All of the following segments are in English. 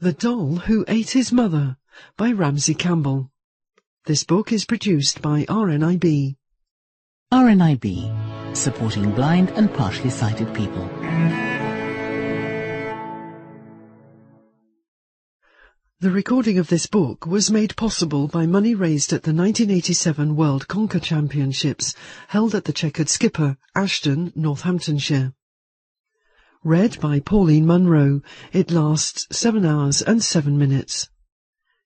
The Doll Who Ate His Mother by Ramsey Campbell. This book is produced by RNIB. RNIB, supporting blind and partially sighted people. The recording of this book was made possible by money raised at the 1987 World Conker Championships held at the Checkered Skipper, Ashton, Northamptonshire. Read by Pauline Munro. It lasts 7 hours and 7 minutes.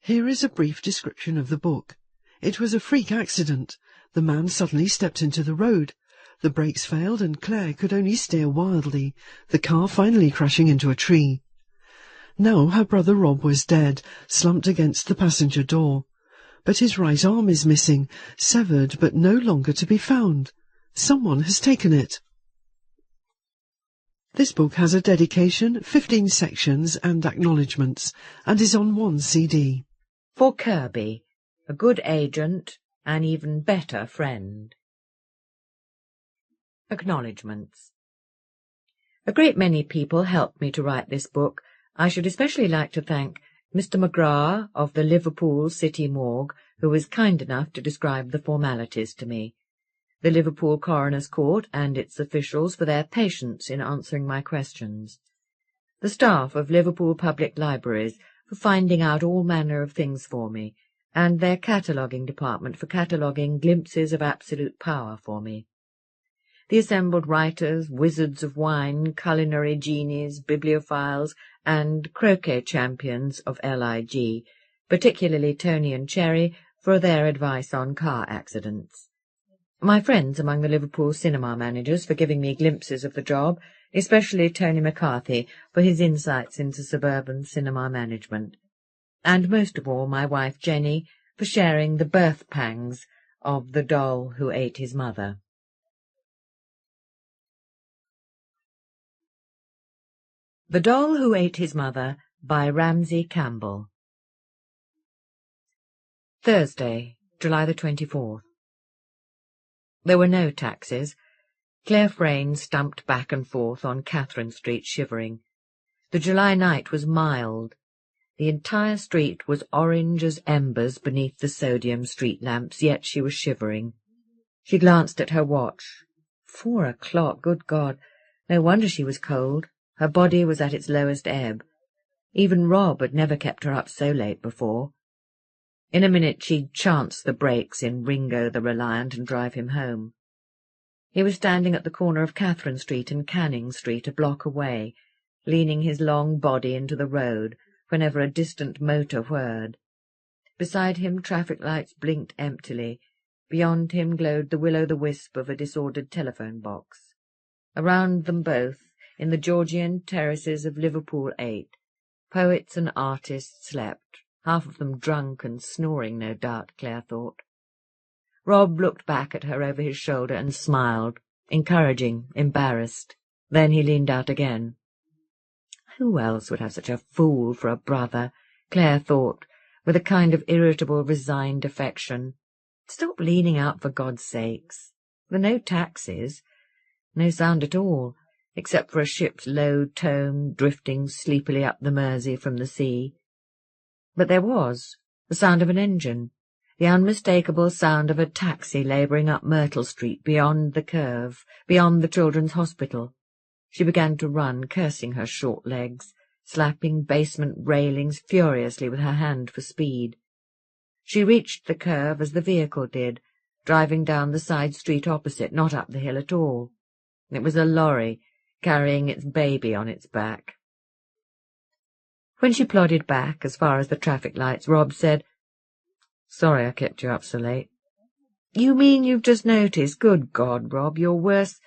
Here is a brief description of the book. It was a freak accident. The man suddenly stepped into the road. The brakes failed and Clare could only steer wildly, the car finally crashing into a tree. Now her brother Rob was dead, slumped against the passenger door. But his right arm is missing, severed but no longer to be found. Someone has taken it. This book has a dedication, 15 sections and acknowledgements, and is on 1 CD. For Kirby, a good agent, an even better friend. Acknowledgements. A great many people helped me to write this book. I should especially like to thank Mr. McGrath of the Liverpool City Morgue, who was kind enough to describe the formalities to me, the Liverpool Coroner's Court and its officials for their patience in answering my questions, the staff of Liverpool Public Libraries for finding out all manner of things for me, and their cataloguing department for cataloguing glimpses of absolute power for me. The assembled writers, wizards of wine, culinary genies, bibliophiles, and croquet champions of LIG, particularly Tony and Cherry, for their advice on car accidents. My friends among the Liverpool cinema managers for giving me glimpses of the job, especially Tony McCarthy for his insights into suburban cinema management, and most of all my wife Jenny for sharing the birth pangs of the doll who ate his mother. The Doll Who Ate His Mother by Ramsey Campbell. Thursday, July the 24th. There were no taxis. Clare Frayne stumped back and forth on Catherine Street shivering. The July night was mild. The entire street was orange as embers beneath the sodium street lamps, yet she was shivering. She glanced at her watch. 4 o'clock, good God! No wonder she was cold. Her body was at its lowest ebb. Even Rob had never kept her up so late before. In a minute she'd chance the brakes in Ringo the Reliant and drive him home. He was standing at the corner of Catherine Street and Canning Street, a block away, leaning his long body into the road whenever a distant motor whirred. Beside him traffic lights blinked emptily. Beyond him glowed the will-o'-the-wisp of a disordered telephone box. Around them both, in the Georgian terraces of Liverpool 8, poets and artists slept, half of them drunk and snoring, no doubt, Clare thought. Rob looked back at her over his shoulder and smiled, encouraging, embarrassed. Then he leaned out again. Who else would have such a fool for a brother, Clare thought, with a kind of irritable, resigned affection. Stop leaning out, for God's sakes. There were no taxis, no sound at all, except for a ship's low tone drifting sleepily up the Mersey from the sea. But there was the sound of an engine, the unmistakable sound of a taxi labouring up Myrtle Street beyond the curve, beyond the Children's Hospital. She began to run, cursing her short legs, slapping basement railings furiously with her hand for speed. She reached the curve as the vehicle did, driving down the side street opposite, not up the hill at all. It was a lorry, carrying its baby on its back. When she plodded back as far as the traffic lights, Rob said, "Sorry I kept you up so late." "You mean you've just noticed? Good God, Rob, you're worse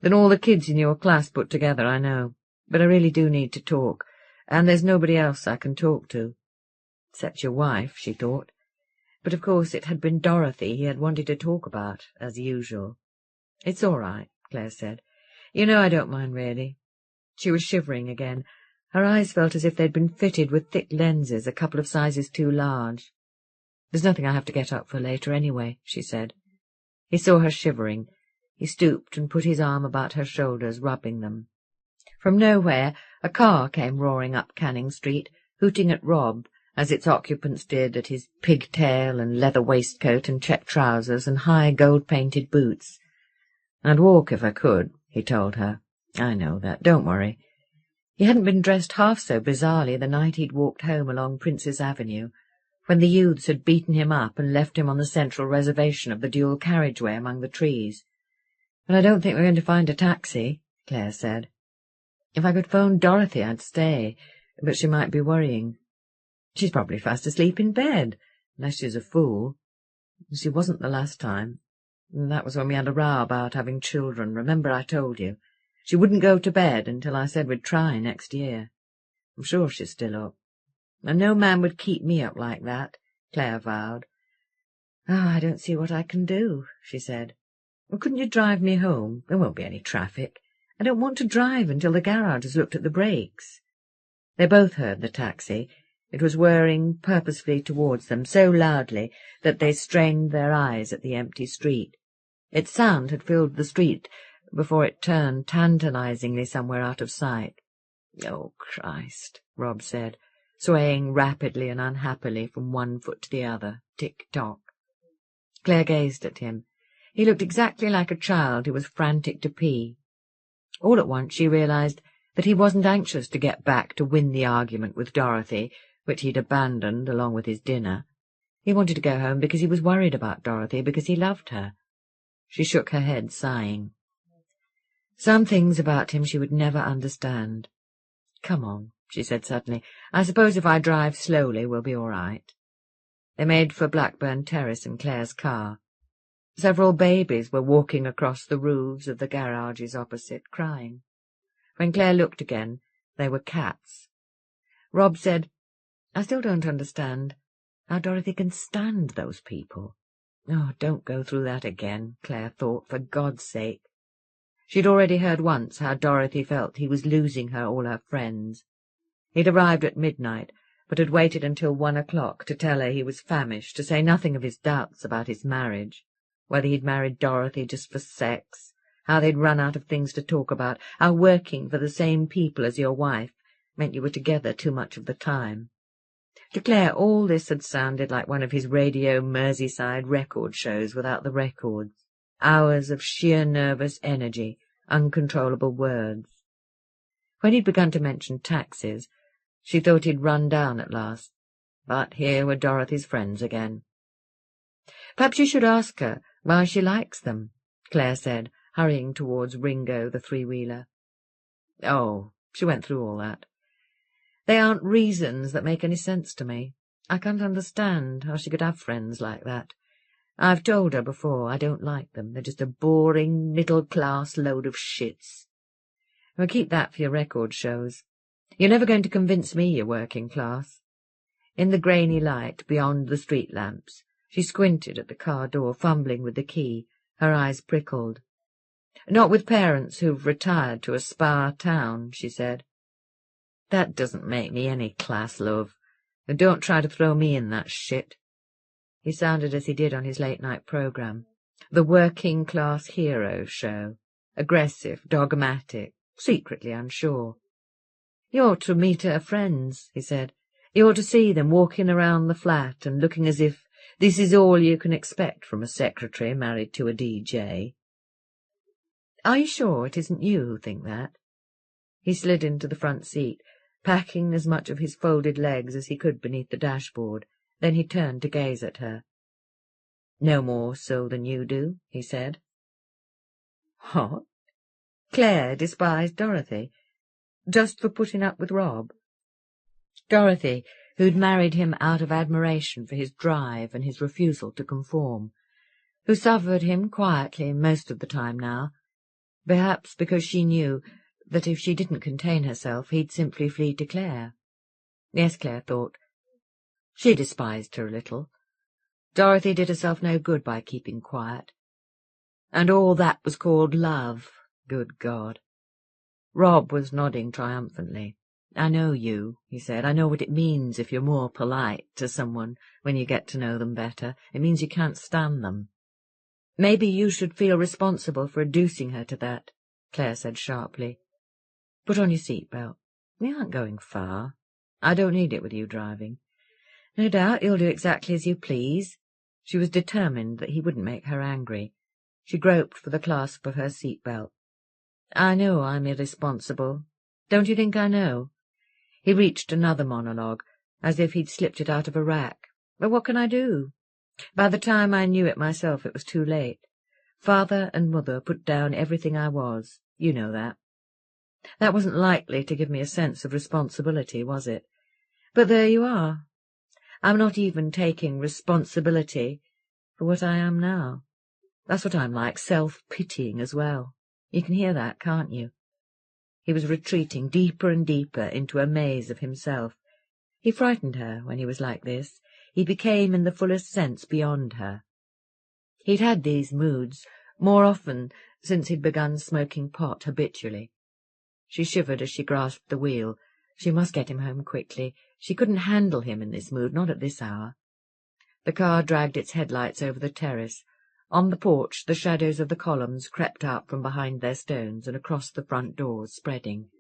than all the kids in your class put together, I know. But I really do need to talk, and there's nobody else I can talk to." Except your wife, she thought. But of course it had been Dorothy he had wanted to talk about, as usual. "It's all right," Clare said. "You know I don't mind, really." She was shivering again. Her eyes felt as if they'd been fitted with thick lenses, a couple of sizes too large. "There's nothing I have to get up for later anyway," she said. He saw her shivering. He stooped and put his arm about her shoulders, rubbing them. From nowhere a car came roaring up Canning Street, hooting at Rob as its occupants did at his pigtail and leather waistcoat and check trousers and high gold-painted boots. "I'd walk if I could," he told her. "I know that, don't worry." He hadn't been dressed half so bizarrely the night he'd walked home along Prince's Avenue, when the youths had beaten him up and left him on the central reservation of the dual carriageway among the trees. "But I don't think we're going to find a taxi," Clare said. "If I could phone Dorothy, I'd stay, but she might be worrying. She's probably fast asleep in bed, unless she's a fool. She wasn't the last time. That was when we had a row about having children. Remember I told you? She wouldn't go to bed until I said we'd try next year. I'm sure she's still up. And no man would keep me up like that," Clare vowed. "Oh, I don't see what I can do," she said. "Well, couldn't you drive me home? There won't be any traffic. I don't want to drive until the garage has looked at the brakes." They both heard the taxi. It was whirring purposefully towards them so loudly that they strained their eyes at the empty street. Its sound had filled the street before it turned tantalizingly somewhere out of sight. "Oh, Christ," Rob said, swaying rapidly and unhappily from one foot to the other, tick-tock. Clare gazed at him. He looked exactly like a child who was frantic to pee. All at once she realized that he wasn't anxious to get back to win the argument with Dorothy, which he'd abandoned along with his dinner. He wanted to go home because he was worried about Dorothy, because he loved her. She shook her head, sighing. Some things about him she would never understand. "Come on," she said suddenly. "I suppose if I drive slowly we'll be all right." They made for Blackburn Terrace in Clare's car. Several babies were walking across the roofs of the garages opposite, crying. When Clare looked again, they were cats. Rob said, "I still don't understand how Dorothy can stand those people." Oh, don't go through that again, Clare thought, for God's sake. She'd already heard once how Dorothy felt he was losing her all her friends. He'd arrived at midnight, but had waited until 1 o'clock to tell her he was famished, to say nothing of his doubts about his marriage, whether he'd married Dorothy just for sex, how they'd run out of things to talk about, how working for the same people as your wife meant you were together too much of the time. To Clare all this had sounded like one of his radio Merseyside record shows without the records, hours of sheer nervous energy, uncontrollable words. When he'd begun to mention taxis, she thought he'd run down at last, but here were Dorothy's friends again. "Perhaps you should ask her why she likes them," Clare said, hurrying towards Ringo, the three-wheeler. "Oh," she went through all that. "They aren't reasons that make any sense to me. I can't understand how she could have friends like that. I've told her before I don't like them. They're just a boring, middle-class load of shits. Well, keep that for your record shows. You're never going to convince me you're working class." In the grainy light beyond the street lamps, she squinted at the car door, fumbling with the key, her eyes prickled. "Not with parents who've retired to a spa town," she said. "That doesn't make me any class, love. And don't try to throw me in that shit." He sounded as he did on his late-night programme, the working-class hero show, aggressive, dogmatic, secretly unsure. "You ought to meet her friends," he said. "You ought to see them walking around the flat and looking as if this is all you can expect from a secretary married to a DJ." "Are you sure it isn't you who think that?" He slid into the front seat, packing as much of his folded legs as he could beneath the dashboard. Then he turned to gaze at her. "No more so than you do," he said. What? Clare despised Dorothy, just for putting up with Rob? Dorothy, who'd married him out of admiration for his drive and his refusal to conform, who suffered him quietly most of the time now, perhaps because she knew that if she didn't contain herself he'd simply flee to Clare. Yes, Clare thought. She despised her a little. Dorothy did herself no good by keeping quiet. And all that was called love, good God. Rob was nodding triumphantly. "I know you," he said. "I know what it means if you're more polite to someone when you get to know them better. It means you can't stand them." "Maybe you should feel responsible for reducing her to that," Clare said sharply. "Put on your seat belt. We aren't going far. I don't need it with you driving." "No doubt you'll do exactly as you please." She was determined that he wouldn't make her angry. She groped for the clasp of her seat-belt. "I know I'm irresponsible. Don't you think I know?" He reached another monologue, as if he'd slipped it out of a rack. "But what can I do? By the time I knew it myself, it was too late. Father and Mother put down everything I was. You know that. That wasn't likely to give me a sense of responsibility, was it? But there you are. I'm not even taking responsibility for what I am now. That's what I'm like, self-pitying as well. You can hear that, can't you?" He was retreating deeper and deeper into a maze of himself. He frightened her when he was like this. He became, in the fullest sense, beyond her. He'd had these moods more often since he'd begun smoking pot habitually. She shivered as she grasped the wheel. She must get him home quickly. She couldn't handle him in this mood, not at this hour. The car dragged its headlights over the terrace. On the porch the shadows of the columns crept out from behind their stones and across the front doors, spreading.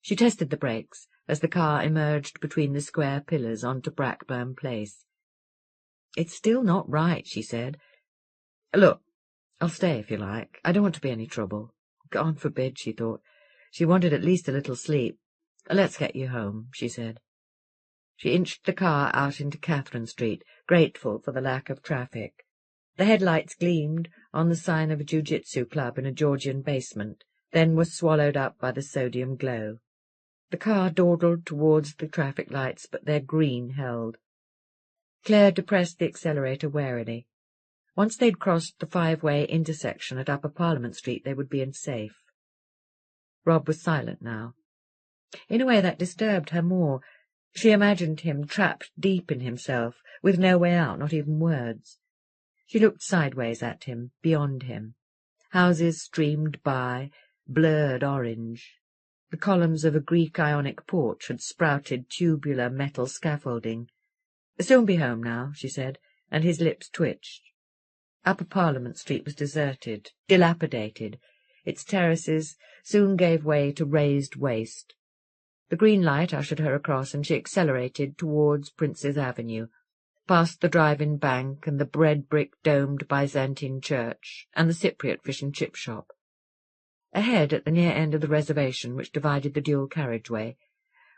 She tested the brakes as the car emerged between the square pillars onto Blackburn Place. "It's still not right," she said. "Look, I'll stay if you like. I don't want to be any trouble." God forbid, she thought. She wanted at least a little sleep. "Let's get you home," she said. She inched the car out into Catherine Street, grateful for the lack of traffic. The headlights gleamed on the sign of a jiu-jitsu club in a Georgian basement, then were swallowed up by the sodium glow. The car dawdled towards the traffic lights, but their green held. Clare depressed the accelerator warily. Once they'd crossed the five-way intersection at Upper Parliament Street, they would be in safe. Rob was silent now. In a way that disturbed her more. She imagined him trapped deep in himself, with no way out, not even words. She looked sideways at him, beyond him. Houses streamed by, blurred orange. The columns of a Greek Ionic porch had sprouted tubular metal scaffolding. "Soon be home now," she said, and his lips twitched. Upper Parliament Street was deserted, dilapidated. Its terraces soon gave way to raised waste. The green light ushered her across, and she accelerated towards Prince's Avenue, past the drive-in bank and the red-brick-domed Byzantine church and the Cypriot fish and chip shop. Ahead, at the near end of the reservation which divided the dual carriageway,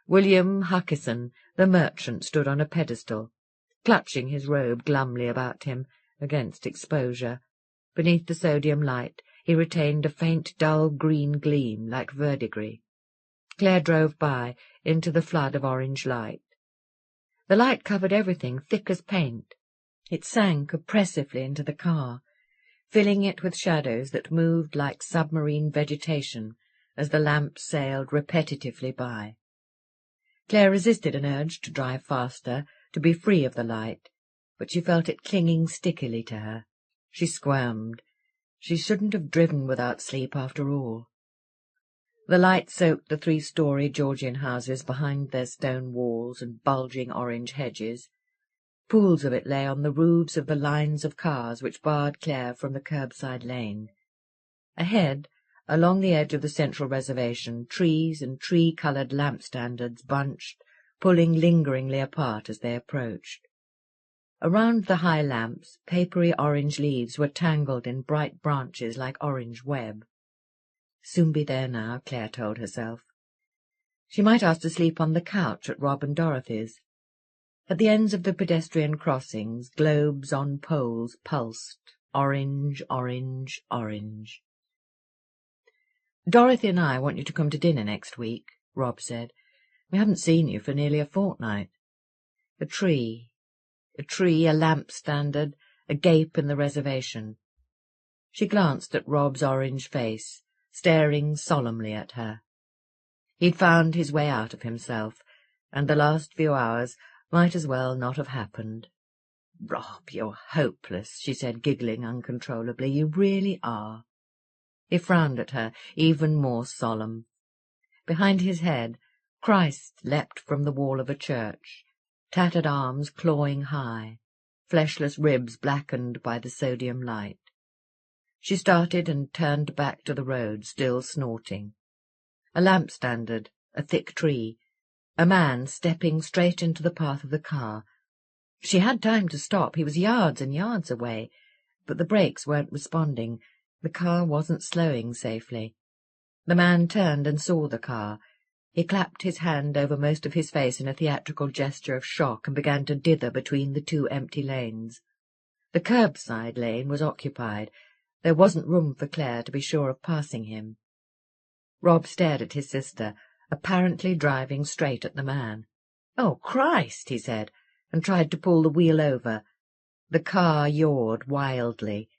William Huskisson, the merchant, stood on a pedestal, clutching his robe glumly about him against exposure. Beneath the sodium light he retained a faint dull green gleam like verdigris. Clare drove by into the flood of orange light. The light covered everything, thick as paint. It sank oppressively into the car, filling it with shadows that moved like submarine vegetation as the lamp sailed repetitively by. Clare resisted an urge to drive faster, to be free of the light, but she felt it clinging stickily to her. She squirmed. She shouldn't have driven without sleep after all. The light soaked the three-story Georgian houses behind their stone walls and bulging orange hedges. Pools of it lay on the roofs of the lines of cars which barred Clare from the curbside lane. Ahead, along the edge of the central reservation, trees and tree-coloured lamp-standards bunched, pulling lingeringly apart as they approached. Around the high lamps, papery orange leaves were tangled in bright branches like orange web. Soon be there now, Clare told herself. She might ask to sleep on the couch at Rob and Dorothy's. At the ends of the pedestrian crossings, globes on poles pulsed, orange, orange, orange. "Dorothy and I want you to come to dinner next week," Rob said. "We haven't seen you for nearly a fortnight." A tree, a lamp-standard, a gape in the reservation. She glanced at Rob's orange face, staring solemnly at her. He'd found his way out of himself, and the last few hours might as well not have happened. "Rob, you're hopeless," she said, giggling uncontrollably. "You really are." He frowned at her, even more solemn. Behind his head, Christ leapt from the wall of a church, tattered arms clawing high, fleshless ribs blackened by the sodium light. She started and turned back to the road, still snorting. A lamp-standard, a thick tree, A man stepping straight into the path of the car. She had time to stop. He was yards and yards away, but the brakes weren't responding. The car wasn't slowing safely. The man turned and saw the car. He clapped his hand over most of his face in a theatrical gesture of shock and began to dither between the two empty lanes. The curbside lane was occupied. There wasn't room for Clare to be sure of passing him. Rob stared at his sister, apparently driving straight at the man. "Oh, Christ!" he said, and tried to pull the wheel over. The car yawed wildly.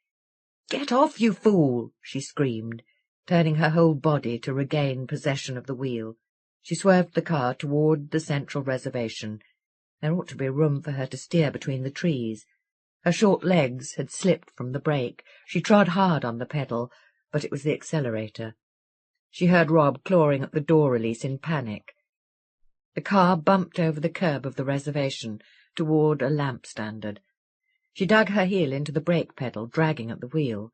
"Get off, you fool!" she screamed, turning her whole body to regain possession of the wheel. She swerved the car toward the central reservation. There ought to be room for her to steer between the trees. Her short legs had slipped from the brake. She trod hard on the pedal, but it was the accelerator. She heard Rob clawing at the door release in panic. The car bumped over the curb of the reservation toward a lamp standard. She dug her heel into the brake pedal, dragging at the wheel.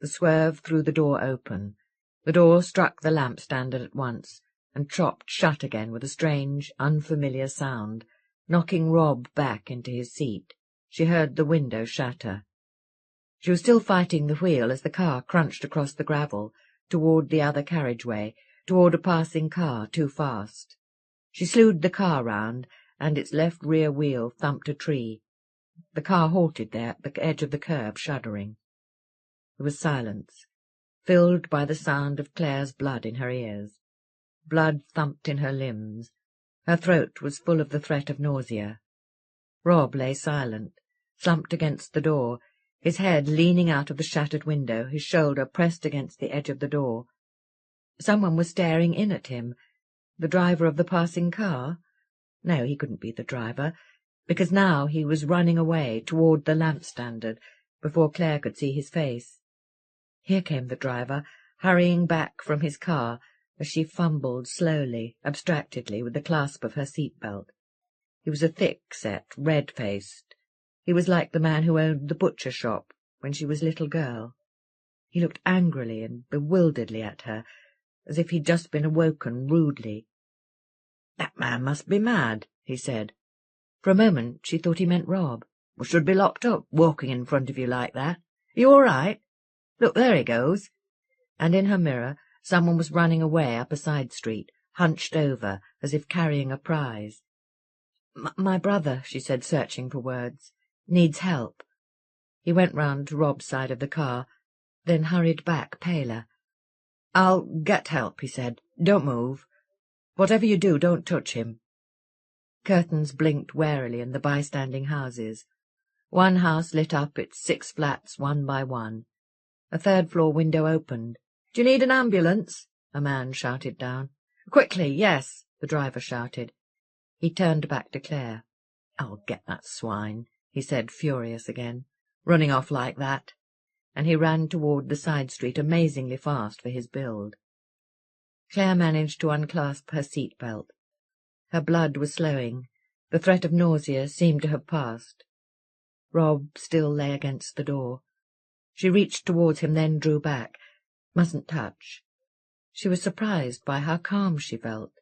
The swerve threw the door open. The door struck the lamp standard at once, and chopped shut again with a strange, unfamiliar sound, knocking Rob back into his seat. She heard the window shatter. She was still fighting the wheel as the car crunched across the gravel, toward the other carriageway, toward a passing car too fast. She slewed the car round, and its left rear wheel thumped a tree. The car halted there at the edge of the curb, shuddering. There was silence, filled by the sound of Clare's blood in her ears. Blood thumped in her limbs. Her throat was full of the threat of nausea. Rob lay silent, slumped against the door, his head leaning out of the shattered window, his shoulder pressed against the edge of the door. Someone was staring in at him. The driver of the passing car? No, he couldn't be the driver, because now he was running away toward the lamp standard before Clare could see his face. Here came the driver, hurrying back from his car as she fumbled slowly, abstractedly, with the clasp of her seat-belt. He was a thick-set, red-faced. He was like the man who owned the butcher shop when she was a little girl. He looked angrily and bewilderedly at her, as if he'd just been awoken rudely. "That man must be mad," he said. For a moment she thought he meant Rob. "We should be locked up, walking in front of you like that. Are you all right? Look, there he goes." And in her mirror someone was running away up a side street, hunched over, as if carrying a prize. My brother," she said, searching for words, "needs help." He went round to Rob's side of the car, then hurried back, paler. "I'll get help," he said. "Don't move. Whatever you do, don't touch him." Curtains blinked warily in the bystanding houses. One house lit up its 6 flats one by one. A third-floor window opened. "Do you need an ambulance?" a man shouted down. "Quickly, yes," the driver shouted. He turned back to Clare. "I'll get that swine," he said, furious again. "Running off like that." And he ran toward the side street amazingly fast for his build. Clare managed to unclasp her seat-belt. Her blood was slowing. The threat of nausea seemed to have passed. Rob still lay against the door. She reached towards him, then drew back. Mustn't touch. She was surprised by how calm she felt.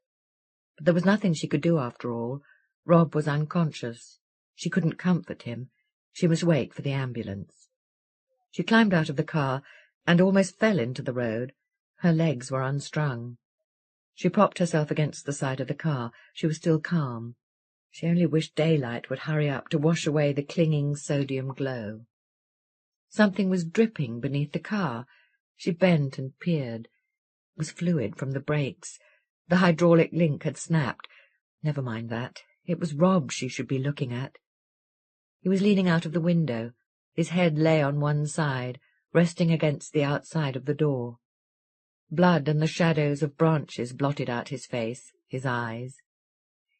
But there was nothing she could do after all. Rob was unconscious. She couldn't comfort him. She must wait for the ambulance. She climbed out of the car and almost fell into the road. Her legs were unstrung. She propped herself against the side of the car. She was still calm. She only wished daylight would hurry up to wash away the clinging sodium glow. Something was dripping beneath the car. She bent and peered. It was fluid from the brakes. The hydraulic link had snapped. Never mind that. It was Rob she should be looking at. He was leaning out of the window. His head lay on one side, resting against the outside of the door. Blood and the shadows of branches blotted out his face, his eyes.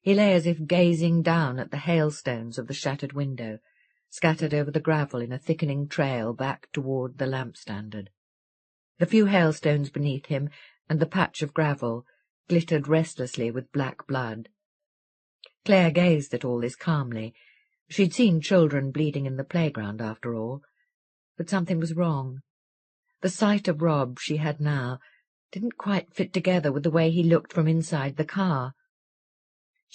He lay as if gazing down at the hailstones of the shattered window, scattered over the gravel in a thickening trail back toward the lamp standard. The few hailstones beneath him and the patch of gravel glittered restlessly with black blood. Clare gazed at all this calmly. She'd seen children bleeding in the playground, after all. But something was wrong. The sight of Rob she had now didn't quite fit together with the way he looked from inside the car.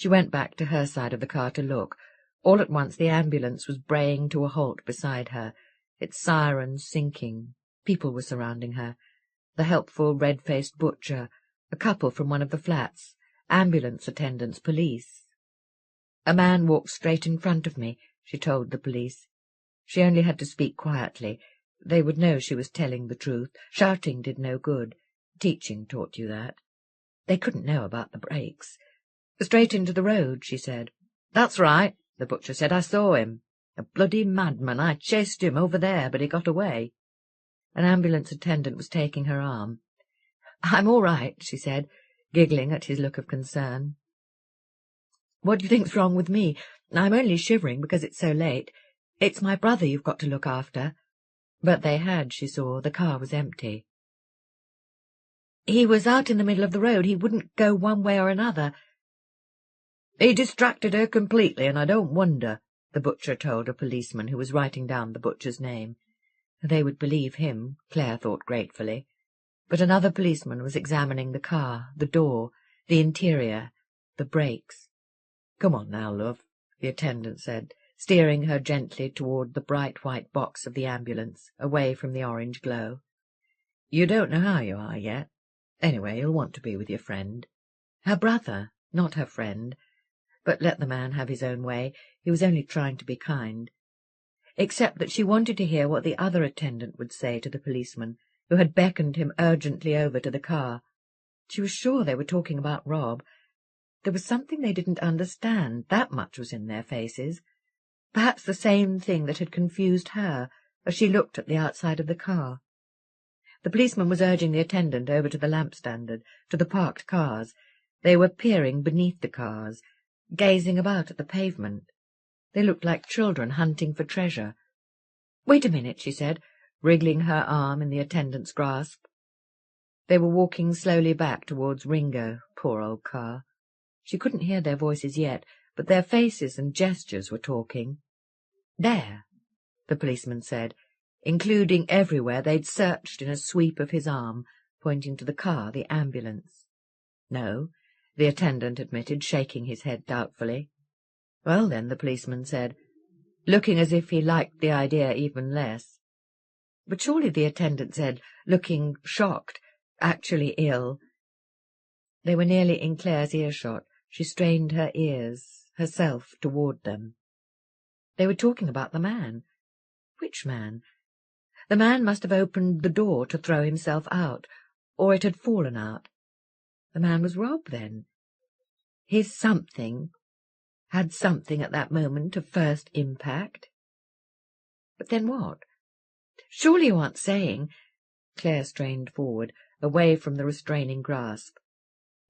She went back to her side of the car to look. All at once the ambulance was braying to a halt beside her, its sirens sinking. People were surrounding her. The helpful, red-faced butcher, a couple from one of the flats, ambulance attendants, police. A man walked straight in front of me, she told the police. She only had to speak quietly. They would know she was telling the truth. Shouting did no good. Teaching taught you that. They couldn't know about the brakes. Straight into the road, she said. That's right, the butcher said. I saw him. A bloody madman. I chased him over there, but he got away. An ambulance attendant was taking her arm. I'm all right, she said, giggling at his look of concern. What do you think's wrong with me? I'm only shivering because it's so late. It's my brother you've got to look after. But they had, she saw. The car was empty. He was out in the middle of the road. He wouldn't go one way or another. He distracted her completely, and I don't wonder, the butcher told a policeman who was writing down the butcher's name. They would believe him, Clare thought gratefully. But another policeman was examining the car, the door, the interior, the brakes. Come on now, love, the attendant said, steering her gently toward the bright white box of the ambulance, away from the orange glow. You don't know how you are yet. Anyway, you'll want to be with your friend. Her brother, not her friend. But let the man have his own way. He was only trying to be kind. Except that she wanted to hear what the other attendant would say to the policeman, who had beckoned him urgently over to the car. She was sure they were talking about Rob. There was something they didn't understand, that much was in their faces. Perhaps the same thing that had confused her as she looked at the outside of the car. The policeman was urging the attendant over to the lamp standard, to the parked cars. They were peering beneath the cars, gazing about at the pavement. They looked like children hunting for treasure. Wait a minute, she said, wriggling her arm in the attendant's grasp. They were walking slowly back towards Ringo, poor old car. She couldn't hear their voices yet, but their faces and gestures were talking. There, the policeman said, including everywhere they'd searched in a sweep of his arm, pointing to the car, the ambulance. No, the attendant admitted, shaking his head doubtfully. Well, then, the policeman said, looking as if he liked the idea even less. But surely, the attendant said, looking shocked, actually ill. They were nearly in Clare's earshot. She strained her ears, herself, toward them. They were talking about the man. Which man? The man must have opened the door to throw himself out, or it had fallen out. The man was Rob, then. His something had something at that moment of first impact. But then what? Surely you aren't saying— Clare strained forward, away from the restraining grasp.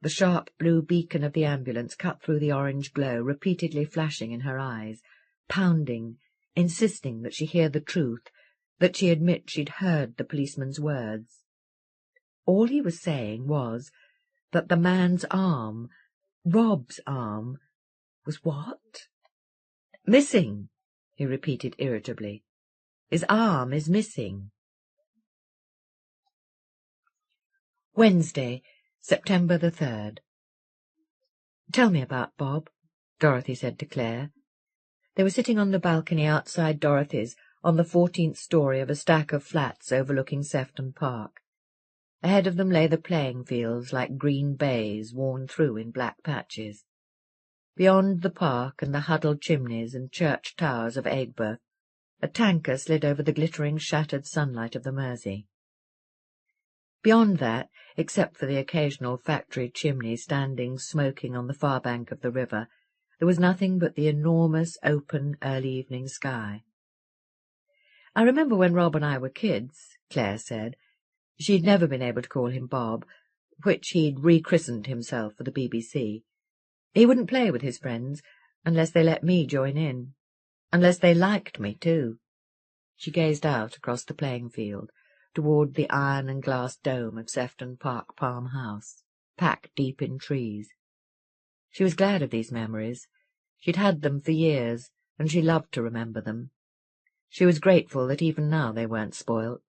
The sharp blue beacon of the ambulance cut through the orange glow, repeatedly flashing in her eyes, pounding, insisting that she hear the truth, that she admit she'd heard the policeman's words. All he was saying was that the man's arm, Rob's arm, was what? Missing, he repeated irritably. His arm is missing. Wednesday, September the 3rd. Tell me about Bob, Dorothy said to Clare. They were sitting on the balcony outside Dorothy's, on the 14th story of a stack of flats overlooking Sefton Park. Ahead of them lay the playing fields like green bays worn through in black patches. Beyond the park and the huddled chimneys and church towers of Aigburth, a tanker slid over the glittering, shattered sunlight of the Mersey. Beyond that, except for the occasional factory chimney standing smoking on the far bank of the river, there was nothing but the enormous, open, early evening sky. I remember when Rob and I were kids, Clare said. She'd never been able to call him Bob, which he'd rechristened himself for the BBC. He wouldn't play with his friends unless they let me join in, unless they liked me too. She gazed out across the playing field, toward the iron and glass dome of Sefton Park Palm House, packed deep in trees. She was glad of these memories. She'd had them for years, and she loved to remember them. She was grateful that even now they weren't spoilt.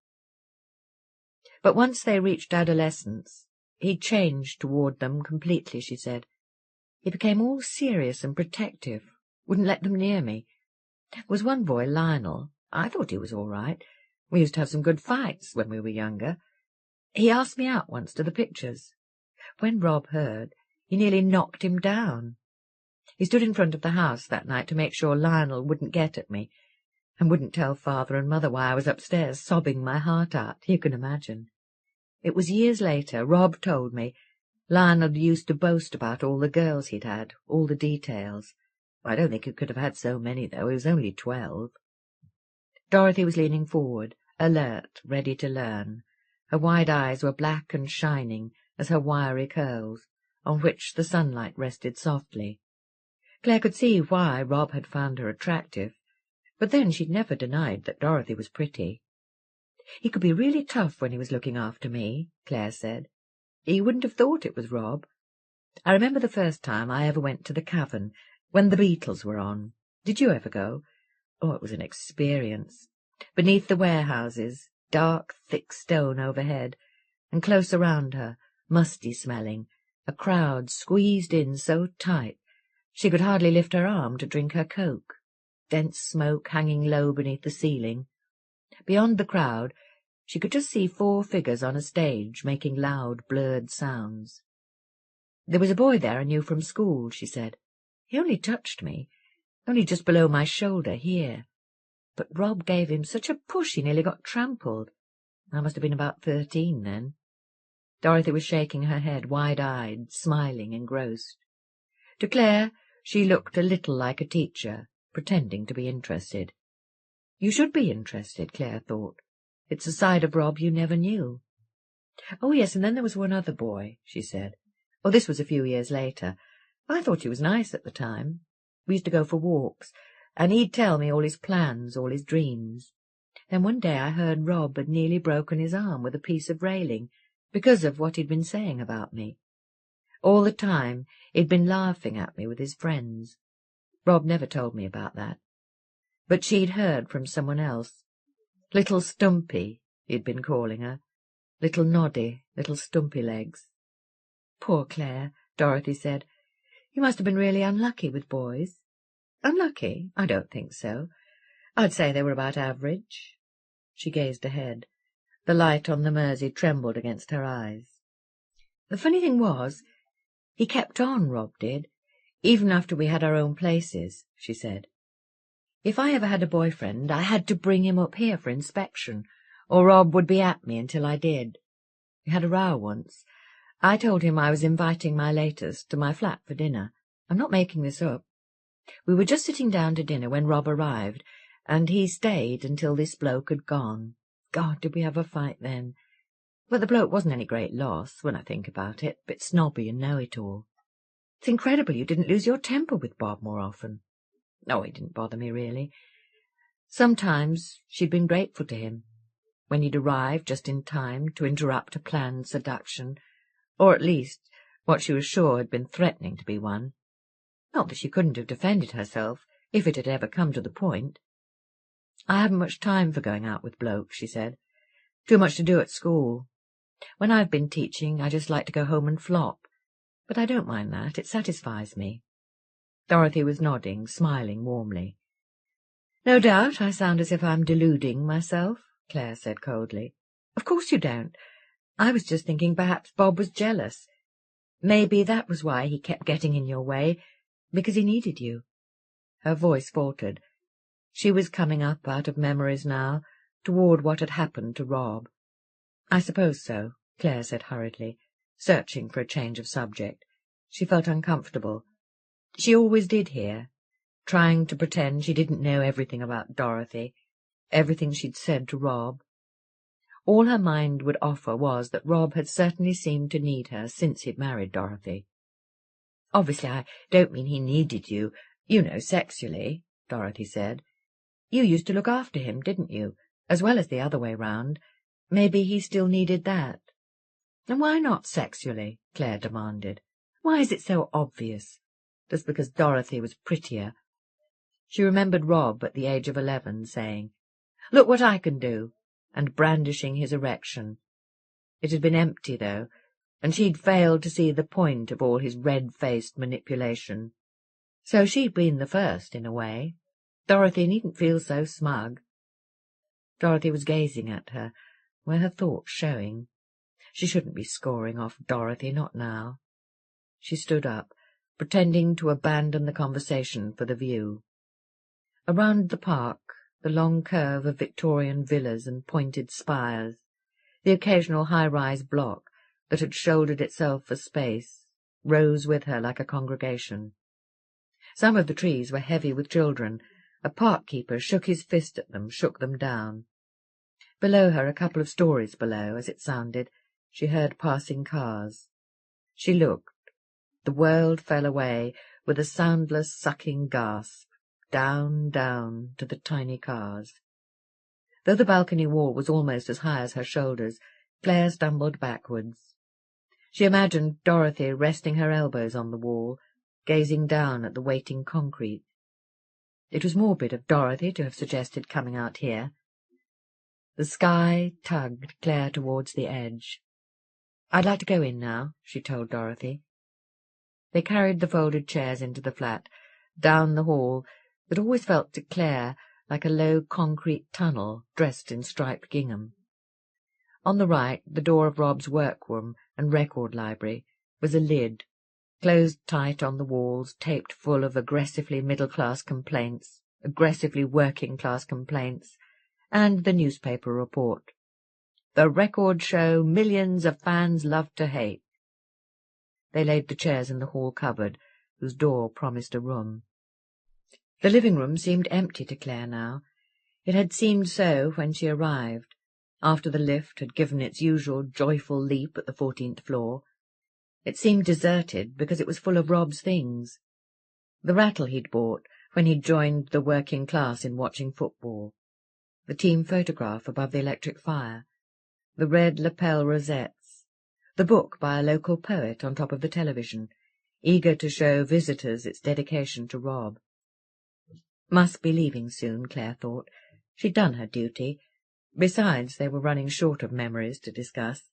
But once they reached adolescence, he'd changed toward them completely, she said. He became all serious and protective, wouldn't let them near me. There was one boy, Lionel. I thought he was all right. We used to have some good fights when we were younger. He asked me out once to the pictures. When Rob heard, he nearly knocked him down. He stood in front of the house that night to make sure Lionel wouldn't get at me, and wouldn't tell Father and Mother why I was upstairs sobbing my heart out, you can imagine. It was years later, Rob told me, Lionel used to boast about all the girls he'd had, all the details. I don't think he could have had so many, though. He was only 12. Dorothy was leaning forward, alert, ready to learn. Her wide eyes were black and shining as her wiry curls, on which the sunlight rested softly. Clare could see why Rob had found her attractive, but then she'd never denied that Dorothy was pretty. He could be really tough when he was looking after me, Clare said. You wouldn't have thought it was Rob. I remember the first time I ever went to the cavern, when the Beatles were on. Did you ever go? Oh, it was an experience. Beneath the warehouses, dark, thick stone overhead, and close around her, musty-smelling, a crowd squeezed in so tight she could hardly lift her arm to drink her Coke, dense smoke hanging low beneath the ceiling. Beyond the crowd, she could just see 4 figures on a stage making loud, blurred sounds. There was a boy there I knew from school, she said. He only touched me, only just below my shoulder here. But Rob gave him such a push he nearly got trampled. I must have been about 13 then. Dorothy was shaking her head, wide-eyed, smiling, engrossed. To Clare, she looked a little like a teacher, pretending to be interested. You should be interested, Clare thought. It's a side of Rob you never knew. Oh, yes, and then there was one other boy, she said. Oh, this was a few years later. I thought he was nice at the time. We used to go for walks, and he'd tell me all his plans, all his dreams. Then one day I heard Rob had nearly broken his arm with a piece of railing because of what he'd been saying about me. All the time he'd been laughing at me with his friends. Rob never told me about that. But she'd heard from someone else. Little Stumpy, he'd been calling her. Little Noddy, little Stumpy legs. Poor Clare, Dorothy said. You must have been really unlucky with boys. Unlucky? I don't think so. I'd say they were about average. She gazed ahead. The light on the Mersey trembled against her eyes. The funny thing was, he kept on, Rob did, even after we had our own places, she said. If I ever had a boyfriend, I had to bring him up here for inspection, or Rob would be at me until I did. We had a row once. I told him I was inviting my latest to my flat for dinner. I'm not making this up. We were just sitting down to dinner when Rob arrived, and he stayed until this bloke had gone. God, did we have a fight then. But the bloke wasn't any great loss, when I think about it, a bit snobby and know-it-all. It's incredible you didn't lose your temper with Bob more often. No, it didn't bother me, really. Sometimes she'd been grateful to him, when he'd arrived just in time to interrupt a planned seduction, or at least what she was sure had been threatening to be one. Not that she couldn't have defended herself, if it had ever come to the point. I haven't much time for going out with blokes, she said. Too much to do at school. When I've been teaching, I just like to go home and flop. But I don't mind that, it satisfies me. Dorothy was nodding, smiling warmly. No doubt I sound as if I'm deluding myself, Clare said coldly. Of course you don't. I was just thinking perhaps Bob was jealous. Maybe that was why he kept getting in your way, because he needed you. Her voice faltered. She was coming up out of memories now, toward what had happened to Rob. I suppose so, Clare said hurriedly, searching for a change of subject. She felt uncomfortable. She always did here, trying to pretend she didn't know everything about Dorothy, everything she'd said to Rob. All her mind would offer was that Rob had certainly seemed to need her since he'd married Dorothy. Obviously, I don't mean he needed you, you know, sexually, Dorothy said. You used to look after him, didn't you, as well as the other way round. Maybe he still needed that. And why not sexually? Clare demanded. Why is it so obvious? Just because Dorothy was prettier. She remembered Rob at the age of 11 saying, "Look what I can do," and brandishing his erection. It had been empty, though. and she'd failed to see the point of all his red-faced manipulation. So she'd been the first, in a way. Dorothy needn't feel so smug. Dorothy was gazing at her, where her thoughts showing. She shouldn't be scoring off Dorothy, not now. She stood up, pretending to abandon the conversation for the view. Around the park, the long curve of Victorian villas and pointed spires, the occasional high-rise block that had shouldered itself for space, rose with her like a congregation. Some of the trees were heavy with children. A park-keeper shook his fist at them, shook them down. Below her, a couple of stories below, as it sounded, she heard passing cars. She looked. The world fell away with a soundless, sucking gasp, down, down, to the tiny cars. Though the balcony wall was almost as high as her shoulders, Clare stumbled backwards. She imagined Dorothy resting her elbows on the wall, gazing down at the waiting concrete. It was morbid of Dorothy to have suggested coming out here. The sky tugged Clare towards the edge. "I'd like to go in now," she told Dorothy. They carried the folded chairs into the flat, down the hall that always felt to Clare like a low concrete tunnel dressed in striped gingham. On the right, the door of Rob's workroom and record library was a lid, closed tight on the walls, taped full of aggressively middle-class complaints, aggressively working-class complaints, and the newspaper report. "The record show millions of fans love to hate." They laid the chairs in the hall cupboard, whose door promised a room. The living room seemed empty to Clare now. It had seemed so when she arrived, after the lift had given its usual joyful leap at the 14th floor. It seemed deserted because it was full of Rob's things. The rattle he'd bought when he'd joined the working class in watching football, the team photograph above the electric fire, the red lapel rosettes, the book by a local poet on top of the television, eager to show visitors its dedication to Rob. Must be leaving soon, Clare thought. She'd done her duty. Besides, they were running short of memories to discuss.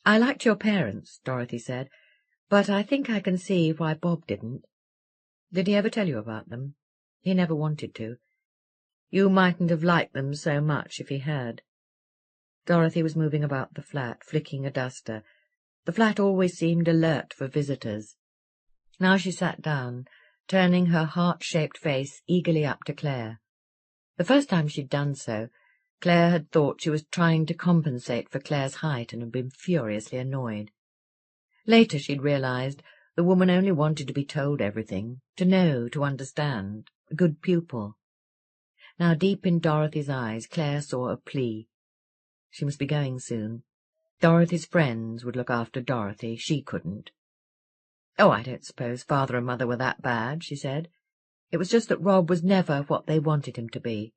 "I liked your parents," Dorothy said, "but I think I can see why Bob didn't." "Did he ever tell you about them?" "He never wanted to." "You mightn't have liked them so much if he had." Dorothy was moving about the flat, flicking a duster. The flat always seemed alert for visitors. Now she sat down, turning her heart-shaped face eagerly up to Clare. The first time she'd done so, Clare had thought she was trying to compensate for Clare's height and had been furiously annoyed. Later she'd realized the woman only wanted to be told everything, to know, to understand, a good pupil. Now deep in Dorothy's eyes Clare saw a plea. She must be going soon. Dorothy's friends would look after Dorothy. She couldn't. "Oh, I don't suppose Father and Mother were that bad," she said. "It was just that Rob was never what they wanted him to be.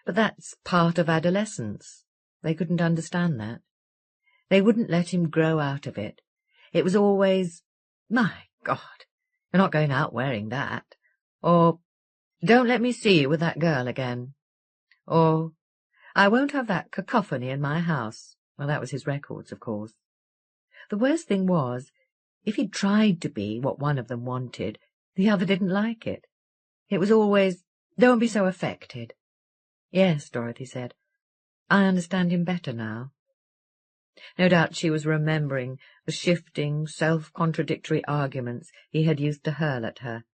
But that's part of adolescence. They couldn't understand that. They wouldn't let him grow out of it. It was always, 'My God, you're not going out wearing that,' or 'Don't let me see you with that girl again,' or 'I won't have that cacophony in my house.' Well, that was his records, of course. The worst thing was, if he tried to be what one of them wanted, the other didn't like it. It was always, 'Don't be so affected.'" "Yes," Dorothy said. "I understand him better now." No doubt she was remembering the shifting, self-contradictory arguments he had used to hurl at her.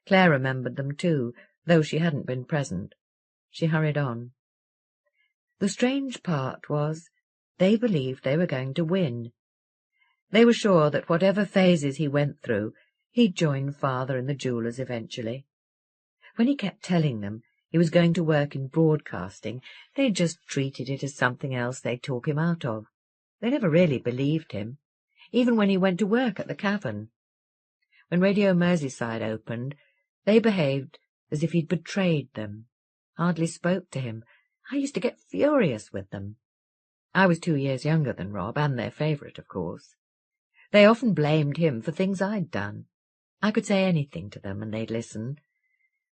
Clare remembered them too, though she hadn't been present. She hurried on. The strange part was, they believed they were going to win. They were sure that whatever phases he went through, he'd join Father in the jewellers eventually. When he kept telling them he was going to work in broadcasting, they just treated it as something else they'd talk him out of. They never really believed him, even when he went to work at the Cavern. When Radio Merseyside opened, they behaved as if he'd betrayed them, hardly spoke to him. I used to get furious with them. I was 2 years younger than Rob, and their favourite, of course. They often blamed him for things I'd done. I could say anything to them, and they'd listen.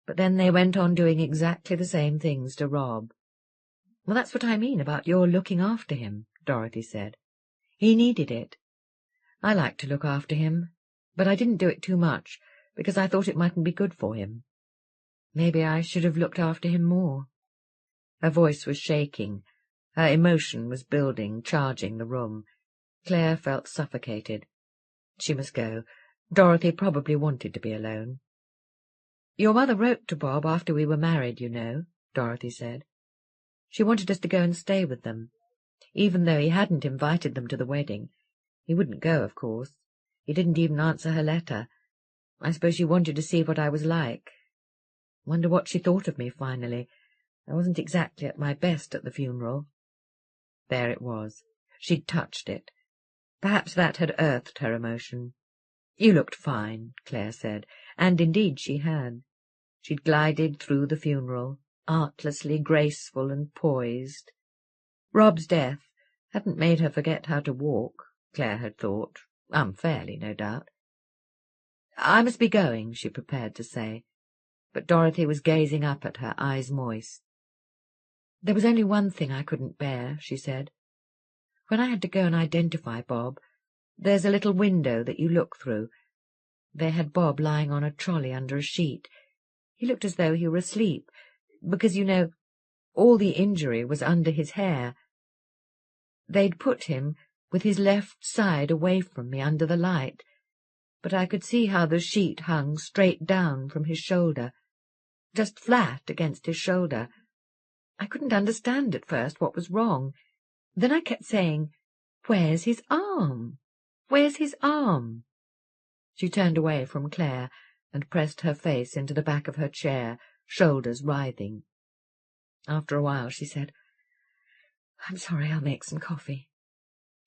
But then they went on doing exactly the same things to Rob. "Well, that's what I mean about your looking after him," Dorothy said. "He needed it. I liked to look after him, but I didn't do it too much, because I thought it mightn't be good for him. Maybe I should have looked after him more." Her voice was shaking. Her emotion was building, charging the room. Clare felt suffocated. She must go. Dorothy probably wanted to be alone. "Your mother wrote to Bob after we were married, you know," Dorothy said. "She wanted us to go and stay with them, even though he hadn't invited them to the wedding. He wouldn't go, of course. He didn't even answer her letter. I suppose she wanted to see what I was like. Wonder what she thought of me finally. I wasn't exactly at my best at the funeral." There it was. She'd touched it. Perhaps that had earthed her emotion. "You looked fine," Clare said, and indeed she had. She'd glided through the funeral, artlessly graceful and poised. Rob's death hadn't made her forget how to walk, Clare had thought, unfairly, no doubt. "I must be going," she prepared to say, but Dorothy was gazing up at her, eyes moist. "There was only one thing I couldn't bear," she said. "When I had to go and identify Bob, there's a little window that you look through. They had Bob lying on a trolley under a sheet. He looked as though he were asleep, because, you know, all the injury was under his hair. They'd put him with his left side away from me under the light, but I could see how the sheet hung straight down from his shoulder, just flat against his shoulder. I couldn't understand at first what was wrong. Then I kept saying, 'Where's his arm? Where's his arm?'" She turned away from Clare and pressed her face into the back of her chair, shoulders writhing. After a while she said, "I'm sorry, I'll make some coffee."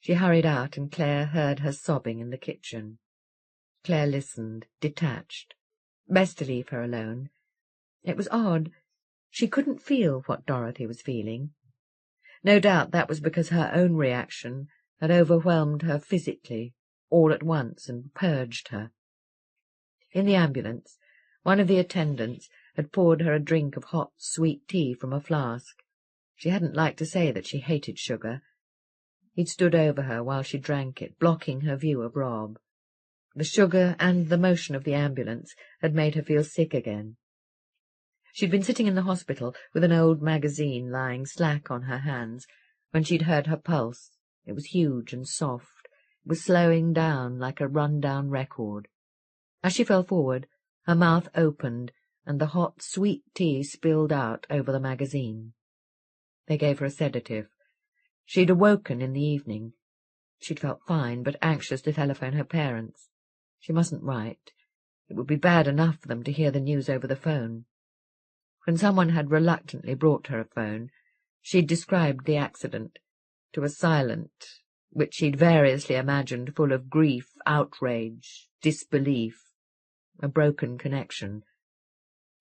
She hurried out, and Clare heard her sobbing in the kitchen. Clare listened, detached. Best to leave her alone. It was odd. She couldn't feel what Dorothy was feeling. No doubt that was because her own reaction had overwhelmed her physically, all at once, and purged her. In the ambulance, one of the attendants had poured her a drink of hot, sweet tea from a flask. She hadn't liked to say that she hated sugar. He'd stood over her while she drank it, blocking her view of Rob. The sugar and the motion of the ambulance had made her feel sick again. She'd been sitting in the hospital with an old magazine lying slack on her hands when she'd heard her pulse. It was huge and soft. It was slowing down like a run-down record. As she fell forward, her mouth opened and the hot, sweet tea spilled out over the magazine. They gave her a sedative. She'd awoken in the evening. She'd felt fine, but anxious to telephone her parents. She mustn't write. It would be bad enough for them to hear the news over the phone. When someone had reluctantly brought her a phone, she'd described the accident to a silent, which she'd variously imagined full of grief, outrage, disbelief, a broken connection.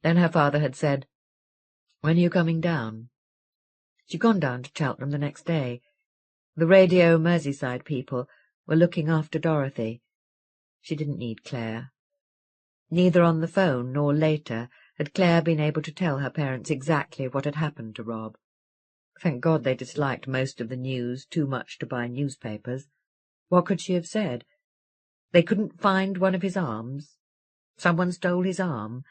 Then her father had said, "When are you coming down?" She'd gone down to Cheltenham the next day. The Radio Merseyside people were looking after Dorothy. She didn't need Clare. Neither on the phone nor later had Clare been able to tell her parents exactly what had happened to Rob. Thank God they disliked most of the news too much to buy newspapers. What could she have said? They couldn't find one of his arms? Someone stole his arm?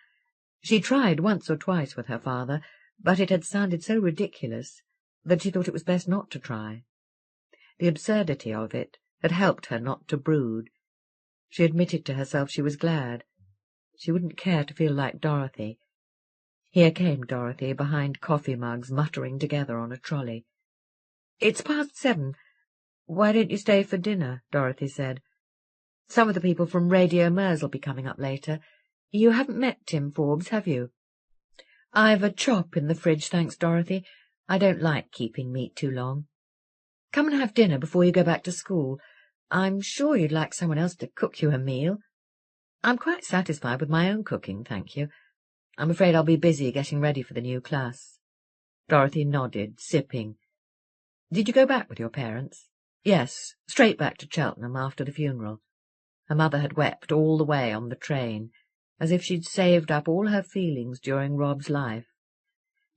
She tried once or twice with her father, but it had sounded so ridiculous that she thought it was best not to try. The absurdity of it had helped her not to brood. She admitted to herself she was glad. She wouldn't care to feel like Dorothy. Here came Dorothy behind coffee mugs, muttering together on a trolley. "It's past 7. Why don't you stay for dinner?" Dorothy said. "Some of the people from Radio Mers will be coming up later. You haven't met Tim Forbes, have you?" "I've a chop in the fridge, thanks, Dorothy. I don't like keeping meat too long. Come and have dinner before you go back to school. I'm sure you'd like someone else to cook you a meal. I'm quite satisfied with my own cooking, thank you. I'm afraid I'll be busy getting ready for the new class." Dorothy nodded, sipping. "Did you go back with your parents?" "Yes, straight back to Cheltenham after the funeral." Her mother had wept all the way on the train, as if she'd saved up all her feelings during Rob's life.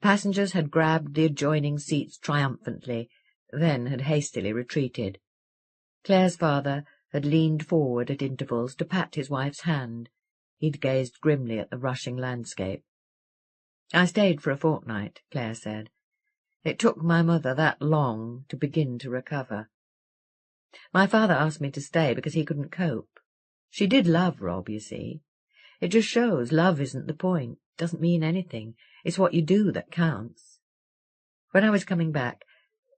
Passengers had grabbed the adjoining seats triumphantly, then had hastily retreated. Clare's father had leaned forward at intervals to pat his wife's hand. He'd gazed grimly at the rushing landscape. "I stayed for a fortnight," Clare said. "It took my mother that long to begin to recover. My father asked me to stay because he couldn't cope. She did love Rob, you see. It just shows love isn't the point, doesn't mean anything. It's what you do that counts. When I was coming back,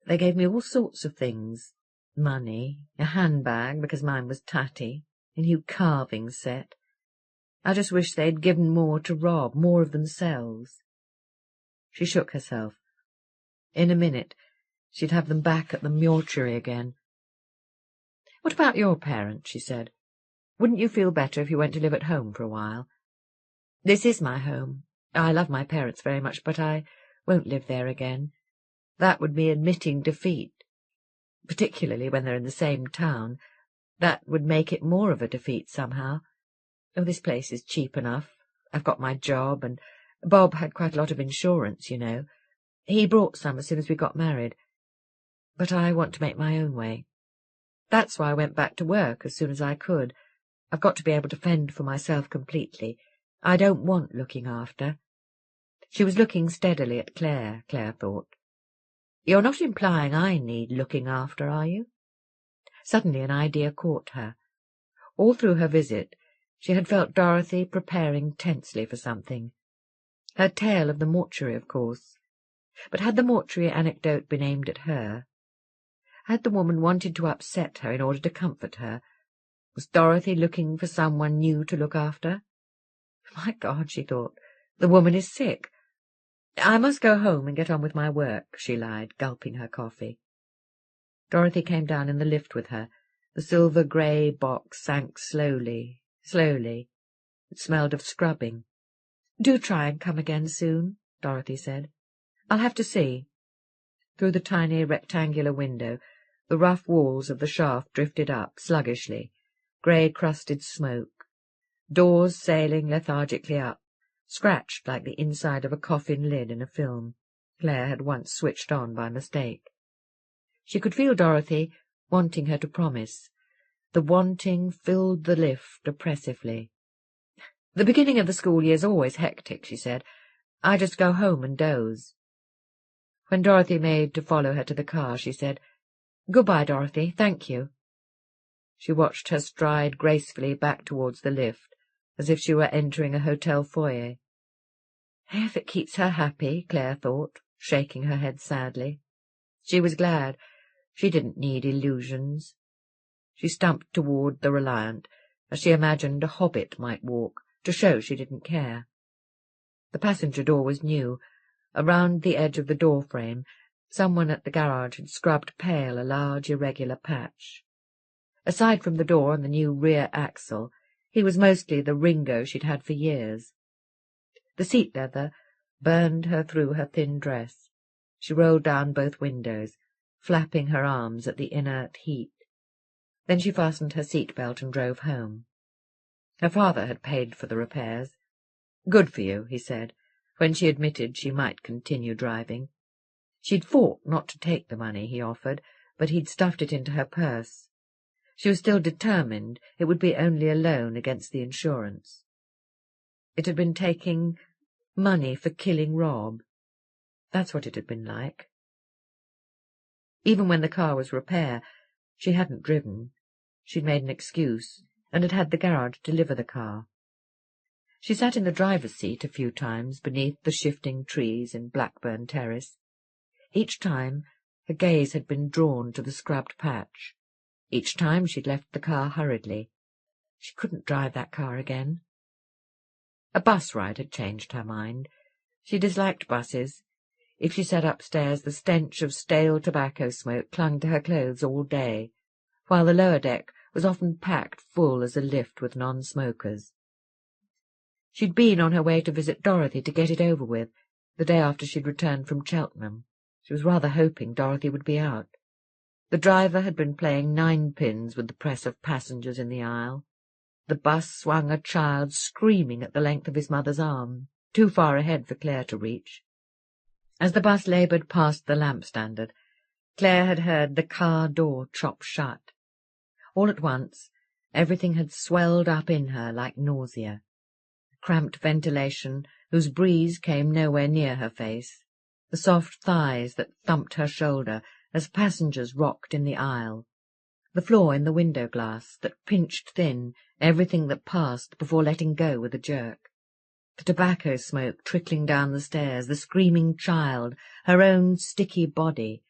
they gave me all sorts of things. Money, a handbag because mine was tatty, a new carving set. I just wish they'd given more to Rob, more of themselves." She shook herself. In a minute, she'd have them back at the mortuary again. "What about your parents?" she said. "Wouldn't you feel better if you went to live at home for a while? This is my home. I love my parents very much, but I won't live there again. That would be admitting defeat, particularly when they're in the same town. That would make it more of a defeat somehow. Oh, this place is cheap enough. I've got my job, and Bob had quite a lot of insurance, you know. He brought some as soon as we got married. But I want to make my own way. That's why I went back to work as soon as I could. I've got to be able to fend for myself completely. I don't want looking after." She was looking steadily at Clare, Clare thought. "You're not implying I need looking after, are you?" Suddenly an idea caught her. All through her visit she had felt Dorothy preparing tensely for something. Her tale of the mortuary, of course. But had the mortuary anecdote been aimed at her? Had the woman wanted to upset her in order to comfort her? Was Dorothy looking for someone new to look after? My God, she thought, the woman is sick. "I must go home and get on with my work," she lied, gulping her coffee. Dorothy came down in the lift with her. The silver-grey box sank slowly, slowly. It smelled of scrubbing. "Do try and come again soon," Dorothy said. "I'll have to see." Through the tiny rectangular window, the rough walls of the shaft drifted up, sluggishly, grey-crusted smoke. Doors sailing lethargically up, scratched like the inside of a coffin lid in a film Clare had once switched on by mistake. She could feel Dorothy wanting her to promise. The wanting filled the lift oppressively. "The beginning of the school year's always hectic," she said. "I just go home and doze." When Dorothy made to follow her to the car, she said, "Goodbye, Dorothy, thank you." She watched her stride gracefully back towards the lift, as if she were entering a hotel foyer. If it keeps her happy, Clare thought, shaking her head sadly. She was glad. She didn't need illusions. She stumped toward the Reliant, as she imagined a hobbit might walk, to show she didn't care. The passenger door was new. Around the edge of the door-frame, someone at the garage had scrubbed pale a large irregular patch. Aside from the door and the new rear axle, he was mostly the Ringo she'd had for years. The seat leather burned her through her thin dress. She rolled down both windows, flapping her arms at the inert heat. Then she fastened her seat-belt and drove home. Her father had paid for the repairs. "Good for you," he said, when she admitted she might continue driving. She'd fought not to take the money he offered, but he'd stuffed it into her purse. She was still determined it would be only a loan against the insurance. It had been taking money for killing Rob. That's what it had been like. Even when the car was repair, she hadn't driven. She'd made an excuse, and had had the garage deliver the car. She sat in the driver's seat a few times beneath the shifting trees in Blackburn Terrace. Each time her gaze had been drawn to the scrubbed patch. Each time she'd left the car hurriedly. She couldn't drive that car again. A bus ride had changed her mind. She disliked buses. If she sat upstairs, the stench of stale tobacco smoke clung to her clothes all day, while the lower deck was often packed full as a lift with non-smokers. She'd been on her way to visit Dorothy to get it over with, the day after she'd returned from Cheltenham. She was rather hoping Dorothy would be out. The driver had been playing ninepins with the press of passengers in the aisle. The bus swung a child screaming at the length of his mother's arm, too far ahead for Clare to reach. As the bus laboured past the lamp standard, Clare had heard the car door chop shut. All at once, everything had swelled up in her like nausea. Cramped ventilation, whose breeze came nowhere near her face, the soft thighs that thumped her shoulder as passengers rocked in the aisle, the flaw in the window glass that pinched thin everything that passed before letting go with a jerk, the tobacco smoke trickling down the stairs, the screaming child, her own sticky body,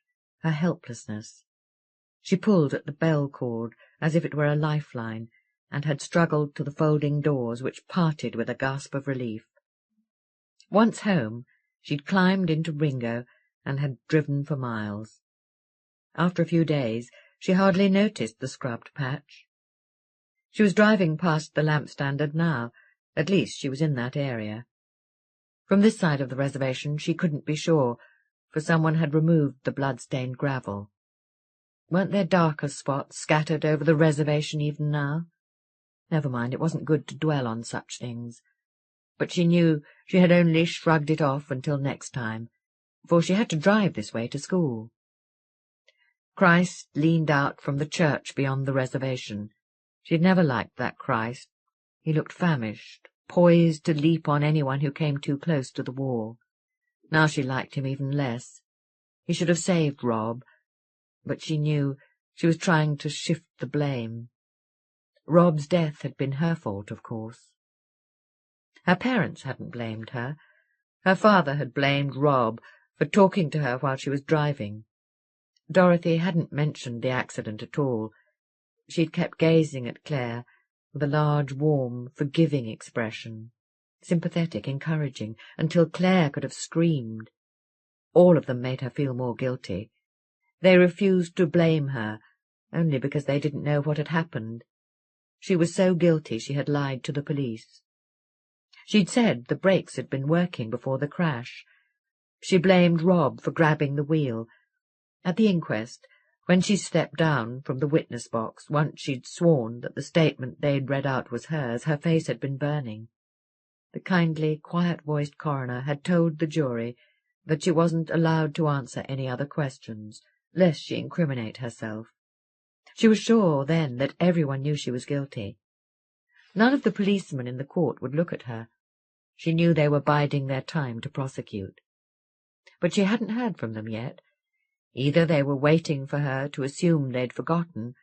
her helplessness. She pulled at the bell cord as if it were a lifeline, and had struggled to the folding doors, which parted with a gasp of relief. Once home, she'd climbed into Ringo and had driven for miles. After a few days, she hardly noticed the scrubbed patch. She was driving past the lamp standard now. At least she was in that area. From this side of the reservation she couldn't be sure, for someone had removed the blood-stained gravel. Weren't there darker spots scattered over the reservation even now? Never mind, it wasn't good to dwell on such things. But she knew she had only shrugged it off until next time, for she had to drive this way to school. Christ leaned out from the church beyond the reservation. She had never liked that Christ. He looked famished, poised to leap on anyone who came too close to the wall. Now she liked him even less. He should have saved Rob, but she knew she was trying to shift the blame. Rob's death had been her fault, of course. Her parents hadn't blamed her. Her father had blamed Rob for talking to her while she was driving. Dorothy hadn't mentioned the accident at all. She'd kept gazing at Clare with a large, warm, forgiving expression, sympathetic, encouraging, until Clare could have screamed. All of them made her feel more guilty. They refused to blame her, only because they didn't know what had happened. She was so guilty she had lied to the police. She'd said the brakes had been working before the crash. She blamed Rob for grabbing the wheel. At the inquest, when she stepped down from the witness box, once she'd sworn that the statement they'd read out was hers, her face had been burning. The kindly, quiet-voiced coroner had told the jury that she wasn't allowed to answer any other questions, lest she incriminate herself. She was sure then that everyone knew she was guilty. None of the policemen in the court would look at her. She knew they were biding their time to prosecute. But she hadn't heard from them yet. Either they were waiting for her to assume they'd forgotten,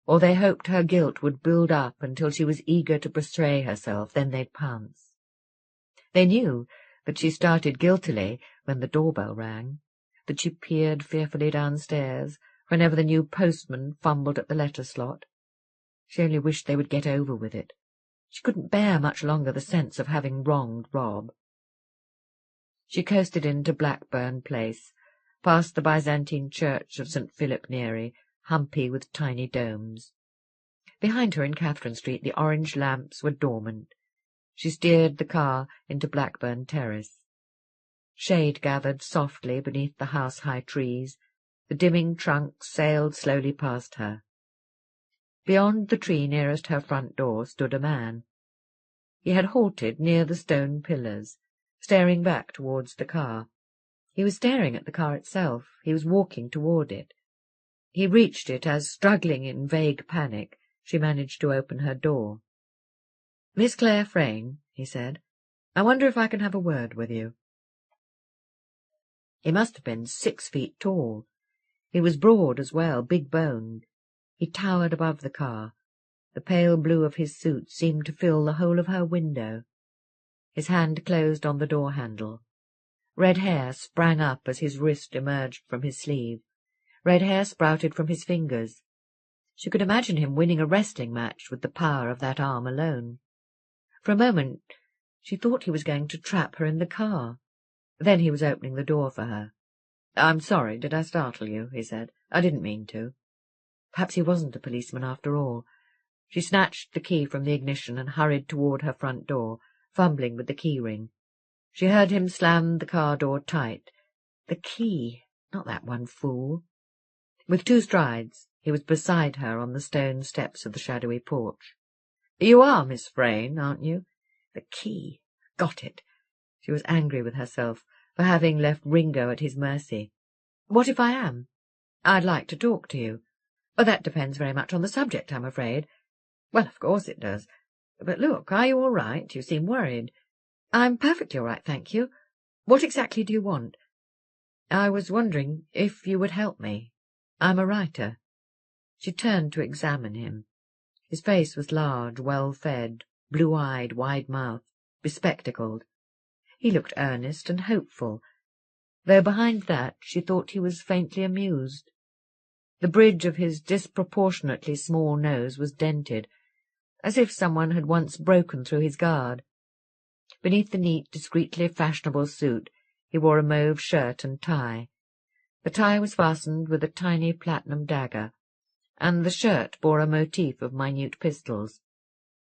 or they hoped her guilt would build up until she was eager to betray herself, then they'd pounce. They knew that she started guiltily when the doorbell rang, that she peered fearfully downstairs whenever the new postman fumbled at the letter slot. She only wished they would get over with it. She couldn't bear much longer the sense of having wronged Rob. She coasted into Blackburn Place, past the Byzantine church of St. Philip Neri, humpy with tiny domes. Behind her in Catherine Street the orange lamps were dormant. She steered the car into Blackburn Terrace. Shade gathered softly beneath the house-high trees. The dimming trunks sailed slowly past her. Beyond the tree nearest her front door stood a man. He had halted near the stone pillars, staring back towards the car. He was staring at the car itself. He was walking toward it. He reached it as, struggling in vague panic, she managed to open her door. "Miss Clare Frayne," he said, "I wonder if I can have a word with you." He must have been 6 feet tall. He was broad as well, big-boned. He towered above the car. The pale blue of his suit seemed to fill the whole of her window. His hand closed on the door handle. Red hair sprang up as his wrist emerged from his sleeve. Red hair sprouted from his fingers. She could imagine him winning a wrestling match with the power of that arm alone. For a moment she thought he was going to trap her in the car. Then he was opening the door for her. "I'm sorry, did I startle you?" he said. "I didn't mean to." Perhaps he wasn't a policeman after all. She snatched the key from the ignition and hurried toward her front door, fumbling with the key ring. She heard him slam the car door tight. The key, not that one fool. With 2 strides, he was beside her on the stone steps of the shadowy porch. "You are Miss Frayne, aren't you? The key. Got it." She was angry with herself for having left Ringo at his mercy. "What if I am? I'd like to talk to you. Oh, that depends very much on the subject, I'm afraid. Well, of course it does. But look, are you all right? You seem worried. I'm perfectly all right, thank you. What exactly do you want? I was wondering if you would help me. I'm a writer. She turned to examine him. His face was large, well-fed, blue-eyed, wide-mouthed, bespectacled. He looked earnest and hopeful, though behind that she thought he was faintly amused. The bridge of his disproportionately small nose was dented, as if someone had once broken through his guard. Beneath the neat, discreetly fashionable suit he wore a mauve shirt and tie. The tie was fastened with a tiny platinum dagger, and the shirt bore a motif of minute pistols.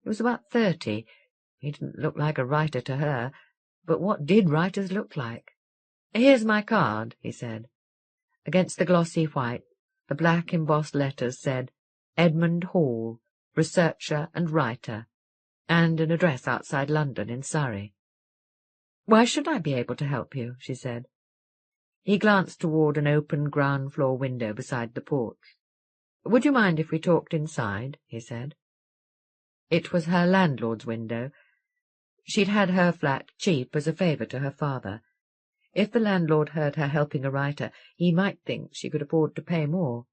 He was about 30. He didn't look like a writer to her, but what did writers look like? "Here's my card," he said. Against the glossy white, the black embossed letters said, "Edmund Hall, researcher and writer," and an address outside London in Surrey. "Why should I be able to help you?" she said. He glanced toward an open ground-floor window beside the porch. "Would you mind if we talked inside?" he said. It was her landlord's window. She'd had her flat cheap as a favour to her father. If the landlord heard her helping a writer, he might think she could afford to pay more.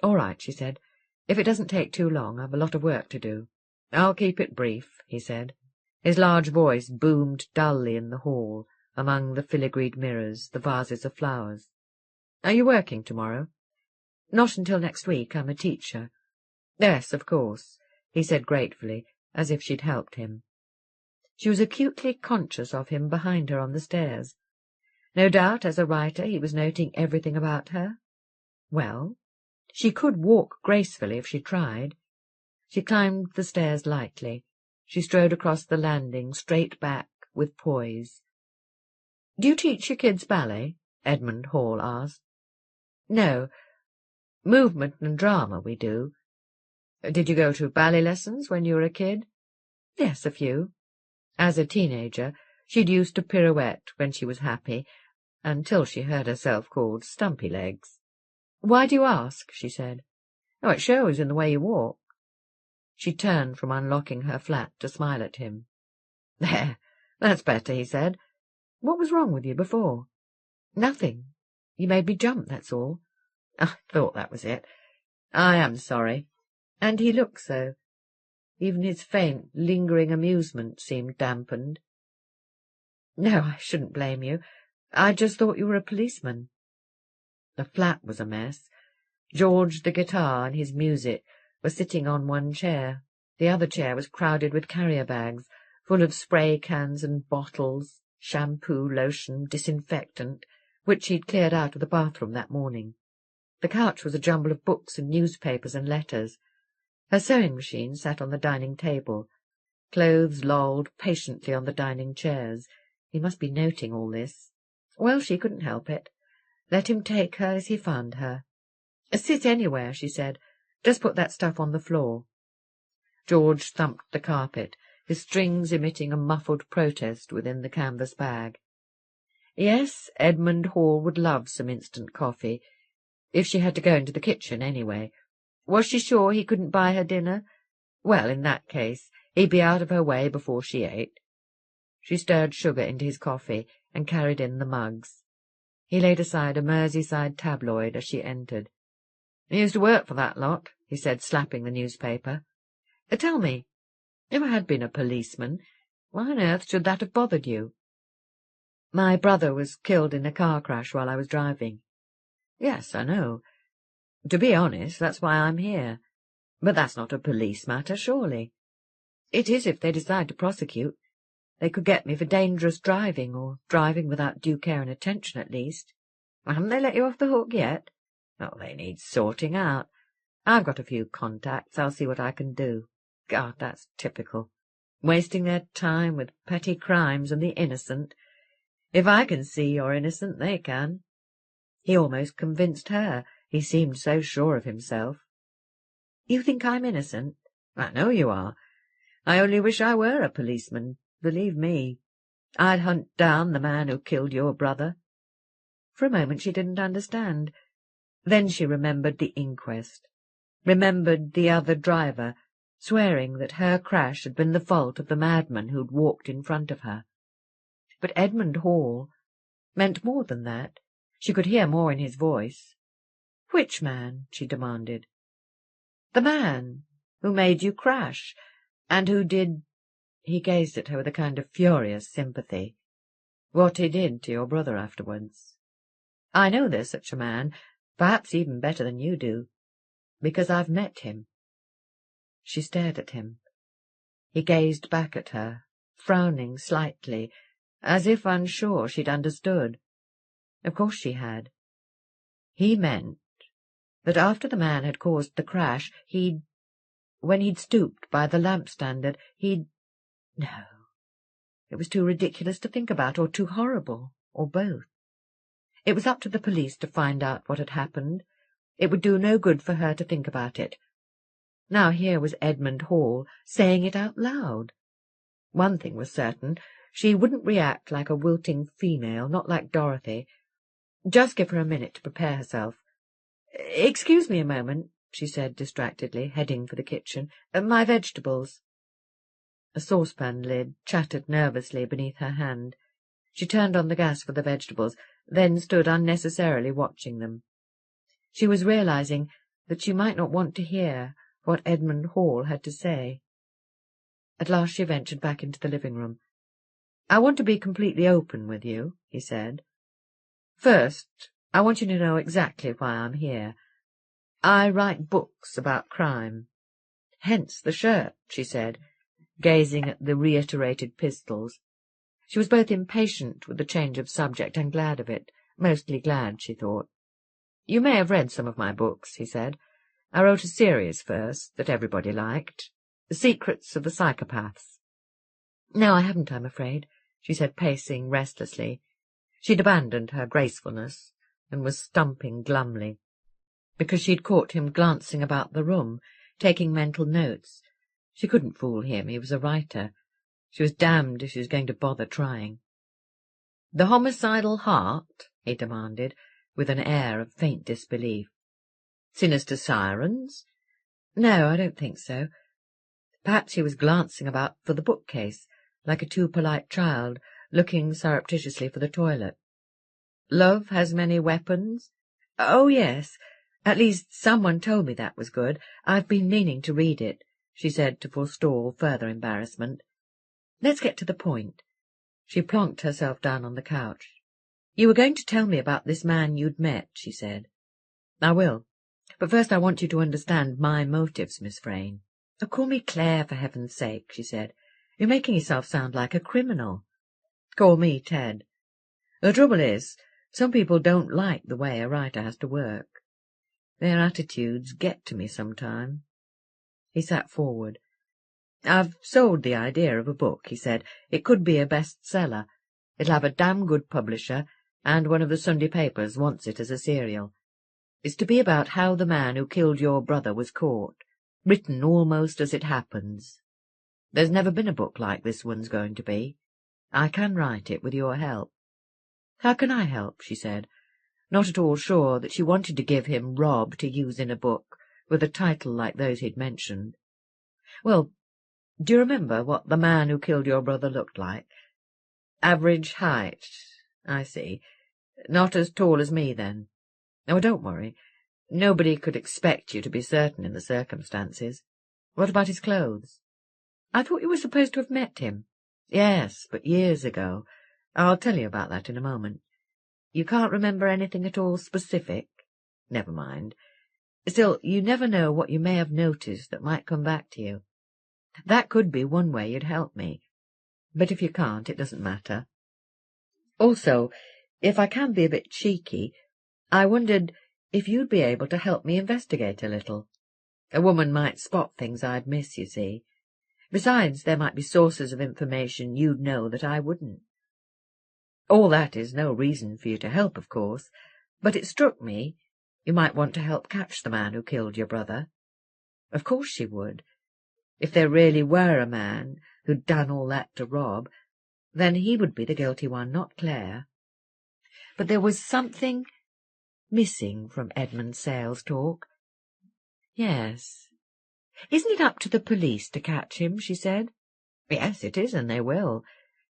"All right," she said. "If it doesn't take too long, I've a lot of work to do." "I'll keep it brief," he said. His large voice boomed dully in the hall, among the filigreed mirrors, the vases of flowers. "Are you working tomorrow?" "Not until next week. I'm a teacher." "Yes, of course," he said gratefully, as if she'd helped him. She was acutely conscious of him behind her on the stairs. No doubt, as a writer, he was noting everything about her. Well, she could walk gracefully if she tried. She climbed the stairs lightly. She strode across the landing, straight back, with poise. "Do you teach your kids ballet?" Edmund Hall asked. "No. Movement and drama we do." "Did you go to ballet lessons when you were a kid?" "Yes, a few." As a teenager, she'd used to pirouette when she was happy, until she heard herself called Stumpy Legs. "Why do you ask?" she said. "Oh, it shows in the way you walk." She turned from unlocking her flat to smile at him. "There, that's better," he said. "What was wrong with you before?" "Nothing. You made me jump, that's all." "I thought that was it. I am sorry." And he looked so. Even his faint, lingering amusement seemed dampened. "No, I shouldn't blame you. I just thought you were a policeman." The flat was a mess. George, the guitar, and his music were sitting on one chair. The other chair was crowded with carrier bags, full of spray cans and bottles, shampoo, lotion, disinfectant, which he'd cleared out of the bathroom that morning. The couch was a jumble of books and newspapers and letters. Her sewing machine sat on the dining table. Clothes lolled patiently on the dining chairs. He must be noting all this. Well, she couldn't help it. Let him take her as he found her. "Sit anywhere," she said. "Just put that stuff on the floor." George thumped the carpet, his strings emitting a muffled protest within the canvas bag. Yes, Edmund Hall would love some instant coffee, if she had to go into the kitchen anyway. Was she sure he couldn't buy her dinner? Well, in that case, he'd be out of her way before she ate. She stirred sugar into his coffee and carried in the mugs. He laid aside a Merseyside tabloid as she entered. "I used to work for that lot," he said, slapping the newspaper. "Tell me, if I had been a policeman, why on earth should that have bothered you?" "My brother was killed in a car crash while I was driving." "Yes, I know. To be honest, that's why I'm here. But that's not a police matter, surely." "It is if they decide to prosecute. They could get me for dangerous driving, or driving without due care and attention, at least." "Haven't they let you off the hook yet?" "Oh, they need sorting out. I've got a few contacts. I'll see what I can do." God, that's typical. Wasting their time with petty crimes and the innocent. If I can see you're innocent, they can. He almost convinced her. He seemed so sure of himself. "You think I'm innocent?" "I know you are. I only wish I were a policeman. Believe me, I'd hunt down the man who killed your brother." For a moment she didn't understand. Then she remembered the inquest. remembered the other driver, swearing that her crash had been the fault of the madman who'd walked in front of her. But Edmund Hall meant more than that. She could hear more in his voice. "Which man?" she demanded. "The man who made you crash, and who did—" he gazed at her with a kind of furious sympathy. "What he did to your brother afterwards. I know there's such a man, perhaps even better than you do, because I've met him." She stared at him. He gazed back at her, frowning slightly, as if unsure she'd understood. Of course she had. He meant that after the man had caused the crash, when he'd stooped by the lamp standard, No, it was too ridiculous to think about, or too horrible, or both. It was up to the police to find out what had happened. It would do no good for her to think about it. Now here was Edmund Hall saying it out loud. One thing was certain, she wouldn't react like a wilting female, not like Dorothy. Just give her a minute to prepare herself. "Excuse me a moment," she said distractedly, heading for the kitchen. "My vegetables." A saucepan lid chattered nervously beneath her hand. She turned on the gas for the vegetables, then stood unnecessarily watching them. She was realizing that she might not want to hear what Edmund Hall had to say. At last she ventured back into the living room. "I want to be completely open with you," he said. "First, I want you to know exactly why I'm here. I write books about crime." "Hence the shirt," she said, gazing at the reiterated pistols. She was both impatient with the change of subject and glad of it, mostly glad, she thought. "You may have read some of my books," he said. "I wrote a series first that everybody liked, The Secrets of the Psychopaths." "No, I haven't, I'm afraid," she said, pacing restlessly. She'd abandoned her gracefulness and was stumping glumly, because she'd caught him glancing about the room, taking mental notes. She couldn't fool him, he was a writer. She was damned if she was going to bother trying. "The homicidal heart?" he demanded, with an air of faint disbelief. "Sinister sirens?" "No, I don't think so." Perhaps he was glancing about for the bookcase, like a too polite child, looking surreptitiously for the toilet. "Love has many weapons?" "Oh, yes. At least, someone told me that was good. I've been meaning to read it," she said to forestall further embarrassment. "Let's get to the point." She plonked herself down on the couch. "You were going to tell me about this man you'd met," she said. "I will. But first I want you to understand my motives, Miss Frayne." "Oh, call me Clare, for heaven's sake," she said. "You're making yourself sound like a criminal." "Call me Ted. The trouble is, some people don't like the way a writer has to work. Their attitudes get to me sometime." He sat forward. "I've sold the idea of a book," he said. "It could be a bestseller. It'll have a damn good publisher, and one of the Sunday papers wants it as a serial. It's to be about how the man who killed your brother was caught, written almost as it happens. There's never been a book like this one's going to be. I can write it with your help." "How can I help?" she said, not at all sure that she wanted to give him Rob to use in a book with a title like those he'd mentioned. "Well, do you remember what the man who killed your brother looked like?" "Average height. I see. Not as tall as me, then. Oh, don't worry. Nobody could expect you to be certain in the circumstances. What about his clothes?" "I thought you were supposed to have met him." "Yes, but years ago. I'll tell you about that in a moment. You can't remember anything at all specific? Never mind. Still, you never know what you may have noticed that might come back to you. That could be one way you'd help me. But if you can't, it doesn't matter. Also, if I can be a bit cheeky, I wondered if you'd be able to help me investigate a little. A woman might spot things I'd miss, you see. Besides, there might be sources of information you'd know that I wouldn't. All that is no reason for you to help, of course, but it struck me you might want to help catch the man who killed your brother." Of course she would. If there really were a man who'd done all that to Rob, then he would be the guilty one, not Clare. But there was something missing from Edmund Sale's talk. Yes. Isn't it up to the police to catch him, she said. Yes, it is, and they will.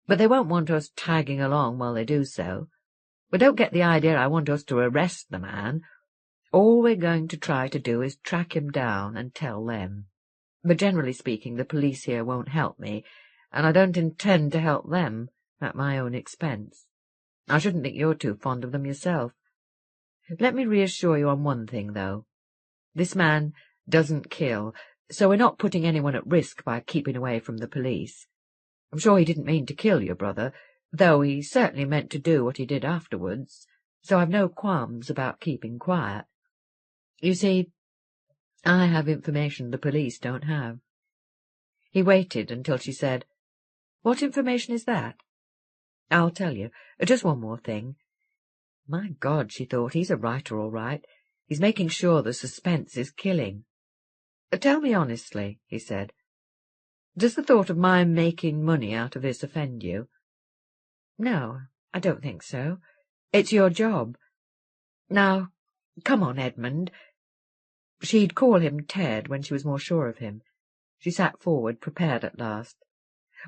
But they won't want us tagging along while they do so. But don't get the idea I want us to arrest the man. All we're going to try to do is track him down and tell them. But generally speaking, the police here won't help me, and I don't intend to help them at my own expense. I shouldn't think you're too fond of them yourself. Let me reassure you on one thing, though. This man doesn't kill, so we're not putting anyone at risk by keeping away from the police. I'm sure he didn't mean to kill your brother, though he certainly meant to do what he did afterwards, so I've no qualms about keeping quiet. You see, I have information the police don't have. He waited until she said, "What information is that?" "I'll tell you. Just one more thing." My God, she thought, he's a writer all right. He's making sure the suspense is killing. "Tell me honestly," he said. "Does the thought of my making money out of this offend you?" "No, I don't think so. It's your job. Now, come on, Edmund." She'd call him Ted when she was more sure of him. She sat forward, prepared at last.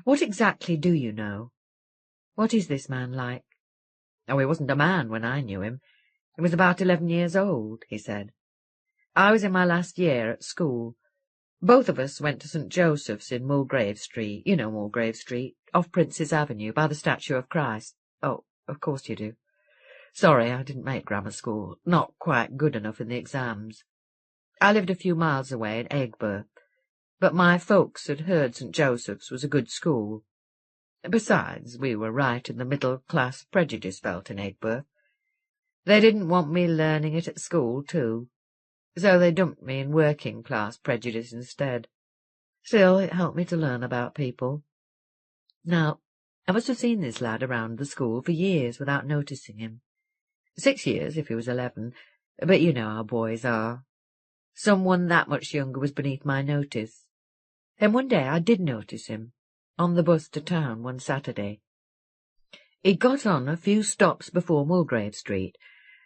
"What exactly do you know? What is this man like?" "Oh, he wasn't a man when I knew him. He was about 11 years old," he said. "I was in my last year at school. Both of us went to St. Joseph's in Mulgrave Street. You know Mulgrave Street, off Prince's Avenue, by the statue of Christ. Oh, of course you do. Sorry, I didn't make grammar school. Not quite good enough in the exams. I lived a few miles away in Aigburth, but my folks had heard St. Joseph's was a good school. Besides, we were right in the middle-class prejudice belt in Aigburth. They didn't want me learning it at school, too, so they dumped me in working-class prejudice instead. Still, it helped me to learn about people. Now, I must have seen this lad around the school for years without noticing him. 6 years, if he was 11, but you know how boys are. Someone that much younger was beneath my notice. Then one day I did notice him, on the bus to town one Saturday. He'd got on a few stops before Mulgrave Street.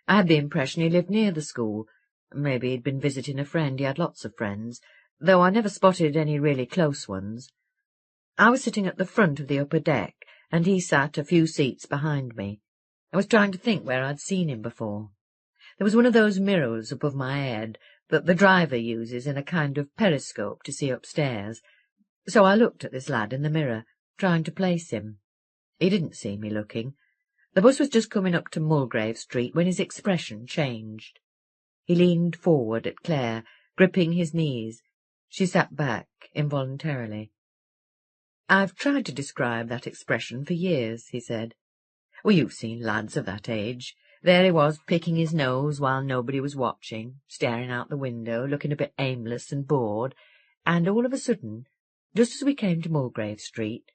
I had the impression he lived near the school. Maybe he'd been visiting a friend. He had lots of friends, though I never spotted any really close ones. I was sitting at the front of the upper deck, and he sat a few seats behind me. I was trying to think where I'd seen him before. There was one of those mirrors above my head that the driver uses in a kind of periscope to see upstairs, so I looked at this lad in the mirror, trying to place him. He didn't see me looking. The bus was just coming up to Mulgrave Street when his expression changed. He leaned forward at Clare, gripping his knees. She sat back involuntarily. "I've tried to describe that expression for years," he said. "Well, you've seen lads of that age. There he was, picking his nose while nobody was watching, staring out the window, looking a bit aimless and bored, and all of a sudden, just as we came to Mulgrave Street,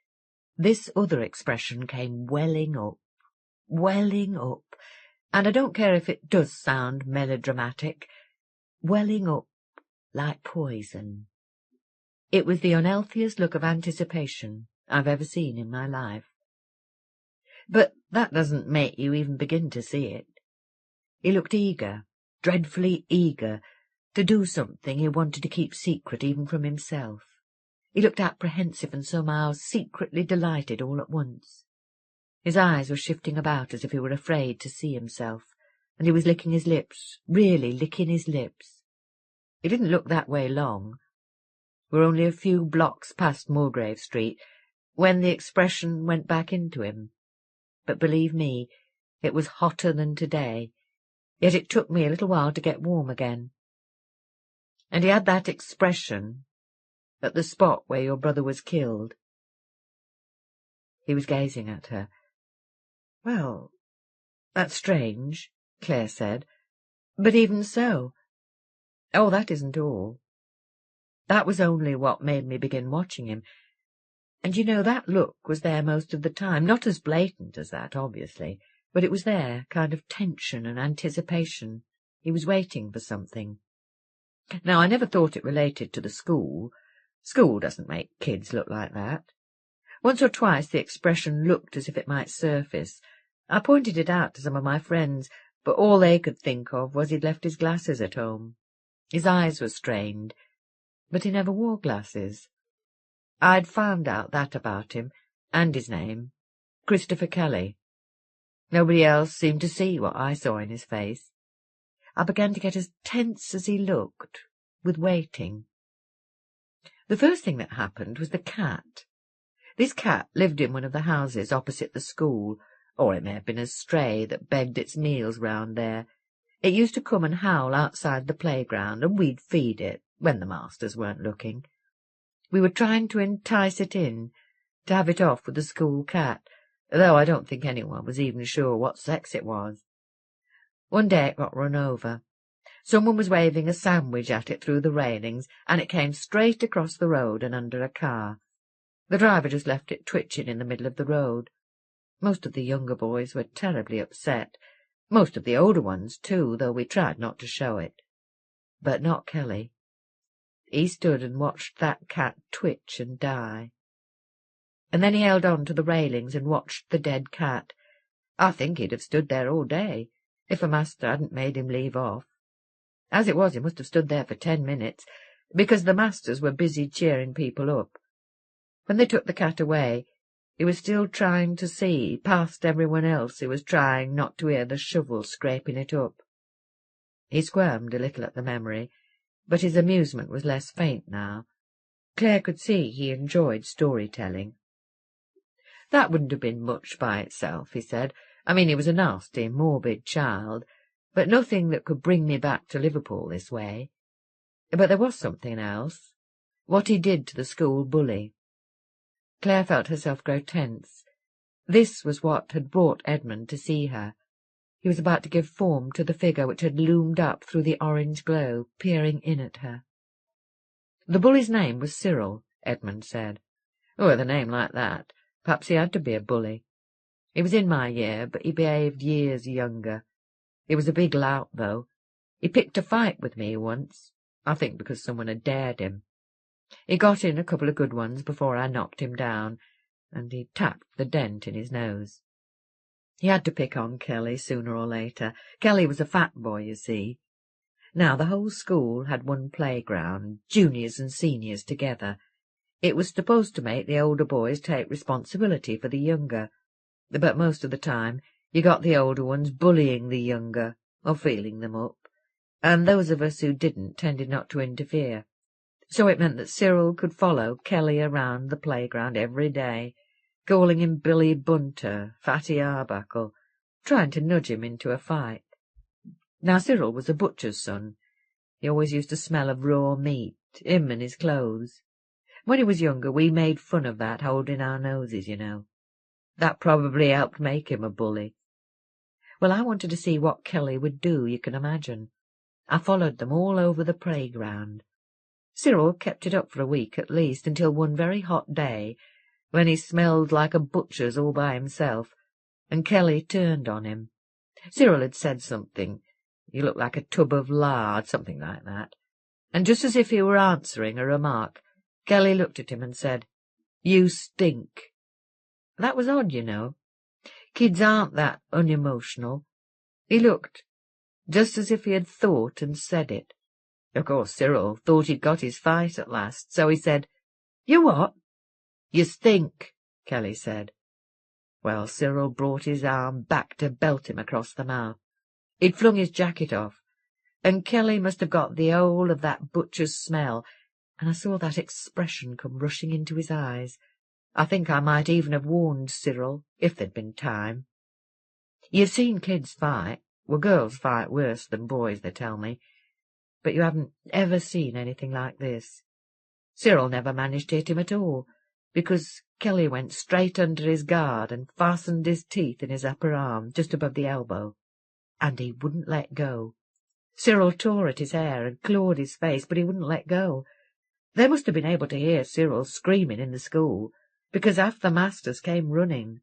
this other expression came welling up, and I don't care if it does sound melodramatic, welling up like poison. It was the unhealthiest look of anticipation I've ever seen in my life. But that doesn't make you even begin to see it. He looked eager, dreadfully eager, to do something he wanted to keep secret even from himself. He looked apprehensive and somehow secretly delighted all at once. His eyes were shifting about as if he were afraid to see himself, and he was licking his lips, really licking his lips. He didn't look that way long. We were only a few blocks past Mulgrave Street when the expression went back into him. But believe me, it was hotter than today, yet it took me a little while to get warm again. And he had that expression at the spot where your brother was killed." He was gazing at her. "Well, that's strange," Clare said. "But even so—" "Oh, that isn't all. That was only what made me begin watching him. And you know, that look was there most of the time, not as blatant as that, obviously, but it was there, kind of tension and anticipation. He was waiting for something. Now, I never thought it related to the school. School doesn't make kids look like that. Once or twice the expression looked as if it might surface. I pointed it out to some of my friends, but all they could think of was he'd left his glasses at home. His eyes were strained, but he never wore glasses. I'd found out that about him, and his name, Christopher Kelly. Nobody else seemed to see what I saw in his face. I began to get as tense as he looked, with waiting. The first thing that happened was the cat. This cat lived in one of the houses opposite the school, or it may have been a stray that begged its meals round there. It used to come and howl outside the playground, and we'd feed it, when the masters weren't looking. We were trying to entice it in, to have it off with the school cat, though I don't think anyone was even sure what sex it was. One day it got run over. Someone was waving a sandwich at it through the railings, and it came straight across the road and under a car. The driver just left it twitching in the middle of the road. Most of the younger boys were terribly upset. Most of the older ones, too, though we tried not to show it. But not Kelly. He stood and watched that cat twitch and die. And then he held on to the railings and watched the dead cat. I think he'd have stood there all day, if a master hadn't made him leave off. As it was, he must have stood there for 10 minutes, because the masters were busy cheering people up. When they took the cat away, he was still trying to see, past everyone else who was trying not to hear the shovel scraping it up. He squirmed a little at the memory, but his amusement was less faint now. Clare could see he enjoyed storytelling. That wouldn't have been much by itself, he said. I mean, he was a nasty, morbid child, but nothing that could bring me back to Liverpool this way. But there was something else. What he did to the school bully. Clare felt herself grow tense. This was what had brought Edmund to see her. He was about to give form to the figure which had loomed up through the orange glow, peering in at her. The bully's name was Cyril, Edmund said. Oh, with a name like that, perhaps he had to be a bully. He was in my year, but he behaved years younger. He was a big lout, though. He picked a fight with me once, I think because someone had dared him. He got in a couple of good ones before I knocked him down, and he tapped the dent in his nose. He had to pick on Kelly sooner or later. Kelly was a fat boy, you see. Now, the whole school had one playground, juniors and seniors together. It was supposed to make the older boys take responsibility for the younger, but most of the time you got the older ones bullying the younger, or feeling them up, and those of us who didn't tended not to interfere. So it meant that Cyril could follow Kelly around the playground every day, calling him Billy Bunter, Fatty Arbuckle, trying to nudge him into a fight. Now Cyril was a butcher's son. He always used to smell of raw meat, him and his clothes. When he was younger we made fun of that, holding our noses, you know. That probably helped make him a bully. Well, I wanted to see what Kelly would do, you can imagine. I followed them all over the playground. Cyril kept it up for a week at least, until one very hot day, when he smelled like a butcher's all by himself, and Kelly turned on him. Cyril had said something. He looked like a tub of lard, something like that. And just as if he were answering a remark, Kelly looked at him and said, "You stink." That was odd, you know. Kids aren't that unemotional. He looked, just as if he had thought and said it. Of course, Cyril thought he'd got his fight at last, so he said, "You what?" "You stink," Kelly said. Well, Cyril brought his arm back to belt him across the mouth. He'd flung his jacket off, and Kelly must have got the whole of that butcher's smell, and I saw that expression come rushing into his eyes. I think I might even have warned Cyril, if there'd been time. You've seen kids fight. Well, girls fight worse than boys, they tell me. But you haven't ever seen anything like this. Cyril never managed to hit him at all, because Kelly went straight under his guard and fastened his teeth in his upper arm, just above the elbow. And he wouldn't let go. Cyril tore at his hair and clawed his face, but he wouldn't let go. They must have been able to hear Cyril screaming in the school, because half the masters came running.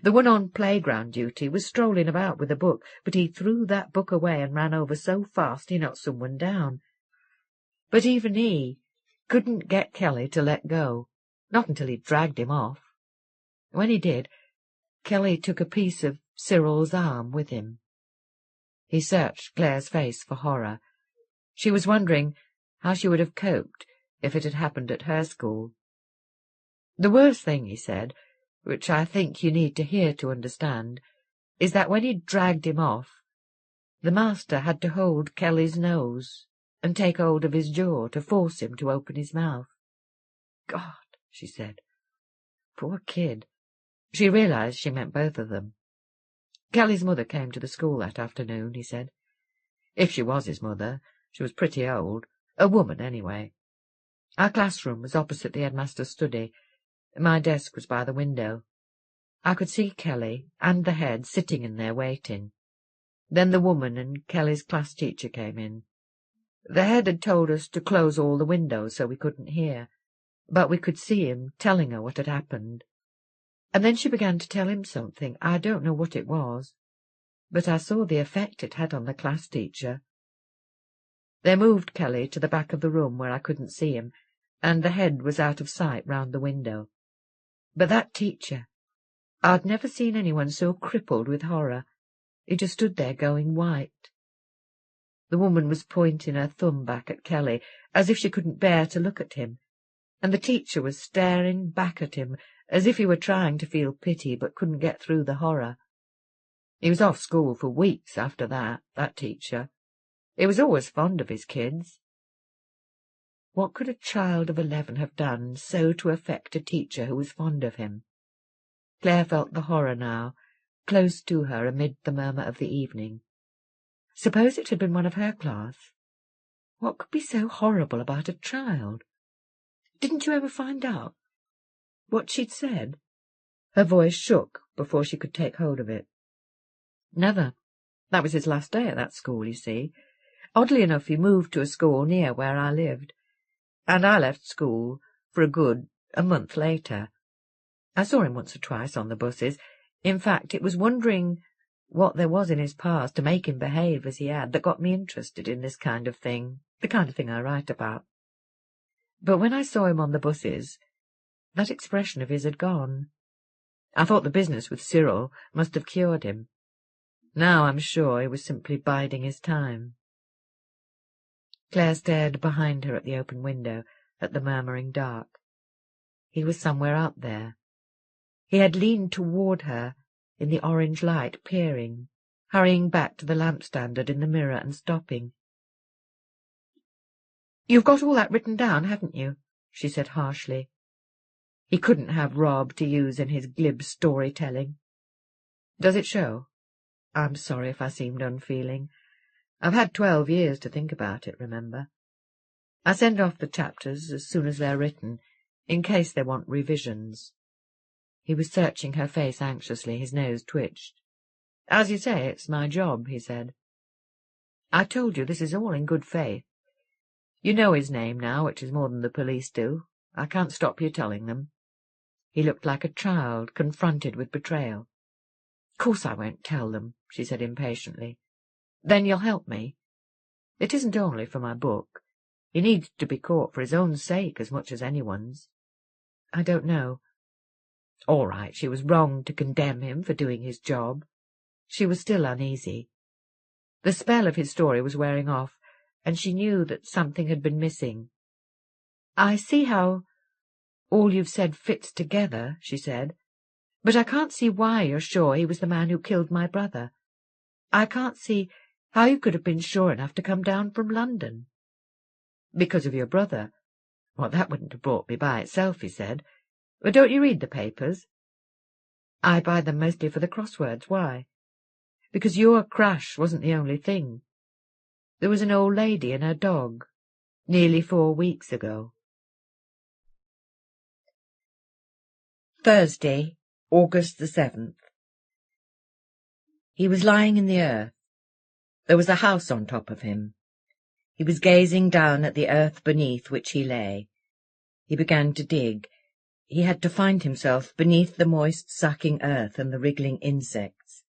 The one on playground duty was strolling about with a book, but he threw that book away and ran over so fast he knocked someone down. But even he couldn't get Kelly to let go, not until he dragged him off. When he did, Kelly took a piece of Cyril's arm with him. He searched Clare's face for horror. She was wondering how she would have coped if it had happened at her school. The worst thing, he said, which I think you need to hear to understand, is that when he dragged him off, the master had to hold Kelly's nose and take hold of his jaw to force him to open his mouth. God, she said. Poor kid. She realized she meant both of them. Kelly's mother came to the school that afternoon, he said. If she was his mother, she was pretty old. A woman, anyway. Our classroom was opposite the headmaster's study. My desk was by the window. I could see Kelly and the head sitting in there waiting. Then the woman and Kelly's class teacher came in. The head had told us to close all the windows so we couldn't hear, but we could see him telling her what had happened. And then she began to tell him something. I don't know what it was, but I saw the effect it had on the class teacher. They moved Kelly to the back of the room where I couldn't see him, and the head was out of sight round the window. But that teacher, I'd never seen anyone so crippled with horror. He just stood there going white. The woman was pointing her thumb back at Kelly, as if she couldn't bear to look at him, and the teacher was staring back at him, as if he were trying to feel pity but couldn't get through the horror. He was off school for weeks after that teacher. He was always fond of his kids. What could a child of 11 have done so to affect a teacher who was fond of him? Clare felt the horror now, close to her amid the murmur of the evening. Suppose it had been one of her class? What could be so horrible about a child? Didn't you ever find out what she'd said? Her voice shook before she could take hold of it. Never. That was his last day at that school, you see. Oddly enough, he moved to a school near where I lived, and I left school for a month later. I saw him once or twice on the buses. In fact, it was wondering what there was in his past to make him behave as he had that got me interested in this kind of thing, the kind of thing I write about. But when I saw him on the buses, that expression of his had gone. I thought the business with Cyril must have cured him. Now I'm sure he was simply biding his time. Clare stared behind her at the open window, at the murmuring dark. He was somewhere out there. He had leaned toward her in the orange light, peering, hurrying back to the lamp standard in the mirror and stopping. "You've got all that written down, haven't you?" she said harshly. He couldn't have Rob to use in his glib storytelling. "Does it show? I'm sorry if I seemed unfeeling. I've had 12 years to think about it, remember. I send off the chapters as soon as they're written, in case they want revisions." He was searching her face anxiously, his nose twitched. "As you say, it's my job," he said. "I told you this is all in good faith. You know his name now, which is more than the police do. I can't stop you telling them." He looked like a child confronted with betrayal. "Of course I won't tell them," she said impatiently. "Then you'll help me? It isn't only for my book. He needs to be caught for his own sake as much as anyone's." "I don't know." All right, she was wrong to condemn him for doing his job. She was still uneasy. The spell of his story was wearing off, and she knew that something had been missing. "I see how all you've said fits together," she said, "but I can't see why you're sure he was the man who killed my brother. I can't see how you could have been sure enough to come down from London." "Because of your brother. Well, that wouldn't have brought me by itself," he said. "But don't you read the papers?" "I buy them mostly for the crosswords. Why?" "Because your crash wasn't the only thing. There was an old lady and her dog, nearly 4 weeks ago." Thursday, August the 7th. He was lying in the earth. There was a house on top of him. He was gazing down at the earth beneath which he lay. He began to dig. He had to find himself beneath the moist, sucking earth and the wriggling insects.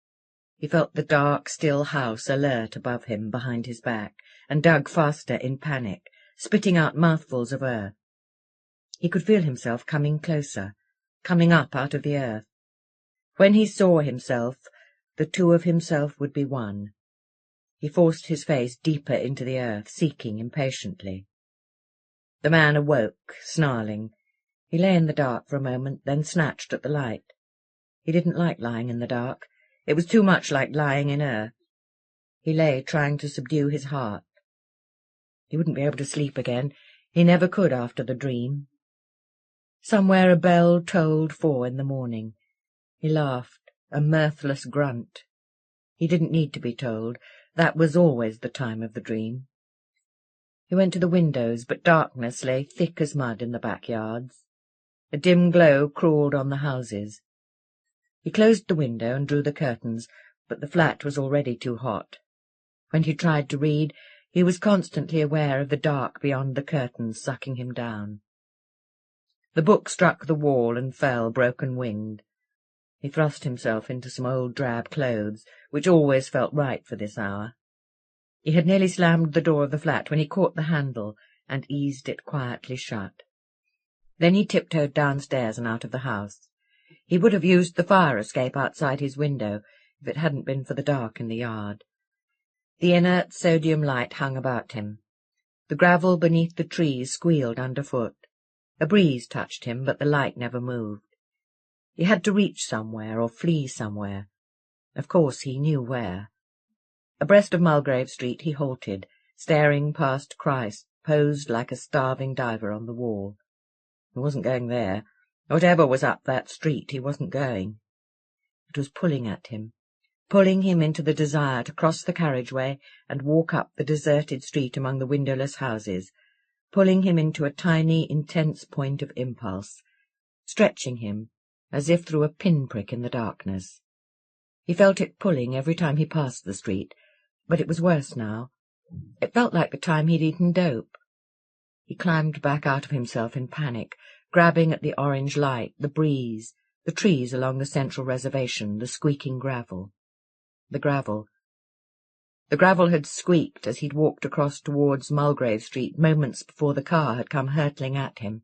He felt the dark, still house alert above him behind his back, and dug faster in panic, spitting out mouthfuls of earth. He could feel himself coming closer, coming up out of the earth. When he saw himself, the two of himself would be one. He forced his face deeper into the earth, seeking impatiently. The man awoke, snarling. He lay in the dark for a moment, then snatched at the light. He didn't like lying in the dark. It was too much like lying in earth. He lay trying to subdue his heart. He wouldn't be able to sleep again. He never could after the dream. Somewhere a bell tolled 4 in the morning. He laughed, a mirthless grunt. He didn't need to be told. That was always the time of the dream. He went to the windows, but darkness lay thick as mud in the backyards. A dim glow crawled on the houses. He closed the window and drew the curtains, but the flat was already too hot. When he tried to read, he was constantly aware of the dark beyond the curtains sucking him down. The book struck the wall and fell broken-winged. He thrust himself into some old drab clothes, which always felt right for this hour. He had nearly slammed the door of the flat when he caught the handle and eased it quietly shut. Then he tiptoed downstairs and out of the house. He would have used the fire escape outside his window if it hadn't been for the dark in the yard. The inert sodium light hung about him. The gravel beneath the trees squealed underfoot. A breeze touched him, but the light never moved. He had to reach somewhere or flee somewhere. Of course he knew where. Abreast of Mulgrave Street he halted, staring past Christ, posed like a starving diver on the wall. He wasn't going there. Whatever was up that street, he wasn't going. It was pulling at him, pulling him into the desire to cross the carriageway and walk up the deserted street among the windowless houses, pulling him into a tiny, intense point of impulse, stretching him as if through a pinprick in the darkness. He felt it pulling every time he passed the street, but it was worse now. It felt like the time he'd eaten dope. He climbed back out of himself in panic, grabbing at the orange light, the breeze, the trees along the central reservation, the squeaking gravel. The gravel. The gravel had squeaked as he'd walked across towards Mulgrave Street moments before the car had come hurtling at him.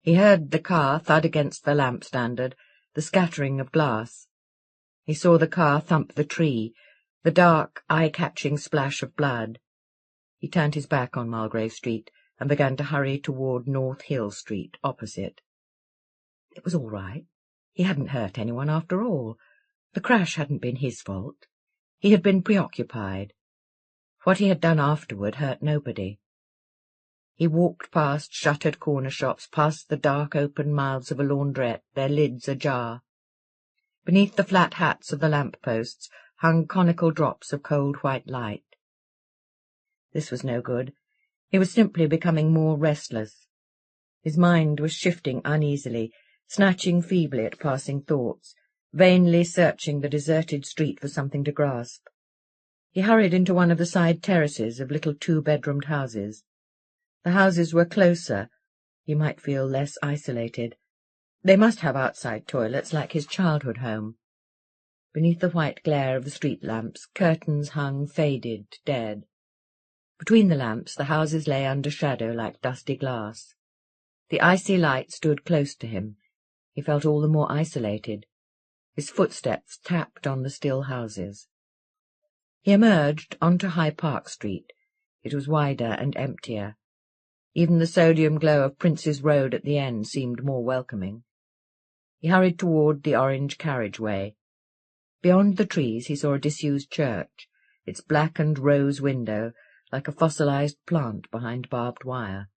He heard the car thud against the lamp standard, the scattering of glass. He saw the car thump the tree, the dark, eye-catching splash of blood. He turned his back on Mulgrave Street and began to hurry toward North Hill Street, opposite. It was all right. He hadn't hurt anyone after all. The crash hadn't been his fault. He had been preoccupied. What he had done afterward hurt nobody. He walked past shuttered corner shops, past the dark open mouths of a laundrette, their lids ajar. Beneath the flat hats of the lamp-posts hung conical drops of cold white light. This was no good. He was simply becoming more restless. His mind was shifting uneasily, snatching feebly at passing thoughts, vainly searching the deserted street for something to grasp. He hurried into one of the side terraces of little 2-bedroomed houses. The houses were closer. He might feel less isolated. They must have outside toilets like his childhood home. Beneath the white glare of the street lamps, curtains hung faded, dead. Between the lamps, the houses lay under shadow like dusty glass. The icy light stood close to him. He felt all the more isolated. His footsteps tapped on the still houses. He emerged onto High Park Street. It was wider and emptier. Even the sodium glow of Prince's Road at the end seemed more welcoming. He hurried toward the orange carriageway. Beyond the trees he saw a disused church, its blackened rose window like a fossilized plant behind barbed wire.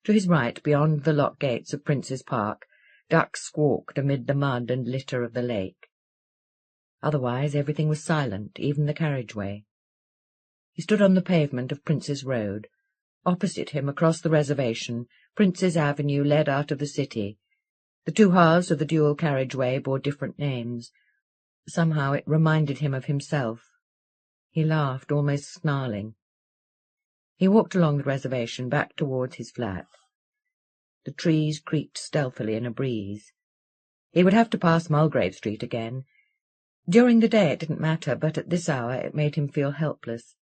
To his right, beyond the lock gates of Prince's Park, ducks squawked amid the mud and litter of the lake. Otherwise everything was silent, even the carriageway. He stood on the pavement of Prince's Road. Opposite him, across the reservation, Prince's Avenue led out of the city. The two halves of the dual carriageway bore different names. Somehow it reminded him of himself. He laughed, almost snarling. He walked along the reservation, back towards his flat. The trees creaked stealthily in a breeze. He would have to pass Mulgrave Street again. During the day it didn't matter, but at this hour it made him feel helpless.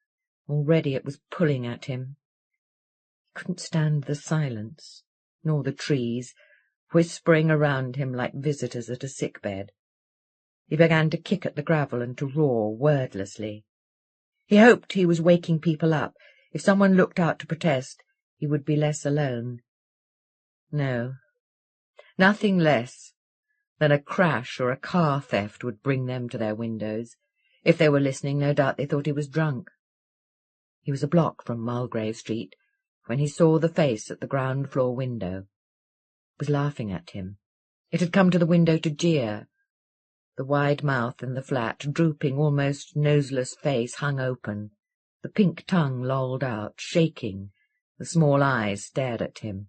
Already it was pulling at him. He couldn't stand the silence, nor the trees, whispering around him like visitors at a sick-bed. He began to kick at the gravel and to roar wordlessly. He hoped he was waking people up. If someone looked out to protest, he would be less alone. No, nothing less than a crash or a car theft would bring them to their windows. If they were listening, no doubt they thought he was drunk. He was a block from Mulgrave Street when he saw the face at the ground-floor window. It was laughing at him. It had come to the window to jeer. The wide mouth in the flat, drooping, almost noseless face hung open. The pink tongue lolled out, shaking. The small eyes stared at him.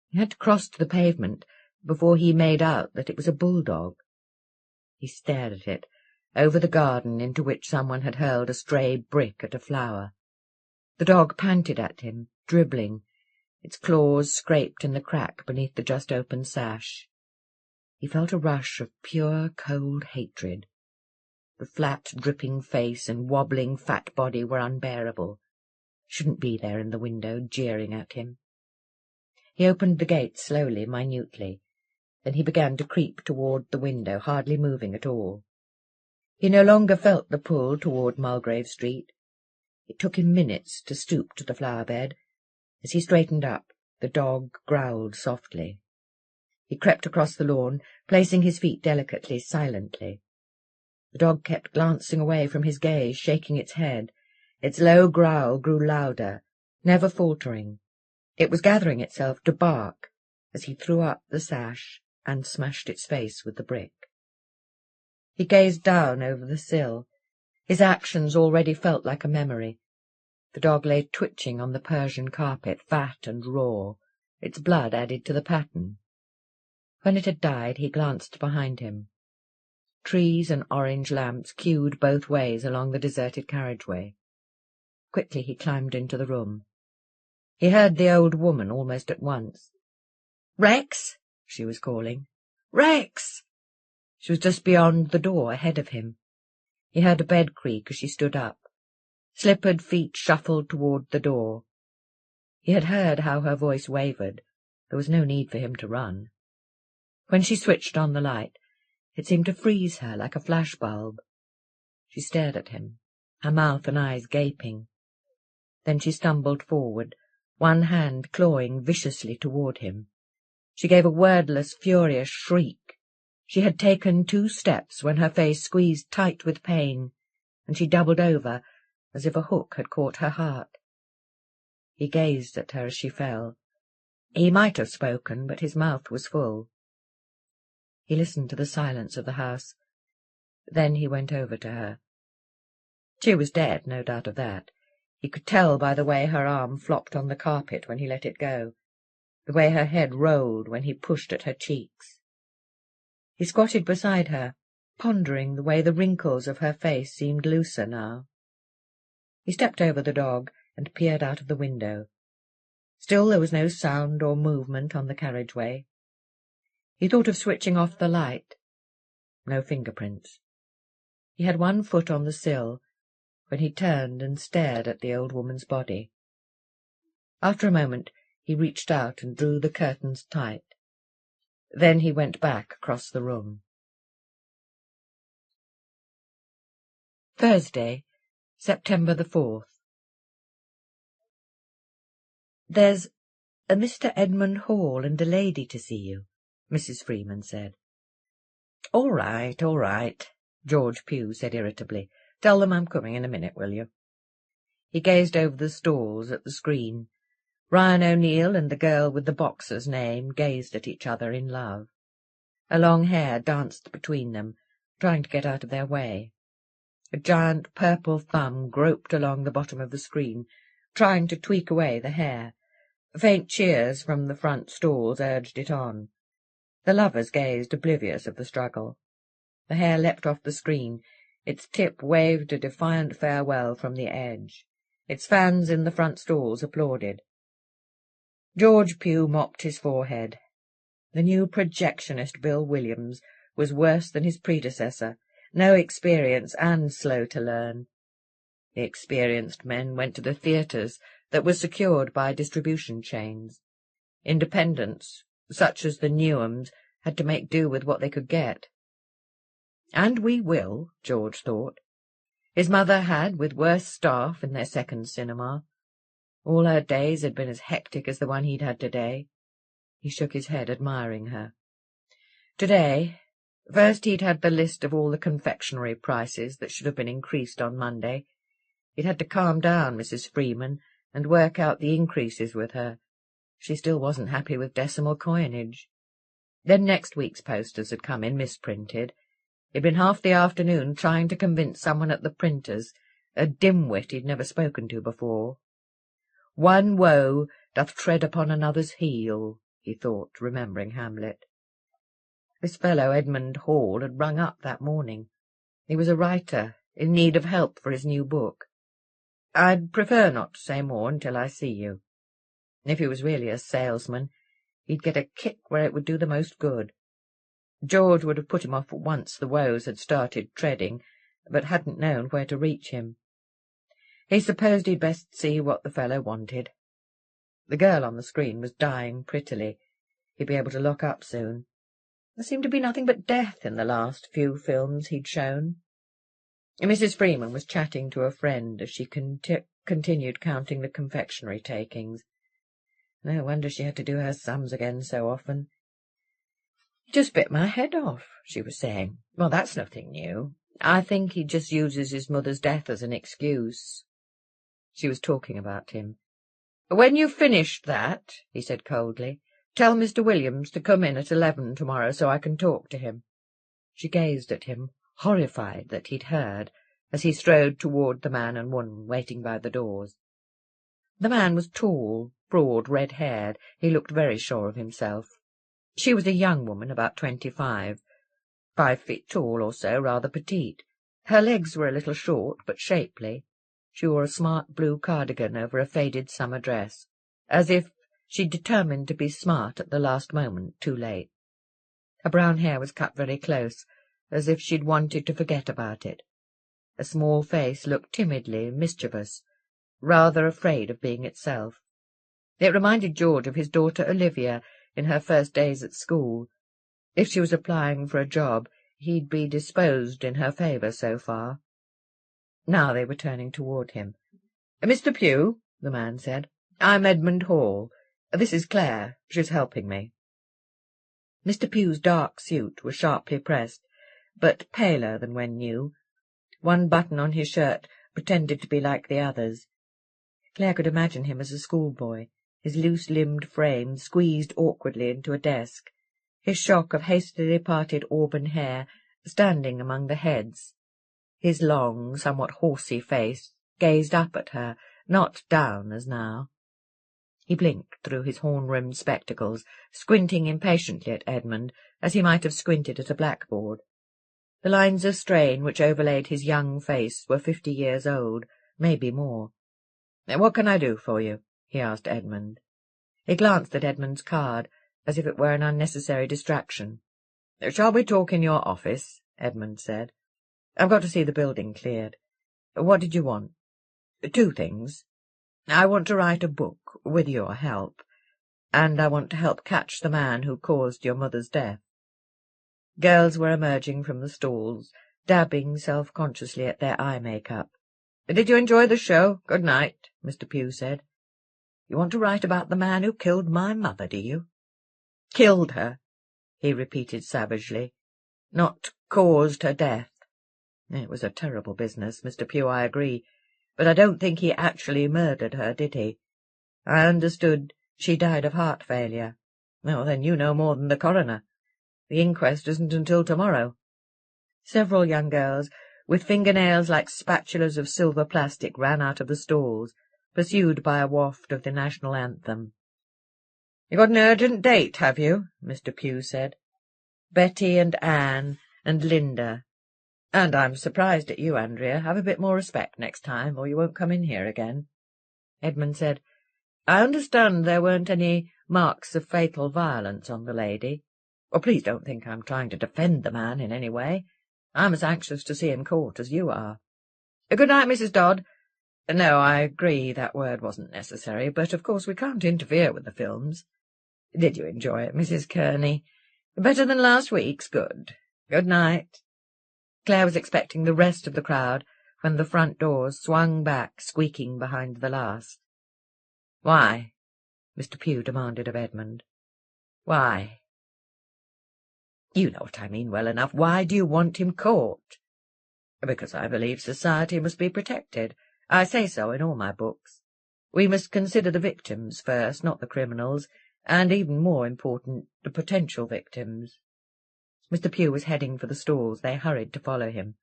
He had to cross to the pavement before he made out that it was a bulldog. He stared at it, over the garden into which someone had hurled a stray brick at a flower. The dog panted at him, dribbling. Its claws scraped in the crack beneath the just-opened sash. He felt a rush of pure, cold hatred. The flat, dripping face and wobbling fat body were unbearable. Shouldn't be there in the window, jeering at him. He opened the gate slowly, minutely. Then he began to creep toward the window, hardly moving at all. He no longer felt the pull toward Mulgrave Street. It took him minutes to stoop to the flower-bed. As he straightened up, the dog growled softly. He crept across the lawn, placing his feet delicately, silently. The dog kept glancing away from his gaze, shaking its head. Its low growl grew louder, never faltering. It was gathering itself to bark as he threw up the sash and smashed its face with the brick. He gazed down over the sill. His actions already felt like a memory. The dog lay twitching on the Persian carpet, fat and raw, its blood added to the pattern. When it had died, he glanced behind him. Trees and orange lamps queued both ways along the deserted carriageway. Quickly he climbed into the room. He heard the old woman almost at once. "Rex!" she was calling. "Rex!" She was just beyond the door, ahead of him. He heard a bed creak as she stood up. Slippered feet shuffled toward the door. He had heard how her voice wavered. There was no need for him to run. When she switched on the light, it seemed to freeze her like a flashbulb. She stared at him, her mouth and eyes gaping. Then she stumbled forward, one hand clawing viciously toward him. She gave a wordless, furious shriek. She had taken 2 steps when her face squeezed tight with pain, and she doubled over as if a hook had caught her heart. He gazed at her as she fell. He might have spoken, but his mouth was full. He listened to the silence of the house. Then he went over to her. She was dead, no doubt of that. He could tell by the way her arm flopped on the carpet when he let it go, the way her head rolled when he pushed at her cheeks. He squatted beside her, pondering the way the wrinkles of her face seemed looser now. He stepped over the dog and peered out of the window. Still there was no sound or movement on the carriageway. He thought of switching off the light. No fingerprints. He had one foot on the sill when he turned and stared at the old woman's body. After a moment he reached out and drew the curtains tight. Then he went back across the room. Thursday, September the 4th. "There's a Mr. Edmund Hall and a lady to see you," Mrs. Freeman said. All right, George Pugh said irritably. "Tell them I'm coming in a minute, will you?" He gazed over the stalls at the screen. Ryan O'Neill and the girl with the boxer's name gazed at each other in love. Her long hair danced between them, trying to get out of their way. A giant purple thumb groped along the bottom of the screen, trying to tweak away the hair. Faint cheers from the front stalls urged it on. The lovers gazed, oblivious of the struggle. The hair leapt off the screen. Its tip waved a defiant farewell from the edge. Its fans in the front stalls applauded. George Pugh mopped his forehead. The new projectionist Bill Williams was worse than his predecessor, no experience and slow to learn. The experienced men went to the theatres that were secured by distribution chains. Independents, such as the Newhams, had to make do with what they could get. And we will, George thought. His mother had, with worse staff, in their second cinema. All her days had been as hectic as the one he'd had today. He shook his head, admiring her. Today, first he'd had the list of all the confectionery prices that should have been increased on Monday. He'd had to calm down Mrs. Freeman and work out the increases with her. She still wasn't happy with decimal coinage. Then next week's posters had come in misprinted. He'd been half the afternoon trying to convince someone at the printers, a dimwit he'd never spoken to before. One woe doth tread upon another's heel, he thought, remembering Hamlet. This fellow Edmund Hall had rung up that morning. He was a writer, in need of help for his new book. "I'd prefer not to say more until I see you." If he was really a salesman, he'd get a kick where it would do the most good. George would have put him off once the woes had started treading, but hadn't known where to reach him. He supposed he'd best see what the fellow wanted. The girl on the screen was dying prettily. He'd be able to look up soon. There seemed to be nothing but death in the last few films he'd shown. Mrs. Freeman was chatting to a friend as she continued counting the confectionery takings. No wonder she had to do her sums again so often. "He just bit my head off," she was saying. "Well, that's nothing new. I think he just uses his mother's death as an excuse." She was talking about him. "When you've finished that," he said coldly, "tell Mr. Williams to come in at 11 tomorrow so I can talk to him." She gazed at him, horrified that he'd heard, as he strode toward the man and woman waiting by the doors. The man was tall, broad, red-haired. He looked very sure of himself. She was a young woman, about 25, 5 feet tall or so, rather petite. Her legs were a little short, but shapely. She wore a smart blue cardigan over a faded summer dress, as if she'd determined to be smart at the last moment, too late. Her brown hair was cut very close, as if she'd wanted to forget about it. A small face looked timidly mischievous, rather afraid of being itself. It reminded George of his daughter Olivia in her first days at school. If she was applying for a job, he'd be disposed in her favour so far. Now they were turning toward him. "Mr. Pugh," the man said, "I'm Edmund Hall. This is Clare. She's helping me." Mr. Pugh's dark suit was sharply pressed, but paler than when new. One button on his shirt pretended to be like the others. Clare could imagine him as a schoolboy, his loose-limbed frame squeezed awkwardly into a desk, his shock of hastily parted auburn hair standing among the heads. His long, somewhat horsey face gazed up at her, not down as now. He blinked through his horn-rimmed spectacles, squinting impatiently at Edmund, as he might have squinted at a blackboard. The lines of strain which overlaid his young face were 50 years old, maybe more. "What can I do for you?" he asked Edmund. He glanced at Edmund's card, as if it were an unnecessary distraction. "Shall we talk in your office?" Edmund said. "I've got to see the building cleared. What did you want?" "Two things. I want to write a book, with your help, and I want to help catch the man who caused your mother's death." Girls were emerging from the stalls, dabbing self-consciously at their eye makeup. "Did you enjoy the show? Good night," Mr. Pugh said. "You want to write about the man who killed my mother, do you?" "Killed her," he repeated savagely. "Not caused her death. It was a terrible business, Mr. Pugh, I agree, but I don't think he actually murdered her, did he? I understood she died of heart failure. Well, then you know more than the coroner. The inquest isn't until tomorrow." Several young girls, with fingernails like spatulas of silver plastic, ran out of the stalls, pursued by a waft of the national anthem. "You got an urgent date, have you?" Mr. Pugh said. "Betty and Anne and Linda. And I'm surprised at you, Andrea. Have a bit more respect next time, or you won't come in here again." Edmund said, "I understand there weren't any marks of fatal violence on the lady. Well, please don't think I'm trying to defend the man in any way. I'm as anxious to see him caught as you are. Good night, Mrs. Dodd. No, I agree that word wasn't necessary, but of course we can't interfere with the films. Did you enjoy it, Mrs. Kearney? Better than last week's? Good. Good night." Clare was expecting the rest of the crowd, when the front doors swung back, squeaking behind the last. "Why?" Mr. Pugh demanded of Edmund. "Why?" "You know what I mean well enough. Why do you want him caught?" "Because I believe society must be protected. I say so in all my books. We must consider the victims first, not the criminals, and, even more important, the potential victims." Mr. Pugh was heading for the stalls. They hurried to follow him.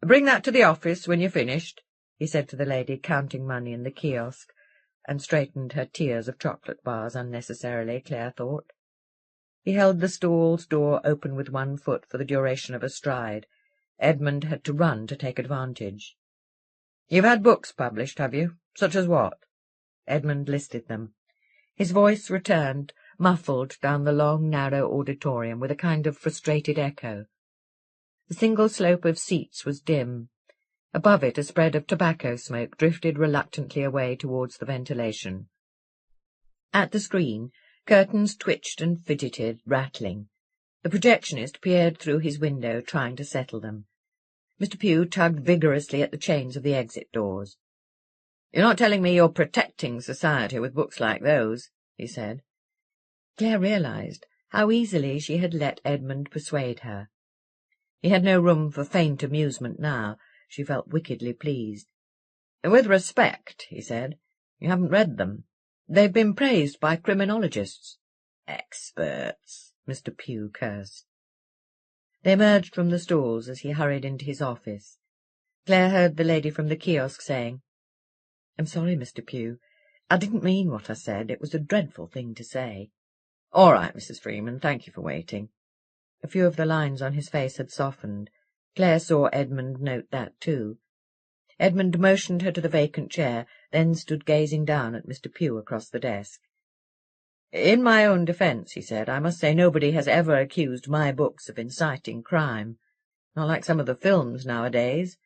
"Bring that to the office when you're finished," he said to the lady counting money in the kiosk, and straightened her tiers of chocolate bars unnecessarily, Clare thought. He held the stall's door open with one foot for the duration of a stride. Edmund had to run to take advantage. "You've had books published, have you? Such as what?" Edmund listed them. His voice returned, muffled down the long, narrow auditorium with a kind of frustrated echo. The single slope of seats was dim. Above it a spread of tobacco smoke drifted reluctantly away towards the ventilation. At the screen, curtains twitched and fidgeted, rattling. The projectionist peered through his window, trying to settle them. Mr. Pugh tugged vigorously at the chains of the exit doors. "You're not telling me you're protecting society with books like those," he said. Clare realized how easily she had let Edmund persuade her. He had no room for faint amusement now. She felt wickedly pleased. "With respect," he said, "you haven't read them. They've been praised by criminologists." "Experts," Mr. Pugh cursed. They emerged from the stalls as he hurried into his office. Clare heard the lady from the kiosk saying, "I'm sorry, Mr. Pugh. I didn't mean what I said. It was a dreadful thing to say." "All right, Mrs. Freeman. Thank you for waiting." A few of the lines on his face had softened. Clare saw Edmund note that too. Edmund motioned her to the vacant chair, then stood gazing down at Mr. Pugh across the desk. "In my own defence," he said, "I must say nobody has ever accused my books of inciting crime. Not like some of the films nowadays.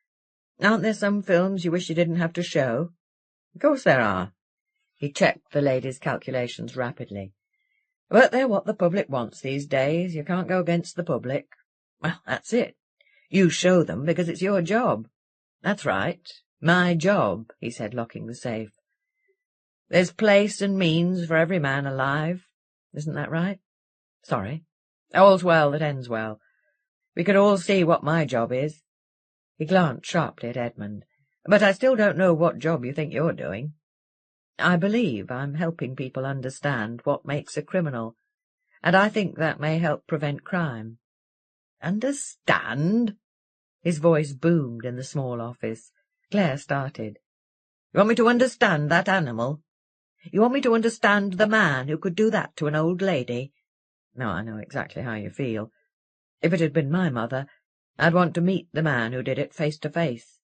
Aren't there some films you wish you didn't have to show?" "Of course there are." He checked the lady's calculations rapidly. "But they're what the public wants these days. You can't go against the public. Well, that's it. You show them because it's your job." "That's right. My job," he said, locking the safe. "There's place and means for every man alive. Isn't that right? Sorry. All's well that ends well. We could all see what my job is." He glanced sharply at Edmund. "But I still don't know what job you think you're doing." "I believe I'm helping people understand what makes a criminal, and I think that may help prevent crime." "Understand?" His voice boomed in the small office. Clare started. "You want me to understand that animal? You want me to understand the man who could do that to an old lady? No, I know exactly how you feel. If it had been my mother, I'd want to meet the man who did it face to face.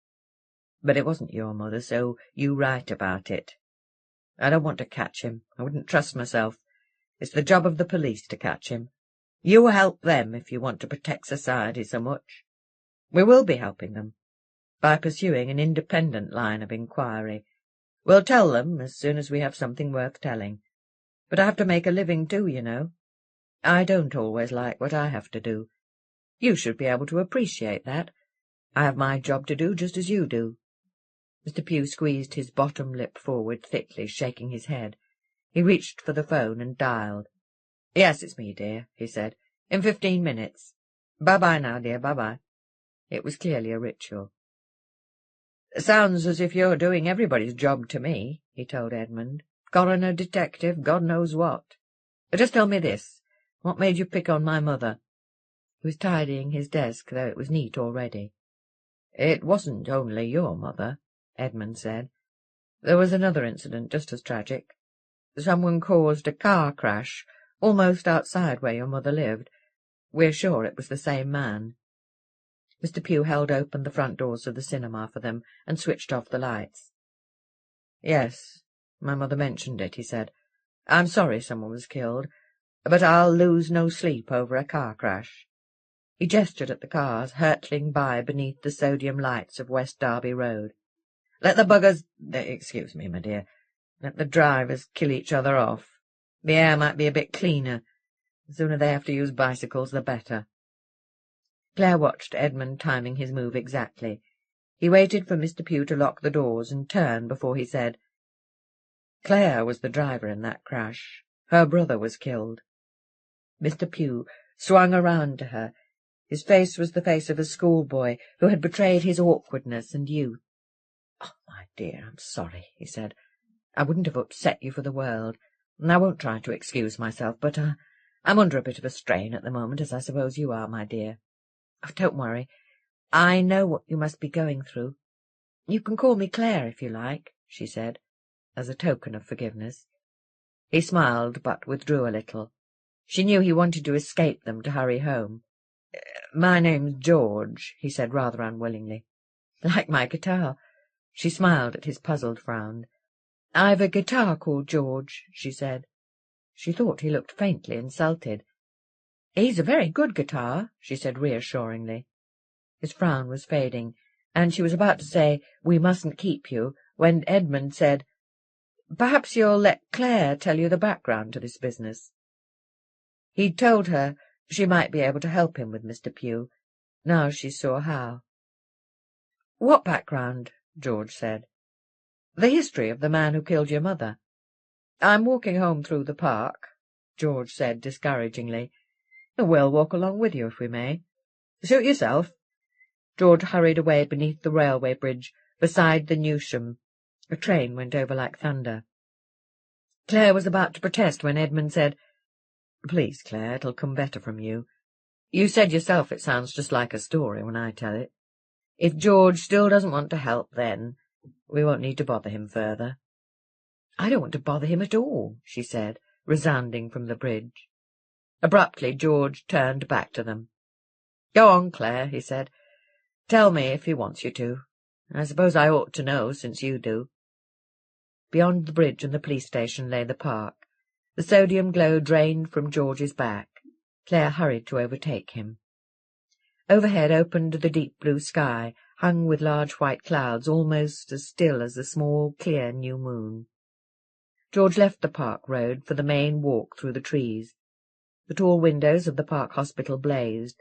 But it wasn't your mother, so you write about it. I don't want to catch him. I wouldn't trust myself. It's the job of the police to catch him. You help them if you want to protect society so much. We will be helping them, by pursuing an independent line of inquiry. We'll tell them as soon as we have something worth telling. But I have to make a living too, you know. I don't always like what I have to do. You should be able to appreciate that. I have my job to do just as you do." Mr. Pugh squeezed his bottom lip forward thickly, shaking his head. He reached for the phone and dialed. "Yes, it's me, dear," he said. "In 15 minutes. Bye-bye now, dear, bye-bye." It was clearly a ritual. "Sounds as if you're doing everybody's job to me," he told Edmund. "Coroner, detective, God knows what. Just tell me this. What made you pick on my mother?" He was tidying his desk, though it was neat already. "It wasn't only your mother," Edmund said. "There was another incident just as tragic. Someone caused a car crash almost outside where your mother lived. We're sure it was the same man." Mr. Pugh held open the front doors of the cinema for them and switched off the lights. "Yes, my mother mentioned it," he said. "I'm sorry someone was killed, but I'll lose no sleep over a car crash." He gestured at the cars hurtling by beneath the sodium lights of West Derby Road. "Let the buggers— excuse me, my dear— let the drivers kill each other off. The air might be a bit cleaner. The sooner they have to use bicycles, the better." Clare watched Edmund timing his move exactly. He waited for Mr. Pugh to lock the doors and turn before he said, "Clare was the driver in that crash. Her brother was killed." Mr. Pugh swung around to her. His face was the face of a schoolboy who had betrayed his awkwardness and youth. "Oh, my dear, I'm sorry," he said. "I wouldn't have upset you for the world, and I won't try to excuse myself, but I'm under a bit of a strain at the moment, as I suppose you are, my dear. Oh, don't worry. I know what you must be going through. You can call me Clare if you like," she said, as a token of forgiveness. He smiled, but withdrew a little. She knew he wanted to escape them to hurry home. "My name's George," he said rather unwillingly. "Like my guitar." She smiled at his puzzled frown. "I've a guitar called George," she said. She thought he looked faintly insulted. "He's a very good guitar," she said reassuringly. His frown was fading, and she was about to say, "We mustn't keep you," when Edmund said, "Perhaps you'll let Clare tell you the background to this business." He'd told her she might be able to help him with Mr. Pugh. Now she saw how. "What background?" George said. "The history of the man who killed your mother." "I'm walking home through the park," George said discouragingly. "We'll walk along with you if we may. Suit yourself." George hurried away beneath the railway bridge, beside the Newsham. A train went over like thunder. Clare was about to protest when Edmund said, "Please, Clare, it'll come better from you. You said yourself it sounds just like a story when I tell it. If George still doesn't want to help, then we won't need to bother him further." "I don't want to bother him at all," she said, resounding from the bridge. Abruptly George turned back to them. "Go on, Clare," he said. "Tell me if he wants you to. I suppose I ought to know, since you do." Beyond the bridge and the police station lay the park. The sodium glow drained from George's back. Clare hurried to overtake him. Overhead opened the deep blue sky, hung with large white clouds, almost as still as the small, clear new moon. George left the park road for the main walk through the trees. The tall windows of the park hospital blazed.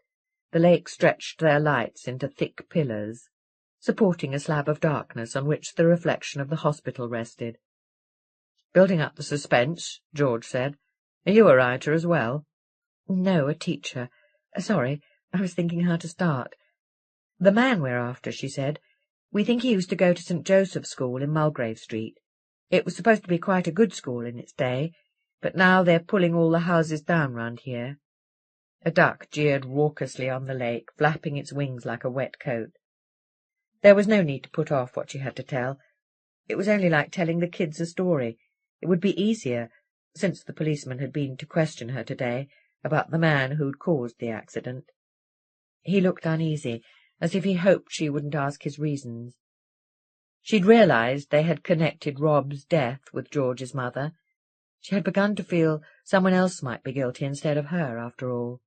The lake stretched their lights into thick pillars, supporting a slab of darkness on which the reflection of the hospital rested. "Building up the suspense," George said. "Are you a writer as well?" "No, a teacher. Sorry, I was thinking how to start. The man we're after," she said. "We think he used to go to St. Joseph's School in Mulgrave Street. It was supposed to be quite a good school in its day, but now they're pulling all the houses down round here." A duck jeered raucously on the lake, flapping its wings like a wet coat. There was no need to put off what she had to tell. It was only like telling the kids a story. It would be easier, since the policeman had been to question her today about the man who'd caused the accident. He looked uneasy, as if he hoped she wouldn't ask his reasons. She'd realized they had connected Rob's death with George's mother. She had begun to feel someone else might be guilty instead of her, after all.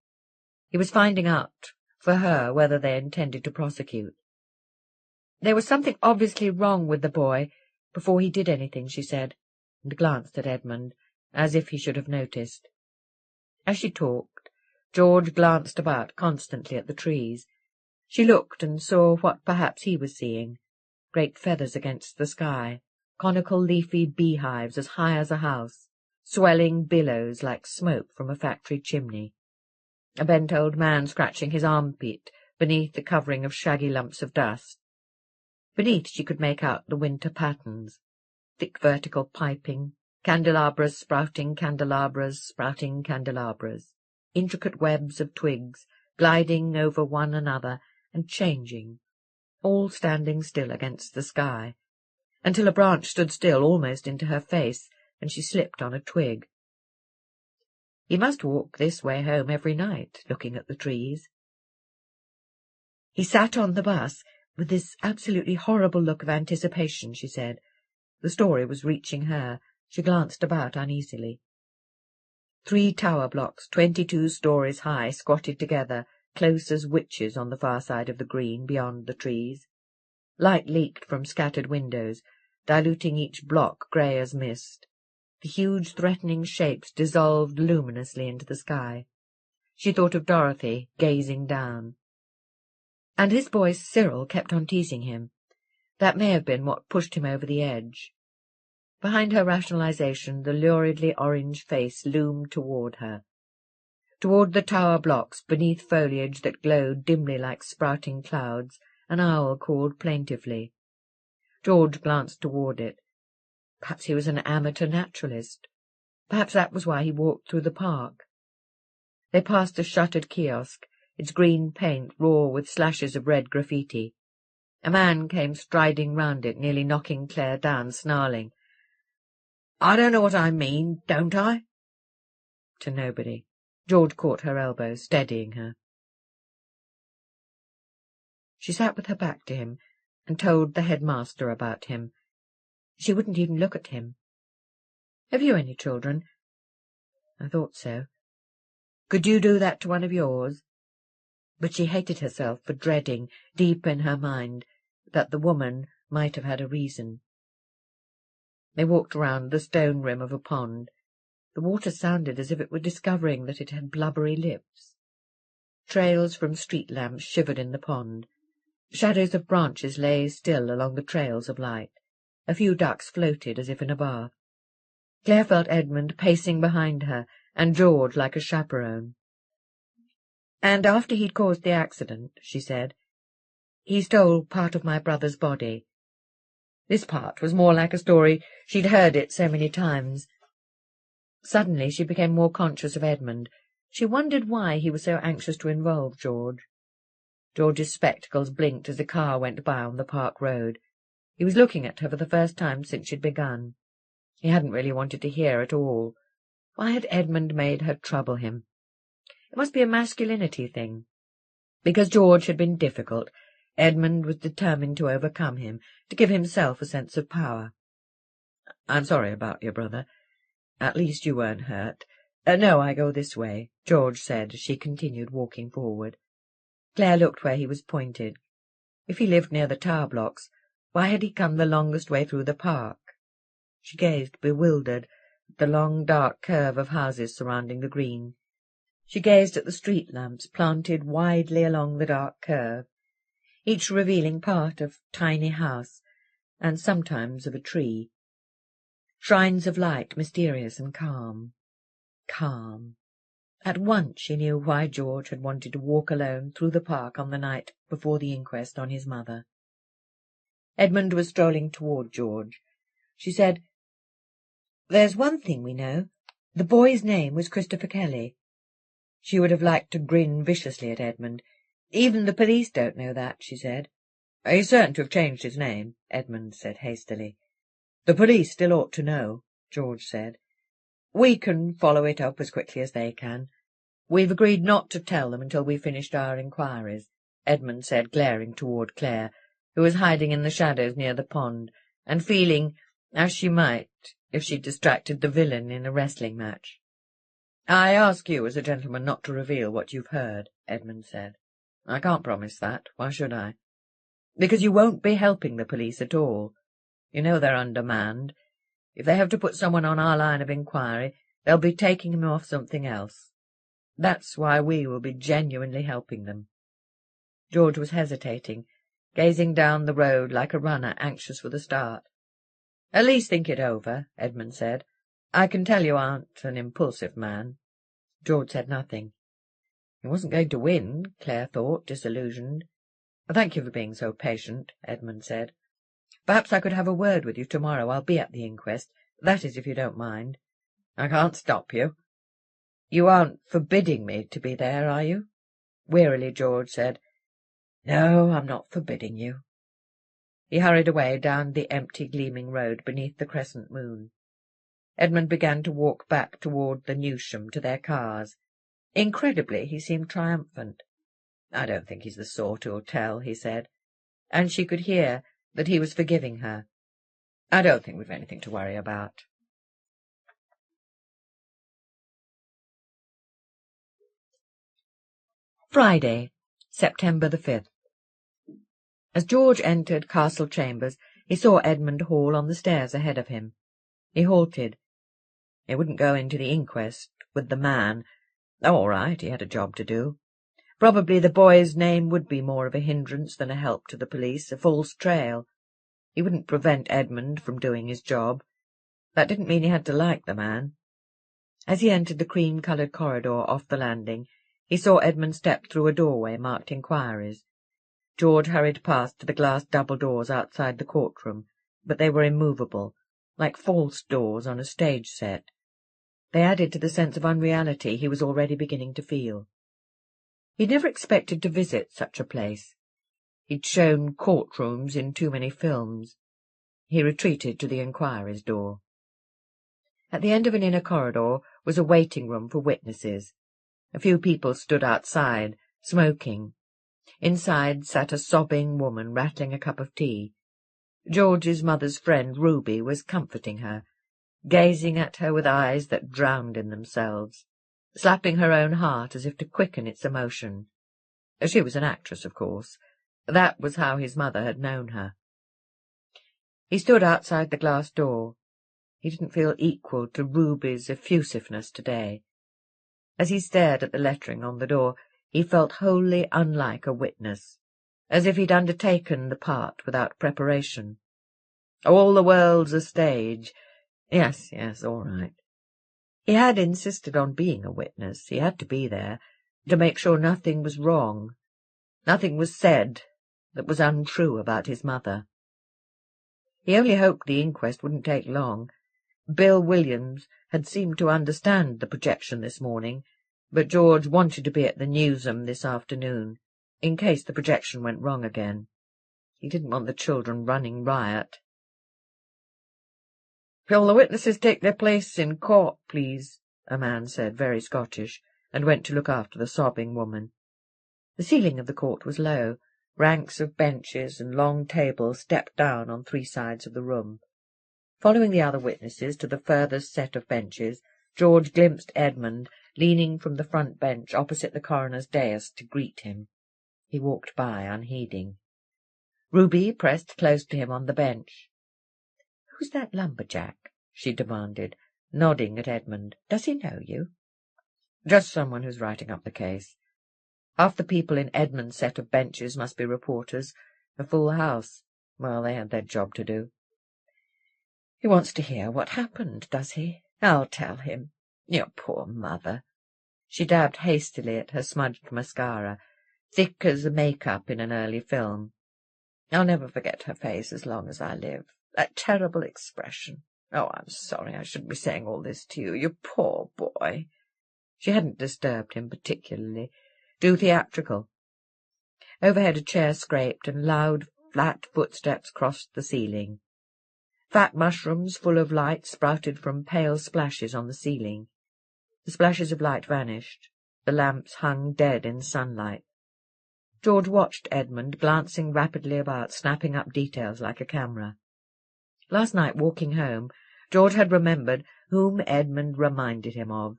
He was finding out for her whether they intended to prosecute. There was something obviously wrong with the boy before he did anything, she said, and glanced at Edmund, as if he should have noticed. As she talked, George glanced about constantly at the trees. She looked and saw what perhaps he was seeing, great feathers against the sky, conical leafy beehives as high as a house, swelling billows like smoke from a factory chimney. A bent old man scratching his armpit beneath the covering of shaggy lumps of dust. Beneath she could make out the winter patterns, thick vertical piping, candelabras sprouting candelabras, intricate webs of twigs gliding over one another and changing, all standing still against the sky, until a branch stood still almost into her face, and she slipped on a twig. He must walk this way home every night, looking at the trees. He sat on the bus with this absolutely horrible look of anticipation, she said. The story was reaching her. She glanced about uneasily. 3 tower blocks, 22 stories high, squatted together, close as witches on the far side of the green, beyond the trees. Light leaked from scattered windows, diluting each block grey as mist. The huge threatening shapes dissolved luminously into the sky. She thought of Dorothy, gazing down. And his boy Cyril kept on teasing him. That may have been what pushed him over the edge. Behind her rationalization, the luridly orange face loomed toward her. Toward the tower blocks, beneath foliage that glowed dimly like sprouting clouds, an owl called plaintively. George glanced toward it. Perhaps he was an amateur naturalist. Perhaps that was why he walked through the park. They passed a shuttered kiosk, its green paint raw with slashes of red graffiti. A man came striding round it, nearly knocking Clare down, snarling. "I don't know what I mean, don't I?" To nobody. George caught her elbow, steadying her. She sat with her back to him and told the headmaster about him. She wouldn't even look at him. "Have you any children?" "I thought so." "Could you do that to one of yours?" But she hated herself for dreading, deep in her mind, that the woman might have had a reason. They walked round the stone rim of a pond. The water sounded as if it were discovering that it had blubbery lips. Trails from street lamps shivered in the pond. Shadows of branches lay still along the trails of light. A few ducks floated as if in a bath. Clare felt Edmund pacing behind her, and George like a chaperone. "And after he'd caused the accident," she said, "he stole part of my brother's body." This part was more like a story. She'd heard it so many times. Suddenly she became more conscious of Edmund. She wondered why he was so anxious to involve George. George's spectacles blinked as a car went by on the park road. He was looking at her for the first time since she'd begun. He hadn't really wanted to hear at all. Why had Edmund made her trouble him? It must be a masculinity thing. Because George had been difficult, Edmund was determined to overcome him, to give himself a sense of power. "I'm sorry about your brother. At least you weren't hurt." "No, I go this way," George said as she continued walking forward. Clare looked where he was pointed. If he lived near the tower blocks, why had he come the longest way through the park? She gazed, bewildered, at the long dark curve of houses surrounding the green. She gazed at the street lamps planted widely along the dark curve, each revealing part of tiny house, and sometimes of a tree. Shrines of light, mysterious and calm. Calm. At once she knew why George had wanted to walk alone through the park on the night before the inquest on his mother. Edmund was strolling toward George. She said, "There's one thing we know. The boy's name was Christopher Kelly." She would have liked to grin viciously at Edmund. "Even the police don't know that," she said. "He's certain to have changed his name," Edmund said hastily. "The police still ought to know," George said. "We can follow it up as quickly as they can. We've agreed not to tell them until we've finished our inquiries," Edmund said, glaring toward Clare, who was hiding in the shadows near the pond, and feeling, as she might, if she'd distracted the villain in a wrestling match. "I ask you as a gentleman not to reveal what you've heard," Edmund said. "I can't promise that. Why should I?" "Because you won't be helping the police at all. You know they're undermanned. If they have to put someone on our line of inquiry, they'll be taking him off something else. That's why we will be genuinely helping them." George was hesitating, gazing down the road like a runner anxious for the start. "At least think it over," Edmund said. "I can tell you aren't an impulsive man." George said nothing. He wasn't going to win, Clare thought, disillusioned. "Thank you for being so patient," Edmund said. "Perhaps I could have a word with you tomorrow. I'll be at the inquest. That is, if you don't mind." "I can't stop you." "You aren't forbidding me to be there, are you?" Wearily, George said, "No, I'm not forbidding you." He hurried away down the empty, gleaming road beneath the crescent moon. Edmund began to walk back toward the Newsham to their cars. Incredibly, he seemed triumphant. "I don't think he's the sort who'll tell," he said, and she could hear that he was forgiving her. "I don't think we've anything to worry about." Friday, September the 5th. As George entered Castle Chambers, he saw Edmund Hall on the stairs ahead of him. He halted. He wouldn't go into the inquest with the man. All right, he had a job to do. Probably the boy's name would be more of a hindrance than a help to the police, a false trail. He wouldn't prevent Edmund from doing his job. That didn't mean he had to like the man. As he entered the cream-coloured corridor off the landing, he saw Edmund step through a doorway marked Inquiries. George hurried past to the glass double doors outside the courtroom, but they were immovable, like false doors on a stage set. They added to the sense of unreality he was already beginning to feel. He'd never expected to visit such a place. He'd shown courtrooms in too many films. He retreated to the Inquiries door. At the end of an inner corridor was a waiting room for witnesses. A few people stood outside, smoking. Inside sat a sobbing woman rattling a cup of tea. George's mother's friend, Ruby, was comforting her, gazing at her with eyes that drowned in themselves, slapping her own heart as if to quicken its emotion. She was an actress, of course. That was how his mother had known her. He stood outside the glass door. He didn't feel equal to Ruby's effusiveness today. As he stared at the lettering on the door, he felt wholly unlike a witness, as if he'd undertaken the part without preparation. All the world's a stage. Yes, all right. He had insisted on being a witness. He had to be there, to make sure nothing was wrong. Nothing was said that was untrue about his mother. He only hoped the inquest wouldn't take long. Bill Williams had seemed to understand the projection this morning, but George wanted to be at the newsroom this afternoon, in case the projection went wrong again. He didn't want the children running riot. "Will the witnesses take their place in court, please?" a man said, very Scottish, and went to look after the sobbing woman. The ceiling of the court was low. Ranks of benches and long tables stepped down on three sides of the room. Following the other witnesses to the furthest set of benches, George glimpsed Edmund leaning from the front bench opposite the coroner's dais to greet him. He walked by, unheeding. Ruby pressed close to him on the bench. "Who's that lumberjack?" she demanded, nodding at Edmund. "Does he know you?" "Just someone who's writing up the case. Half the people in Edmund's set of benches must be reporters. A full house. Well, they had their job to do." "He wants to hear what happened, does he? I'll tell him. Your poor mother." She dabbed hastily at her smudged mascara, thick as make-up in an early film. "I'll never forget her face as long as I live. That terrible expression. Oh, I'm sorry I shouldn't be saying all this to you. You poor boy." She hadn't disturbed him particularly. Too theatrical. Overhead a chair scraped, and loud, flat footsteps crossed the ceiling. Fat mushrooms full of light sprouted from pale splashes on the ceiling. The splashes of light vanished. The lamps hung dead in sunlight. George watched Edmund, glancing rapidly about, snapping up details like a camera. Last night, walking home, George had remembered whom Edmund reminded him of.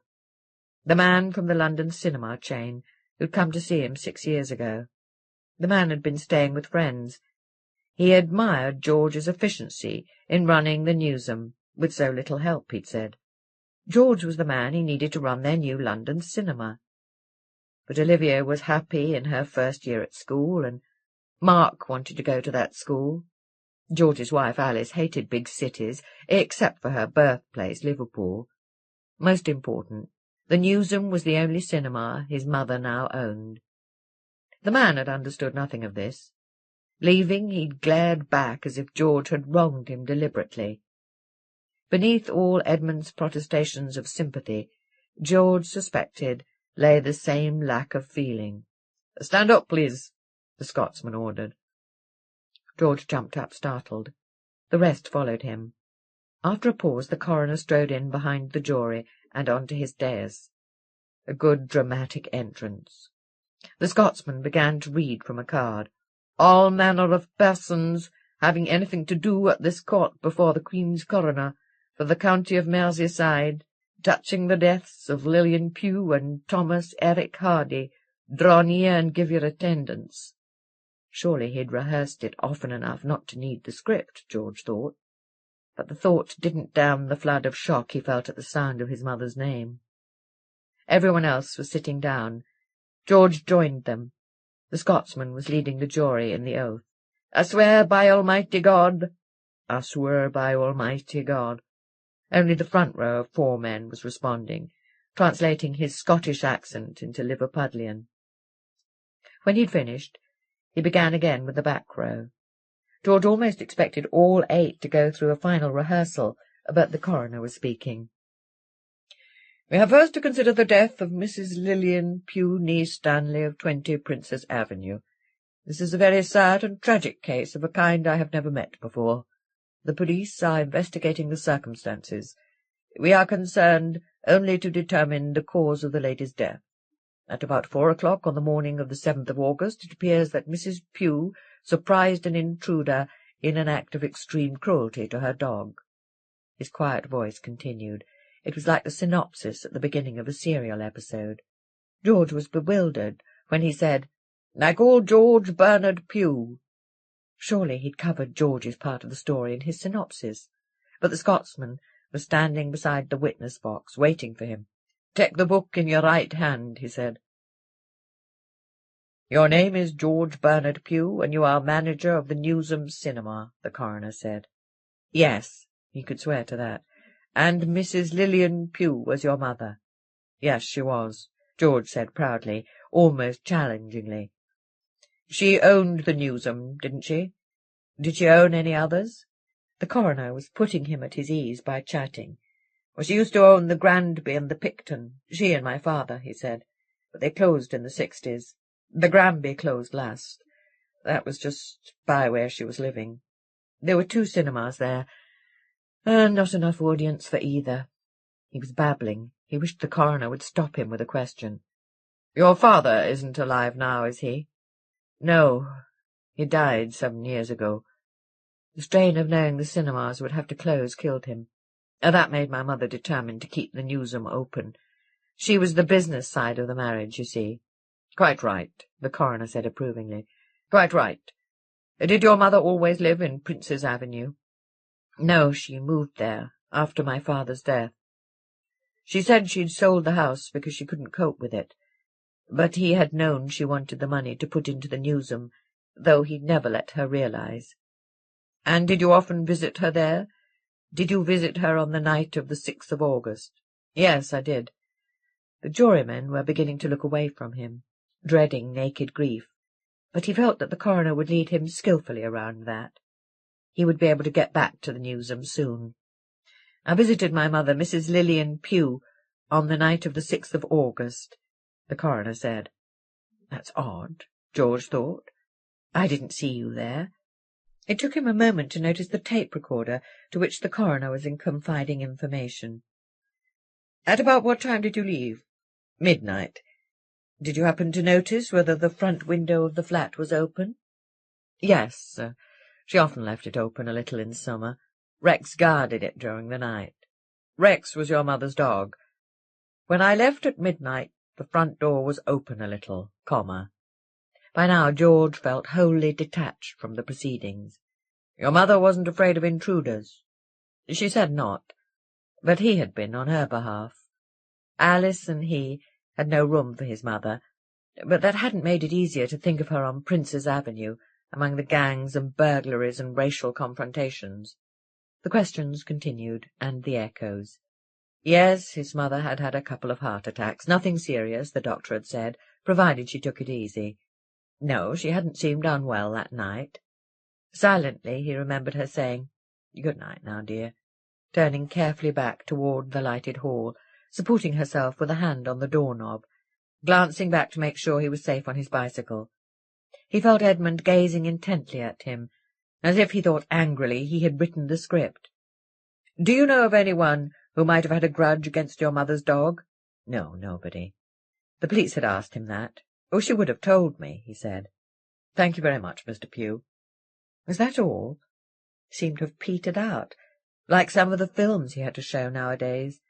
The man from the London cinema chain who'd come to see him 6 years ago. The man had been staying with friends. He admired George's efficiency in running the newsroom, with so little help, he'd said. George was the man he needed to run their new London cinema. But Olivia was happy in her first year at school, and Mark wanted to go to that school. George's wife Alice hated big cities, except for her birthplace, Liverpool. Most important, the newsroom was the only cinema his mother now owned. The man had understood nothing of this. Leaving, he'd glared back as if George had wronged him deliberately. Beneath all Edmund's protestations of sympathy, George suspected lay the same lack of feeling. "Stand up, please," the Scotsman ordered. George jumped up, startled. The rest followed him. After a pause, the coroner strode in behind the jury and onto his dais. A good dramatic entrance. The Scotsman began to read from a card. "All manner of persons having anything to do at this court before the Queen's coroner for the county of Merseyside, touching the deaths of Lillian Pugh and Thomas Eric Hardy, draw near and give your attendance." Surely he'd rehearsed it often enough not to need the script, George thought. But the thought didn't dam the flood of shock he felt at the sound of his mother's name. Everyone else was sitting down. George joined them. The Scotsman was leading the jury in the oath. "I swear by Almighty God," I swear by Almighty God. Only the front row of 4 men was responding, translating his Scottish accent into Liverpudlian. When he'd finished, he began again with the back row. George almost expected all 8 to go through a final rehearsal, but the coroner was speaking. We have first to consider the death of Mrs. Lillian Pugh Nee Stanley of 20 Princess Avenue. This is a very sad and tragic case of a kind I have never met before. The police are investigating the circumstances. We are concerned only to determine the cause of the lady's death. At about 4 o'clock on the morning of the 7th of August, it appears that Mrs. Pugh surprised an intruder in an act of extreme cruelty to her dog. His quiet voice continued. It was like the synopsis at the beginning of a serial episode. George was bewildered when he said, I call George Bernard Pugh. Surely he'd covered George's part of the story in his synopsis, but the Scotsman was standing beside the witness box, waiting for him. Take the book in your right hand, he said. Your name is George Bernard Pugh, and you are manager of the Newsham Cinema, the coroner said. Yes, he could swear to that. And Mrs. Lillian Pugh was your mother? Yes, she was, George said proudly, almost challengingly. She owned the Newsham, didn't she? Did she own any others? The coroner was putting him at his ease by chatting. Well, she used to own the Granby and the Picton, she and my father, he said, but they closed in the 60s. The Granby closed last. That was just by where she was living. There were 2 cinemas there, and not enough audience for either. He was babbling. He wished the coroner would stop him with a question. Your father isn't alive now, is he? No, he died 7 years ago. The strain of knowing the cinemas would have to close killed him. That made my mother determined to keep the Newsham open. She was the business side of the marriage, you see. Quite right, the coroner said approvingly. Quite right. Did your mother always live in Prince's Avenue? No, she moved there after my father's death. She said she'd sold the house because she couldn't cope with it, but he had known she wanted the money to put into the Newsham, though he'd never let her realize. And did you often visit her there? Did you visit her on the night of the 6th of August? Yes, I did. The jurymen were beginning to look away from him, dreading naked grief, but he felt that the coroner would lead him skilfully around that. He would be able to get back to the Newsham soon. I visited my mother, Mrs. Lillian Pugh, on the night of the 6th of August, the coroner said. That's odd, George thought. I didn't see you there. It took him a moment to notice the tape recorder to which the coroner was confiding information. At about what time did you leave? Midnight. Did you happen to notice whether the front window of the flat was open? Yes, she often left it open a little in summer. Rex guarded it during the night. Rex was your mother's dog. When I left at midnight, the front door was open a little, comma. By now George felt wholly detached from the proceedings. Your mother wasn't afraid of intruders. She said not, but he had been on her behalf. Alice and he had no room for his mother, but that hadn't made it easier to think of her on Prince's Avenue, among the gangs and burglaries and racial confrontations. The questions continued, and the echoes. Yes, his mother had had a couple of heart attacks, nothing serious, the doctor had said, provided she took it easy. No, she hadn't seemed unwell that night. Silently he remembered her saying, "Good night now, dear," turning carefully back toward the lighted hall, supporting herself with a hand on the doorknob, glancing back to make sure he was safe on his bicycle. He felt Edmund gazing intently at him, as if he thought angrily he had written the script. "Do you know of anyone who might have had a grudge against your mother's dog?" "No, nobody." The police had asked him that. "Oh, she would have told me," he said. "Thank you very much, Mr. Pugh." Was that all? Seemed to have petered out, like some of the films he had to show nowadays.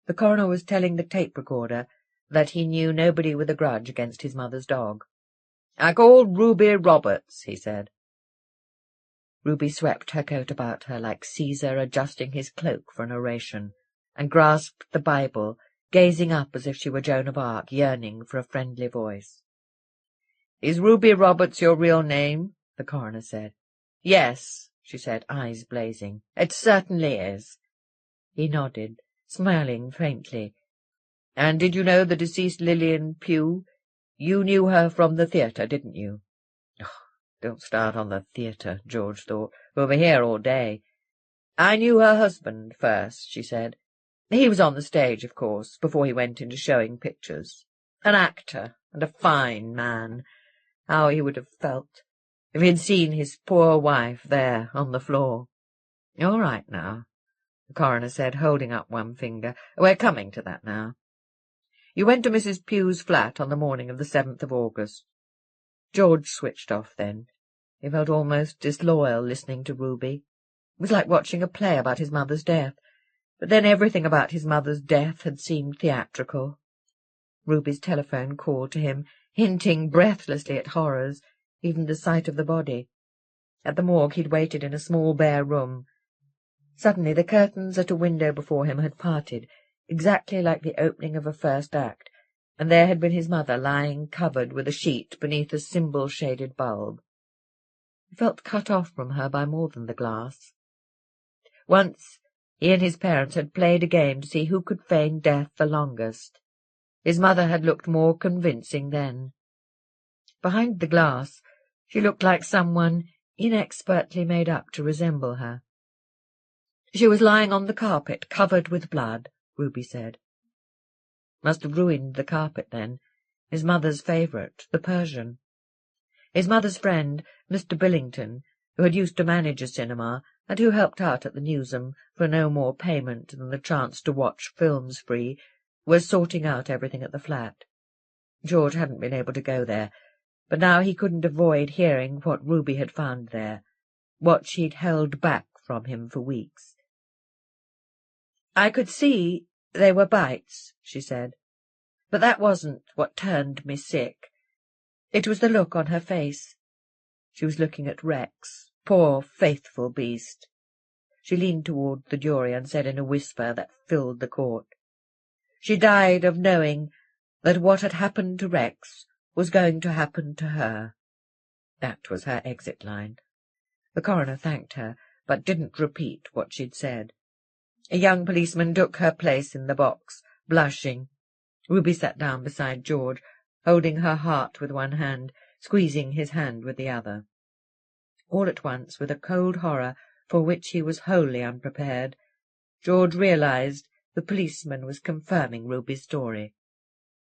The coroner was telling the tape recorder that he knew nobody with a grudge against his mother's dog. "I called Ruby Roberts," he said. Ruby swept her coat about her like Caesar adjusting his cloak for an oration, and grasped the Bible, gazing up as if she were Joan of Arc, yearning for a friendly voice. "Is Ruby Roberts your real name?" the coroner said. "Yes," she said, eyes blazing. "It certainly is." He nodded, smiling faintly. "And did you know the deceased Lillian Pugh? You knew her from the theatre, didn't you?" "Oh, don't start on the theatre," George thought. "We'll be here all day." "I knew her husband first," she said. "He was on the stage, of course, before he went into showing pictures. An actor, and a fine man. How he would have felt if he had seen his poor wife there on the floor." "All right now," the coroner said, holding up one finger. "We're coming to that now. You went to Mrs. Pugh's flat on the morning of the 7th of August. George switched off then. He felt almost disloyal listening to Ruby. It was like watching a play about his mother's death, but then everything about his mother's death had seemed theatrical. Ruby's telephone call to him, hinting breathlessly at horrors, even the sight of the body. At the morgue he'd waited in a small bare room. Suddenly the curtains at a window before him had parted, exactly like the opening of a first act, and there had been his mother lying covered with a sheet beneath a symbol-shaded bulb. He felt cut off from her by more than the glass. Once he and his parents had played a game to see who could feign death the longest. His mother had looked more convincing then. Behind the glass she looked like someone inexpertly made up to resemble her. She was lying on the carpet, covered with blood, Ruby said. Must have ruined the carpet then, his mother's favourite, the Persian. His mother's friend, Mr. Billington, who had used to manage a cinema, and who helped out at the Newsam for no more payment than the chance to watch films free, was sorting out everything at the flat. George hadn't been able to go there, but now he couldn't avoid hearing what Ruby had found there, what she'd held back from him for weeks. "I could see they were bites," she said, "but that wasn't what turned me sick. It was the look on her face." She was looking at Rex, poor faithful beast. She leaned toward the jury and said in a whisper that filled the court, "She died of knowing that what had happened to Rex was going to happen to her." That was her exit line. The coroner thanked her, but didn't repeat what she'd said. A young policeman took her place in the box, blushing. Ruby sat down beside George, holding her heart with one hand, squeezing his hand with the other. All at once, with a cold horror for which he was wholly unprepared, George realized the policeman was confirming Ruby's story.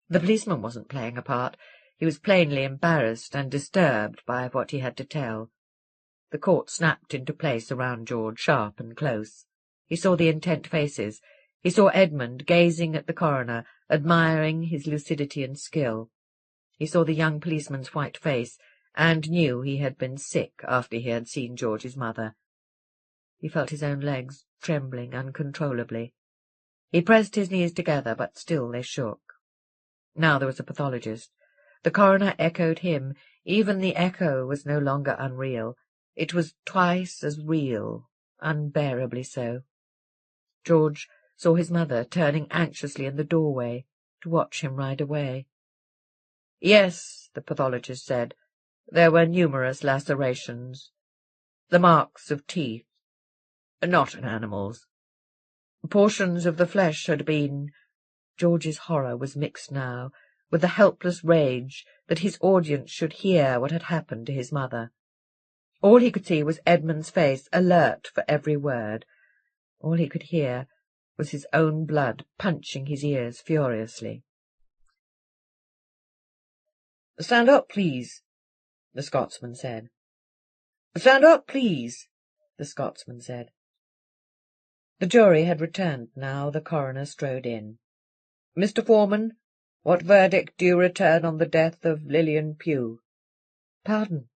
The policeman wasn't playing a part. He was plainly embarrassed and disturbed by what he had to tell. The court snapped into place around George, sharp and close. He saw the intent faces. He saw Edmund gazing at the coroner, admiring his lucidity and skill. He saw the young policeman's white face, and knew he had been sick after he had seen George's mother. He felt his own legs trembling uncontrollably. He pressed his knees together, but still they shook. Now there was a pathologist. The coroner echoed him. Even the echo was no longer unreal. It was twice as real, unbearably so. George saw his mother turning anxiously in the doorway to watch him ride away. "Yes," the pathologist said, "there were numerous lacerations. The marks of teeth. Not an animal's. Portions of the flesh had been—" George's horror was mixed now with the helpless rage that his audience should hear what had happened to his mother. All he could see was Edmund's face, alert for every word. All he could hear was his own blood punching his ears furiously. "Stand up, please," the Scotsman said. "Stand up, please," the Scotsman said. The jury had returned now. The coroner strode in. "Mr. Foreman, what verdict do you return on the death of Lillian Pugh?" "Pardon,"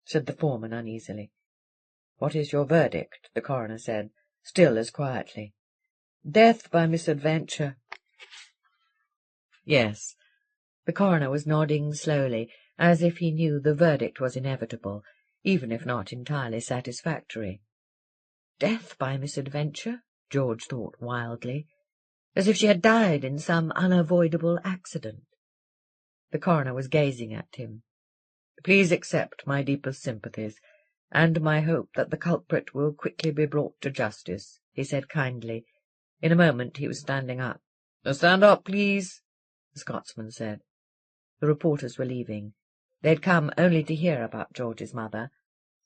said the foreman uneasily. "What is your verdict?" the coroner said, still as quietly. "Death by misadventure." "Yes." The coroner was nodding slowly, as if he knew the verdict was inevitable, even if not entirely satisfactory. Death by misadventure, George thought wildly, as if she had died in some unavoidable accident. The coroner was gazing at him. "Please accept my deepest sympathies. "And my hope that the culprit will quickly be brought to justice," he said kindly. In a moment he was standing up. "Stand up, please," the Scotsman said. The reporters were leaving. They had come only to hear about George's mother.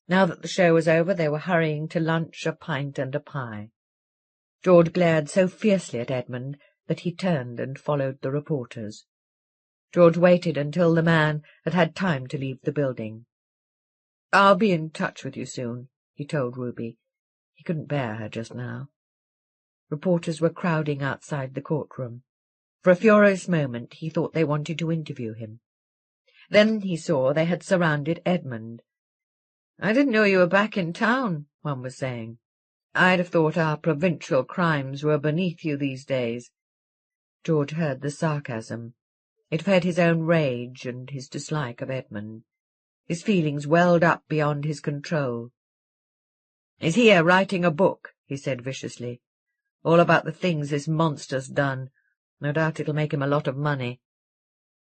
Now that the show was over, they were hurrying to lunch, a pint and a pie. George glared so fiercely at Edmund that he turned and followed the reporters. George waited until the man had had time to leave the building. "I'll be in touch with you soon," he told Ruby. He couldn't bear her just now. Reporters were crowding outside the courtroom. For a furious moment he thought they wanted to interview him. Then he saw they had surrounded Edmund. "I didn't know you were back in town," one was saying. "I'd have thought our provincial crimes were beneath you these days." George heard the sarcasm. It fed his own rage and his dislike of Edmund. His feelings welled up beyond his control. "He's here writing a book," he said viciously. "All about the things this monster's done. No doubt it'll make him a lot of money."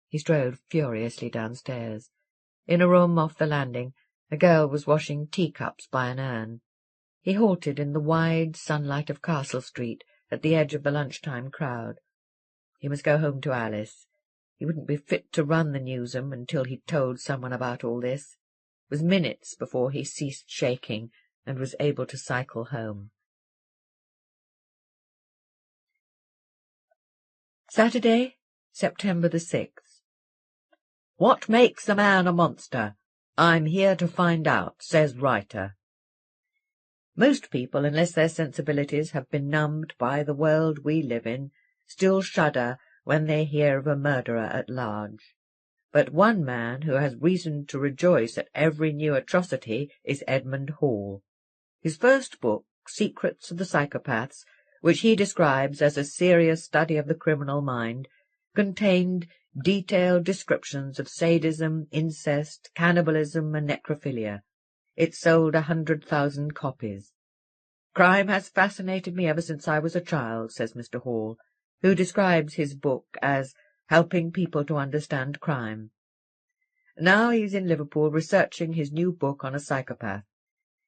He strode furiously downstairs. In a room off the landing, a girl was washing teacups by an urn. He halted in the wide sunlight of Castle Street at the edge of the lunchtime crowd. He must go home to Alice. He wouldn't be fit to run the newsroom until he'd told someone about all this. It was minutes before he ceased shaking and was able to cycle home. Saturday, September the 6th. "What makes a man a monster? I'm here to find out," says writer. Most people, unless their sensibilities have been numbed by the world we live in, still shudder when they hear of a murderer at large. But one man who has reason to rejoice at every new atrocity is Edmund Hall. His first book, Secrets of the Psychopaths, which he describes as a serious study of the criminal mind, contained detailed descriptions of sadism, incest, cannibalism, and necrophilia. It sold 100,000 copies. "Crime has fascinated me ever since I was a child," says Mr. Hall, who describes his book as helping people to understand crime. Now he's in Liverpool researching his new book on a psychopath.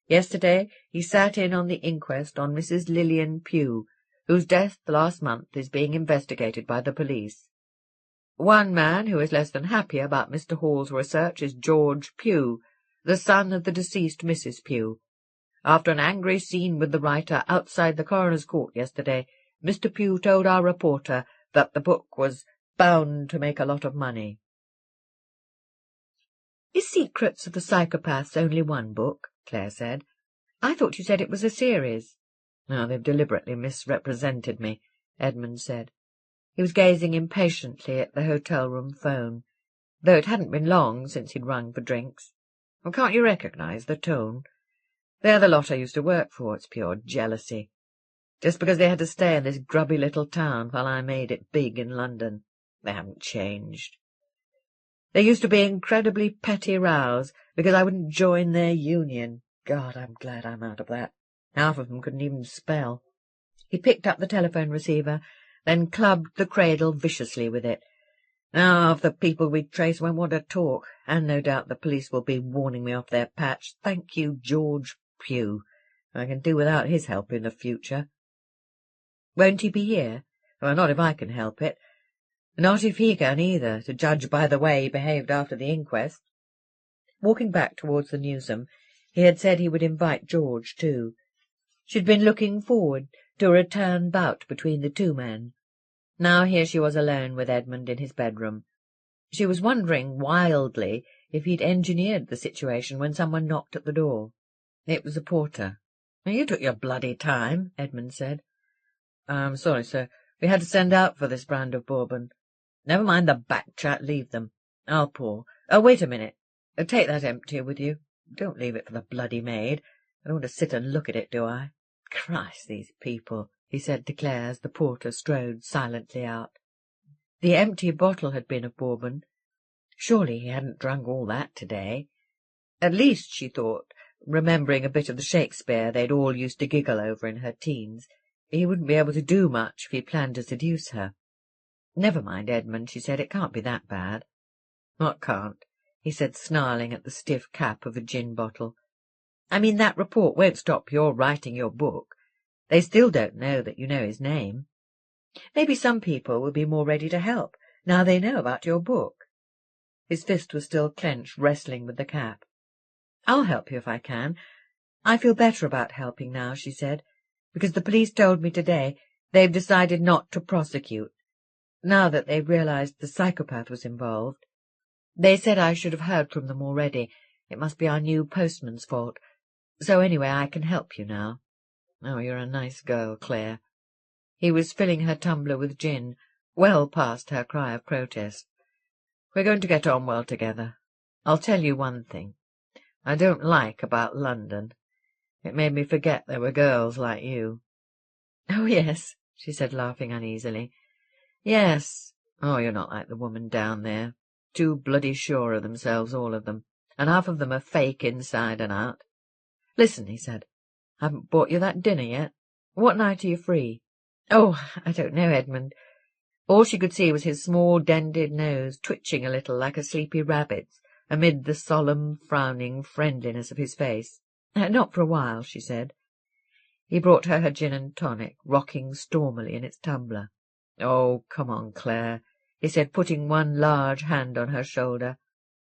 Yesterday he sat in on the inquest on Mrs. Lillian Pugh, whose death last month is being investigated by the police. One man who is less than happy about Mr. Hall's research is George Pugh, the son of the deceased Mrs. Pugh. After an angry scene with the writer outside the coroner's court yesterday, Mr. Pugh told our reporter that the book was bound to make a lot of money. "Is Secrets of the Psychopaths only one book?" Clare said. "I thought you said it was a series." "No, they've deliberately misrepresented me," Edmund said. He was gazing impatiently at the hotel-room phone, though it hadn't been long since he'd rung for drinks. "Well, can't you recognize the tone? They're the lot I used to work for. It's pure jealousy. Just because they had to stay in this grubby little town while I made it big in London. They haven't changed. There used to be incredibly petty rows because I wouldn't join their union. God, I'm glad I'm out of that. Half of them couldn't even spell." He picked up the telephone receiver, then clubbed the cradle viciously with it. "Now half the people we trace won't want to talk, and no doubt the police will be warning me off their patch. Thank you, George Pugh. I can do without his help in the future." "Won't he be here?" "Well, not if I can help it. Not if he can either, to judge by the way he behaved after the inquest." Walking back towards the newsroom, he had said he would invite George too. She'd been looking forward to a return bout between the two men. Now here she was alone with Edmund in his bedroom. She was wondering wildly if he'd engineered the situation when someone knocked at the door. It was the porter. "You took your bloody time," Edmund said. "I'm sorry, sir. We had to send out for this brand of bourbon." "Never mind the back chat, leave them. I'll pour. Oh, wait a minute. Take that empty with you. Don't leave it for the bloody maid. I don't want to sit and look at it, do I? Christ, these people," he said to Clare as the porter strode silently out. The empty bottle had been of bourbon. Surely he hadn't drunk all that today. At least, she thought, remembering a bit of the Shakespeare they'd all used to giggle over in her teens, he wouldn't be able to do much if he planned to seduce her. "Never mind, Edmund," she said. "It can't be that bad." "What can't?" he said, snarling at the stiff cap of a gin bottle. I mean, that report won't stop your writing your book. They still don't know that you know his name. Maybe some people will be more ready to help, now they know about your book. His fist was still clenched, wrestling with the cap. I'll help you if I can. I feel better about helping now, she said, because the police told me today they've decided not to prosecute, now that they've realized the psychopath was involved. They said I should have heard from them already. It must be our new postman's fault. So anyway, I can help you now. Oh, you're a nice girl, Clare. He was filling her tumbler with gin, well past her cry of protest. We're going to get on well together. I'll tell you one thing I don't like about London. It made me forget there were girls like you. Oh, yes, she said, laughing uneasily. Yes. Oh, you're not like the woman down there. Too bloody sure of themselves, all of them, and half of them are fake inside and out. Listen, he said, I haven't bought you that dinner yet. What night are you free? Oh, I don't know, Edmund. All she could see was his small, dented nose, twitching a little like a sleepy rabbit's, amid the solemn, frowning friendliness of his face. Not for a while, she said. He brought her gin and tonic, rocking stormily in its tumbler. Oh, come on, Clare, he said, putting one large hand on her shoulder.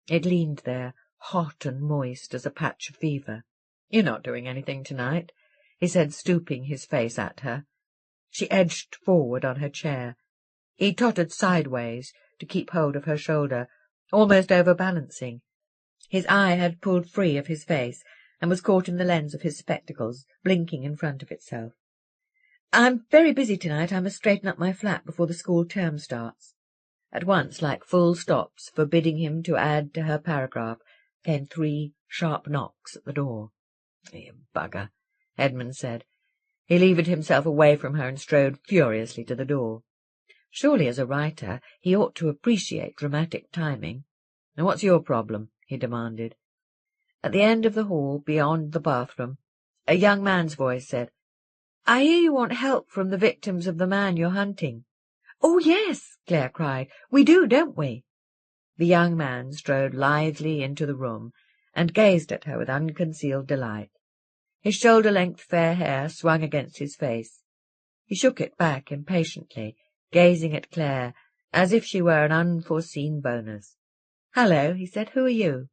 It leaned there, hot and moist as a patch of fever. You're not doing anything tonight, he said, stooping his face at her. She edged forward on her chair. He tottered sideways to keep hold of her shoulder, almost overbalancing. His eye had pulled free of his face and was caught in the lens of his spectacles, blinking in front of itself. I'm very busy tonight. I must straighten up my flat before the school term starts. At once, like full stops, forbidding him to add to her paragraph, came 3 sharp knocks at the door. You bugger, Edmund said. He levered himself away from her and strode furiously to the door. Surely, as a writer, he ought to appreciate dramatic timing. And what's your problem? He demanded. At the end of the hall, beyond the bathroom, a young man's voice said, I hear you want help from the victims of the man you're hunting. Oh, yes, Clare cried. We do, don't we? The young man strode lithely into the room and gazed at her with unconcealed delight. His shoulder-length fair hair swung against his face. He shook it back impatiently, gazing at Clare as if she were an unforeseen bonus. Hello, he said. Who are you?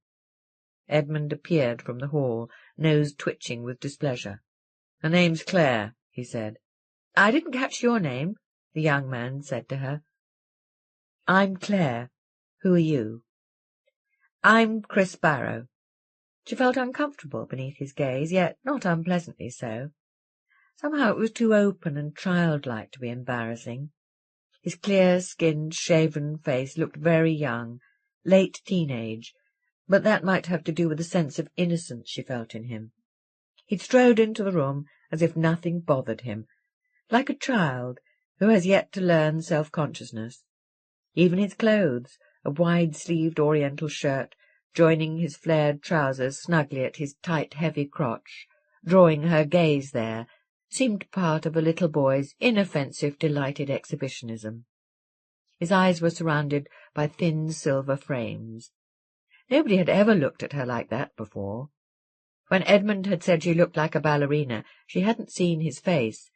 Edmund appeared from the hall, nose twitching with displeasure. Her name's Clare, he said. I didn't catch your name, the young man said to her. I'm Clare. Who are you? I'm Chris Barrow. She felt uncomfortable beneath his gaze, yet not unpleasantly so. Somehow it was too open and childlike to be embarrassing. His clear-skinned, shaven face looked very young, late teenage, but that might have to do with the sense of innocence she felt in him. He strode into the room as if nothing bothered him, like a child who has yet to learn self-consciousness. Even his clothes, a wide-sleeved oriental shirt, joining his flared trousers snugly at his tight, heavy crotch, drawing her gaze there, seemed part of a little boy's inoffensive, delighted exhibitionism. His eyes were surrounded by thin silver frames. Nobody had ever looked at her like that before. When Edmund had said she looked like a ballerina, she hadn't seen his face,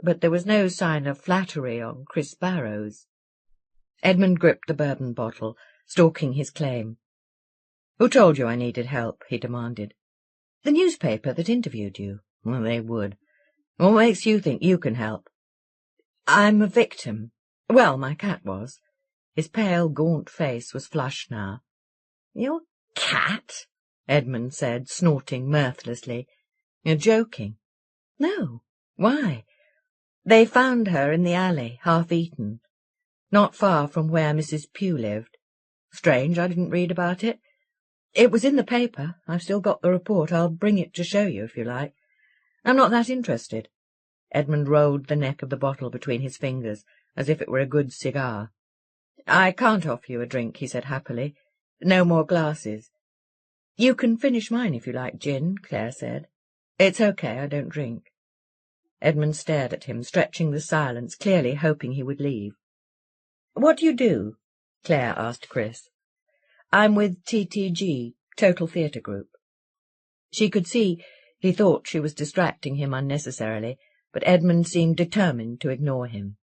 but there was no sign of flattery on Chris Barrow's. Edmund gripped the bourbon bottle, stalking his claim. Who told you I needed help? He demanded. The newspaper that interviewed you. Well, they would. What makes you think you can help? I'm a victim. Well, my cat was. His pale, gaunt face was flushed now. Your cat? Edmund said, snorting mirthlessly. You're joking. No. Why? They found her in the alley, half-eaten, not far from where Mrs. Pugh lived. Strange, I didn't read about it. It was in the paper. I've still got the report. I'll bring it to show you, if you like. I'm not that interested. Edmund rolled the neck of the bottle between his fingers, as if it were a good cigar. I can't offer you a drink, he said happily. No more glasses. You can finish mine if you like gin, Clare said. It's okay, I don't drink. Edmund stared at him, stretching the silence, clearly hoping he would leave. What do you do? Clare asked Chris. I'm with TTG, Total Theatre Group. She could see he thought she was distracting him unnecessarily, but Edmund seemed determined to ignore him.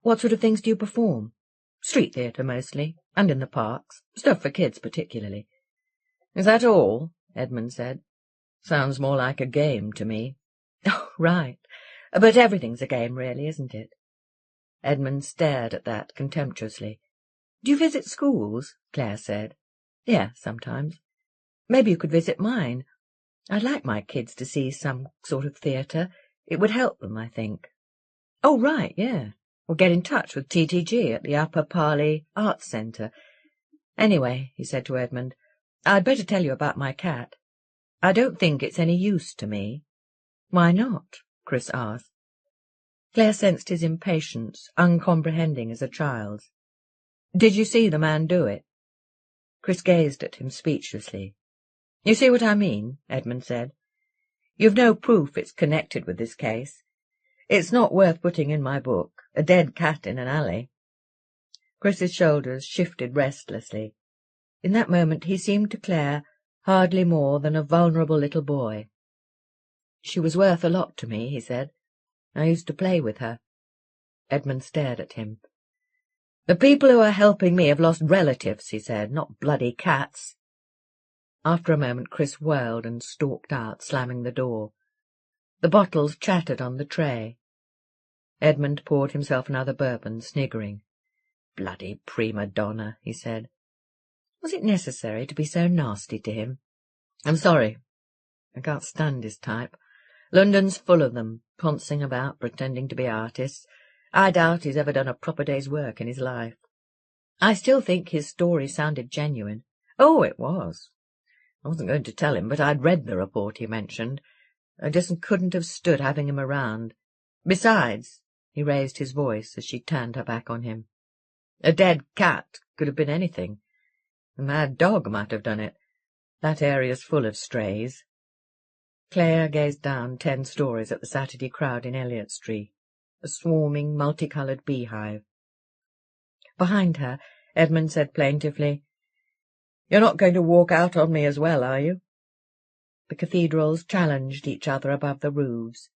"What sort of things do you perform?" "Street theatre, mostly, and in the parks. Stuff for kids, particularly." "Is that all?" Edmund said. "Sounds more like a game to me." "Oh, right. But everything's a game, really, isn't it?" Edmund stared at that contemptuously. "Do you visit schools?" Clare said. "Yes, sometimes. Maybe you could visit mine. I'd like my kids to see some sort of theatre. It would help them, I think." "Oh, right, yeah. Or get in touch with TTG at the Upper Parley Arts Centre. Anyway," he said to Edmund, "I'd better tell you about my cat. I don't think it's any use to me." "Why not?" Chris asked. Clare sensed his impatience, uncomprehending as a child's. "Did you see the man do it?" Chris gazed at him speechlessly. "You see what I mean?" Edmund said. "You've no proof it's connected with this case. It's not worth putting in my book, a dead cat in an alley." Chris's shoulders shifted restlessly. In that moment he seemed to Clare hardly more than a vulnerable little boy. "She was worth a lot to me," he said. "I used to play with her." Edmund stared at him. "The people who are helping me have lost relatives," he said, "not bloody cats." After a moment Chris whirled and stalked out, slamming the door. The bottles chattered on the tray. Edmund poured himself another bourbon, sniggering. "Bloody prima donna," he said. Was it necessary to be so nasty to him? "I'm sorry. I can't stand his type. London's full of them, poncing about, pretending to be artists. I doubt he's ever done a proper day's work in his life." "I still think his story sounded genuine." "Oh, it was. I wasn't going to tell him, but I'd read the report he mentioned. I just couldn't have stood having him around. Besides," he raised his voice as she turned her back on him, "a dead cat could have been anything. A mad dog might have done it. That area's full of strays." Clare gazed down 10 stories at the Saturday crowd in Elliot Street, a swarming, multicoloured beehive. Behind her, Edmund said plaintively, "You're not going to walk out on me as well, are you?" The cathedrals challenged each other above the roofs,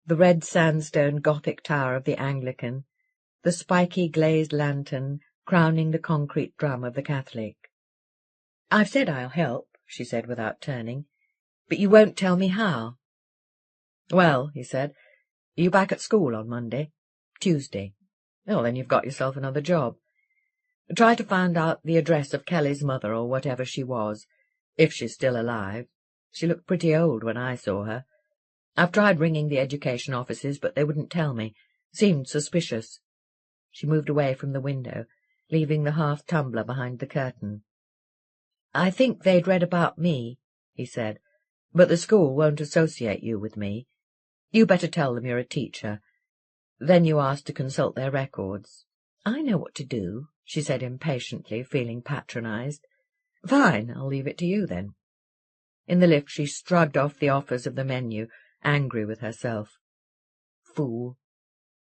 the red sandstone Gothic tower of the Anglican, the spiky glazed lantern crowning the concrete drum of the Catholic. "I've said I'll help," she said without turning, "but you won't tell me how." "Well," he said, "are you back at school on Monday?" "Tuesday." "Oh, then you've got yourself another job. Try to find out the address of Kelly's mother, or whatever she was, if she's still alive. She looked pretty old when I saw her. I've tried ringing the education offices, but they wouldn't tell me. Seemed suspicious." She moved away from the window, leaving the half-tumbler behind the curtain. "I think they'd read about me," he said, "but the school won't associate you with me. You better tell them you're a teacher. Then you ask to consult their records." "I know what to do," she said impatiently, feeling patronized. "Fine, I'll leave it to you then." In the lift she shrugged off the offers of the menu, angry with herself. Fool.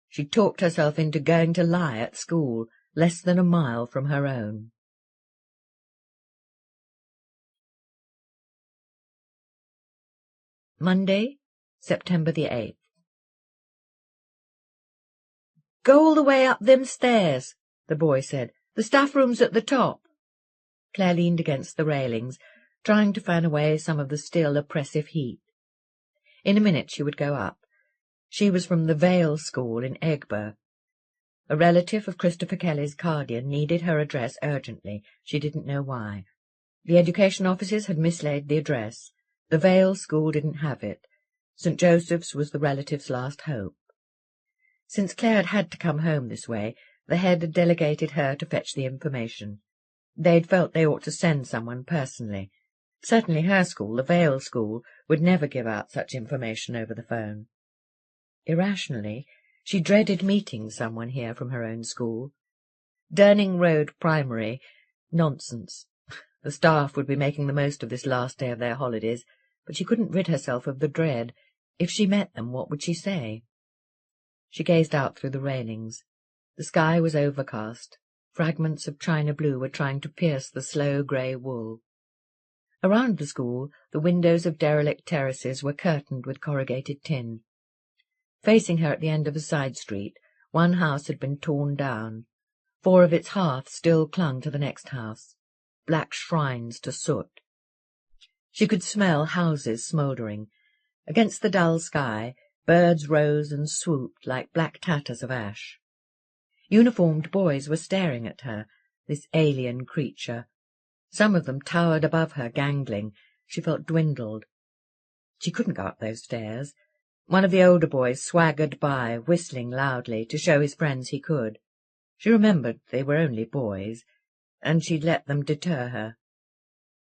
She talked herself into going to lie at school, less than a mile from her own. Monday, September the 8th. "Go all the way up them stairs," the boy said. "The staff room's at the top." Clare leaned against the railings, trying to fan away some of the still oppressive heat. In a minute she would go up. She was from the Vale School in Egbert. A relative of Christopher Kelly's guardian needed her address urgently. She didn't know why. The education offices had mislaid the address. The Vale School didn't have it. St. Joseph's was the relative's last hope. Since Clare had to come home this way, the head had delegated her to fetch the information. They'd felt they ought to send someone personally. Certainly her school, the Vale School, would never give out such information over the phone. Irrationally, she dreaded meeting someone here from her own school. Durning Road Primary? Nonsense. The staff would be making the most of this last day of their holidays, but she couldn't rid herself of the dread. If she met them, what would she say? She gazed out through the railings. The sky was overcast. Fragments of china blue were trying to pierce the slow grey wool. Around the school, the windows of derelict terraces were curtained with corrugated tin. Facing her at the end of a side street, one house had been torn down. 4 of its hearths still clung to the next house, black shrines to soot. She could smell houses smouldering. Against the dull sky, birds rose and swooped like black tatters of ash. Uniformed boys were staring at her, this alien creature. Some of them towered above her, gangling. She felt dwindled. She couldn't go up those stairs. One of the older boys swaggered by, whistling loudly, to show his friends he could. She remembered they were only boys, and she'd let them deter her.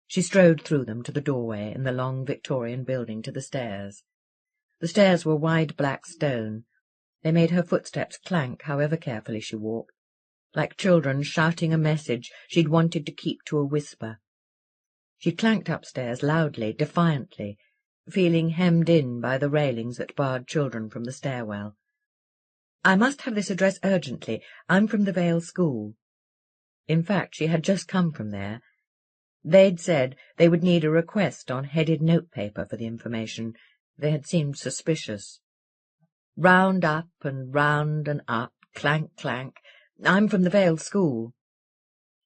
She strode through them to the doorway in the long Victorian building to the stairs. The stairs were wide black stone. They made her footsteps clank however carefully she walked, like children shouting a message she'd wanted to keep to a whisper. She clanked upstairs loudly, defiantly, feeling hemmed in by the railings that barred children from the stairwell. "I must have this address urgently. I'm from the Vale School." In fact, she had just come from there. They'd said they would need a request on headed notepaper for the information. They had seemed suspicious. Round up and round and up, clank, clank. "I'm from the Vale School."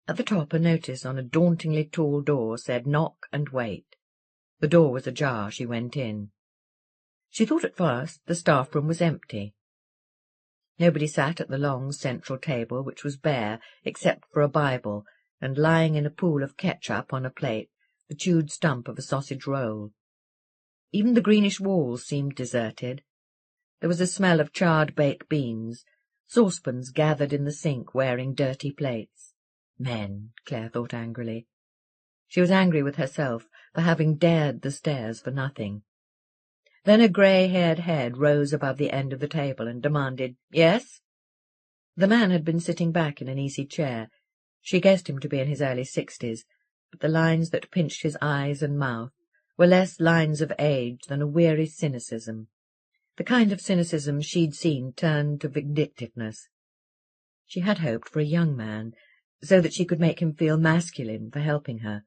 At the top, a notice on a dauntingly tall door said, "Knock and wait." The door was ajar. She went in. She thought at first the staff room was empty. Nobody sat at the long central table, which was bare except for a Bible, and lying in a pool of ketchup on a plate, the chewed stump of a sausage roll. Even the greenish walls seemed deserted. There was a smell of charred baked beans, saucepans gathered in the sink wearing dirty plates. Men, Clare thought angrily. She was angry with herself for having dared the stairs for nothing. Then a grey-haired head rose above the end of the table and demanded, "Yes?" The man had been sitting back in an easy chair. She guessed him to be in his early 60s, but the lines that pinched his eyes and mouth were less lines of age than a weary cynicism, the kind of cynicism she'd seen turn to vindictiveness. She had hoped for a young man, so that she could make him feel masculine for helping her.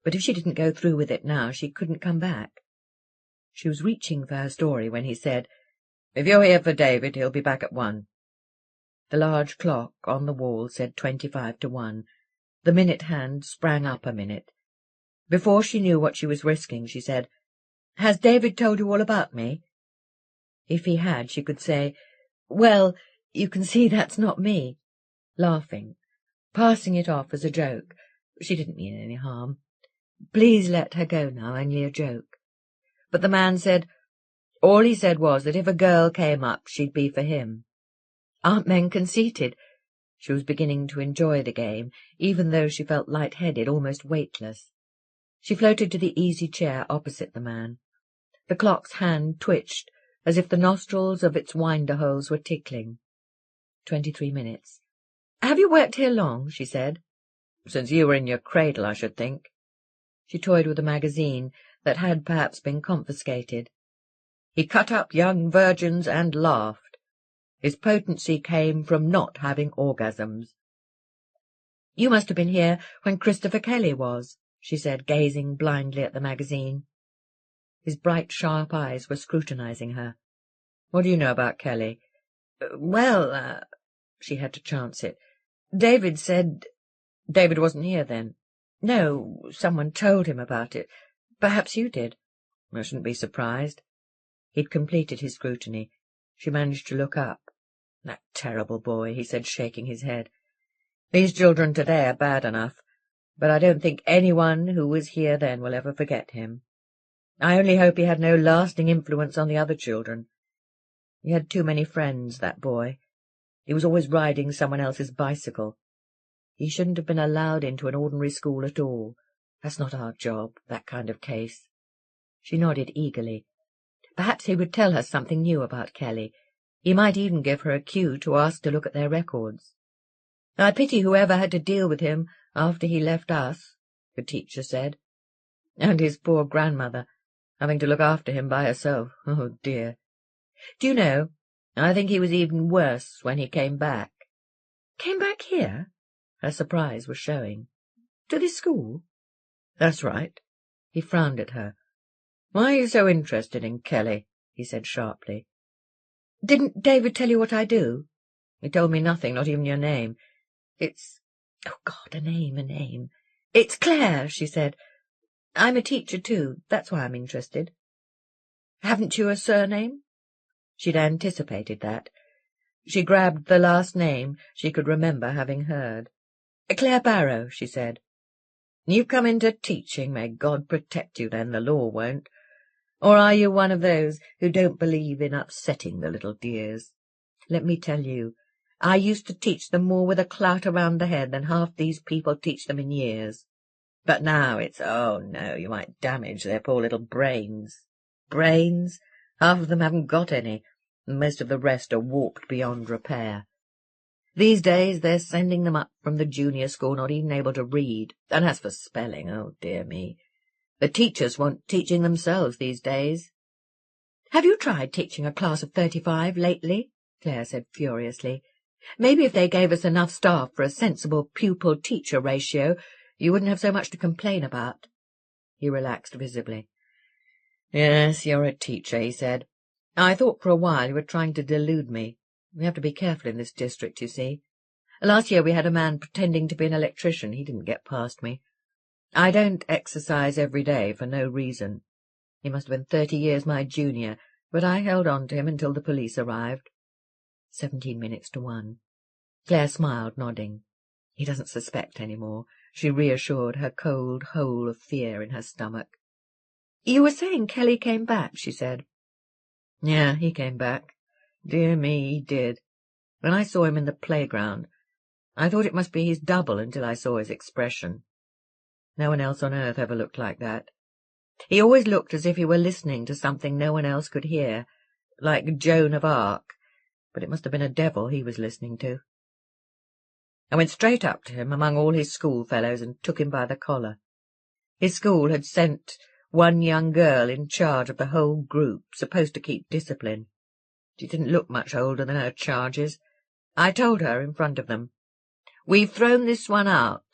But if she didn't go through with it now, she couldn't come back. She was reaching for her story when he said, "If you're here for David, he'll be back at 1. The large clock on the wall said 25 to 1. The minute hand sprang up a minute. Before she knew what she was risking, she said, "Has David told you all about me?" If he had, she could say, "Well, you can see that's not me," laughing, passing it off as a joke. She didn't mean any harm. Please let her go now, only a joke. But the man said, all he said was that if a girl came up, she'd be for him. Aren't men conceited? She was beginning to enjoy the game, even though she felt light-headed, almost weightless. She floated to the easy chair opposite the man. The clock's hand twitched, as if the nostrils of its winder-holes were tickling. 23 minutes. "Have you worked here long?" she said. "Since you were in your cradle, I should think." She toyed with a magazine that had perhaps been confiscated. "He cut up young virgins and laughed. His potency came from not having orgasms." "You must have been here when Christopher Kelly was," she said, gazing blindly at the magazine. His bright, sharp eyes were scrutinizing her. "What do you know about Kelly?" Well, she had to chance it. "David said—" "David wasn't here then?" "No, someone told him about it. Perhaps you did." "I shouldn't be surprised." He'd completed his scrutiny. She managed to look up. "That terrible boy," he said, shaking his head. "These children today are bad enough, but I don't think anyone who was here then will ever forget him. I only hope he had no lasting influence on the other children. He had too many friends, that boy. He was always riding someone else's bicycle. He shouldn't have been allowed into an ordinary school at all. That's not our job, that kind of case." She nodded eagerly. Perhaps he would tell her something new about Kelly. He might even give her a cue to ask to look at their records. "I pity whoever had to deal with him after he left us," the teacher said. "And his poor grandmother, having to look after him by herself. Oh, dear. Do you know, I think he was even worse when he came back." "Came back here?" Her surprise was showing. "To this school?" "That's right. He frowned at her. "Why are you so interested in Kelly?" he said sharply. "Didn't David tell you what I do?" "He told me nothing, not even your name." "Oh, God, a name. It's Clare," she said. "I'm a teacher, too. That's why I'm interested." "Haven't you a surname?" She'd anticipated that. She grabbed the last name she could remember having heard. "Clare Barrow," she said. "You've come into teaching. May God protect you, then. The law won't. Or are you one of those who don't believe in upsetting the little dears? Let me tell you, I used to teach them more with a clout around the head than half these people teach them in years. But now it's, oh no, you might damage their poor little brains. Brains? Half of them haven't got any, and most of the rest are warped beyond repair. These days they're sending them up from the junior school not even able to read, and as for spelling, oh dear me, the teachers want teaching themselves these days." "Have you tried teaching a class of 35 lately?" Clare said furiously. "Maybe if they gave us enough staff for a sensible pupil-teacher ratio, you wouldn't have so much to complain about." He relaxed visibly. "Yes, you're a teacher," he said. "I thought for a while you were trying to delude me. We have to be careful in this district, you see. Last year we had a man pretending to be an electrician. He didn't get past me. I don't exercise every day for no reason. He must have been 30 years my junior, but I held on to him until the police arrived." 17 minutes to 1. Clare smiled, nodding. "He doesn't suspect any more," she reassured, her cold hole of fear in her stomach. "You were saying Kelly came back," she said. "Yeah, he came back. Dear me, he did. When I saw him in the playground, I thought it must be his double until I saw his expression. No one else on earth ever looked like that. He always looked as if he were listening to something no one else could hear, like Joan of Arc, but it must have been a devil he was listening to. I went straight up to him among all his schoolfellows and took him by the collar. His school had sent one young girl in charge of the whole group, supposed to keep discipline. She didn't look much older than her charges. I told her in front of them, 'We've thrown this one out.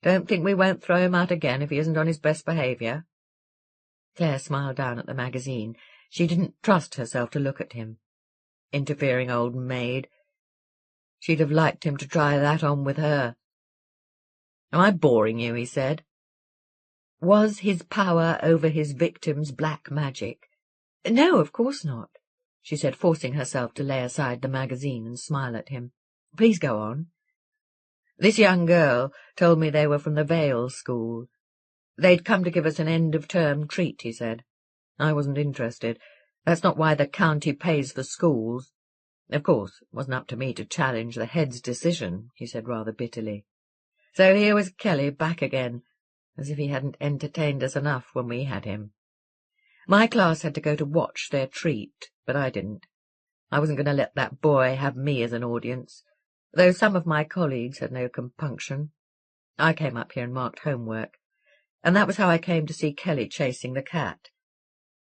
Don't think we won't throw him out again if he isn't on his best behaviour.'" Clare smiled down at the magazine. She didn't trust herself to look at him. Interfering old maid. She'd have liked him to try that on with her. "Am I boring you?" he said. Was his power over his victims black magic? "No, of course not," she said, forcing herself to lay aside the magazine and smile at him. "Please go on." "This young girl told me they were from the Vale School. They'd come to give us an end-of-term treat," he said. "I wasn't interested. That's not why the county pays for schools. Of course, it wasn't up to me to challenge the head's decision," he said rather bitterly. "So here was Kelly back again, as if he hadn't entertained us enough when we had him. My class had to go to watch their treat, but I didn't. I wasn't going to let that boy have me as an audience, though some of my colleagues had no compunction. I came up here and marked homework, and that was how I came to see Kelly chasing the cat.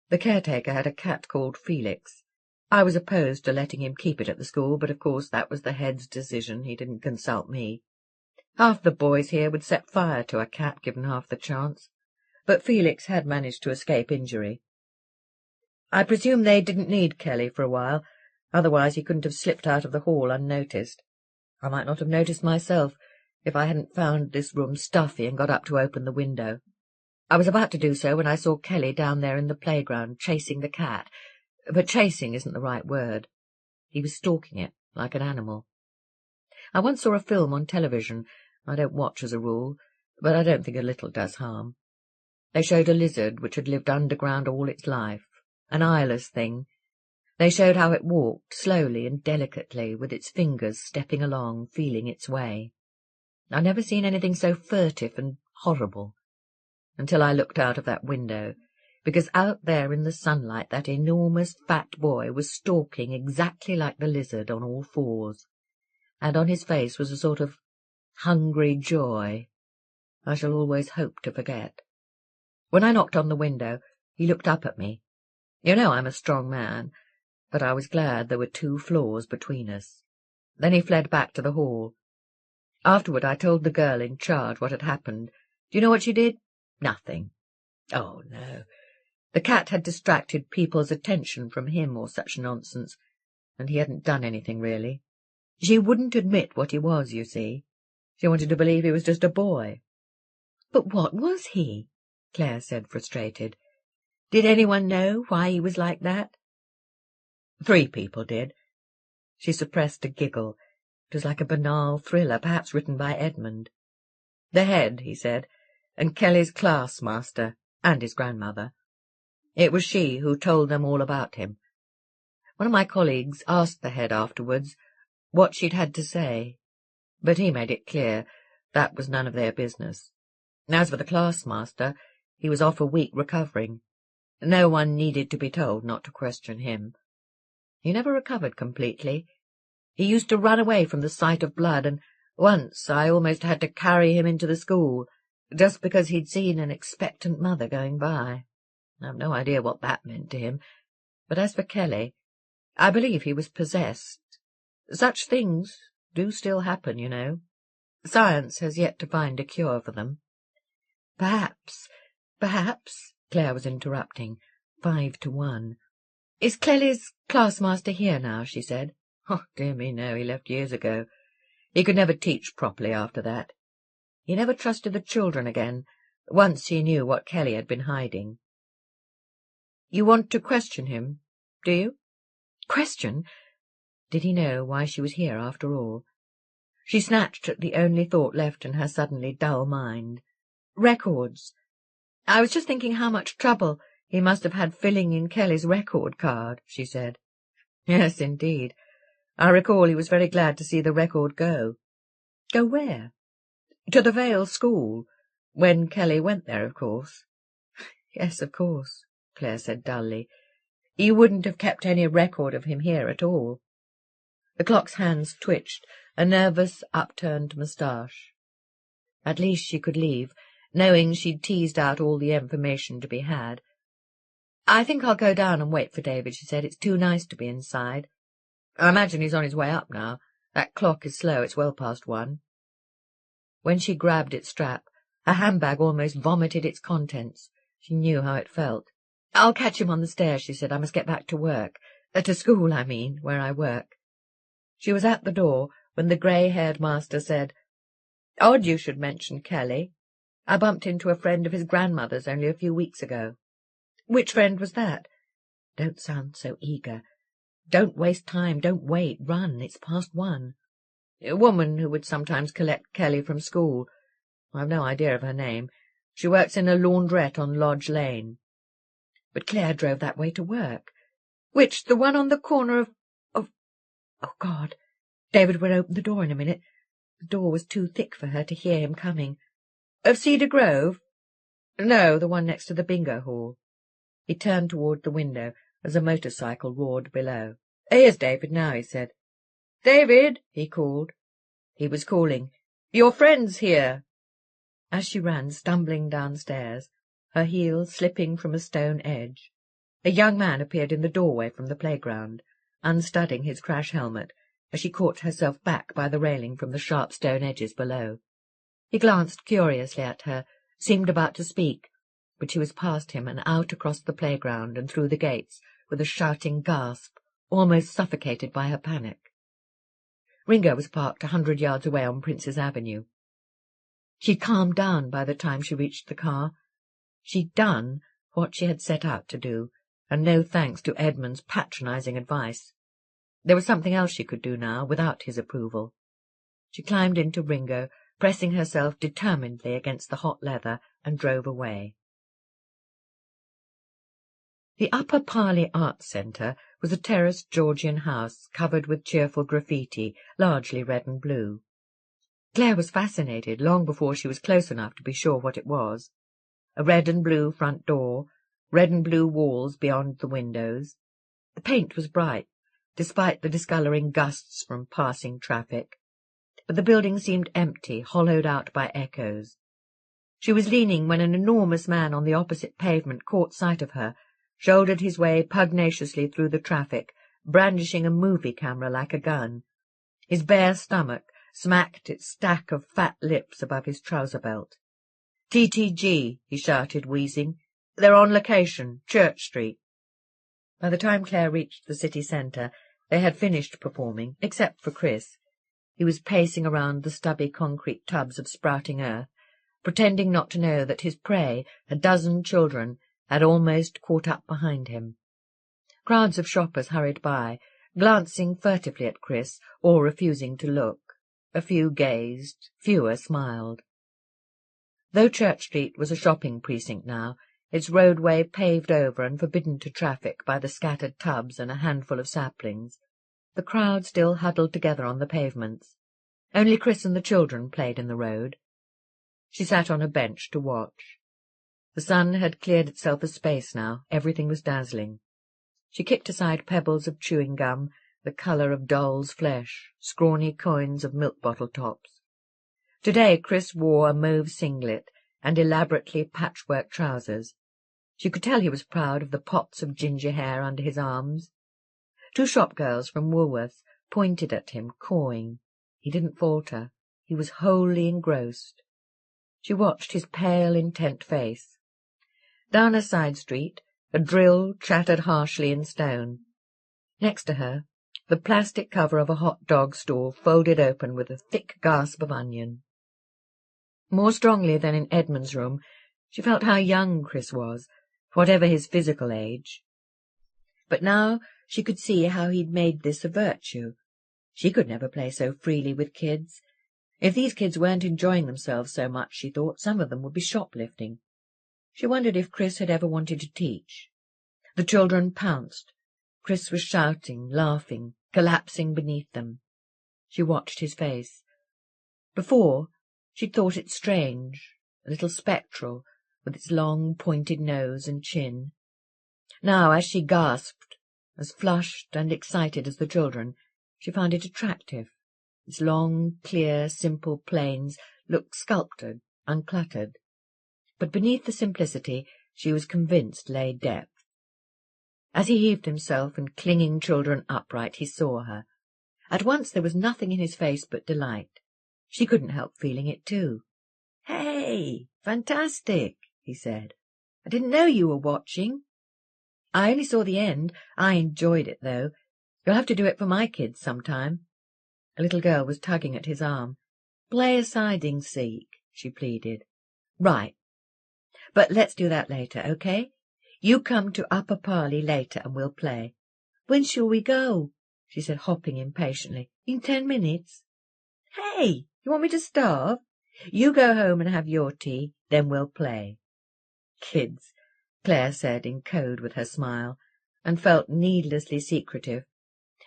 The caretaker had a cat called Felix. I was opposed to letting him keep it at the school, but of course that was the head's decision. He didn't consult me. Half the boys here would set fire to a cat given half the chance, but Felix had managed to escape injury. I presume they didn't need Kelly for a while, otherwise he couldn't have slipped out of the hall unnoticed. I might not have noticed myself if I hadn't found this room stuffy and got up to open the window. I was about to do so when I saw Kelly down there in the playground chasing the cat, but chasing isn't the right word. He was stalking it, like an animal. I once saw a film on television. I don't watch as a rule, but I don't think a little does harm. They showed a lizard which had lived underground all its life, an eyeless thing. They showed how it walked, slowly and delicately, with its fingers stepping along, feeling its way. I've never seen anything so furtive and horrible, until I looked out of that window, because out there in the sunlight that enormous fat boy was stalking exactly like the lizard on all fours, and on his face was a sort of hungry joy I shall always hope to forget. When I knocked on the window, he looked up at me. You know I'm a strong man, but I was glad there were 2 floors between us. Then he fled back to the hall. Afterward I told the girl in charge what had happened. Do you know what she did? Nothing. Oh, no. The cat had distracted people's attention from him or such nonsense, and he hadn't done anything, really. She wouldn't admit what he was, you see. She wanted to believe he was just a boy. But what was he? Clare said, frustrated. Did anyone know why he was like that? 3 people did. She suppressed a giggle. It was like a banal thriller, perhaps written by Edmund. The head, he said, and Kelly's class master, and his grandmother. It was she who told them all about him. One of my colleagues asked the head afterwards what she'd had to say, but he made it clear that was none of their business. As for the class master, he was off a week recovering. No one needed to be told not to question him. He never recovered completely. He used to run away from the sight of blood, and once I almost had to carry him into the school, just because he'd seen an expectant mother going by. I've no idea what that meant to him, but as for Kelly, I believe he was possessed. Such things do still happen, you know. Science has yet to find a cure for them. Perhaps, Clare was interrupting, 5 to 1. Is Kelly's class-master here now? She said. Oh, dear me, no, he left years ago. He could never teach properly after that. He never trusted the children again, once he knew what Kelly had been hiding. You want to question him, do you? Question? Did he know why she was here after all? She snatched at the only thought left in her suddenly dull mind. Records. I was just thinking how much trouble he must have had filling in Kelly's record card, she said. Yes, indeed. I recall he was very glad to see the record go. Go where? To the Vale School, when Kelly went there, of course. Yes, of course, Clare said dully. You wouldn't have kept any record of him here at all. The clock's hands twitched, a nervous, upturned moustache. At least she could leave, knowing she'd teased out all the information to be had. I think I'll go down and wait for David, she said. It's too nice to be inside. I imagine he's on his way up now. That clock is slow. It's well past 1. When she grabbed its strap, her handbag almost vomited its contents. She knew how it felt. I'll catch him on the stairs, she said. I must get back to work. To school, I mean, where I work. She was at the door when the grey-haired master said, Odd you should mention Kelly. I bumped into a friend of his grandmother's only a few weeks ago. Which friend was that? Don't sound so eager. Don't waste time. Don't wait. Run. It's past 1. A woman who would sometimes collect Kelly from school. I've no idea of her name. She works in a laundrette on Lodge Lane. But Clare drove that way to work. Which? The one on the corner of... Oh, God. David would open the door in a minute. The door was too thick for her to hear him coming. Of Cedar Grove? No, the one next to the bingo hall. He turned toward the window as a motorcycle roared below. Here's David now, he said. David, he called. He was calling. Your friend's here. As she ran stumbling downstairs, her heels slipping from a stone edge, a young man appeared in the doorway from the playground, unstudding his crash helmet, as she caught herself back by the railing from the sharp stone edges below. He glanced curiously at her, seemed about to speak, but she was past him and out across the playground and through the gates with a shouting gasp, almost suffocated by her panic. Ringo was parked 100 yards away on Prince's Avenue. She'd calmed down by the time she reached the car. She'd done what she had set out to do, and no thanks to Edmund's patronizing advice. There was something else she could do now, without his approval. She climbed into Ringo, pressing herself determinedly against the hot leather, and drove away. The Upper Parley Arts Centre was a terraced Georgian house covered with cheerful graffiti, largely red and blue. Clare was fascinated long before she was close enough to be sure what it was. A red and blue front door, red and blue walls beyond the windows. The paint was bright, despite the discolouring gusts from passing traffic, but the building seemed empty, hollowed out by echoes. She was leaning when an enormous man on the opposite pavement caught sight of her, shouldered his way pugnaciously through the traffic, brandishing a movie camera like a gun. His bare stomach smacked its stack of fat lips above his trouser belt. "TTG," he shouted, wheezing. They're on location, Church Street. By the time Clare reached the city centre, they had finished performing, except for Chris. He was pacing around the stubby concrete tubs of sprouting earth, pretending not to know that his prey, a dozen children, had almost caught up behind him. Crowds of shoppers hurried by, glancing furtively at Chris or refusing to look. A few gazed, fewer smiled. Though Church Street was a shopping precinct now, its roadway paved over and forbidden to traffic by the scattered tubs and a handful of saplings, the crowd still huddled together on the pavements. Only Chris and the children played in the road. She sat on a bench to watch. The sun had cleared itself of space now. Everything was dazzling. She kicked aside pebbles of chewing gum, the colour of doll's flesh, scrawny coins of milk bottle tops. Today Chris wore a mauve singlet and elaborately patchwork trousers. She could tell he was proud of the pots of ginger hair under his arms. Two shop-girls from Woolworths pointed at him, cawing. He didn't falter. He was wholly engrossed. She watched his pale, intent face. Down a side street, a drill chattered harshly in stone. Next to her, the plastic cover of a hot dog stall folded open with a thick gasp of onion. More strongly than in Edmund's room, she felt how young Chris was, whatever his physical age. But now she could see how he'd made this a virtue. She could never play so freely with kids. If these kids weren't enjoying themselves so much, she thought, some of them would be shoplifting. She wondered if Chris had ever wanted to teach. The children pounced. Chris was shouting, laughing, collapsing beneath them. She watched his face. Before, she'd thought it strange, a little spectral, with its long, pointed nose and chin. Now, as she gasped, as flushed and excited as the children, she found it attractive. Its long, clear, simple planes looked sculptured, uncluttered. But beneath the simplicity, she was convinced lay depth. As he heaved himself and clinging children upright, he saw her. At once there was nothing in his face but delight. She couldn't help feeling it too. "Hey, fantastic," he said. "I didn't know you were watching. I only saw the end. I enjoyed it, though. You'll have to do it for my kids sometime." A little girl was tugging at his arm. "Play us hide and seek," she pleaded. "Right. But let's do that later, okay? You come to Upper Parley later and we'll play." "When shall we go?" she said, hopping impatiently. "In 10 minutes." "Hey, you want me to starve? You go home and have your tea, then we'll play." "Kids," Clare said in code with her smile, and felt needlessly secretive.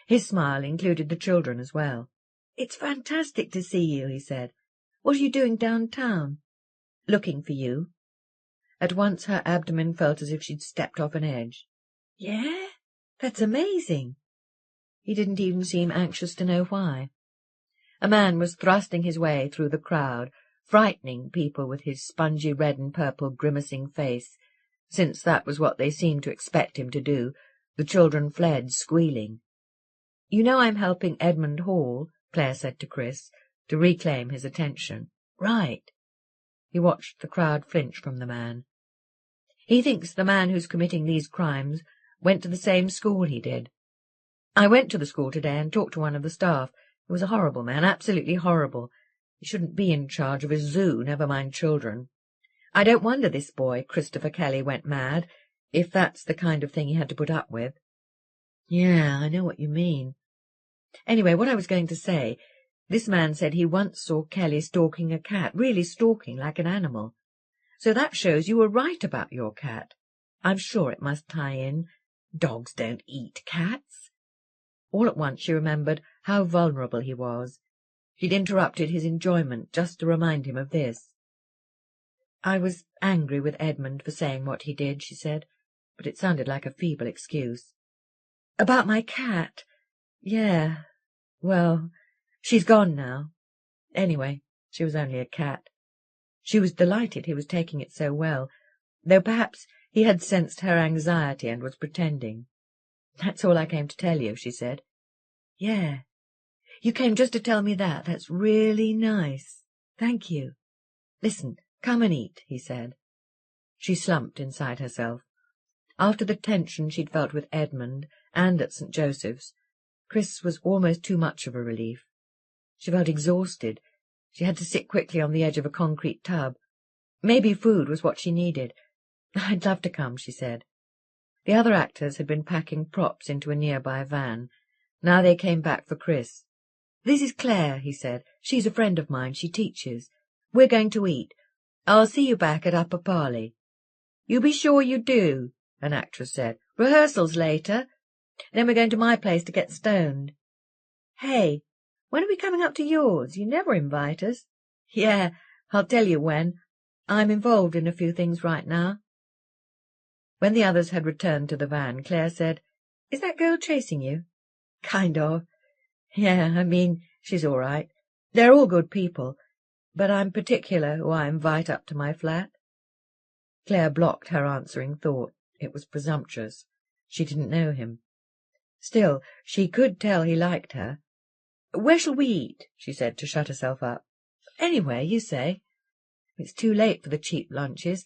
His smile included the children as well. "It's fantastic to see you," he said. "What are you doing downtown?" "Looking for you." At once her abdomen felt as if she'd stepped off an edge. "Yeah? That's amazing." He didn't even seem anxious to know why. A man was thrusting his way through the crowd, frightening people with his spongy red and purple grimacing face. Since that was what they seemed to expect him to do, the children fled, squealing. "You know I'm helping Edmund Hall," Clare said to Chris, to reclaim his attention. "Right." He watched the crowd flinch from the man. "He thinks the man who's committing these crimes went to the same school he did. I went to the school today and talked to one of the staff. He was a horrible man, absolutely horrible. He shouldn't be in charge of a zoo, never mind children. I don't wonder this boy, Christopher Kelly, went mad, if that's the kind of thing he had to put up with." "Yeah, I know what you mean. Anyway, what I was going to say, this man said he once saw Kelly stalking a cat, really stalking like an animal. So that shows you were right about your cat. I'm sure it must tie in. Dogs don't eat cats." All at once she remembered how vulnerable he was. She'd interrupted his enjoyment just to remind him of this. "I was angry with Edmund for saying what he did," she said, but it sounded like a feeble excuse. "About my cat? Yeah. Well, she's gone now. Anyway, she was only a cat." She was delighted he was taking it so well, though perhaps he had sensed her anxiety and was pretending. "That's all I came to tell you," she said. "Yeah. You came just to tell me that. That's really nice. Thank you. Listen, come and eat," he said. She slumped inside herself. After the tension she'd felt with Edmund and at St. Joseph's, Chris was almost too much of a relief. She felt exhausted. She had to sit quickly on the edge of a concrete tub. Maybe food was what she needed. "I'd love to come," she said. The other actors had been packing props into a nearby van. Now they came back for Chris. "This is Clare," he said. "She's a friend of mine. She teaches. We're going to eat. I'll see you back at Upper Parley." "You be sure you do," an actress said. "Rehearsal's later. Then we're going to my place to get stoned." "Hey, when are we coming up to yours? You never invite us." "Yeah, I'll tell you when. I'm involved in a few things right now." When the others had returned to the van, Clare said, "Is that girl chasing you?" "Kind of. Yeah, I mean, she's all right. They're all good people. But I'm particular who I invite up to my flat." Clare blocked her answering thought. It was presumptuous. She didn't know him. Still, she could tell he liked her. "Where shall we eat?" she said, to shut herself up. "Anywhere, you say. It's too late for the cheap lunches.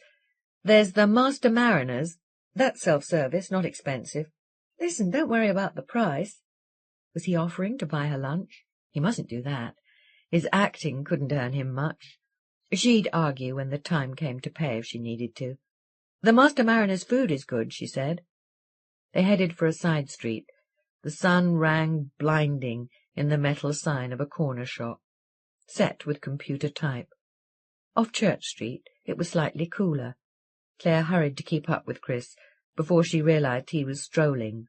There's the Master Mariner's. That's self-service, not expensive. Listen, don't worry about the price." Was he offering to buy her lunch? He mustn't do that. His acting couldn't earn him much. She'd argue when the time came to pay if she needed to. "The Master Mariner's food is good," she said. They headed for a side street. The sun rang blinding in the metal sign of a corner shop, set with computer type. Off Church Street it was slightly cooler. Clare hurried to keep up with Chris before she realized he was strolling.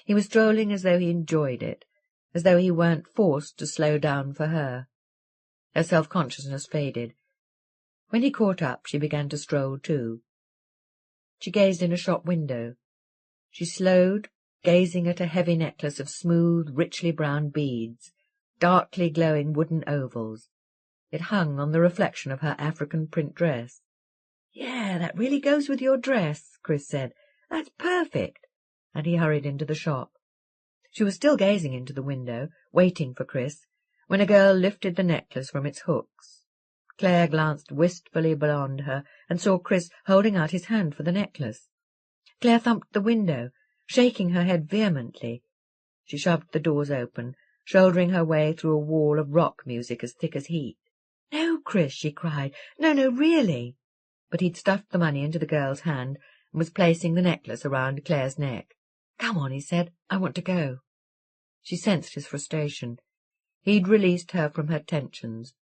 He was strolling as though he enjoyed it, as though he weren't forced to slow down for her. Her self-consciousness faded. When he caught up, she began to stroll too. She gazed in a shop window. She slowed, gazing at a heavy necklace of smooth, richly brown beads, darkly glowing wooden ovals. It hung on the reflection of her African print dress. "Yeah, that really goes with your dress," Chris said. "That's perfect." And he hurried into the shop. She was still gazing into the window, waiting for Chris, when a girl lifted the necklace from its hooks. Clare glanced wistfully beyond her and saw Chris holding out his hand for the necklace. Clare thumped the window, shaking her head vehemently. She shoved the doors open, shouldering her way through a wall of rock music as thick as heat. "No, Chris," she cried. "No, really." But he'd stuffed the money into the girl's hand and was placing the necklace around Clare's neck. "Come on," he said. "I want to go." She sensed his frustration. He'd released her from her tensions.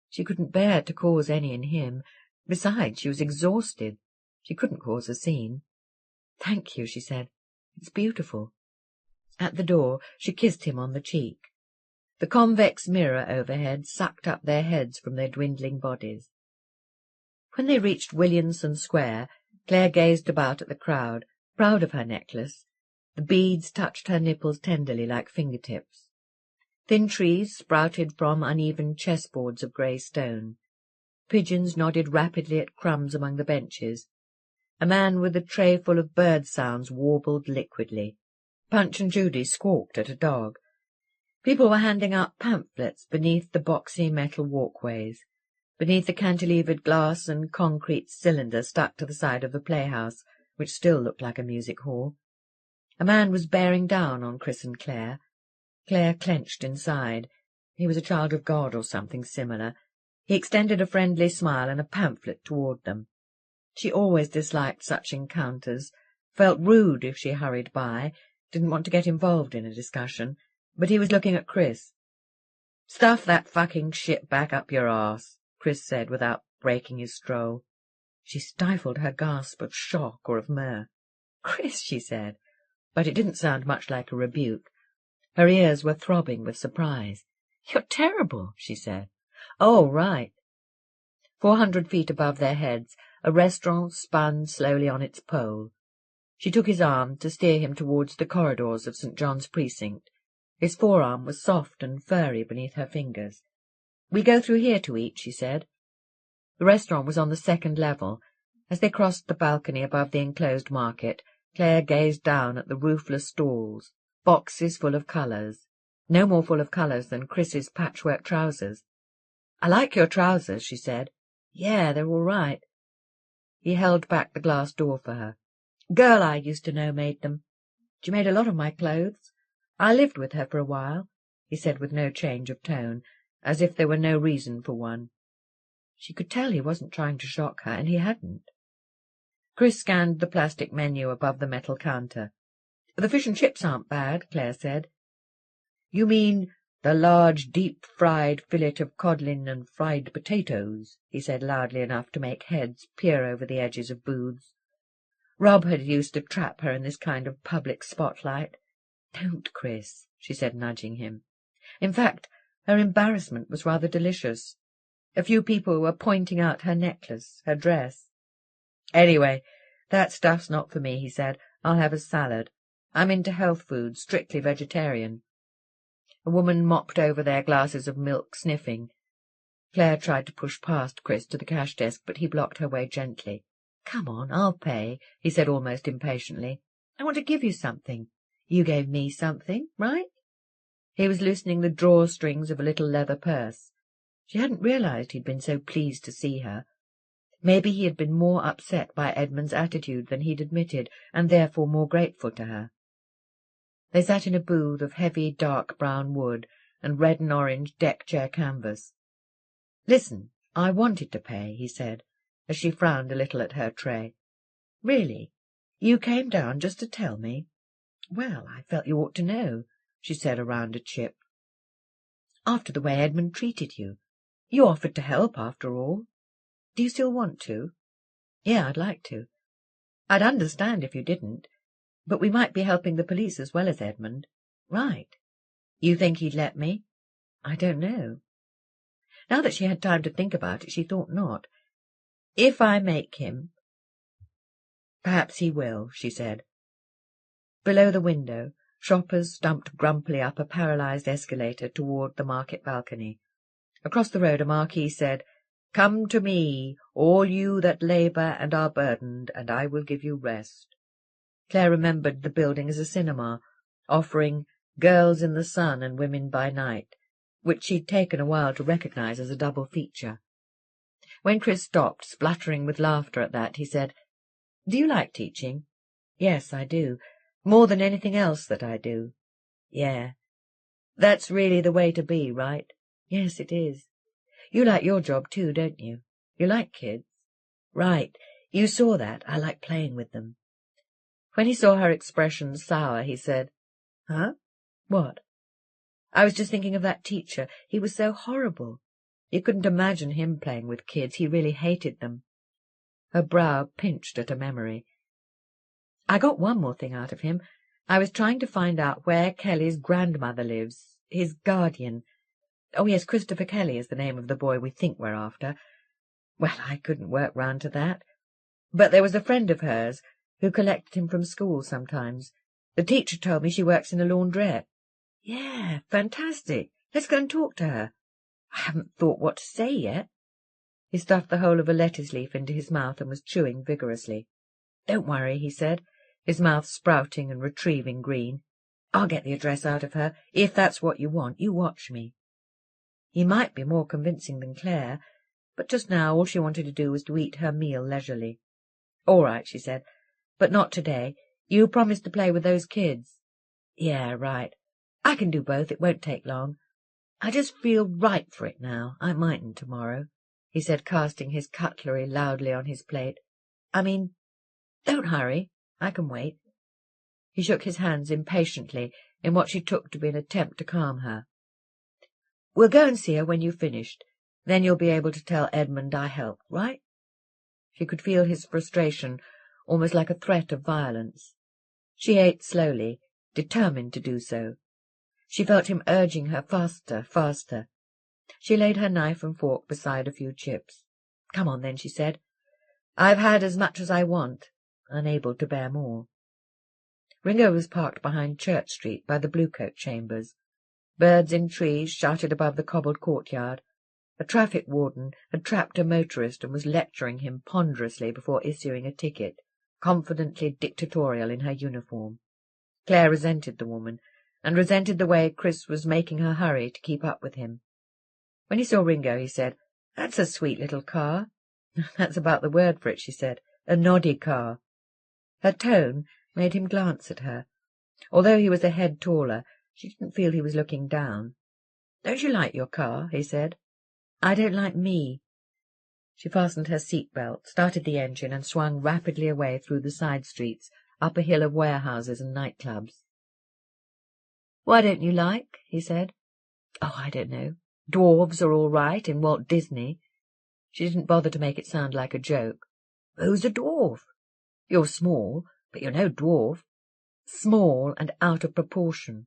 She couldn't bear to cause any in him. Besides, she was exhausted. She couldn't cause a scene. "Thank you," she said. "It's beautiful." At the door, she kissed him on the cheek. The convex mirror overhead sucked up their heads from their dwindling bodies. When they reached Williamson Square, Clare gazed about at the crowd, proud of her necklace. The beads touched her nipples tenderly like fingertips. Thin trees sprouted from uneven chessboards of grey stone. Pigeons nodded rapidly at crumbs among the benches. A man with a tray full of bird sounds warbled liquidly. Punch and Judy squawked at a dog. People were handing out pamphlets beneath the boxy metal walkways, beneath the cantilevered glass and concrete cylinder stuck to the side of the playhouse, which still looked like a music hall. A man was bearing down on Chris and Clare. Clare clenched inside. He was a child of God or something similar. He extended a friendly smile and a pamphlet toward them. She always disliked such encounters, felt rude if she hurried by, didn't want to get involved in a discussion, but he was looking at Chris. "Stuff that fucking shit back up your arse," Chris said without breaking his stroll. She stifled her gasp of shock or of mirth. "Chris," she said, but it didn't sound much like a rebuke. Her ears were throbbing with surprise. "You're terrible," she said. "Oh, right." 400 feet above their heads, a restaurant spun slowly on its pole. She took his arm to steer him towards the corridors of St. John's precinct. His forearm was soft and furry beneath her fingers. "We go through here to eat," she said. The restaurant was on the second level. As they crossed the balcony above the enclosed market, Clare gazed down at the roofless stalls, boxes full of colours. No more full of colours than Chris's patchwork trousers. "I like your trousers," she said. "Yeah, they're all right." He held back the glass door for her. "Girl I used to know made them. She made a lot of my clothes. I lived with her for a while," he said with no change of tone, as if there were no reason for one. She could tell he wasn't trying to shock her, and he hadn't. Chris scanned the plastic menu above the metal counter. "The fish and chips aren't bad," Clare said. "You mean the large deep-fried fillet of codlin and fried potatoes," he said loudly enough to make heads peer over the edges of booths. Rob had used to trap her in this kind of public spotlight. "Don't, Chris," she said, nudging him. In fact, her embarrassment was rather delicious. A few people were pointing out her necklace, her dress. "Anyway, that stuff's not for me," he said. "I'll have a salad. I'm into health food, strictly vegetarian." A woman mopped over their glasses of milk, sniffing. Clare tried to push past Chris to the cash desk, but he blocked her way gently. "Come on, I'll pay," he said almost impatiently. "I want to give you something. You gave me something, right?" He was loosening the drawstrings of a little leather purse. She hadn't realized he'd been so pleased to see her. Maybe he had been more upset by Edmund's attitude than he'd admitted, and therefore more grateful to her. They sat in a booth of heavy dark brown wood and red and orange deck-chair canvas. "Listen, I wanted to pay," he said, as she frowned a little at her tray. "Really? You came down just to tell me?" "Well, I felt you ought to know," she said around a chip. "After the way Edmund treated you. You offered to help, after all. Do you still want to?" "Yeah, I'd like to. I'd understand if you didn't. But we might be helping the police as well as Edmund." "Right. You think he'd let me?" "I don't know." Now that she had time to think about it, she thought not. "If I make him—" "Perhaps he will," she said. Below the window, shoppers stumped grumpily up a paralysed escalator toward the market balcony. Across the road a marquee said, "Come to me, all you that labour and are burdened, and I will give you rest." Clare remembered the building as a cinema, offering Girls in the Sun and Women by Night, which she'd taken a while to recognise as a double feature. When Chris stopped, spluttering with laughter at that, he said, "Do you like teaching?" "Yes, I do. More than anything else that I do." "Yeah. That's really the way to be, right?" "Yes, it is. You like your job too, don't you? You like kids." "Right. You saw that. I like playing with them." When he saw her expression sour, he said, "Huh? What?" "I was just thinking of that teacher. He was so horrible. You couldn't imagine him playing with kids. He really hated them." Her brow pinched at a memory. "I got one more thing out of him. I was trying to find out where Kelly's grandmother lives, his guardian. Oh, yes, Christopher Kelly is the name of the boy we think we're after. Well, I couldn't work round to that. But there was a friend of hers who collected him from school sometimes. The teacher told me she works in a laundrette." "Yeah, fantastic. Let's go and talk to her. I haven't thought what to say yet." He stuffed the whole of a lettuce leaf into his mouth and was chewing vigorously. "Don't worry," he said, his mouth sprouting and retrieving green. "I'll get the address out of her, if that's what you want. You watch me." He might be more convincing than Clare, but just now all she wanted to do was to eat her meal leisurely. "All right," she said, "but not today. You promised to play with those kids." "Yeah, right. I can do both. It won't take long. I just feel right for it now. I mightn't tomorrow," he said, casting his cutlery loudly on his plate. "I mean, don't hurry. I can wait." He shook his hands impatiently in what she took to be an attempt to calm her. "We'll go and see her when you've finished. Then you'll be able to tell Edmund I helped, right?" She could feel his frustration, almost like a threat of violence. She ate slowly, determined to do so. She felt him urging her faster, faster. She laid her knife and fork beside a few chips. "Come on, then," she said. "I've had as much as I want, unable to bear more." Ringo was parked behind Church Street by the Bluecoat Chambers. Birds in trees shouted above the cobbled courtyard. A traffic warden had trapped a motorist and was lecturing him ponderously before issuing a ticket, confidently dictatorial in her uniform. Clare resented the woman, and resented the way Chris was making her hurry to keep up with him. When he saw Ringo, he said, "That's a sweet little car." "That's about the word for it," she said. a noddy car. Her tone made him glance at her. Although he was a head taller, she didn't feel he was looking down. "Don't you like your car?" he said. "I don't like me." She fastened her seat-belt, started the engine, and swung rapidly away through the side streets, up a hill of warehouses and nightclubs. "Why don't you like?" he said. "Oh, I don't know. Dwarves are all right in Walt Disney." She didn't bother to make it sound like a joke. "Who's a dwarf?" "You're small, but you're no dwarf." "Small and out of proportion."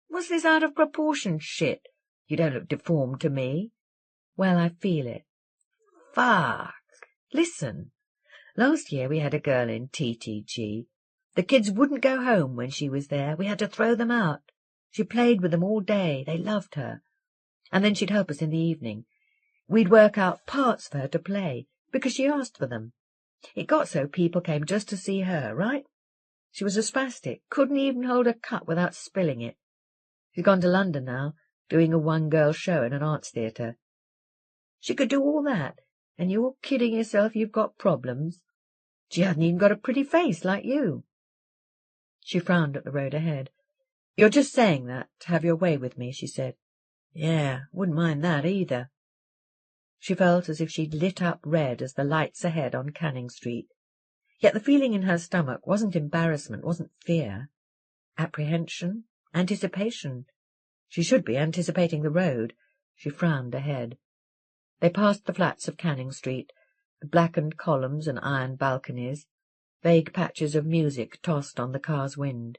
"What's this out of proportion shit? You don't look deformed to me." "Well, I feel it." "Fuck. Listen. Last year we had a girl in TTG. The kids wouldn't go home when she was there. We had to throw them out. She played with them all day. They loved her. And then she'd help us in the evening. We'd work out parts for her to play, because she asked for them. It got so people came just to see her, right? She was a spastic, couldn't even hold a cup without spilling it. She's gone to London now, doing a one-girl show in an arts theatre. She could do all that, and you're kidding yourself you've got problems. She hasn't even got a pretty face like you." She frowned at the road ahead. "You're just saying that to have your way with me," she said. "Yeah, wouldn't mind that either." She felt as if she'd lit up red as the lights ahead on Canning Street. Yet the feeling in her stomach wasn't embarrassment, wasn't fear. Apprehension, anticipation. She should be anticipating the road. She frowned ahead. They passed the flats of Canning Street, the blackened columns and iron balconies, vague patches of music tossed on the car's wind.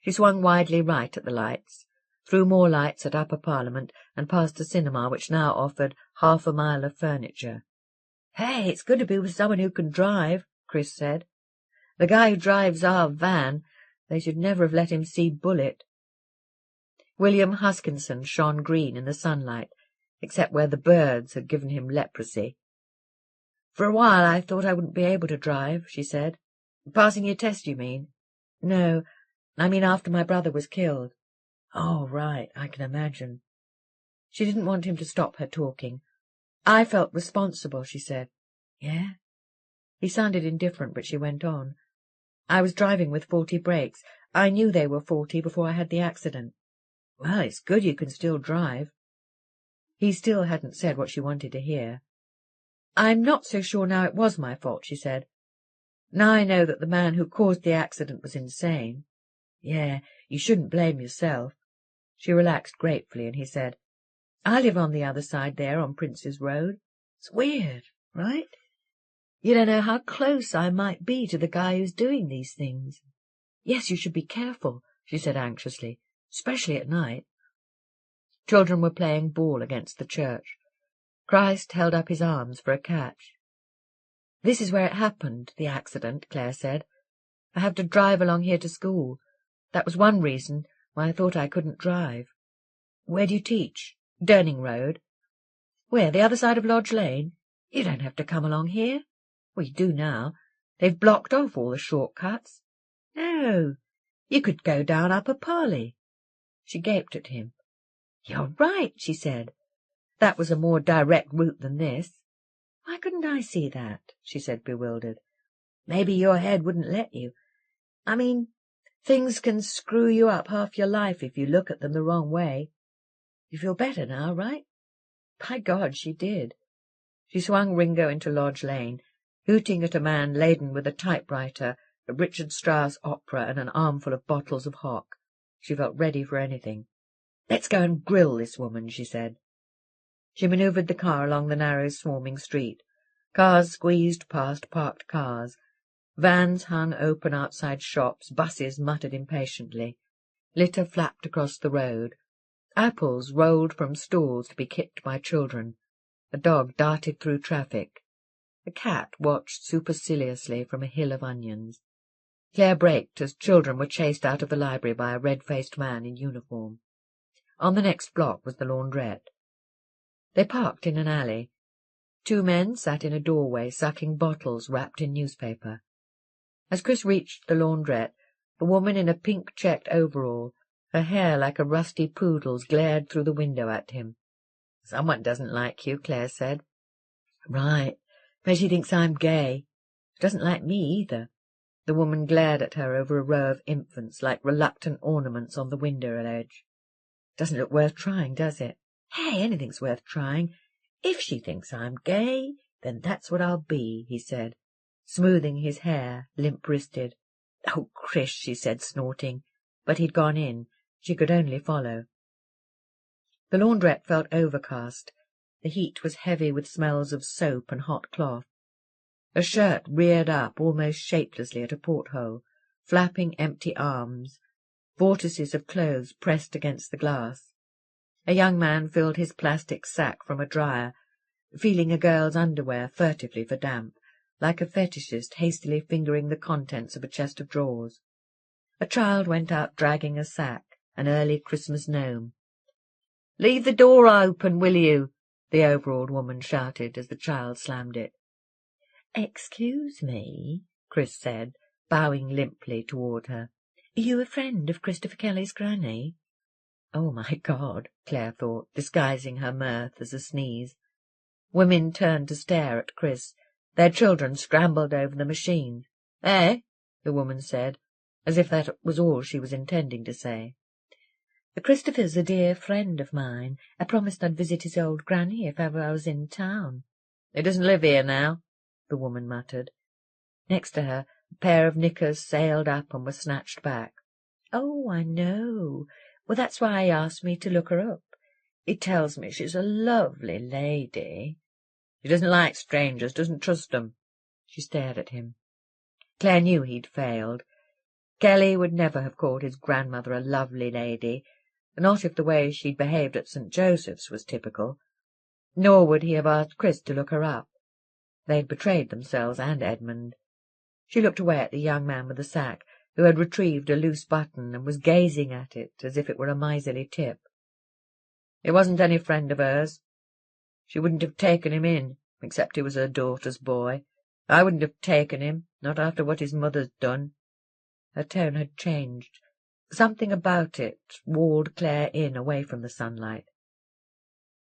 She swung widely right at the lights, through more lights at Upper Parliament, and past a cinema which now offered half a mile of furniture. "Hey, it's good to be with someone who can drive," Chris said. "The guy who drives our van, they should never have let him see Bullet." William Huskinson shone green in the sunlight, except where the birds had given him leprosy. "For a while I thought I wouldn't be able to drive," she said. "Passing your test, you mean?" "No, I mean after my brother was killed." "Oh, right, I can imagine." She didn't want him to stop her talking. "I felt responsible," she said. "Yeah?" He sounded indifferent, but she went on. "I was driving with faulty brakes. I knew they were faulty before I had the accident." "Well, it's good you can still drive." He still hadn't said what she wanted to hear. "I'm not so sure now it was my fault," she said. "Now I know that the man who caused the accident was insane." "Yeah, you shouldn't blame yourself." She relaxed gratefully, and he said, "I live on the other side there on Prince's Road. It's weird, right? You don't know how close I might be to the guy who's doing these things." "Yes, you should be careful," she said anxiously, "especially at night." Children were playing ball against the church. Christ held up his arms for a catch. "This is where it happened, the accident," Clare said. "I have to drive along here to school. That was one reason why I thought I couldn't drive." "Where do you teach?" "Durning Road." "Where, the other side of Lodge Lane? You don't have to come along here." "Well, you do now. They've blocked off all the short-cuts." "No, you could go down Upper Parley." She gaped at him. "You're right," she said. "That was a more direct route than this." "Why couldn't I see that?" she said, bewildered. "Maybe your head wouldn't let you. I mean, things can screw you up half your life if you look at them the wrong way. You feel better now, right?" By God, she did. She swung Ringo into Lodge Lane, hooting at a man laden with a typewriter, a Richard Strauss opera, and an armful of bottles of hock. She felt ready for anything. "Let's go and grill this woman," she said. She manoeuvred the car along the narrow, swarming street. Cars squeezed past parked cars. Vans hung open outside shops. Buses muttered impatiently. Litter flapped across the road. Apples rolled from stalls to be kicked by children. A dog darted through traffic. A cat watched superciliously from a hill of onions. Clare braked as children were chased out of the library by a red-faced man in uniform. On the next block was the laundrette. They parked in an alley. Two men sat in a doorway, sucking bottles wrapped in newspaper. As Chris reached the laundrette, a woman in a pink-checked overall, her hair like a rusty poodle's, glared through the window at him. "Someone doesn't like you," Clare said. "Right. But she thinks I'm gay." Doesn't like me either. The woman glared at her over a row of infants like reluctant ornaments on the window ledge. Doesn't look worth trying, does it? Hey, anything's worth trying. If she thinks I'm gay, then that's what I'll be, he said, smoothing his hair, limp-wristed. Oh, Chris, she said, snorting. But he'd gone in. She could only follow. The laundrette felt overcast. The heat was heavy with smells of soap and hot cloth. A shirt reared up almost shapelessly at a porthole, flapping empty arms, vortices of clothes pressed against the glass. A young man filled his plastic sack from a dryer, feeling a girl's underwear furtively for damp, like a fetishist hastily fingering the contents of a chest of drawers. A child went out dragging a sack, an early Christmas gnome. "Leave the door open, will you?" the overalled woman shouted as the child slammed it. "Excuse me," Chris said, bowing limply toward her. "Are you a friend of Christopher Kelly's granny?" Oh, my God, Clare thought, disguising her mirth as a sneeze. Women turned to stare at Chris. Their children scrambled over the machine. "Eh?" the woman said, as if that was all she was intending to say. "Christopher's a dear friend of mine. I promised I'd visit his old granny if ever I was in town." "He doesn't live here now," the woman muttered. Next to her, a pair of knickers sailed up and were snatched back. "Oh, I know. Well, that's why he asked me to look her up. He tells me she's a lovely lady." "She doesn't like strangers, doesn't trust them." She stared at him. Clare knew he'd failed. Kelly would never have called his grandmother a lovely lady, not if the way she'd behaved at St. Joseph's was typical. Nor would he have asked Chris to look her up. They'd betrayed themselves and Edmund. She looked away at the young man with the sack, who had retrieved a loose button and was gazing at it as if it were a miserly tip. "He wasn't any friend of hers. She wouldn't have taken him in, except he was her daughter's boy. I wouldn't have taken him, not after what his mother's done." Her tone had changed. Something about it walled Clare in away from the sunlight.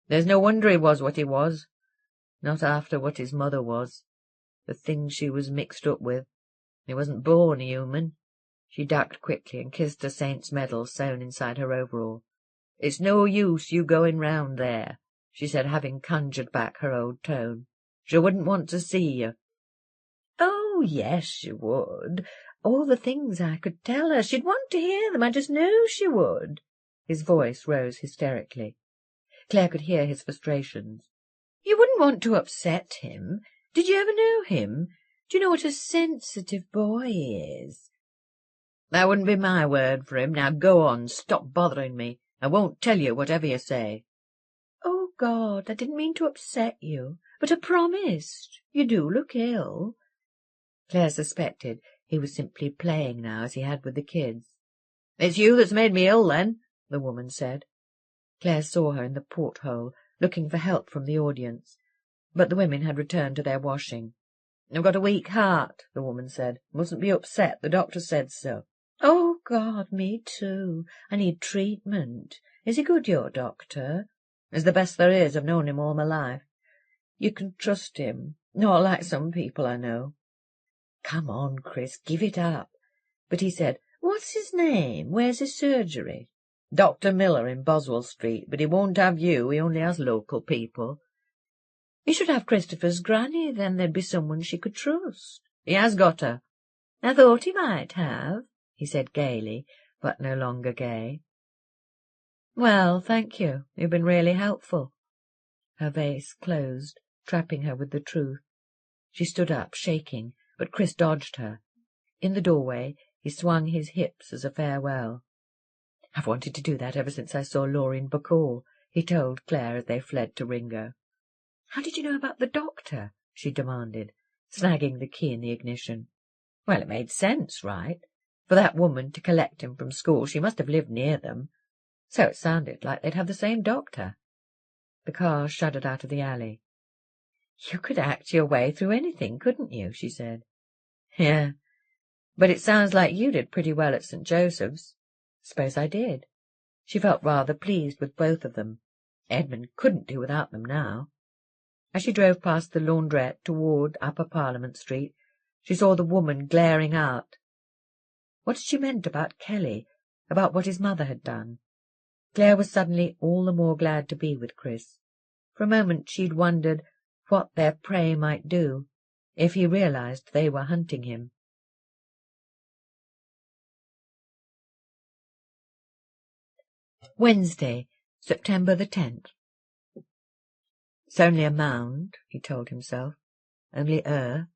"There's no wonder he was what he was. Not after what his mother was. The things she was mixed up with. He wasn't born human." She ducked quickly and kissed a saint's medal sewn inside her overall. "It's no use you going round there," she said, having conjured back her old tone. "She wouldn't want to see you." "Oh, yes, she would. All the things I could tell her. She'd want to hear them. I just knew she would." His voice rose hysterically. Clare could hear his frustrations. "You wouldn't want to upset him. Did you ever know him? Do you know what a sensitive boy he is?" "That wouldn't be my word for him. Now go on, stop bothering me. I won't tell you whatever you say." "Oh, God, I didn't mean to upset you, but I promised. You do look ill." Clare suspected he was simply playing now as he had with the kids. "It's you that's made me ill, then," the woman said. Clare saw her in the porthole, looking for help from the audience, but the women had returned to their washing. "I've got a weak heart," the woman said. "Mustn't be upset. The doctor said so." "Oh, God, me too. I need treatment. Is he good, your doctor?" "He's the best there is. I've known him all my life." "You can trust him. Not like some people I know." "Come on, Chris, give it up." But he said, "What's his name? Where's his surgery?" "Dr. Miller in Boswell Street, but he won't have you. He only has local people." "You should have Christopher's granny, then there'd be someone she could trust." "He has got her." "I thought he might have," he said gaily, but no longer gay. "Well, thank you. You've been really helpful." Her vase closed, trapping her with the truth. She stood up, shaking, but Chris dodged her. In the doorway he swung his hips as a farewell. "I've wanted to do that ever since I saw Laureen Bacall," he told Clare as they fled to Ringo. "How did you know about the doctor?" she demanded, snagging the key in the ignition. "Well, it made sense, right? For that woman to collect him from school, she must have lived near them. So it sounded like they'd have the same doctor." The car shuddered out of the alley. "You could act your way through anything, couldn't you?" she said. "Yeah, but it sounds like you did pretty well at St. Joseph's." "Suppose I did." She felt rather pleased with both of them. Edmund couldn't do without them now. As she drove past the laundrette toward Upper Parliament Street, She saw the woman glaring out. What had she meant about Kelly, about what his mother had done? Clare was suddenly all the more glad to be with Chris. For a moment she'd wondered what their prey might do, if he realized they were hunting him. Wednesday, September the 10th. It's only a mound, he told himself, only earth.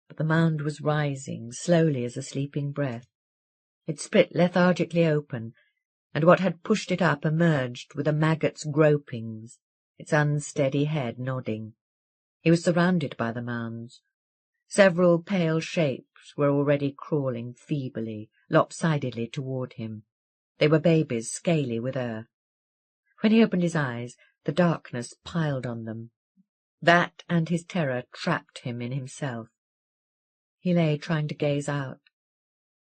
But the mound was rising, slowly as a sleeping breath. It split lethargically open, and what had pushed it up emerged with a maggot's gropings, its unsteady head nodding. He was surrounded by the mounds. Several pale shapes were already crawling feebly, lopsidedly toward him. They were babies, scaly with earth. When he opened his eyes, the darkness piled on them. That and his terror trapped him in himself. He lay trying to gaze out.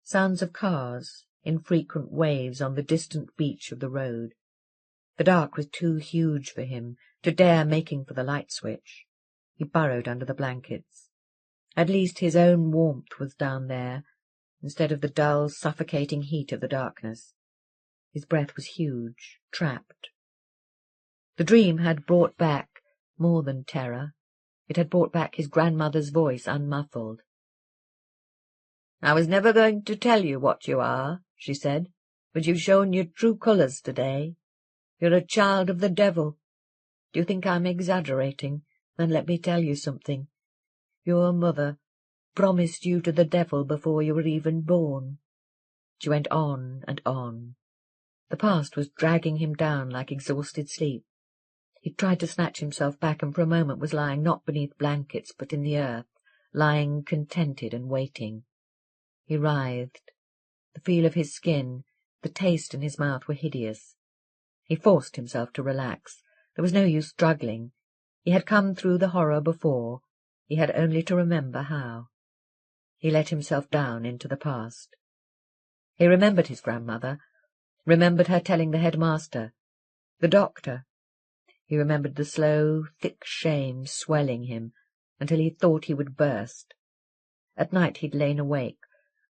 Sounds of cars, infrequent waves on the distant beach of the road. The dark was too huge for him to dare making for the light switch. He burrowed under the blankets. At least his own warmth was down there, instead of the dull, suffocating heat of the darkness. His breath was huge, trapped. The dream had brought back more than terror. It had brought back his grandmother's voice unmuffled. "I was never going to tell you what you are," she said, "but you've shown your true colours today. You're a child of the devil. Do you think I'm exaggerating? Then let me tell you something. Your mother promised you to the devil before you were even born." She went on and on. The past was dragging him down like exhausted sleep. He tried to snatch himself back, and for a moment was lying not beneath blankets but in the earth, lying contented and waiting. He writhed. The feel of his skin, the taste in his mouth were hideous. He forced himself to relax. There was no use struggling. He had come through the horror before. He had only to remember how. He let himself down into the past. He remembered his grandmother, remembered her telling the headmaster, the doctor. He remembered the slow, thick shame swelling him until he thought he would burst. At night he'd lain awake,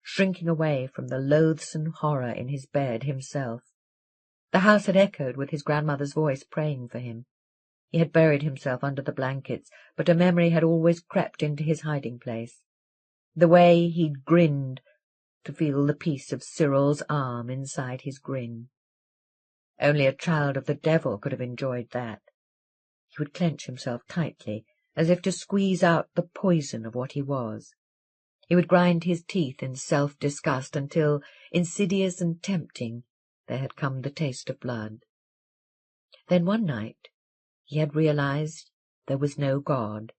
shrinking away from the loathsome horror in his bed himself. The house had echoed with his grandmother's voice praying for him. He had buried himself under the blankets, but a memory had always crept into his hiding-place. The way he'd grinned to feel the peace of Cyril's arm inside his grin. Only a child of the devil could have enjoyed that. He would clench himself tightly, as if to squeeze out the poison of what he was. He would grind his teeth in self-disgust until, insidious and tempting, there had come the taste of blood. Then one night he had realized there was no God.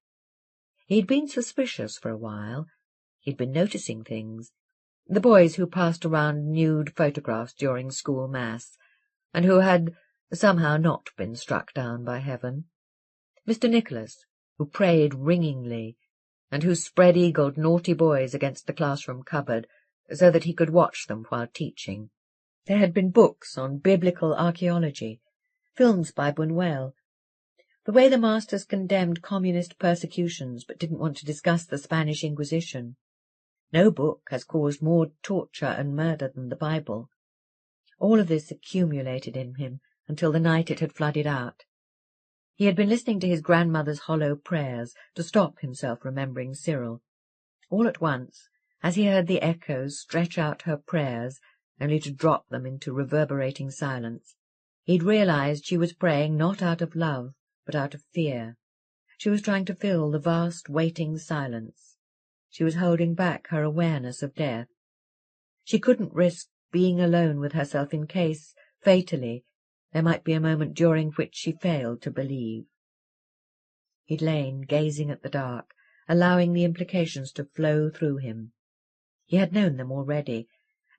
He had been suspicious for a while. He'd been noticing things. The boys who passed around nude photographs during school mass, and who had somehow not been struck down by heaven. Mr. Nicholas, who prayed ringingly, and who spread-eagled naughty boys against the classroom cupboard so that he could watch them while teaching. There had been books on biblical archaeology, films by Buñuel. The way the masters condemned communist persecutions but didn't want to discuss the Spanish Inquisition. No book has caused more torture and murder than the Bible. All of this accumulated in him until the night it had flooded out. He had been listening to his grandmother's hollow prayers to stop himself remembering Cyril. All at once, as he heard the echoes stretch out her prayers, only to drop them into reverberating silence, he'd realized she was praying not out of love, but out of fear. She was trying to fill the vast waiting silence. She was holding back her awareness of death. She couldn't risk being alone with herself in case, fatally, there might be a moment during which she failed to believe. He'd lain gazing at the dark, allowing the implications to flow through him. He had known them already.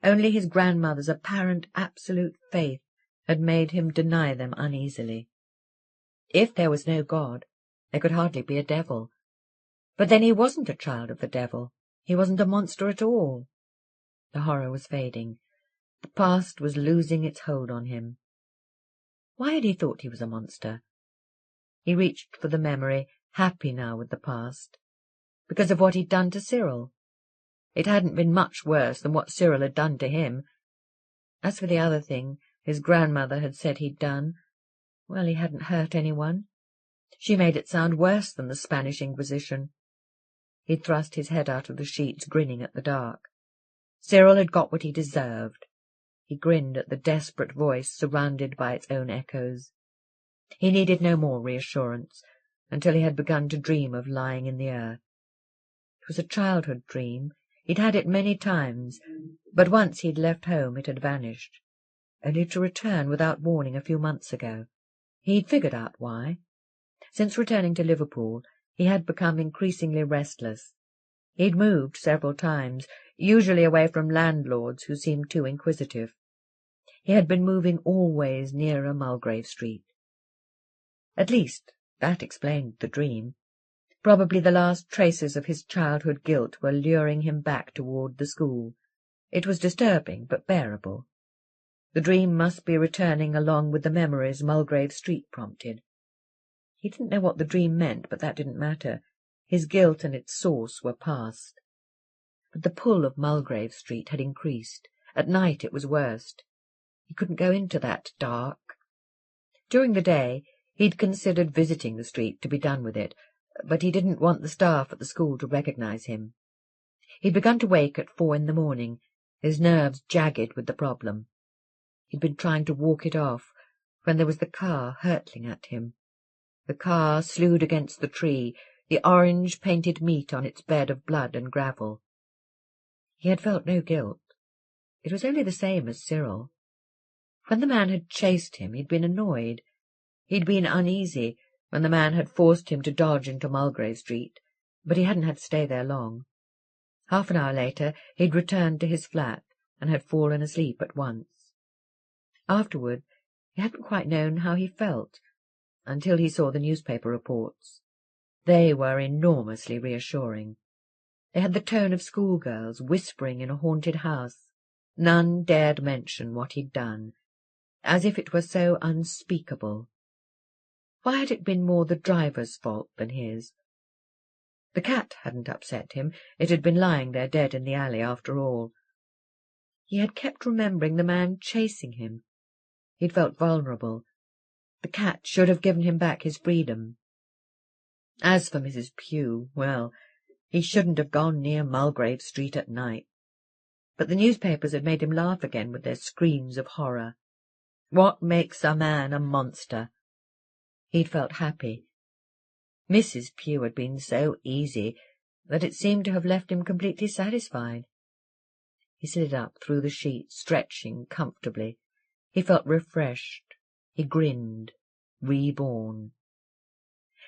Only his grandmother's apparent absolute faith had made him deny them uneasily. If there was no God, there could hardly be a devil. But then he wasn't a child of the devil. He wasn't a monster at all. The horror was fading. The past was losing its hold on him. Why had he thought he was a monster? He reached for the memory, happy now with the past. because of what he'd done to Cyril. It hadn't been much worse than what Cyril had done to him. As for the other thing his grandmother had said he'd done, well, he hadn't hurt anyone. She made it sound worse than the Spanish Inquisition. He'd thrust his head out of the sheets, grinning at the dark. Cyril had got what he deserved. He grinned at the desperate voice surrounded by its own echoes. He needed no more reassurance until he had begun to dream of lying in the earth. It was a childhood dream. He'd had it many times, but once he'd left home it had vanished, only to return without warning a few months ago. He'd figured out why. Since returning to Liverpool, he had become increasingly restless. He'd moved several times, usually away from landlords who seemed too inquisitive. He had been moving always nearer Mulgrave Street. At least, that explained the dream. Probably the last traces of his childhood guilt were luring him back toward the school. It was disturbing, but bearable. The dream must be returning along with the memories Mulgrave Street prompted. He didn't know what the dream meant, but that didn't matter. His guilt and its source were past. But the pull of Mulgrave Street had increased. At night it was worst. He couldn't go into that dark. During the day he'd considered visiting the street to be done with it, but he didn't want the staff at the school to recognize him. He'd begun to wake at 4 in the morning, his nerves jagged with the problem. He'd been trying to walk it off when there was the car hurtling at him. The car slewed against the tree, the orange-painted meat on its bed of blood and gravel. He had felt no guilt. It was only the same as Cyril. When the man had chased him, he'd been annoyed. He'd been uneasy when the man had forced him to dodge into Mulgrave Street, but he hadn't had to stay there long. Half an hour later he'd returned to his flat and had fallen asleep at once. Afterward he hadn't quite known how he felt, until he saw the newspaper reports. They were enormously reassuring. They had the tone of schoolgirls whispering in a haunted house. None dared mention what he'd done, as if it were so unspeakable. Why had it been more the driver's fault than his? The cat hadn't upset him. It had been lying there dead in the alley after all. He had kept remembering the man chasing him. He'd felt vulnerable. The cat should have given him back his freedom. As for Mrs. Pugh, well, he shouldn't have gone near Mulgrave Street at night. But the newspapers had made him laugh again with their screams of horror. What makes a man a monster? He'd felt happy. Mrs. Pugh had been so easy that it seemed to have left him completely satisfied. He slid up through the sheets, stretching comfortably. He felt refreshed. He grinned, reborn.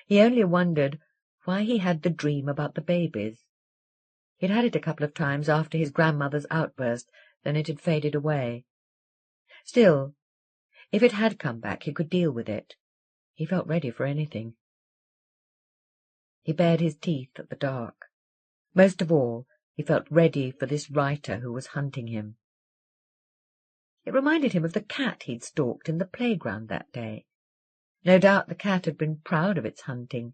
He only wondered why he had the dream about the babies. He'd had it a couple of times after his grandmother's outburst, then it had faded away. Still, if it had come back, he could deal with it. He felt ready for anything. He bared his teeth at the dark. Most of all, he felt ready for this writer who was hunting him. It reminded him of the cat he'd stalked in the playground that day. No doubt the cat had been proud of its hunting,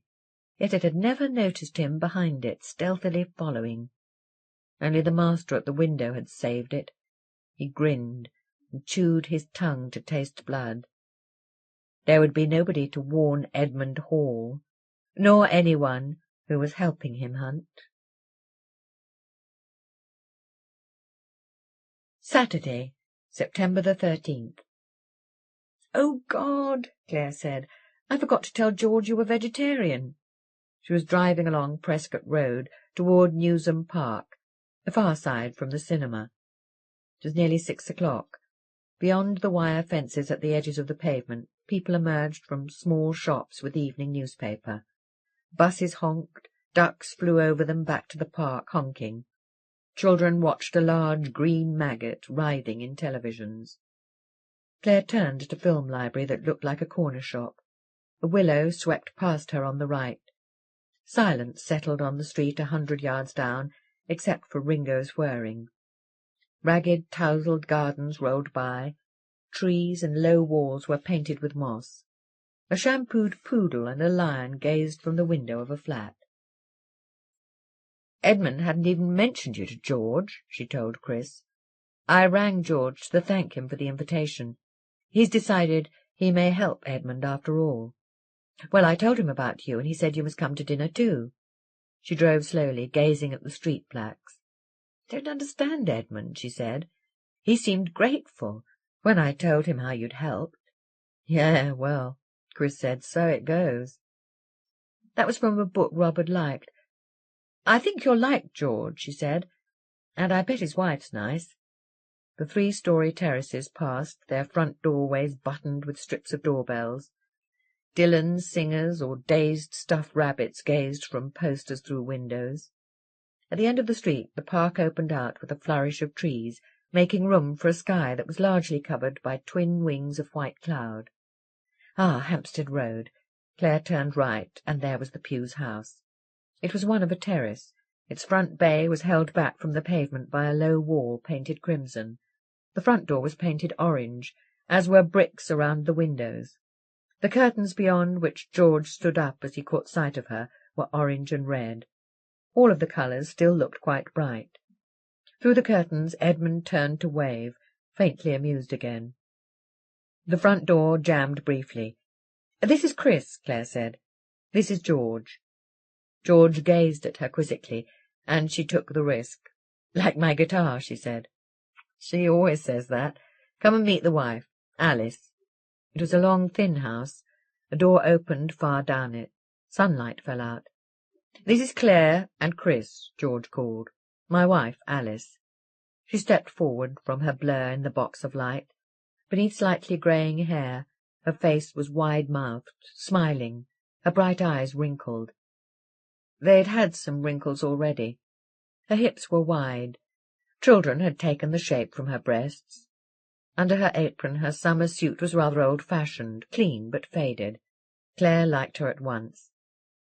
yet it had never noticed him behind it, stealthily following. Only the master at the window had saved it. He grinned and chewed his tongue to taste blood. There would be nobody to warn Edmund Hall, nor anyone who was helping him hunt. Saturday, September the 13th. "Oh, God," Clare said, "I forgot to tell George you were vegetarian." She was driving along Prescott Road toward Newsham Park, the far side from the cinema. It was nearly 6 o'clock. Beyond the wire fences at the edges of the pavement, people emerged from small shops with evening newspaper. Buses honked, ducks flew over them back to the park, honking. Children watched a large green maggot writhing in televisions. Clare turned at a film library that looked like a corner shop. A willow swept past her on the right. Silence settled on the street 100 yards down, except for Ringo's whirring. Ragged, tousled gardens rolled by. Trees and low walls were painted with moss. A shampooed poodle and a lion gazed from the window of a flat. Edmund hadn't even mentioned you to George, she told Chris. I rang George to thank him for the invitation. He's decided he may help Edmund after all. Well, I told him about you, and he said you must come to dinner too. She drove slowly, gazing at the street plaques. Don't understand Edmund, she said. He seemed grateful when I told him how you'd helped. Yeah, well, Chris said, so it goes. That was from a book Rob had liked. I think you'll like George, she said, and I bet his wife's nice. The 3-story terraces passed, their front doorways buttoned with strips of doorbells. Dylan's singers or dazed stuffed rabbits gazed from posters through windows. At the end of the street the park opened out with a flourish of trees, making room for a sky that was largely covered by twin wings of white cloud. Ah, Hampstead Road. Clare turned right, and there was the Pugh's house. It was one of a terrace. Its front bay was held back from the pavement by a low wall painted crimson. The front door was painted orange, as were bricks around the windows. The curtains beyond which George stood up as he caught sight of her were orange and red. All of the colours still looked quite bright. Through the curtains Edmund turned to wave, faintly amused again. The front door jammed briefly. "This is Chris," Clare said. "This is George." George gazed at her quizzically, and she took the risk. "Like my guitar," she said. "She always says that. Come and meet the wife, Alice." It was a long, thin house. A door opened far down it. Sunlight fell out. "This is Clare and Chris," George called. "My wife, Alice." She stepped forward from her blur in the box of light. Beneath slightly greying hair, her face was wide-mouthed, smiling, her bright eyes wrinkled. They'd had some wrinkles already. Her hips were wide. Children had taken the shape from her breasts. Under her apron her summer suit was rather old-fashioned, clean but faded. Clare liked her at once.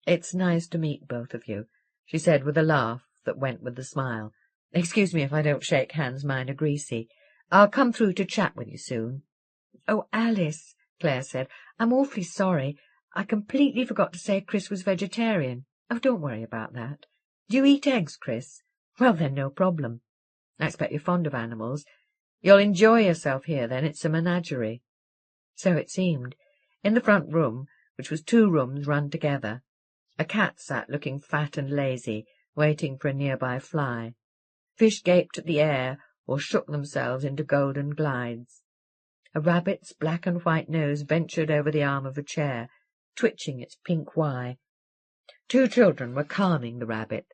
"It's nice to meet both of you," she said with a laugh that went with the smile. "Excuse me if I don't shake hands, mine are greasy. I'll come through to chat with you soon." "Oh, Alice," Clare said, "I'm awfully sorry. I completely forgot to say Chris was vegetarian. Oh, don't worry about that. Do you eat eggs, Chris? Well, then, no problem. I expect you're fond of animals. You'll enjoy yourself here, then. It's a menagerie." So it seemed. In the front room, which was 2 rooms run together, a cat sat looking fat and lazy, waiting for a nearby fly. Fish gaped at the air or shook themselves into golden glides. A rabbit's black and white nose ventured over the arm of a chair, twitching its pink Y. 2 children were calming the rabbit.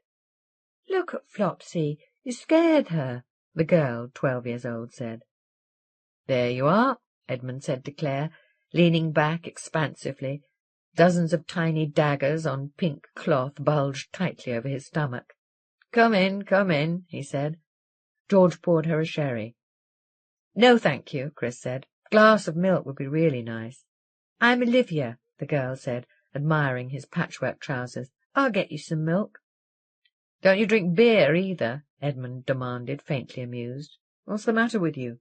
"Look at Flopsy, you scared her," the girl, 12 years old, said. "There you are," Edmund said to Clare, leaning back expansively. Dozens of tiny daggers on pink cloth bulged tightly over his stomach. Come in," he said. George poured her a sherry. "No, thank you," Chris said. "A glass of milk would be really nice." "I'm Olivia," the girl said, admiring his patchwork trousers. "I'll get you some milk." "Don't you drink beer either?" Edmund demanded, faintly amused. "What's the matter with you?"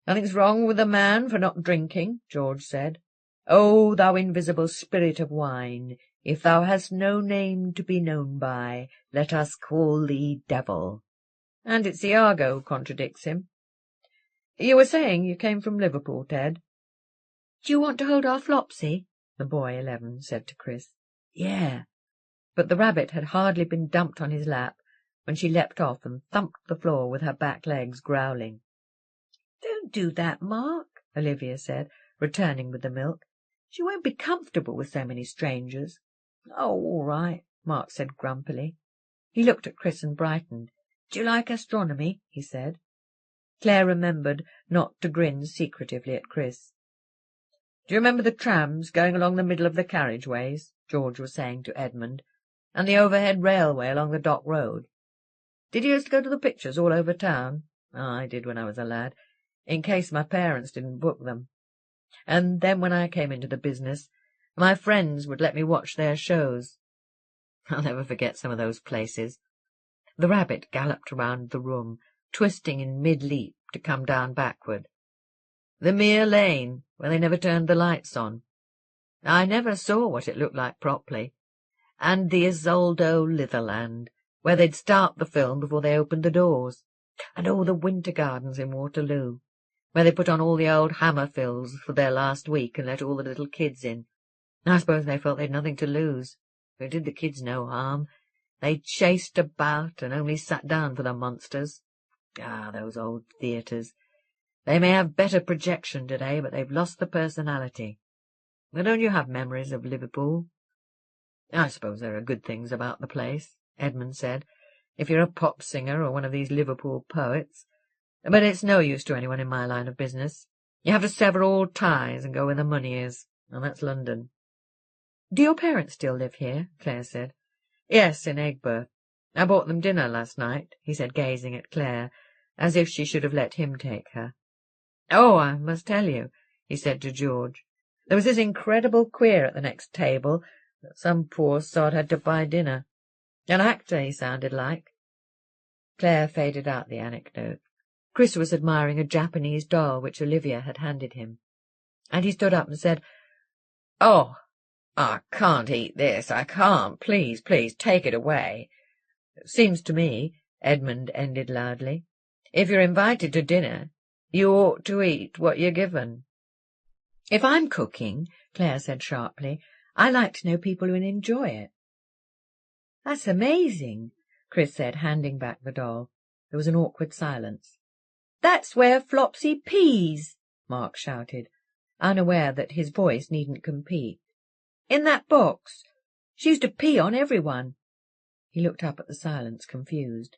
"Nothing's wrong with a man for not drinking," George said. "O thou invisible spirit of wine, if thou hast no name to be known by, let us call thee devil." And it's Iago who contradicts him. "You were saying you came from Liverpool, Ted?" "Do you want to hold our Flopsy?" the boy 11 said to Chris. "Yeah." But the rabbit had hardly been dumped on his lap when she leapt off and thumped the floor with her back legs, growling. "Don't do that, Mark," Olivia said, returning with the milk. "She won't be comfortable with so many strangers." "Oh, all right," Mark said grumpily. He looked at Chris and brightened. "Do you like astronomy?" he said. Clare remembered not to grin secretively at Chris. "Do you remember the trams going along the middle of the carriageways?" George was saying to Edmund. "And the overhead railway along the dock road? Did you used to go to the pictures all over town?" "I did when I was a lad, in case my parents didn't book them. And then when I came into the business, my friends would let me watch their shows. I'll never forget some of those places." The rabbit galloped around the room, twisting in mid-leap to come down backward. "The Mere Lane, where they never turned the lights on. I never saw what it looked like properly. And the Isoldo Litherland, where they'd start the film before they opened the doors. And the Winter Gardens in Waterloo, where they put on all the old hammer fills for their last week and let all the little kids in. I suppose they felt they'd nothing to lose. It did the kids no harm. They chased about and only sat down for the monsters. Those old theatres. They may have better projection today, but they've lost the personality. But don't you have memories of Liverpool? I suppose there are good things about the place, Edmund said, if you're a pop singer or one of these Liverpool poets. But it's no use to anyone in my line of business. You have to sever all ties and go where the money is, and that's London. Do your parents still live here? Clare said. Yes, in Egbert. I bought them dinner last night, he said, gazing at Clare, as if she should have let him take her. Oh, I must tell you, he said to George. There was this incredible queer at the next table that some poor sod had to buy dinner. An actor he sounded like. Clare faded out the anecdote. Chris was admiring a Japanese doll which Olivia had handed him, and he stood up and said, "Oh, I can't eat this, I can't. Please, please, take it away." "Seems to me," Edmund ended loudly, "if you're invited to dinner, you ought to eat what you're given." "If I'm cooking," Clare said sharply, "I like to know people who enjoy it." "That's amazing," Chris said, handing back the doll. There was an awkward silence. "That's where Flopsy pees," Mark shouted, unaware that his voice needn't compete. "In that box. She used to pee on everyone." He looked up at the silence, confused.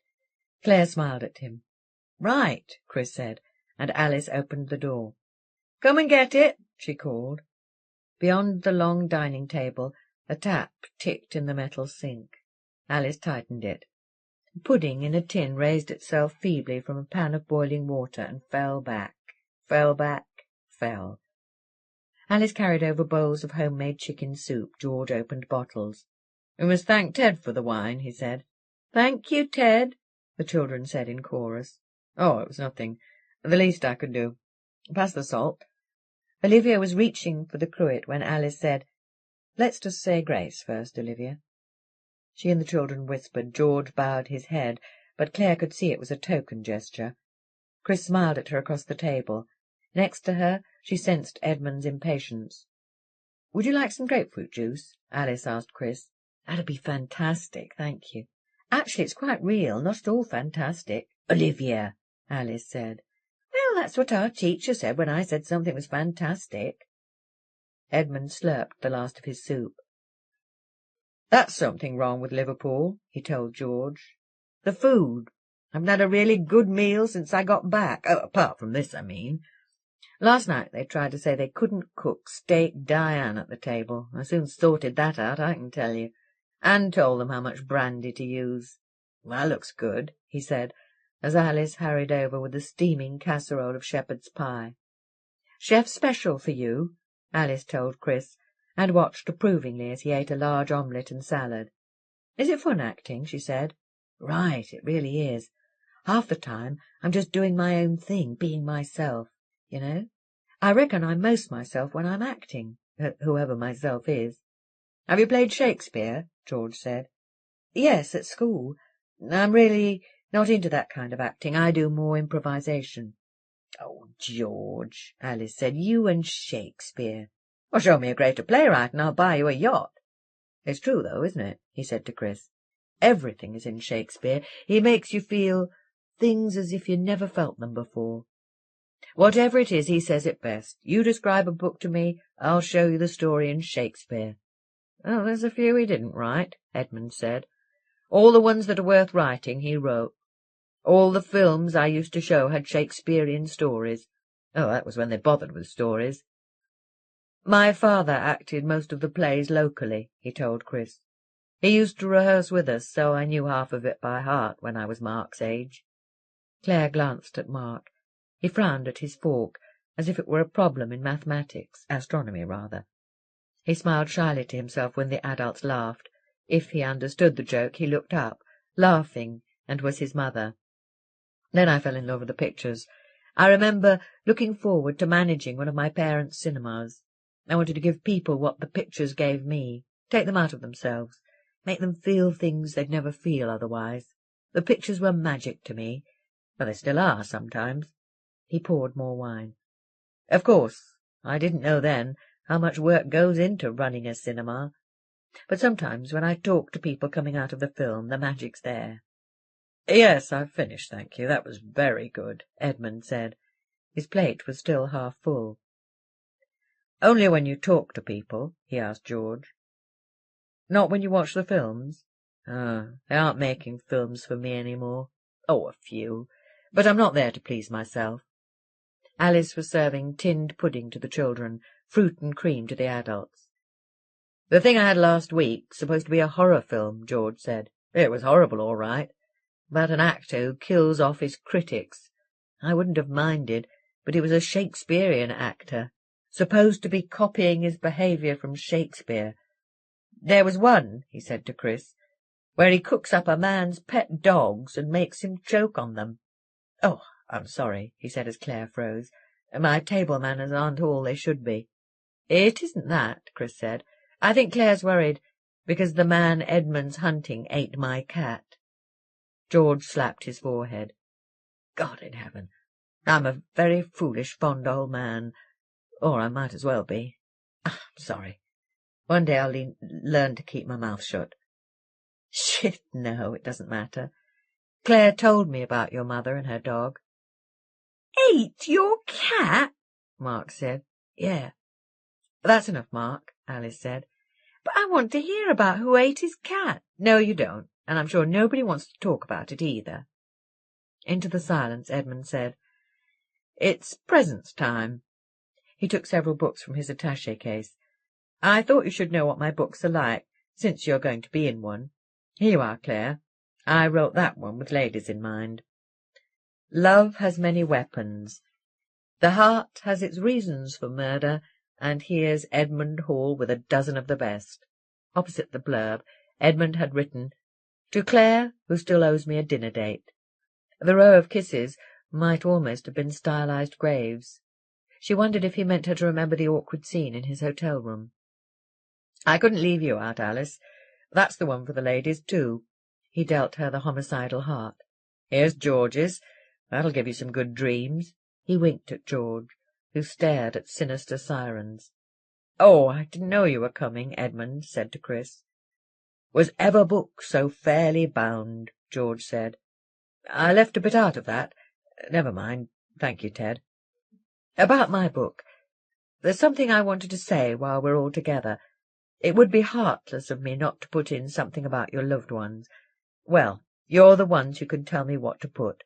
Clare smiled at him. "Right," Chris said, and Alice opened the door. "Come and get it," she called. Beyond the long dining table, a tap ticked in the metal sink. Alice tightened it. Pudding in a tin raised itself feebly from a pan of boiling water and fell back, fell. Alice carried over bowls of homemade chicken soup. George opened bottles. "We must thank Ted for the wine," he said. "Thank you, Ted," the children said in chorus. "Oh, it was nothing. The least I could do. Pass the salt." Olivia was reaching for the cruet when Alice said, "Let's just say grace first, Olivia." She and the children whispered. George bowed his head, but Clare could see it was a token gesture. Chris smiled at her across the table. Next to her, she sensed Edmund's impatience. "Would you like some grapefruit juice?" Alice asked Chris. "That'd be fantastic, thank you." "Actually, it's quite real, not at all fantastic." "Olivia," Alice said. "Well, that's what our teacher said when I said something was fantastic." Edmund slurped the last of his soup. "That's something wrong with Liverpool," he told George. "The food. I haven't had a really good meal since I got back. Oh, apart from this, I mean. Last night they tried to say they couldn't cook steak Diane at the table. I soon sorted that out, I can tell you, and told them how much brandy to use. That looks good," he said, as Alice hurried over with a steaming casserole of shepherd's pie. "Chef special for you," Alice told Chris, and watched approvingly as he ate a large omelette and salad. "Is it fun acting?" she said. "Right, it really is. Half the time I'm just doing my own thing, being myself, you know. I reckon I'm most myself when I'm acting, whoever myself is." "Have you played Shakespeare?" George said. "Yes, at school. I'm really not into that kind of acting. I do more improvisation." "Oh, George," Alice said, "you and Shakespeare." "Well, show me a greater playwright and I'll buy you a yacht." "It's true, though, isn't it?" he said to Chris. "Everything is in Shakespeare. He makes you feel things as if you never felt them before. Whatever it is, he says it best. You describe a book to me, I'll show you the story in Shakespeare." "Oh, there's a few he didn't write," Edmund said. "All the ones that are worth writing he wrote. All the films I used to show had Shakespearean stories. Oh, that was when they bothered with stories. My father acted most of the plays locally," he told Chris. "He used to rehearse with us, so I knew half of it by heart when I was Mark's age." Clare glanced at Mark. He frowned at his fork, as if it were a problem in mathematics, astronomy rather. He smiled shyly to himself when the adults laughed. If he understood the joke, he looked up, laughing, and was his mother. Then I fell in love with the pictures. I remember looking forward to managing one of my parents' cinemas. I wanted to give people what the pictures gave me, take them out of themselves, make them feel things they'd never feel otherwise. The pictures were magic to me, but they still are sometimes. He poured more wine. Of course, I didn't know then how much work goes into running a cinema, but sometimes when I talk to people coming out of the film, the magic's there. Yes, I've finished, thank you. That was very good, Edmund said. His plate was still half full. Only when you talk to people, he asked George. Not when you watch the films? They aren't making films for me any more. Oh, a few. But I'm not there to please myself. Alice was serving tinned pudding to the children, fruit and cream to the adults. The thing I had last week, supposed to be a horror film, George said. It was horrible, all right. About an actor who kills off his critics. I wouldn't have minded, but he was a Shakespearean actor, supposed to be copying his behaviour from Shakespeare. There was one, he said to Chris, where he cooks up a man's pet dogs and makes him choke on them. Oh, I'm sorry, he said as Clare froze. My table manners aren't all they should be. It isn't that, Chris said. I think Clare's worried because the man Edmund's hunting ate my cat. George slapped his forehead. God in heaven, I'm a very foolish, fond old man. Or I might as well be. I'm sorry. One day I'll learn to keep my mouth shut. Shit, no, it doesn't matter. Clare told me about your mother and her dog. Ate your cat? Mark said. Yeah. That's enough, Mark, Alice said. But I want to hear about who ate his cat. No, you don't, and I'm sure nobody wants to talk about it either. Into the silence, Edmund said, It's presents time. He took several books from his attaché case. I thought you should know what my books are like, since you're going to be in one. Here you are, Clare. I wrote that one with ladies in mind. Love has many weapons. The heart has its reasons for murder, and here's Edmund Hall with a dozen of the best. Opposite the blurb, Edmund had written, To Clare, who still owes me a dinner date. The row of kisses might almost have been stylized graves. She wondered if he meant her to remember the awkward scene in his hotel room. I couldn't leave you out, Alice. That's the one for the ladies, too. He dealt her the homicidal heart. Here's George's. That'll give you some good dreams. He winked at George, who stared at sinister sirens. Oh, I didn't know you were coming, Edmund said to Chris. Was ever book so fairly bound, George said. I left a bit out of that. Never mind. Thank you, Ted. About my book. There's something I wanted to say while we're all together. It would be heartless of me not to put in something about your loved ones. Well, you're the ones who can tell me what to put.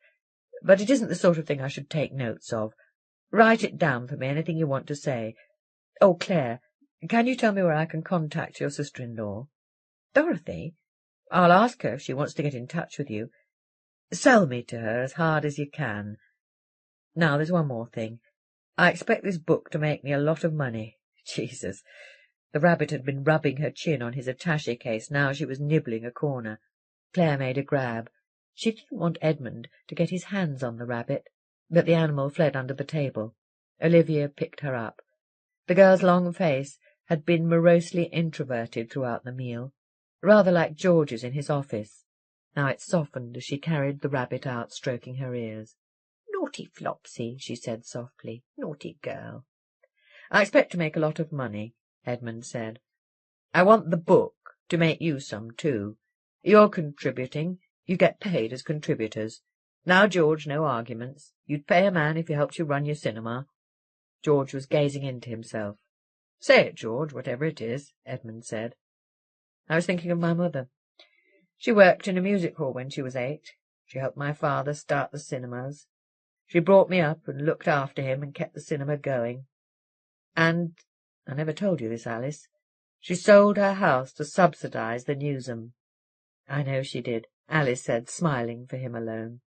But it isn't the sort of thing I should take notes of. Write it down for me, anything you want to say. Oh, Clare, can you tell me where I can contact your sister-in-law? Dorothy? I'll ask her if she wants to get in touch with you. Sell me to her as hard as you can. Now, there's one more thing. I expect this book to make me a lot of money. Jesus. The rabbit had been rubbing her chin on his attaché case. Now she was nibbling a corner. Clare made a grab. She didn't want Edmund to get his hands on the rabbit, but the animal fled under the table. Olivia picked her up. The girl's long face had been morosely introverted throughout the meal, rather like George's in his office. Now it softened as she carried the rabbit out, stroking her ears. "Naughty Flopsy," she said softly. "Naughty girl." "I expect to make a lot of money," Edmund said. "I want the book to make you some, too. You're contributing. You get paid as contributors. Now, George, no arguments. You'd pay a man if he helped you run your cinema." George was gazing into himself. "Say it, George, whatever it is," Edmund said. "I was thinking of my mother. She worked in a music hall when she was 8. She helped my father start the cinemas. She brought me up and looked after him and kept the cinema going. And, I never told you this, Alice, she sold her house to subsidize the Newsam." "I know she did," Alice said, smiling for him alone.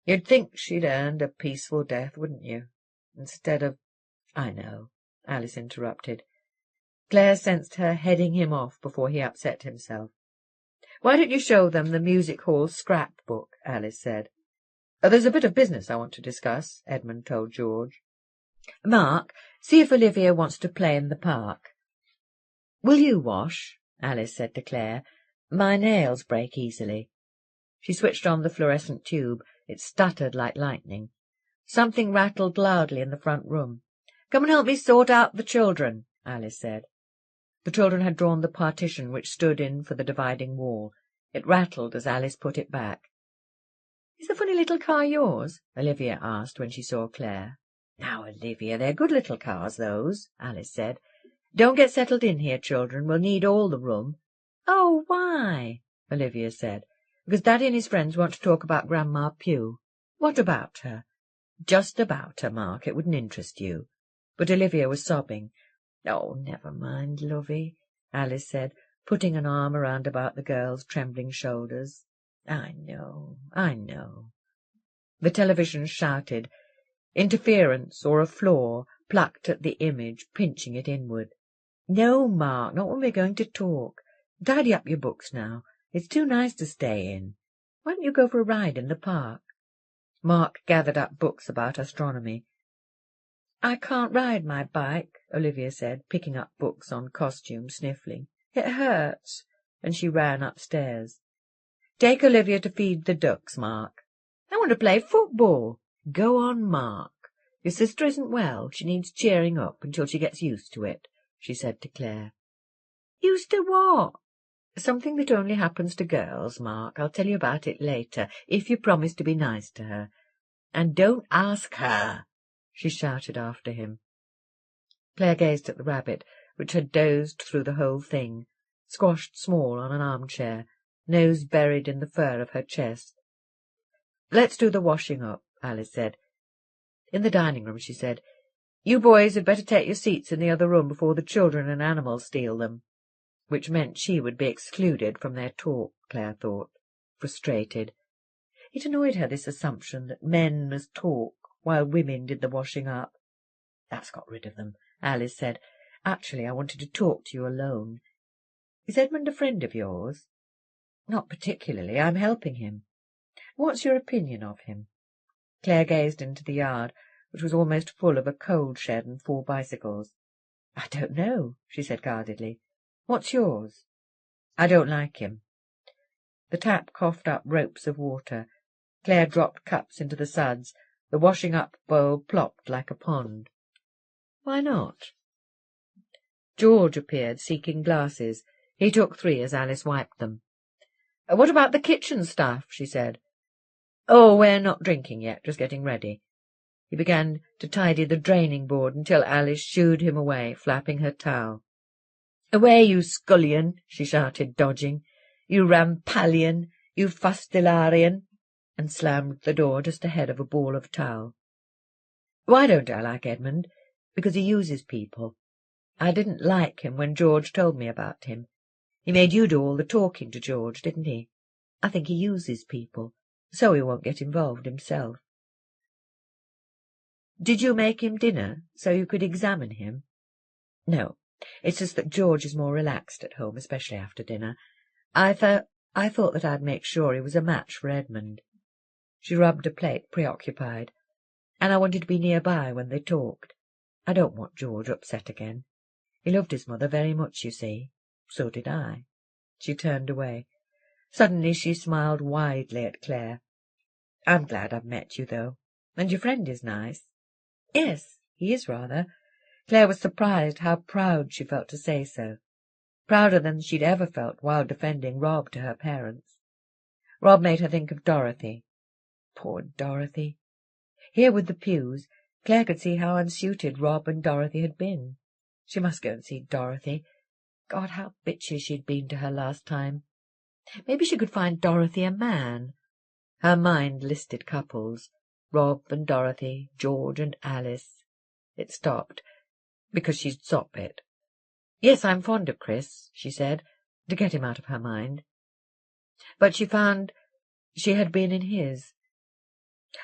"You'd think she'd earned a peaceful death, wouldn't you? Instead of—" "I know," Alice interrupted. Clare sensed her heading him off before he upset himself. "Why don't you show them the music hall scrapbook?" Alice said. "There's a bit of business I want to discuss," Edmund told George. "Mark, see if Olivia wants to play in the park." "Will you wash?" Alice said to Clare. My nails break easily. She switched on the fluorescent tube. It stuttered like lightning. Something rattled loudly in the front room. "Come and help me sort out the children," Alice said. The children had drawn the partition which stood in for the dividing wall. It rattled as Alice put it back. "Is the funny little car yours?" Olivia asked when she saw Clare. "Now, Olivia, they're good little cars, those," Alice said. "Don't get settled in here, children. We'll need all the room." "Oh, why?" Olivia said. "Because Daddy and his friends want to talk about Grandma Pugh." "What about her?" "Just about her, Mark. It wouldn't interest you." But Olivia was sobbing. "Oh, never mind, lovey," Alice said, putting an arm about the girl's trembling shoulders. I know. The television shouted. Interference or a flaw plucked at the image, pinching it inward. "No, Mark, not when we're going to talk. Tidy up your books now. It's too nice to stay in. Why don't you go for a ride in the park?" Mark gathered up books about astronomy. "I can't ride my bike," Olivia said, picking up books on costume, sniffling. "It hurts." And she ran upstairs. "Take Olivia to feed the ducks, Mark." "I want to play football." "Go on, Mark. Your sister isn't well. She needs cheering up until she gets used to it," she said to Clare. "Used to what?" "Something that only happens to girls, Mark. I'll tell you about it later, if you promise to be nice to her. And don't ask her," she shouted after him. Clare gazed at the rabbit, which had dozed through the whole thing, squashed small on an armchair, nose buried in the fur of her chest. "Let's do the washing up," Alice said. In the dining room she said, "You boys had better take your seats in the other room before the children and animals steal them," which meant she would be excluded from their talk, Clare thought, frustrated. It annoyed her, this assumption that men must talk while women did the washing up. "That's got rid of them," Alice said. "Actually, I wanted to talk to you alone. Is Edmund a friend of yours?" "Not particularly. I'm helping him." "What's your opinion of him?" Clare gazed into the yard, which was almost full of a coal shed and 4 bicycles. "I don't know," she said guardedly. "What's yours?" "I don't like him." The tap coughed up ropes of water. Clare dropped cups into the suds. The washing-up bowl plopped like a pond. "Why not?" George appeared, seeking glasses. He took 3 as Alice wiped them. "What about the kitchen stuff?" she said. "Oh, we're not drinking yet, just getting ready." He began to tidy the draining board until Alice shooed him away, flapping her towel. "Away, you scullion!" she shouted, dodging. "You rampallion! You fustillarian!" and slammed the door just ahead of a ball of towel. "Why don't I like Edmund? Because he uses people. I didn't like him when George told me about him. He made you do all the talking to George, didn't he? I think he uses people, so he won't get involved himself." "Did you make him dinner so you could examine him?" "No, it's just that George is more relaxed at home, especially after dinner. I thought that I'd make sure he was a match for Edmund." She rubbed a plate, preoccupied. "And I wanted to be nearby when they talked. I don't want George upset again. He loved his mother very much, you see. So did I." She turned away. Suddenly she smiled widely at Clare. "I'm glad I've met you, though. And your friend is nice." "Yes, he is rather." Clare was surprised how proud she felt to say so. Prouder than she'd ever felt while defending Rob to her parents. Rob made her think of Dorothy. Poor Dorothy. Here with the Pughs, Clare could see how unsuited Rob and Dorothy had been. She must go and see Dorothy. God, how bitchy she'd been to her last time. Maybe she could find Dorothy a man. Her mind listed couples. Rob and Dorothy, George and Alice. It stopped, because she'd stop it. "Yes, I'm fond of Chris," she said, to get him out of her mind. But she found she had been in his.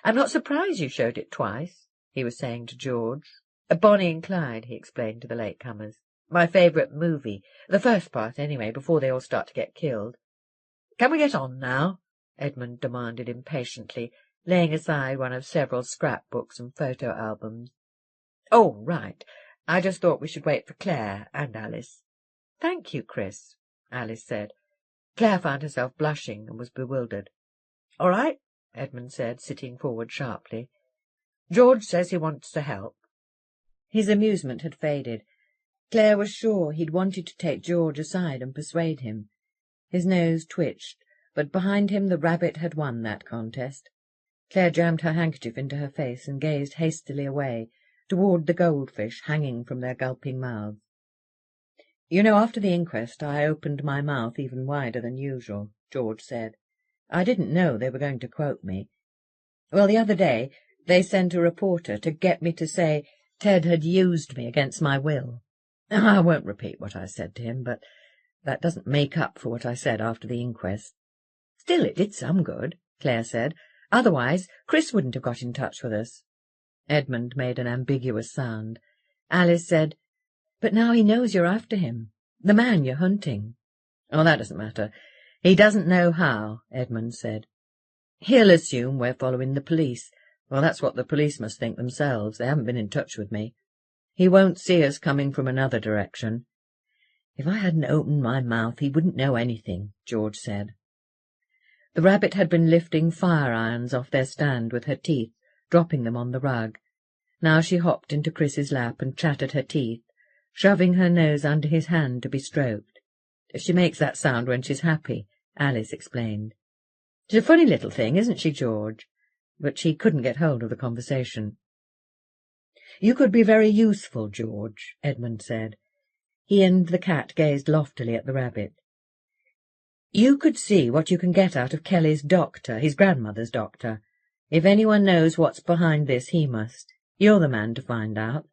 "I'm not surprised you showed it twice," he was saying to George. "Bonnie and Clyde," he explained to the latecomers. "My favourite movie. The first part, anyway, before they all start to get killed." "Can we get on now?" Edmund demanded impatiently, laying aside one of several scrapbooks and photo albums. "Oh, right. I just thought we should wait for Clare and Alice." "Thank you, Chris," Alice said. Clare found herself blushing and was bewildered. "All right," Edmund said, sitting forward sharply. "George says he wants to help." His amusement had faded. Clare was sure he'd wanted to take George aside and persuade him. His nose twitched, but behind him the rabbit had won that contest. Clare jammed her handkerchief into her face and gazed hastily away, toward the goldfish hanging from their gulping mouths. "You know, after the inquest I opened my mouth even wider than usual," George said. "I didn't know they were going to quote me. Well, the other day they sent a reporter to get me to say Ted had used me against my will. I won't repeat what I said to him, but that doesn't make up for what I said after the inquest." "Still, it did some good," Clare said. "Otherwise, Chris wouldn't have got in touch with us." Edmund made an ambiguous sound. Alice said, "But now he knows you're after him, the man you're hunting." "Oh, that doesn't matter. He doesn't know how," Edmund said. "He'll assume we're following the police. Well, that's what the police must think themselves. They haven't been in touch with me. He won't see us coming from another direction." "If I hadn't opened my mouth, he wouldn't know anything," George said. The rabbit had been lifting fire-irons off their stand with her teeth, dropping them on the rug. Now she hopped into Chris's lap and chattered her teeth, shoving her nose under his hand to be stroked. "She makes that sound when she's happy," Alice explained. "She's a funny little thing, isn't she, George?" But she couldn't get hold of the conversation. "You could be very useful, George," Edmund said. He and the cat gazed loftily at the rabbit. "You could see what you can get out of Kelly's doctor, his grandmother's doctor. If anyone knows what's behind this, he must. You're the man to find out."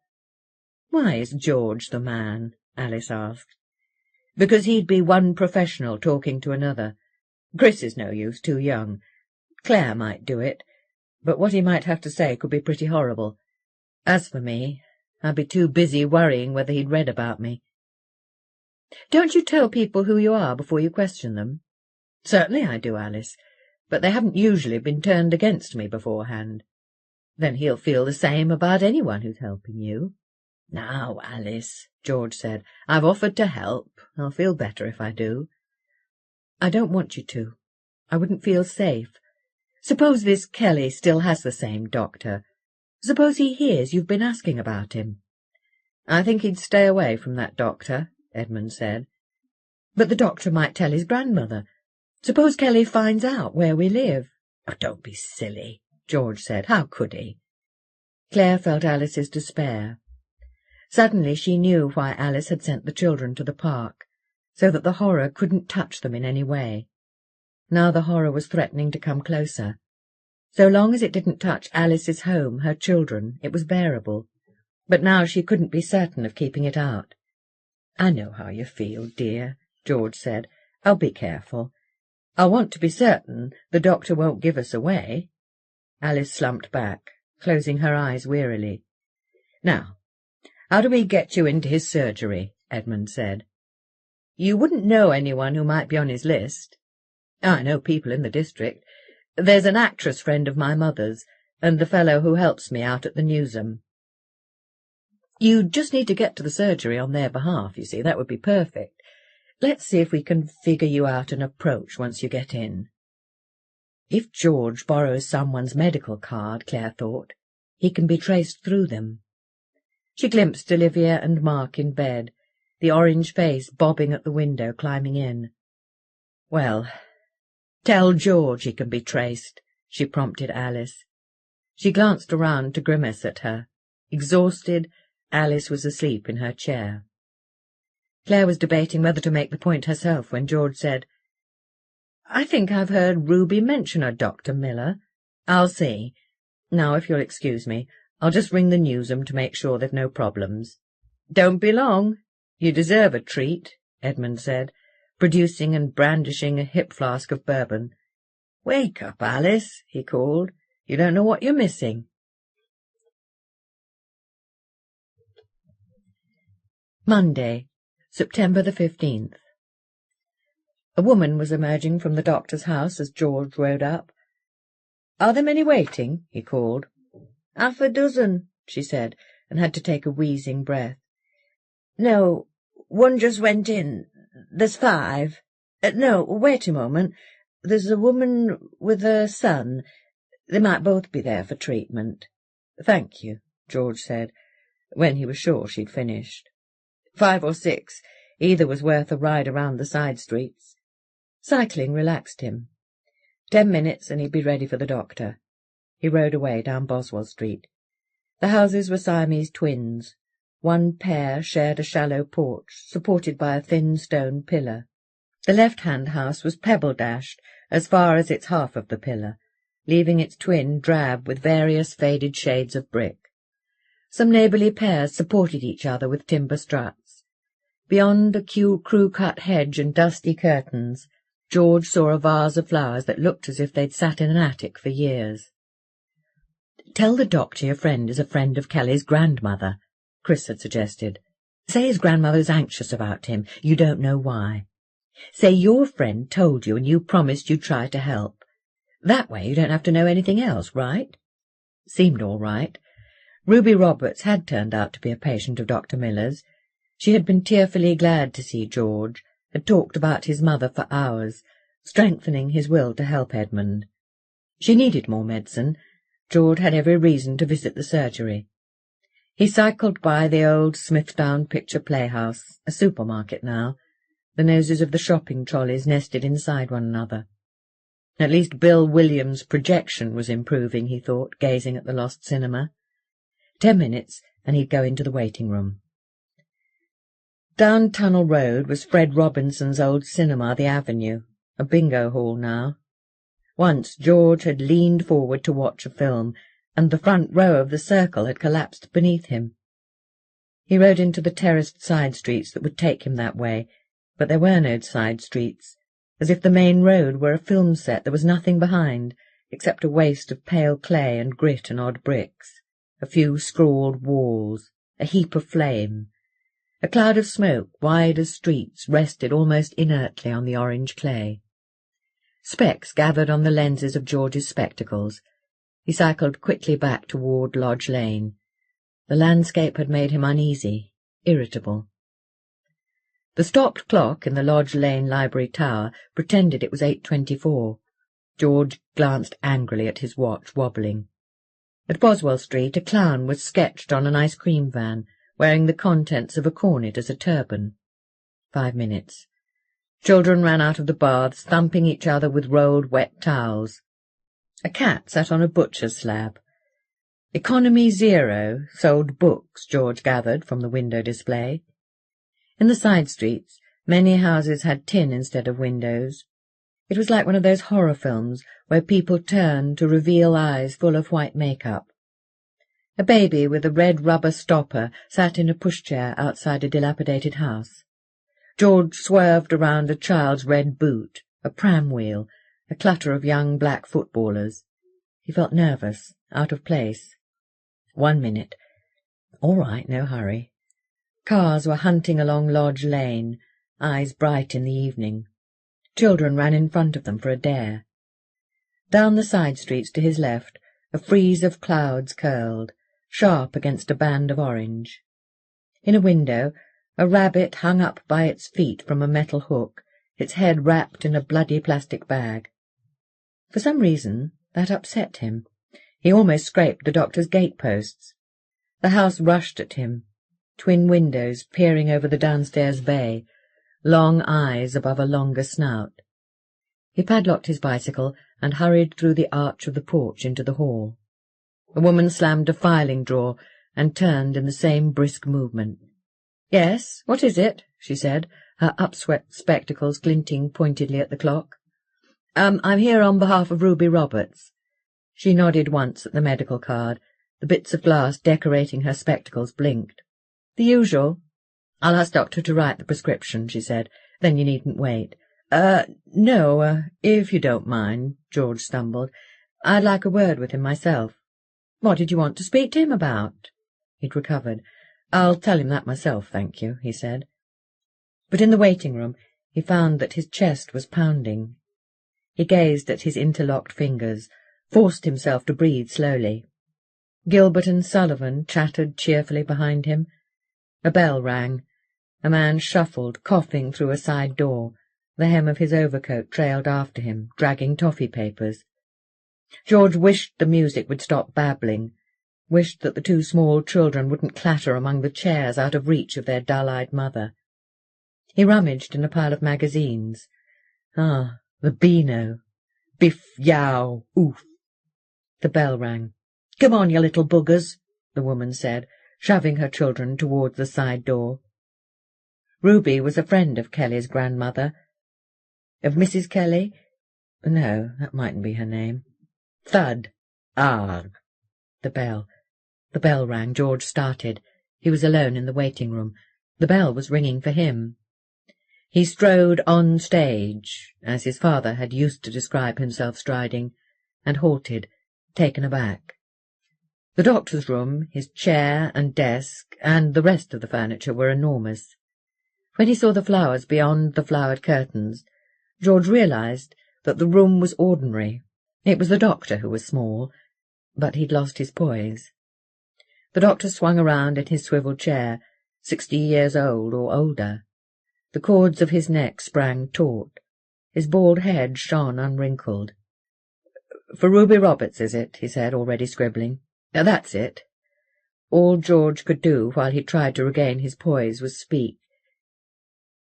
"Why is George the man?" Alice asked. "Because he'd be one professional talking to another. Chris is no use, too young. Clare might do it, but what he might have to say could be pretty horrible. As for me, I'd be too busy worrying whether he'd read about me." "Don't you tell people who you are before you question them?" "Certainly I do, Alice, but they haven't usually been turned against me beforehand." "Then he'll feel the same about anyone who's helping you." "Now, Alice," George said, "I've offered to help. I'll feel better if I do." "I don't want you to. I wouldn't feel safe. Suppose this Kelly still has the same doctor. Suppose he hears you've been asking about him." "I think he'd stay away from that doctor," Edmund said. "But the doctor might tell his grandmother. Suppose Kelly finds out where we live." "Oh, don't be silly," George said. "How could he?" Clare felt Alice's despair. Suddenly she knew why Alice had sent the children to the park, so that the horror couldn't touch them in any way. Now the horror was threatening to come closer. So long as it didn't touch Alice's home, her children, it was bearable. But now she couldn't be certain of keeping it out. "I know how you feel, dear," George said. "I'll be careful. I'll want to be certain the doctor won't give us away." Alice slumped back, closing her eyes wearily. "Now, how do we get you into his surgery?" Edmund said. "You wouldn't know anyone who might be on his list?" "I know people in the district. There's an actress friend of my mother's, and the fellow who helps me out at the Newsam." "You just need to get to the surgery on their behalf, you see. That would be perfect. Let's see if we can figure you out an approach once you get in." If George borrows someone's medical card, Clare thought, he can be traced through them. She glimpsed Olivia and Mark in bed, the orange face bobbing at the window, climbing in. "Well, tell George he can be traced," she prompted Alice. She glanced around to grimace at her. Exhausted, Alice was asleep in her chair. Clare was debating whether to make the point herself when George said, "I think I've heard Ruby mention a Dr. Miller. I'll see. Now, if you'll excuse me, I'll just ring the Newsam to make sure they've no problems." "Don't be long. You deserve a treat," Edmund said, producing and brandishing a hip flask of bourbon. "Wake up, Alice," he called. "You don't know what you're missing." Monday, September the 15th. A woman was emerging from the doctor's house as George rode up. "Are there many waiting?" he called. "Half a dozen," she said, and had to take a wheezing breath. "No, one just went in. There's 5. No, wait a moment. There's a woman with a son. They might both be there for treatment. Thank you, George said, when he was sure she'd finished. 5 or 6, either was worth a ride around the side streets. Cycling relaxed him. 10 minutes and he'd be ready for the doctor. He rode away down Boswell Street. The houses were Siamese twins. One pair shared a shallow porch, supported by a thin stone pillar. The left-hand house was pebble-dashed as far as its half of the pillar, leaving its twin drab with various faded shades of brick. Some neighbourly pairs supported each other with timber struts. Beyond a crew-cut hedge and dusty curtains, George saw a vase of flowers that looked as if they'd sat in an attic for years. "Tell the doctor your friend is a friend of Kelly's grandmother," Chris had suggested. "Say his grandmother's anxious about him. You don't know why. Say your friend told you and you promised you'd try to help. That way you don't have to know anything else, right?" Seemed all right. Ruby Roberts had turned out to be a patient of Dr. Miller's. She had been tearfully glad to see George, had talked about his mother for hours, strengthening his will to help Edmund. She needed more medicine. George had every reason to visit the surgery. He cycled by the old Smithdown Picture Playhouse, a supermarket now, the noses of the shopping trolleys nested inside one another. At least Bill Williams' projection was improving, he thought, gazing at the lost cinema. 10 minutes, and he'd go into the waiting room. Down Tunnel Road was Fred Robinson's old cinema, The Avenue, a bingo hall now. Once George had leaned forward to watch a film, and the front row of the circle had collapsed beneath him. He rode into the terraced side streets that would take him that way, but there were no side streets. As if the main road were a film set, there was nothing behind, except a waste of pale clay and grit and odd bricks, a few scrawled walls, a heap of flame. A cloud of smoke, wide as streets, rested almost inertly on the orange clay. Specks gathered on the lenses of George's spectacles. He cycled quickly back toward Lodge Lane. The landscape had made him uneasy, irritable. The stopped clock in the Lodge Lane Library Tower pretended it was 8:24. George glanced angrily at his watch, wobbling. At Boswell Street, a clown was sketched on an ice-cream van, wearing the contents of a cornet as a turban. 5 minutes. Children ran out of the baths, thumping each other with rolled wet towels. A cat sat on a butcher's slab. Economy Zero sold books, George gathered from the window display. In the side streets, many houses had tin instead of windows. It was like one of those horror films where people turn to reveal eyes full of white makeup. A baby with a red rubber stopper sat in a pushchair outside a dilapidated house. George swerved around a child's red boot, a pram wheel, a clutter of young black footballers. He felt nervous, out of place. 1 minute. All right, no hurry. Cars were hunting along Lodge Lane, eyes bright in the evening. Children ran in front of them for a dare. Down the side streets to his left, a frieze of clouds curled, sharp against a band of orange. In a window, a rabbit hung up by its feet from a metal hook, its head wrapped in a bloody plastic bag. For some reason, that upset him. He almost scraped the doctor's gate-posts. The house rushed at him, twin windows peering over the downstairs bay, long eyes above a longer snout. He padlocked his bicycle and hurried through the arch of the porch into the hall. A woman slammed a filing drawer and turned in the same brisk movement. "Yes, what is it?" she said, her upswept spectacles glinting pointedly at the clock. I'm here on behalf of Ruby Roberts." She nodded once at the medical card. The bits of glass decorating her spectacles blinked. "The usual. I'll ask Doctor to write the prescription," she said. "Then you needn't wait." No, if you don't mind," George stumbled. "I'd like a word with him myself." "What did you want to speak to him about?" He'd recovered. "I'll tell him that myself, thank you," he said. But in the waiting room he found that his chest was pounding. He gazed at his interlocked fingers, forced himself to breathe slowly. Gilbert and Sullivan chattered cheerfully behind him. A bell rang. A man shuffled, coughing, through a side door. The hem of his overcoat trailed after him, dragging toffee papers. George wished the music would stop babbling, wished that the two small children wouldn't clatter among the chairs out of reach of their dull-eyed mother. He rummaged in a pile of magazines. Ah, the Beano. Biff, yow, oof. The bell rang. "Come on, you little buggers," the woman said, shoving her children towards the side door. Ruby was a friend of Kelly's grandmother. Of Mrs. Kelly? No, that mightn't be her name. Thud. Arg. The bell. The bell rang. George started. He was alone in the waiting room. The bell was ringing for him. He strode on stage, as his father had used to describe himself striding, and halted, taken aback. The doctor's room, his chair and desk, and the rest of the furniture were enormous. When he saw the flowers beyond the flowered curtains, George realized that the room was ordinary. It was the doctor who was small, but he'd lost his poise. The doctor swung around in his swivel chair, 60 years old or older. The cords of his neck sprang taut. His bald head shone unwrinkled. "For Ruby Roberts, is it?" he said, already scribbling. "That's it." All George could do while he tried to regain his poise was speak.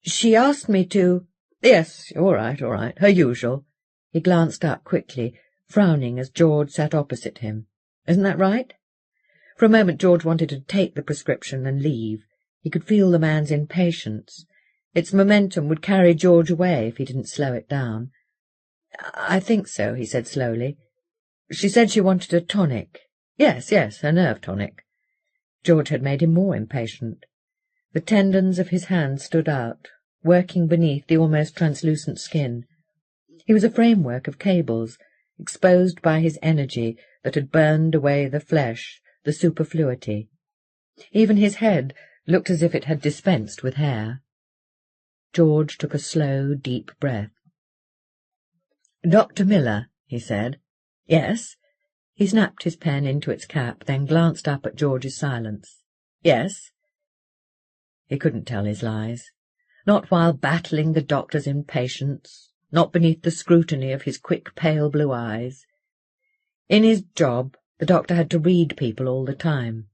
"She asked me to—" "Yes, all right, her usual." He glanced up quickly, frowning as George sat opposite him. "Isn't that right?" For a moment George wanted to take the prescription and leave. He could feel the man's impatience. Its momentum would carry George away if he didn't slow it down. "I think so," he said slowly. "She said she wanted a tonic." Yes, a nerve tonic." George had made him more impatient. The tendons of his hands stood out, working beneath the almost translucent skin. He was a framework of cables, exposed by his energy that had burned away the flesh, the superfluity. Even his head looked as if it had dispensed with hair. George took a slow, deep breath. "Dr. Miller," he said. "Yes?" He snapped his pen into its cap, then glanced up at George's silence. "Yes?" He couldn't tell his lies. Not while battling the doctor's impatience, not beneath the scrutiny of his quick, pale blue eyes. In his job, the doctor had to read people all the time.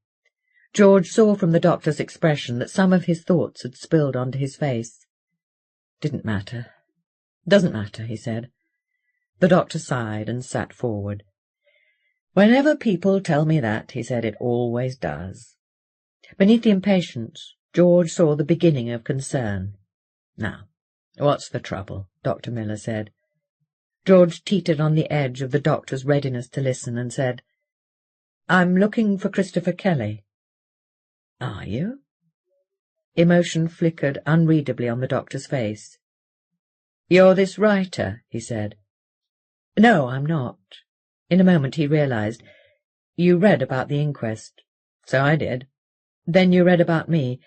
George saw from the doctor's expression that some of his thoughts had spilled onto his face. "Didn't matter. Doesn't matter," he said. The doctor sighed and sat forward. "Whenever people tell me that," he said, "it always does." Beneath the impatience, George saw the beginning of concern. "Now, what's the trouble?" Dr. Miller said. George teetered on the edge of the doctor's readiness to listen and said, "I'm looking for Christopher Kelly." "Are you?" Emotion flickered unreadably on the doctor's face. "You're this writer," he said. "No, I'm not." In a moment he realized. "You read about the inquest." "So I did." "Then you read about me.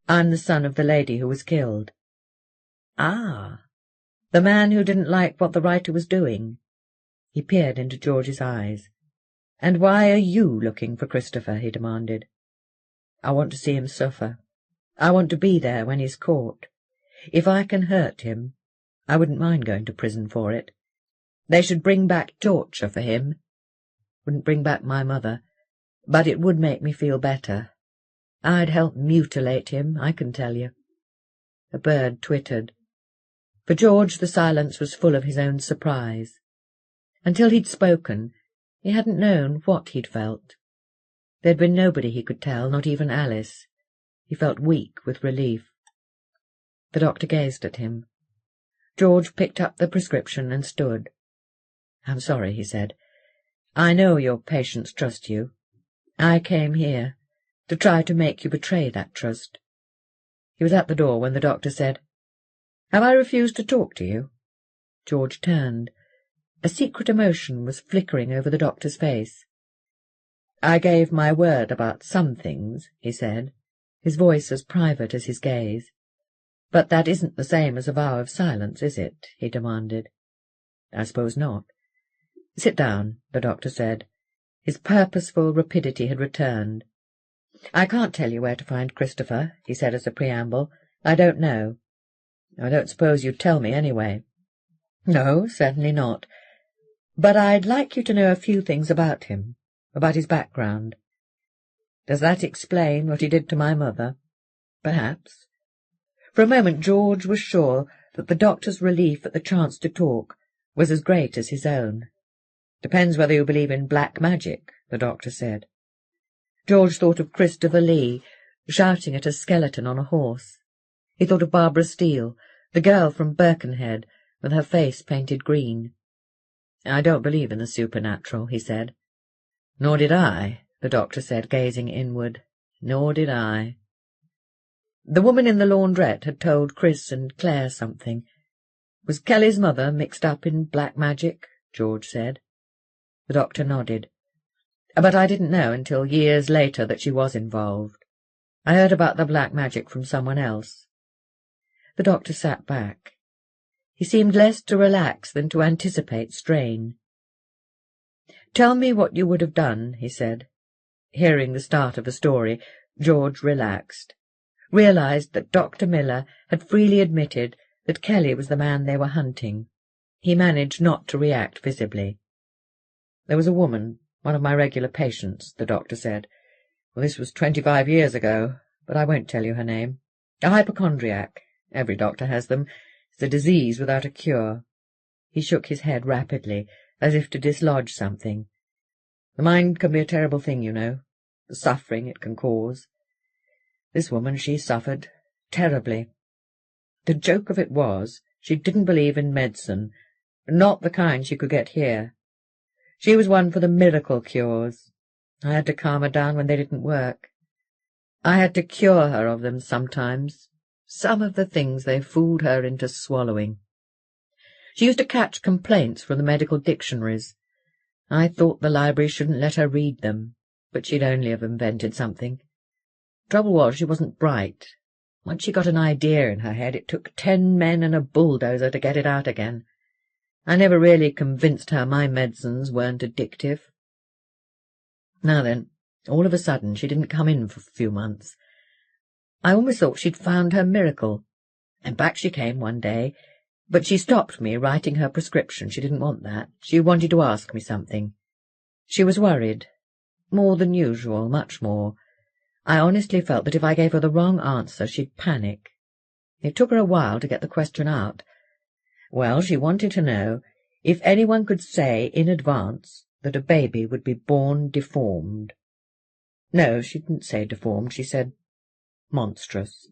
I'm the son of the lady who was killed." "Ah, the man who didn't like what the writer was doing." He peered into George's eyes. "And why are you looking for Christopher?" he demanded. "I want to see him suffer. I want to be there when he's caught. If I can hurt him, I wouldn't mind going to prison for it. They should bring back torture for him. Wouldn't bring back my mother, but it would make me feel better. I'd help mutilate him, I can tell you." A bird twittered. For George the silence was full of his own surprise. Until he'd spoken, he hadn't known what he'd felt. There'd been nobody he could tell, not even Alice. He felt weak with relief. The doctor gazed at him. George picked up the prescription and stood. "I'm sorry," he said. "I know your patients trust you. I came here to try to make you betray that trust." He was at the door when the doctor said, "Have I refused to talk to you?" George turned. A secret emotion was flickering over the doctor's face. "I gave my word about some things," he said, his voice as private as his gaze. "But that isn't the same as a vow of silence, is it?" he demanded. "I suppose not." "Sit down," the doctor said. His purposeful rapidity had returned. "I can't tell you where to find Christopher," he said as a preamble. "I don't know." I don't suppose you'd tell me anyway. No, certainly not. But I'd like you to know a few things about him, about his background. Does that explain what he did to my mother? Perhaps. For a moment George was sure that the doctor's relief at the chance to talk was as great as his own. Depends whether you believe in black magic, the doctor said. George thought of Christopher Lee, shouting at a skeleton on a horse. He thought of Barbara Steele, the girl from Birkenhead, with her face painted green. I don't believe in the supernatural, he said. Nor did I, the doctor said, gazing inward. Nor did I. The woman in the laundrette had told Chris and Clare something. Was Kelly's mother mixed up in black magic? George said. The doctor nodded. But I didn't know until years later that she was involved. I heard about the black magic from someone else. The doctor sat back. He seemed less to relax than to anticipate strain. "Tell me what you would have done," he said. Hearing the start of a story, George relaxed, realized that Dr. Miller had freely admitted that Kelly was the man they were hunting. He managed not to react visibly. "There was a woman, one of my regular patients," the doctor said. "Well, this was 25 years ago, but I won't tell you her name. A hypochondriac. Every doctor has them. It's a disease without a cure." He shook his head rapidly, as if to dislodge something. "The mind can be a terrible thing, you know. The suffering it can cause. This woman, she suffered terribly. The joke of it was, she didn't believe in medicine, not the kind she could get here. She was one for the miracle cures. I had to calm her down when they didn't work. I had to cure her of them sometimes, some of the things they fooled her into swallowing. She used to catch complaints from the medical dictionaries. I thought the library shouldn't let her read them, but she'd only have invented something. Trouble was, she wasn't bright. Once she got an idea in her head, it took 10 men and a bulldozer to get it out again. I never really convinced her my medicines weren't addictive. Now then, all of a sudden she didn't come in for a few months. I almost thought she'd found her miracle, and back she came one day, but she stopped me writing her prescription. She didn't want that. She wanted to ask me something. She was worried, more than usual, much more. I honestly felt that if I gave her the wrong answer, she'd panic. It took her a while to get the question out. Well, she wanted to know if anyone could say in advance that a baby would be born deformed. No, she didn't say deformed, she said monstrous.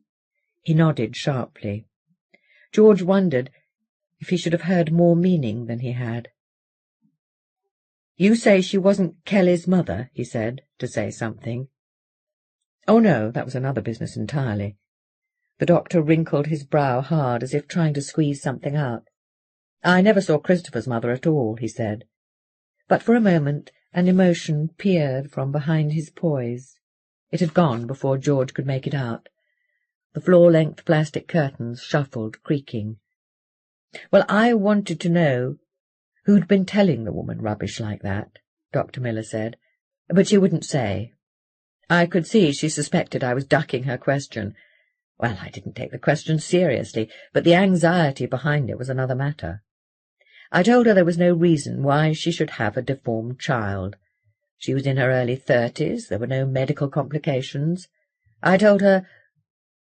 He nodded sharply. George wondered if he should have heard more meaning than he had. "You say she wasn't Kelly's mother," he said, to say something. "Oh, no, that was another business entirely." The doctor wrinkled his brow hard, as if trying to squeeze something out. "I never saw Christopher's mother at all," he said. But for a moment an emotion peered from behind his poise. It had gone before George could make it out. The floor-length plastic curtains shuffled, creaking. "Well, I wanted to know who'd been telling the woman rubbish like that," Dr. Miller said, "but she wouldn't say. I could see she suspected I was ducking her question. Well, I didn't take the question seriously, but the anxiety behind it was another matter. I told her there was no reason why she should have a deformed child. She was in her early 30s, there were no medical complications. I told her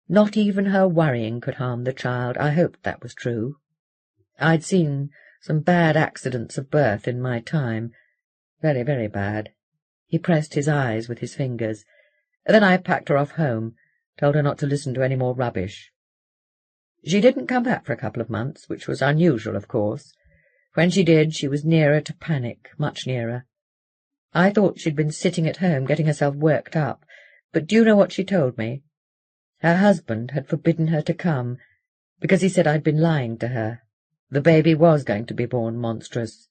not even her worrying could harm the child. I hoped that was true. I'd seen some bad accidents of birth in my time. Very, very bad." He pressed his eyes with his fingers. "Then I packed her off home, told her not to listen to any more rubbish. She didn't come back for a couple of months, which was unusual, of course. When she did, she was nearer to panic, much nearer. I thought she'd been sitting at home getting herself worked up, but do you know what she told me? Her husband had forbidden her to come, because he said I'd been lying to her. The baby was going to be born monstrous.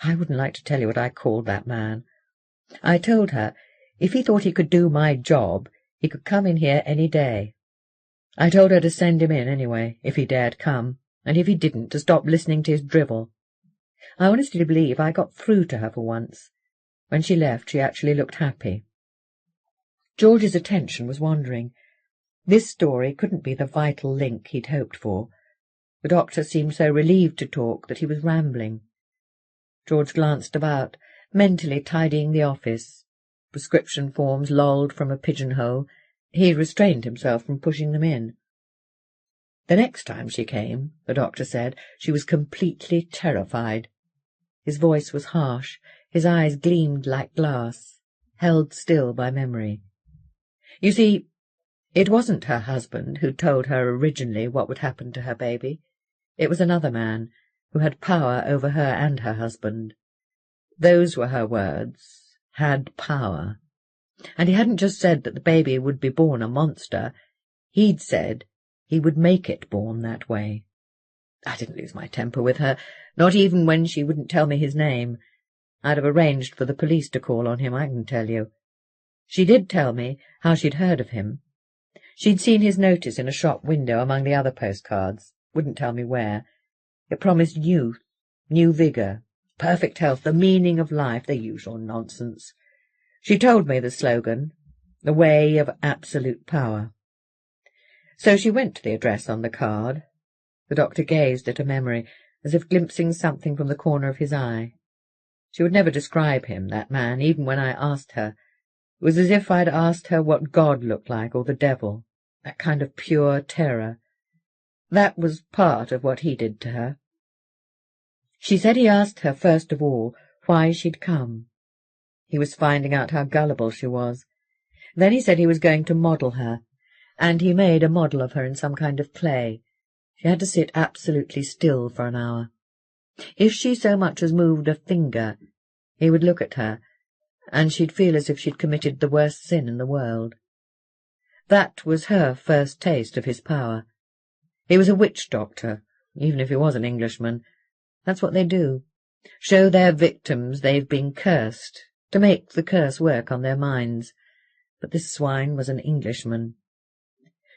I wouldn't like to tell you what I called that man. I told her if he thought he could do my job, he could come in here any day. I told her to send him in anyway, if he dared come, and if he didn't, to stop listening to his drivel. I honestly believe I got through to her for once. When she left, she actually looked happy." George's attention was wandering. This story couldn't be the vital link he'd hoped for. The doctor seemed so relieved to talk that he was rambling. George glanced about, mentally tidying the office. Prescription forms lolled from a pigeonhole. He restrained himself from pushing them in. The next time she came, the doctor said, she was completely terrified. His voice was harsh, his eyes gleamed like glass, held still by memory. You see, it wasn't her husband who told her originally what would happen to her baby. It was another man, who had power over her and her husband. Those were her words, had power. And he hadn't just said that the baby would be born a monster. He'd said he would make it born that way. I didn't lose my temper with her, not even when she wouldn't tell me his name. I'd have arranged for the police to call on him, I can tell you. She did tell me how she'd heard of him. She'd seen his notice in a shop window among the other postcards, wouldn't tell me where. It promised youth, new vigour, perfect health, the meaning of life, the usual nonsense. She told me the slogan, the way of absolute power. So she went to the address on the card. The doctor gazed at a memory, as if glimpsing something from the corner of his eye. She would never describe him, that man, even when I asked her. It was as if I'd asked her what God looked like, or the devil, that kind of pure terror. That was part of what he did to her. She said he asked her first of all why she'd come. He was finding out how gullible she was. Then he said he was going to model her, and he made a model of her in some kind of clay. She had to sit absolutely still for an hour. If she so much as moved a finger, he would look at her, and she'd feel as if she'd committed the worst sin in the world. That was her first taste of his power. He was a witch doctor, even if he was an Englishman. That's what they do. Show their victims they've been cursed, to make the curse work on their minds. But this swine was an Englishman.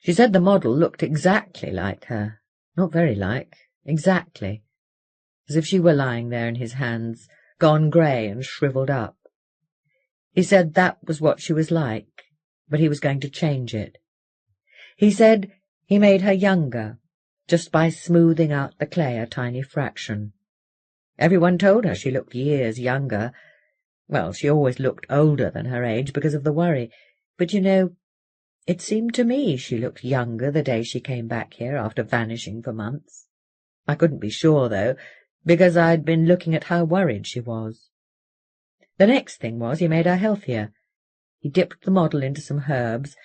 She said the model looked exactly like her. Not very like, exactly. As if she were lying there in his hands, gone grey and shrivelled up. He said that was what she was like, but he was going to change it. He said he made her younger, just by smoothing out the clay a tiny fraction. Everyone told her she looked years younger. Well, she always looked older than her age because of the worry. But, you know, it seemed to me she looked younger the day she came back here after vanishing for months. I couldn't be sure, though, because I'd been looking at how worried she was. The next thing was he made her healthier. He dipped the model into some herbs,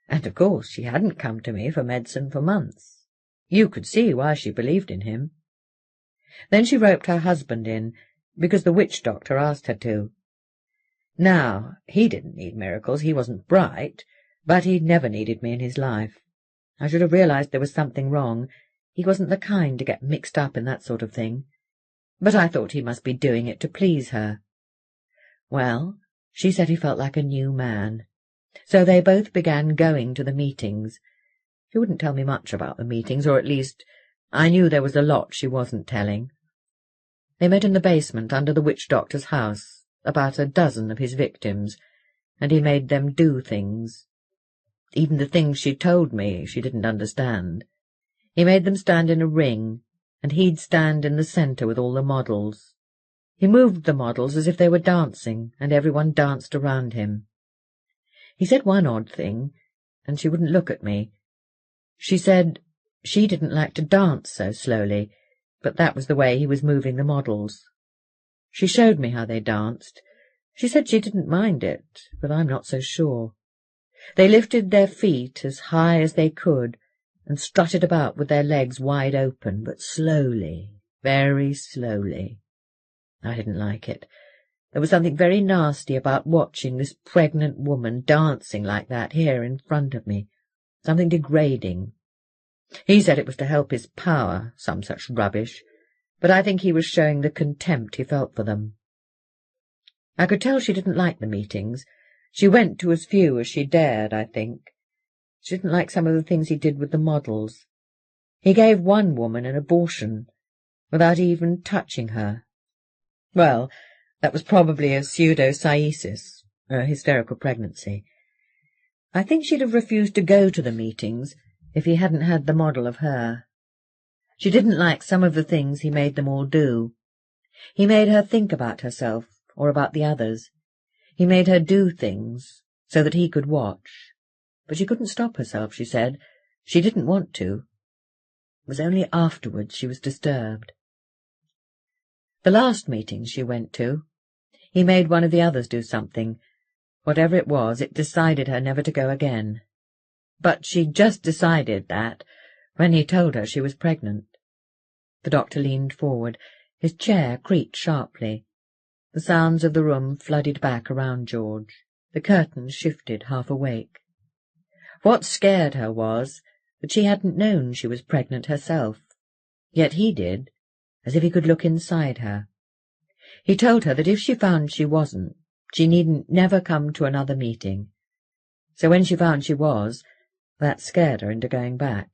and of course she hadn't come to me for medicine for months. You could see why she believed in him. Then she roped her husband in, because the witch doctor asked her to. Now, he didn't need miracles, he wasn't bright, but he'd never needed me in his life. I should have realized there was something wrong. He wasn't the kind to get mixed up in that sort of thing. But I thought he must be doing it to please her. Well, she said he felt like a new man. So they both began going to the meetings. She wouldn't tell me much about the meetings, or at least I knew there was a lot she wasn't telling. They met in the basement under the witch doctor's house, about a dozen of his victims, and he made them do things. Even the things she told me she didn't understand. He made them stand in a ring, and he'd stand in the centre with all the models. He moved the models as if they were dancing, and everyone danced around him. He said one odd thing, and she wouldn't look at me. She said she didn't like to dance so slowly, but that was the way he was moving the models. She showed me how they danced. She said she didn't mind it, but I'm not so sure. They lifted their feet as high as they could, and strutted about with their legs wide open, but slowly, very slowly. I didn't like it. There was something very nasty about watching this pregnant woman dancing like that here in front of me. Something degrading. He said it was to help his power, some such rubbish, but I think he was showing the contempt he felt for them. I could tell she didn't like the meetings. She went to as few as she dared, I think. She didn't like some of the things he did with the models. He gave one woman an abortion, without even touching her. Well, that was probably a pseudo-sciasis, a hysterical pregnancy. I think she'd have refused to go to the meetings if he hadn't had the model of her. She didn't like some of the things he made them all do. He made her think about herself or about the others. He made her do things so that he could watch. But she couldn't stop herself, she said. She didn't want to. It was only afterwards she was disturbed. The last meeting she went to, he made one of the others do something. Whatever it was, it decided her never to go again. But she'd just decided that when he told her she was pregnant. The doctor leaned forward. His chair creaked sharply. The sounds of the room flooded back around George. The curtains shifted, half awake. What scared her was that she hadn't known she was pregnant herself. Yet he did, as if he could look inside her. He told her that if she found she wasn't, she needn't never come to another meeting. So when she found she was, that scared her into going back.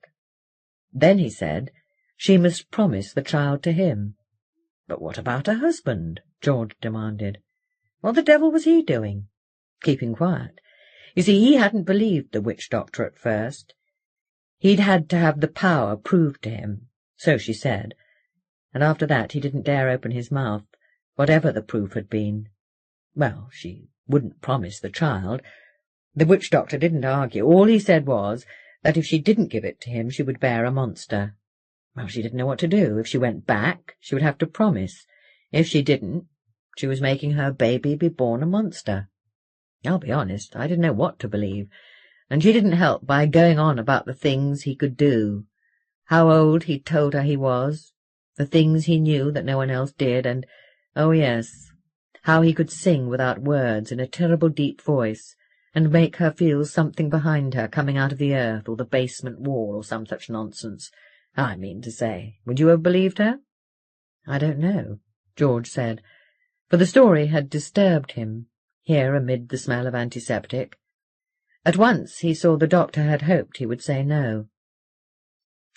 Then he said she must promise the child to him. But what about her husband? George demanded. What the devil was he doing? Keeping quiet. You see, he hadn't believed the witch doctor at first. He'd had to have the power proved to him, so she said, and after that he didn't dare open his mouth, whatever the proof had been. Well, she wouldn't promise the child. The witch doctor didn't argue. All he said was that if she didn't give it to him, she would bear a monster. Well, she didn't know what to do. If she went back, she would have to promise. If she didn't, she was making her baby be born a monster. I'll be honest, I didn't know what to believe, and she didn't help by going on about the things he could do, how old he'd told her he was, the things he knew that no one else did, and, oh yes, how he could sing without words in a terrible deep voice, and make her feel something behind her coming out of the earth or the basement wall or some such nonsense. I mean to say, would you have believed her? I don't know, George said, for the story had disturbed him, here amid the smell of antiseptic. At once he saw the doctor had hoped he would say no.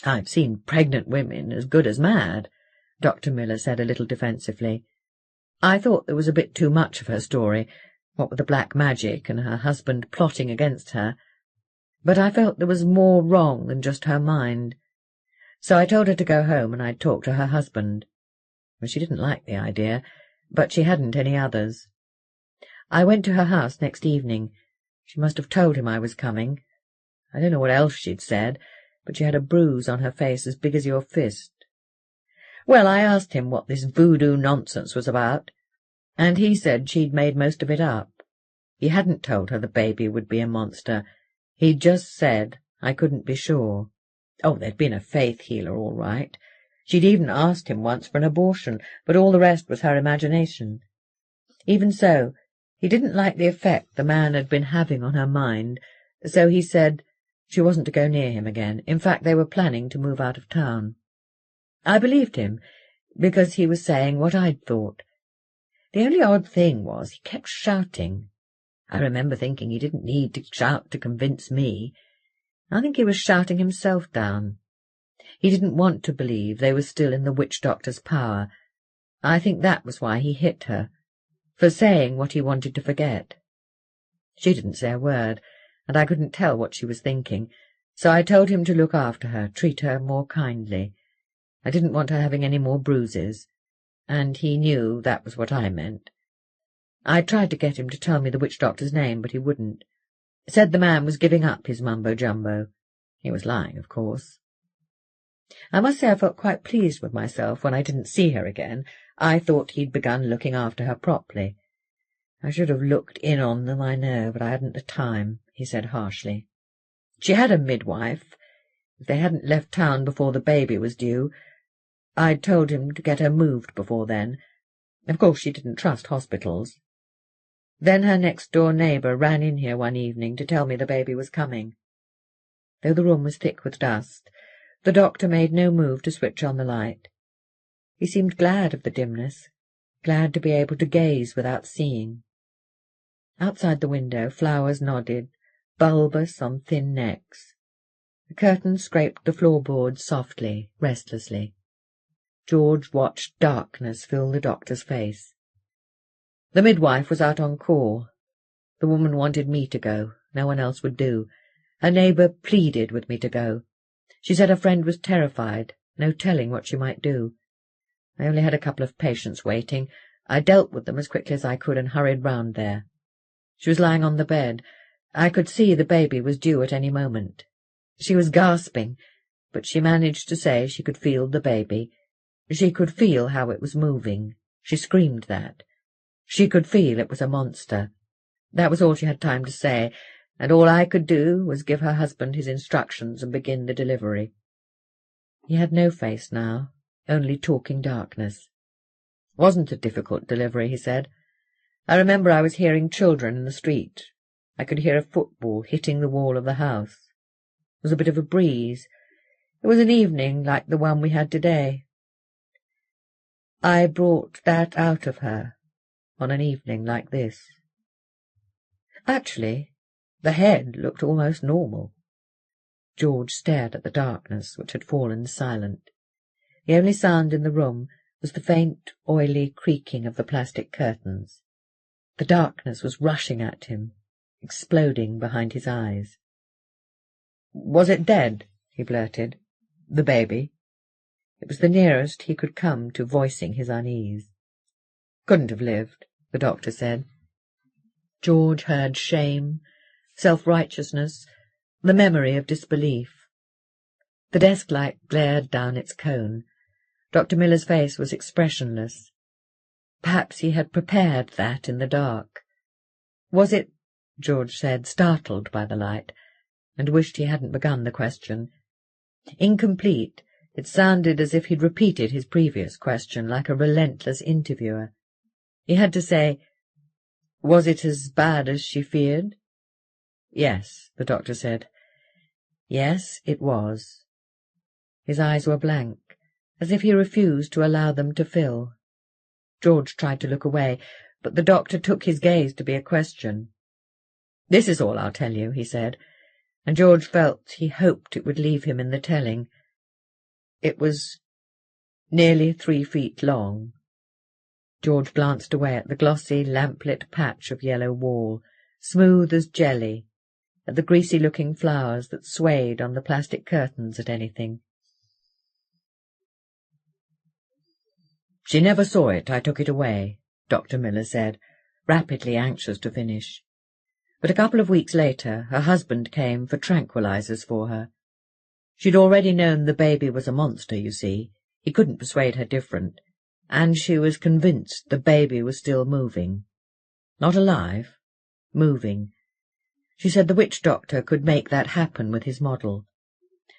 I've seen pregnant women as good as mad, Dr. Miller said a little defensively. I thought there was a bit too much of her story, what with the black magic and her husband plotting against her, but I felt there was more wrong than just her mind. So I told her to go home and I'd talk to her husband. Well, she didn't like the idea, but she hadn't any others. I went to her house next evening. She must have told him I was coming. I don't know what else she'd said, but she had a bruise on her face as big as your fist. Well, I asked him what this voodoo nonsense was about, and he said she'd made most of it up. He hadn't told her the baby would be a monster. He'd just said I couldn't be sure. Oh, there'd been a faith healer, all right. She'd even asked him once for an abortion, but all the rest was her imagination. Even so, he didn't like the effect the man had been having on her mind, so he said she wasn't to go near him again. In fact, they were planning to move out of town. I believed him, because he was saying what I'd thought. The only odd thing was he kept shouting. I remember thinking he didn't need to shout to convince me. I think he was shouting himself down. He didn't want to believe they were still in the witch doctor's power. I think that was why he hit her, for saying what he wanted to forget. She didn't say a word, and I couldn't tell what she was thinking, so I told him to look after her, treat her more kindly. I didn't want her having any more bruises, and he knew that was what I meant. I tried to get him to tell me the witch doctor's name, but he wouldn't. Said the man was giving up his mumbo-jumbo. He was lying, of course. I must say I felt quite pleased with myself when I didn't see her again. I thought he'd begun looking after her properly. I should have looked in on them, I know, but I hadn't the time, he said harshly. She had a midwife. If they hadn't left town before the baby was due, I'd told him to get her moved before then. Of course she didn't trust hospitals. Then her next-door neighbour ran in here one evening to tell me the baby was coming. Though the room was thick with dust, the doctor made no move to switch on the light. He seemed glad of the dimness, glad to be able to gaze without seeing. Outside the window flowers nodded, bulbous on thin necks. The curtains scraped the floorboards softly, restlessly. George watched darkness fill the doctor's face. The midwife was out on call. The woman wanted me to go, No one else would do. Her neighbour pleaded with me to go. She said her friend was terrified, no telling what she might do. I only had a couple of patients waiting. I dealt with them as quickly as I could and hurried round there. She was lying on the bed. I could see the baby was due at any moment. She was gasping, but she managed to say she could feel the baby. She could feel how it was moving. She screamed that. She could feel it was a monster. That was all she had time to say, and all I could do was give her husband his instructions and begin the delivery. He had no face now, only talking darkness. Wasn't a difficult delivery, he said. I remember I was hearing children in the street. I could hear a football hitting the wall of the house. There was a bit of a breeze. It was an evening like the one we had today. I brought that out of her on an evening like this. Actually, the head looked almost normal. George stared at the darkness, which had fallen silent. The only sound in the room was the faint, oily creaking of the plastic curtains. The darkness was rushing at him, exploding behind his eyes. "Was it dead?" he blurted. "The baby?" It was the nearest he could come to voicing his unease. "Couldn't have lived," the doctor said. George heard shame, self-righteousness, the memory of disbelief. The desk light glared down its cone. Dr. Miller's face was expressionless. Perhaps he had prepared that in the dark. "Was it?" George said, startled by the light, and wished he hadn't begun the question. Incomplete, it sounded as if he'd repeated his previous question, like a relentless interviewer. He had to say, "Was it as bad as she feared?" "Yes," the doctor said. "Yes, it was." His eyes were blank, as if he refused to allow them to fill. George tried to look away, but the doctor took his gaze to be a question. "This is all I'll tell you," he said, and George felt he hoped it would leave him in the telling. "It was nearly 3 feet long." George glanced away at the glossy, lamplit patch of yellow wall, smooth as jelly, at the greasy-looking flowers that swayed on the plastic curtains at anything. "She never saw it. I took it away," Dr. Miller said, rapidly anxious to finish. But a couple of weeks later her husband came for tranquilizers for her. She'd already known the baby was a monster, you see. He couldn't persuade her different. And she was convinced the baby was still moving. Not alive, moving. She said the witch doctor could make that happen with his model.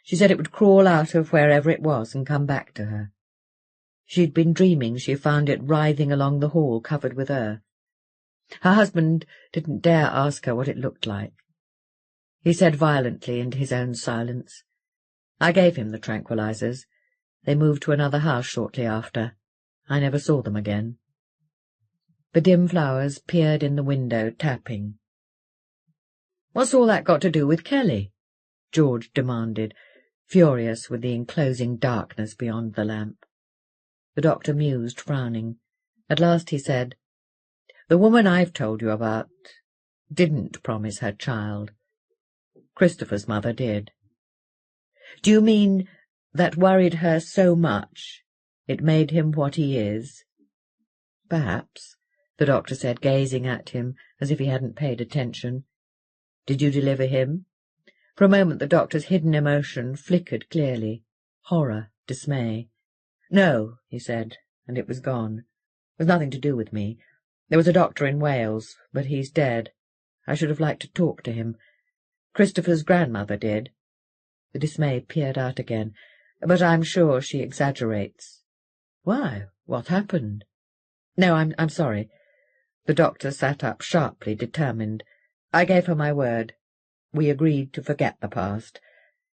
She said it would crawl out of wherever it was and come back to her. She'd been dreaming she found it writhing along the hall covered with earth. Her husband didn't dare ask her what it looked like. He said violently into his own silence. I gave him the tranquilizers. They moved to another house shortly after. I never saw them again. The dim flowers peered in the window, tapping. "What's all that got to do with Kelly?" George demanded, furious with the enclosing darkness beyond the lamp. The doctor mused, frowning. At last he said, "The woman I've told you about didn't promise her child. Christopher's mother did." "Do you mean that worried her so much it made him what he is?" "Perhaps," the doctor said, gazing at him as if he hadn't paid attention. "Did you deliver him?" For a moment the doctor's hidden emotion flickered clearly. Horror, dismay. "No," he said, and it was gone. "It was nothing to do with me. There was a doctor in Wales, but he's dead. I should have liked to talk to him. Christopher's grandmother did." The dismay peered out again. "But I'm sure she exaggerates." "Why? What happened?" "No, I'm sorry." The doctor sat up sharply, determined. "I gave her my word. We agreed to forget the past.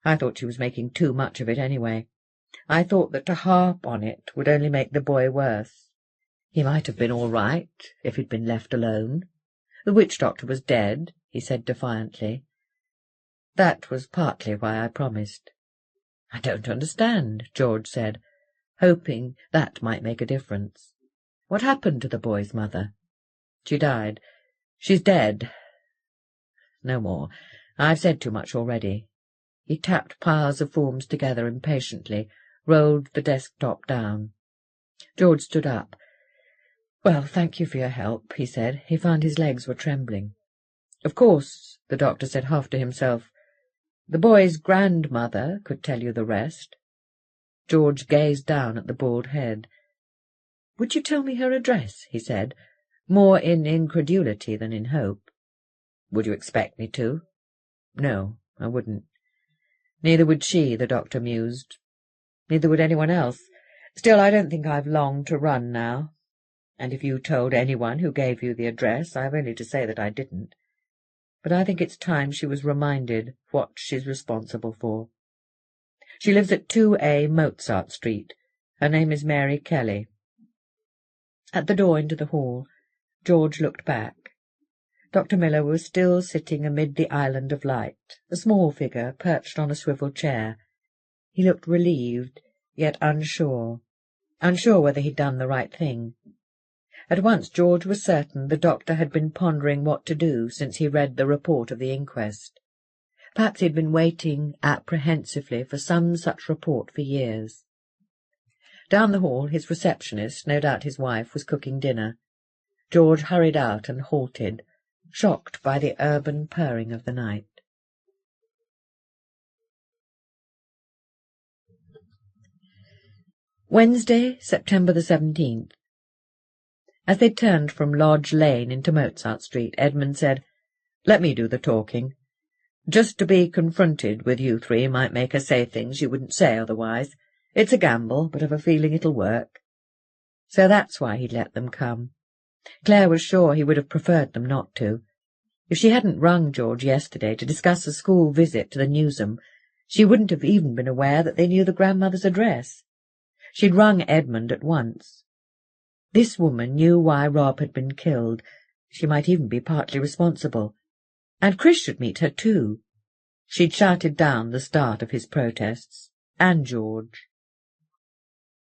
I thought she was making too much of it anyway. I thought that to harp on it would only make the boy worse. He might have been all right if he'd been left alone. The witch doctor was dead," he said defiantly. "That was partly why I promised." "I don't understand," George said, hoping that might make a difference. "What happened to the boy's mother?" "She died. She's dead. no more. I've said too much already." He tapped piles of forms together impatiently, rolled the desktop down. George stood up. "Well, thank you for your help," he said. He found his legs were trembling. "Of course," the doctor said half to himself, "the boy's grandmother could tell you the rest." George gazed down at the bald head. "Would you tell me her address?" he said, more in incredulity than in hope. "Would you expect me to?" "No, I wouldn't." "Neither would she," the doctor mused. "Neither would anyone else. Still, I don't think I've long to run now. And if you told anyone who gave you the address, I've only to say that I didn't. But I think it's time she was reminded what she's responsible for. She lives at 2A Mozart Street. Her name is Mary Kelly." At the door into the hall, George looked back. Dr. Miller was still sitting amid the island of light, a small figure perched on a swivel chair. He looked relieved, yet unsure whether he'd done the right thing. At once George was certain the doctor had been pondering what to do since he read the report of the inquest. Perhaps he'd been waiting apprehensively for some such report for years. Down the hall his receptionist, no doubt his wife, was cooking dinner. George hurried out and halted, shocked by the urban purring of the night. Wednesday, September the 17th. As they turned from Lodge Lane into Mozart Street, Edmund said, "Let me do the talking. Just to be confronted with you three might make her say things you wouldn't say otherwise. It's a gamble, but I've a feeling it'll work." So that's why he'd let them come. Clare was sure he would have preferred them not to. If she hadn't rung George yesterday to discuss a school visit to the Newsham, she wouldn't have even been aware that they knew the grandmother's address. She'd rung Edmund at once. This woman knew why Rob had been killed. She might even be partly responsible. And Chris should meet her too. She'd shouted down the start of his protests. And George.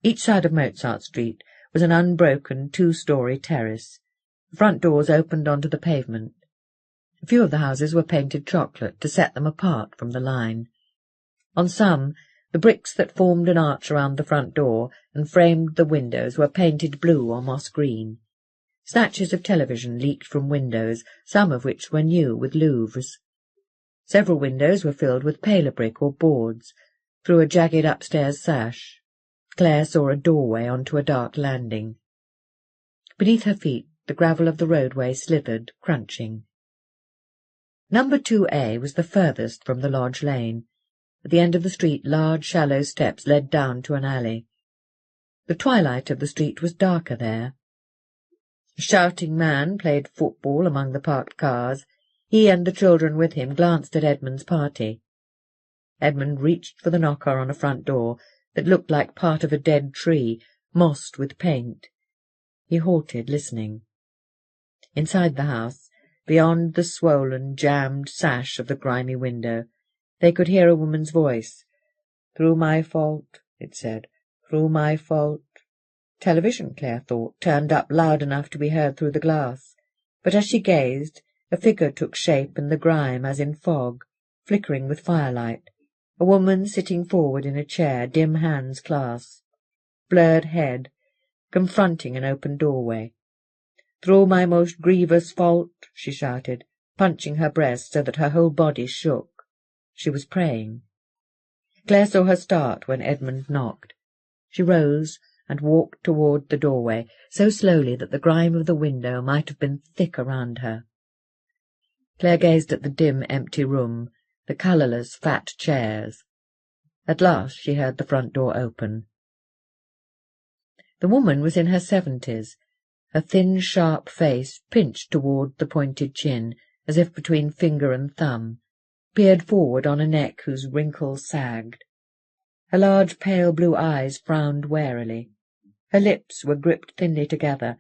Each side of Mozart Street was an unbroken two-story terrace. The front doors opened onto the pavement. A few of the houses were painted chocolate to set them apart from the line. On some, the bricks that formed an arch around the front door and framed the windows were painted blue or moss green. Snatches of television leaked from windows, some of which were new with louvres. Several windows were filled with paler brick or boards. Through a jagged upstairs sash, Clare saw a doorway onto a dark landing. Beneath her feet, the gravel of the roadway slithered, crunching. Number 2A was the furthest from the Lodge Lane. At the end of the street, large, shallow steps led down to an alley. The twilight of the street was darker there. A shouting man played football among the parked cars. He and the children with him glanced at Edmund's party. Edmund reached for the knocker on a front door that looked like part of a dead tree, mossed with paint. He halted, listening. Inside the house, beyond the swollen, jammed sash of the grimy window, they could hear a woman's voice. "Through my fault," it said, "through my fault." Television, Clare thought, turned up loud enough to be heard through the glass. But as she gazed, a figure took shape in the grime as in fog, flickering with firelight. A woman sitting forward in a chair, dim hands clasped, blurred head, confronting an open doorway. "Through my most grievous fault," she shouted, punching her breast so that her whole body shook. She was praying. Clare saw her start when Edmund knocked. She rose and walked toward the doorway, so slowly that the grime of the window might have been thick around her. Clare gazed at the dim, empty room, the colourless, fat chairs. At last she heard the front door open. The woman was in her 70s, her thin, sharp face pinched toward the pointed chin, as if between finger and thumb, peered forward on a neck whose wrinkles sagged. Her large, pale blue eyes frowned warily. Her lips were gripped thinly together.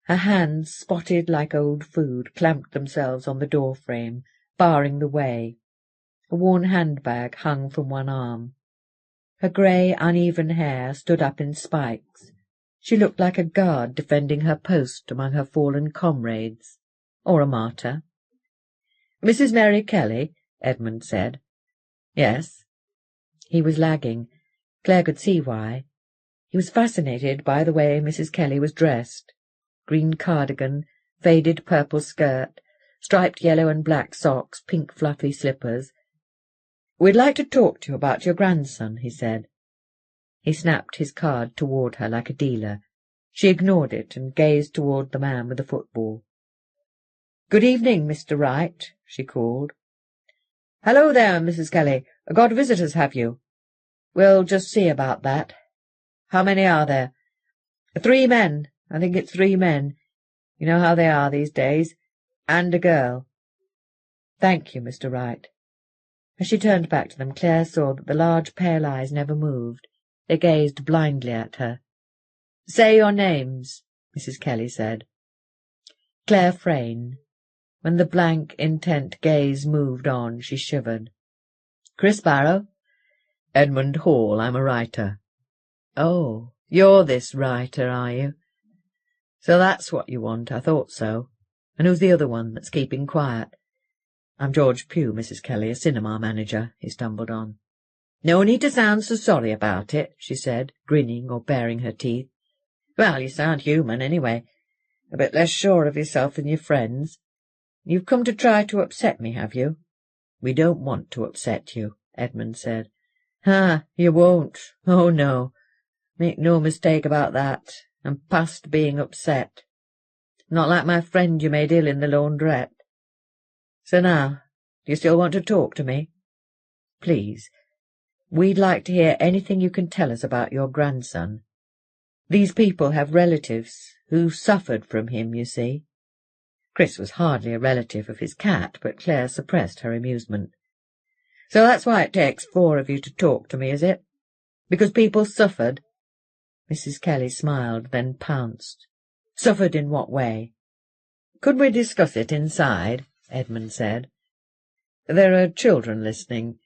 Her hands, spotted like old food, clamped themselves on the door frame, barring the way. A worn handbag hung from one arm. Her grey, uneven hair stood up in spikes. She looked like a guard defending her post among her fallen comrades, or a martyr. "Mrs. Mary Kelly?" Edmund said. "Yes." He was lagging. Clare could see why. He was fascinated by the way Mrs. Kelly was dressed. Green cardigan, faded purple skirt, striped yellow and black socks, pink fluffy slippers. "We'd like to talk to you about your grandson," he said. He snapped his card toward her like a dealer. She ignored it and gazed toward the man with the football. "Good evening, Mr. Wright," she called. "Hello there, Mrs. Kelly. Got visitors, have you? We'll just see about that. How many are there?" "3 men. I think it's 3 men. You know how they are these days. And a girl." "Thank you, Mr. Wright." As she turned back to them, Clare saw that the large pale eyes never moved. They gazed blindly at her. "Say your names," Mrs. Kelly said. Clare Frayne. When the blank, intent gaze moved on, she shivered. "Chris Barrow?" "Edmund Hall. I'm a writer." "Oh, you're this writer, are you? So that's what you want. I thought so. And who's the other one that's keeping quiet?" "I'm George Pugh, Mrs. Kelly, a cinema manager," he stumbled on. "No need to sound so sorry about it," she said, grinning or baring her teeth. "Well, you sound human, anyway. A bit less sure of yourself than your friends. You've come to try to upset me, have you?" "We don't want to upset you," Edmund said. "Ah, you won't. Oh, no. Make no mistake about that. I'm past being upset. Not like my friend you made ill in the laundrette. So now, do you still want to talk to me? Please, we'd like to hear anything you can tell us about your grandson. These people have relatives who suffered from him, you see." Chris was hardly a relative of his cat, but Clare suppressed her amusement. "So that's why it takes 4 of you to talk to me, is it? Because people suffered?" Mrs. Kelly smiled, then pounced. "Suffered in what way?" "Could we discuss it inside?" Edmund said. "There are children listening."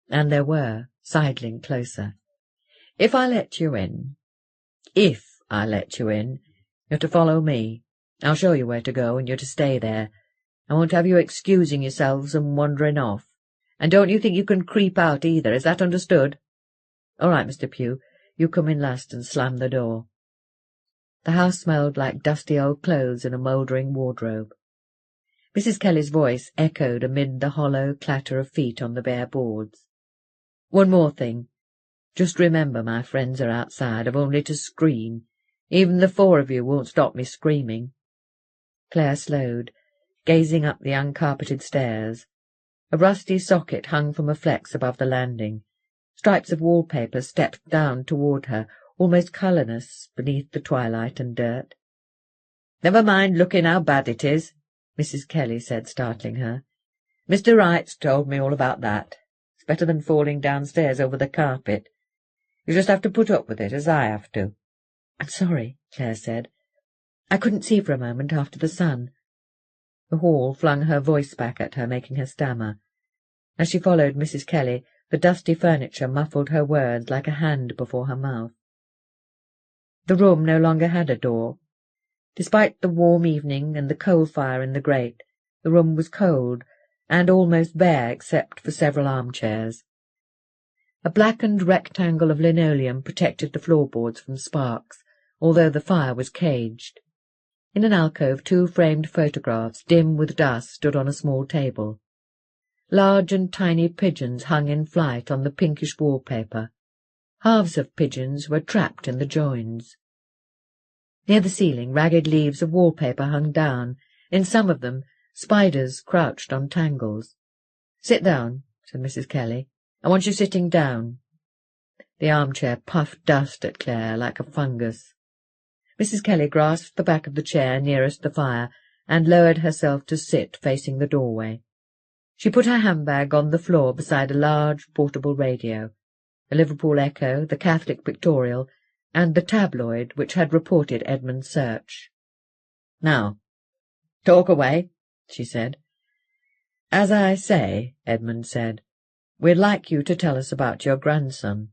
And there were, sidling closer. "If I let you in, you're to follow me. I'll show you where to go, and you're to stay there. I won't have you excusing yourselves and wandering off. And don't you think you can creep out either. Is that understood? All right, Mr. Pugh, you come in last and slam the door." The house smelled like dusty old clothes in a mouldering wardrobe. Mrs. Kelly's voice echoed amid the hollow clatter of feet on the bare boards. "One more thing. Just remember my friends are outside. I've only to scream. Even the 4 of you won't stop me screaming." Clare slowed, gazing up the uncarpeted stairs. A rusty socket hung from a flex above the landing. Stripes of wallpaper stepped down toward her, almost colourless, beneath the twilight and dirt. "Never mind looking how bad it is," Mrs. Kelly said, startling her. "Mr. Wright's told me all about that. It's better than falling downstairs over the carpet. You just have to put up with it, as I have to." "I'm sorry," Clare said. "I couldn't see for a moment after the sun." The hall flung her voice back at her, making her stammer. As she followed Mrs. Kelly, the dusty furniture muffled her words like a hand before her mouth. The room no longer had a door. Despite the warm evening and the coal fire in the grate, the room was cold and almost bare except for several armchairs. A blackened rectangle of linoleum protected the floorboards from sparks, although the fire was caged. In an alcove 2 framed photographs, dim with dust, stood on a small table. Large and tiny pigeons hung in flight on the pinkish wallpaper. Halves of pigeons were trapped in the joins. Near the ceiling, ragged leaves of wallpaper hung down. In some of them, spiders crouched on tangles. "Sit down," said Mrs. Kelly. "I want you sitting down." The armchair puffed dust at Clare like a fungus. Mrs. Kelly grasped the back of the chair nearest the fire and lowered herself to sit facing the doorway. She put her handbag on the floor beside a large portable radio, the Liverpool Echo, the Catholic Pictorial, and the tabloid which had reported Edmund's search. "Now, talk away," she said. "As I say," Edmund said, "we'd like you to tell us about your grandson."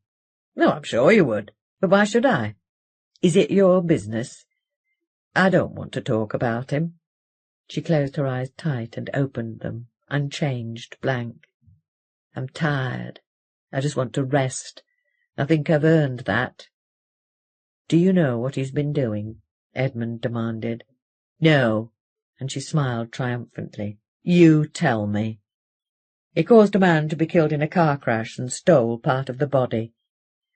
"No, I'm sure you would. But why should I? Is it your business?" "I don't want to talk about him." She closed her eyes tight and opened them, unchanged, blank. "I'm tired. I just want to rest. I think I've earned that." "Do you know what he's been doing?" Edmund demanded. "No," and she smiled triumphantly. "You tell me." "He caused a man to be killed in a car crash and stole part of the body.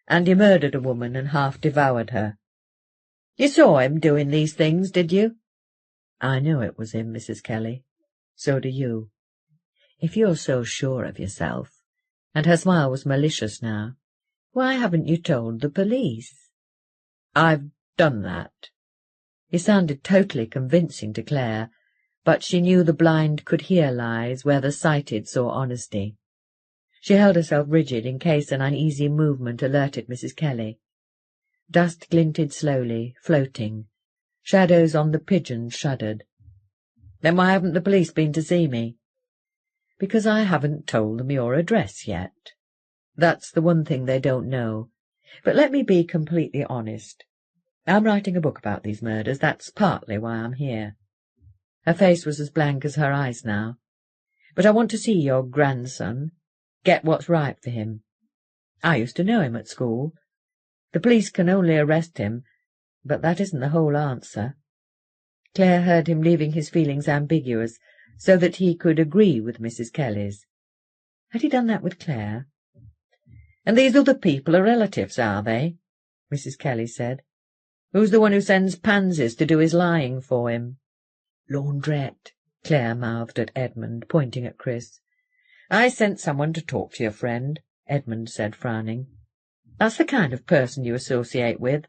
And he murdered a woman and half-devoured her. You saw him doing these things, did you?" "I know it was him, Mrs. Kelly. So do you. If you're so sure of yourself," and her smile was malicious now, "why haven't you told the police?" "I've done that." He sounded totally convincing to Clare, but she knew the blind could hear lies where the sighted saw honesty. She held herself rigid in case an uneasy movement alerted Mrs. Kelly. Dust glinted slowly, floating. Shadows on the pigeons shuddered. "Then why haven't the police been to see me?" "Because I haven't told them your address yet. That's the one thing they don't know. But let me be completely honest. I'm writing a book about these murders. That's partly why I'm here." Her face was as blank as her eyes now. "But I want to see your grandson, get what's right for him. I used to know him at school. The police can only arrest him, but that isn't the whole answer." Clare heard him leaving his feelings ambiguous so that he could agree with Mrs. Kelly's. Had he done that with Clare? "And these other people are relatives, are they?" Mrs. Kelly said. "Who's the one who sends pansies to do his lying for him?" "Laundrette," Clare mouthed at Edmund, pointing at Chris. "I sent someone to talk to your friend," Edmund said, frowning. "That's the kind of person you associate with,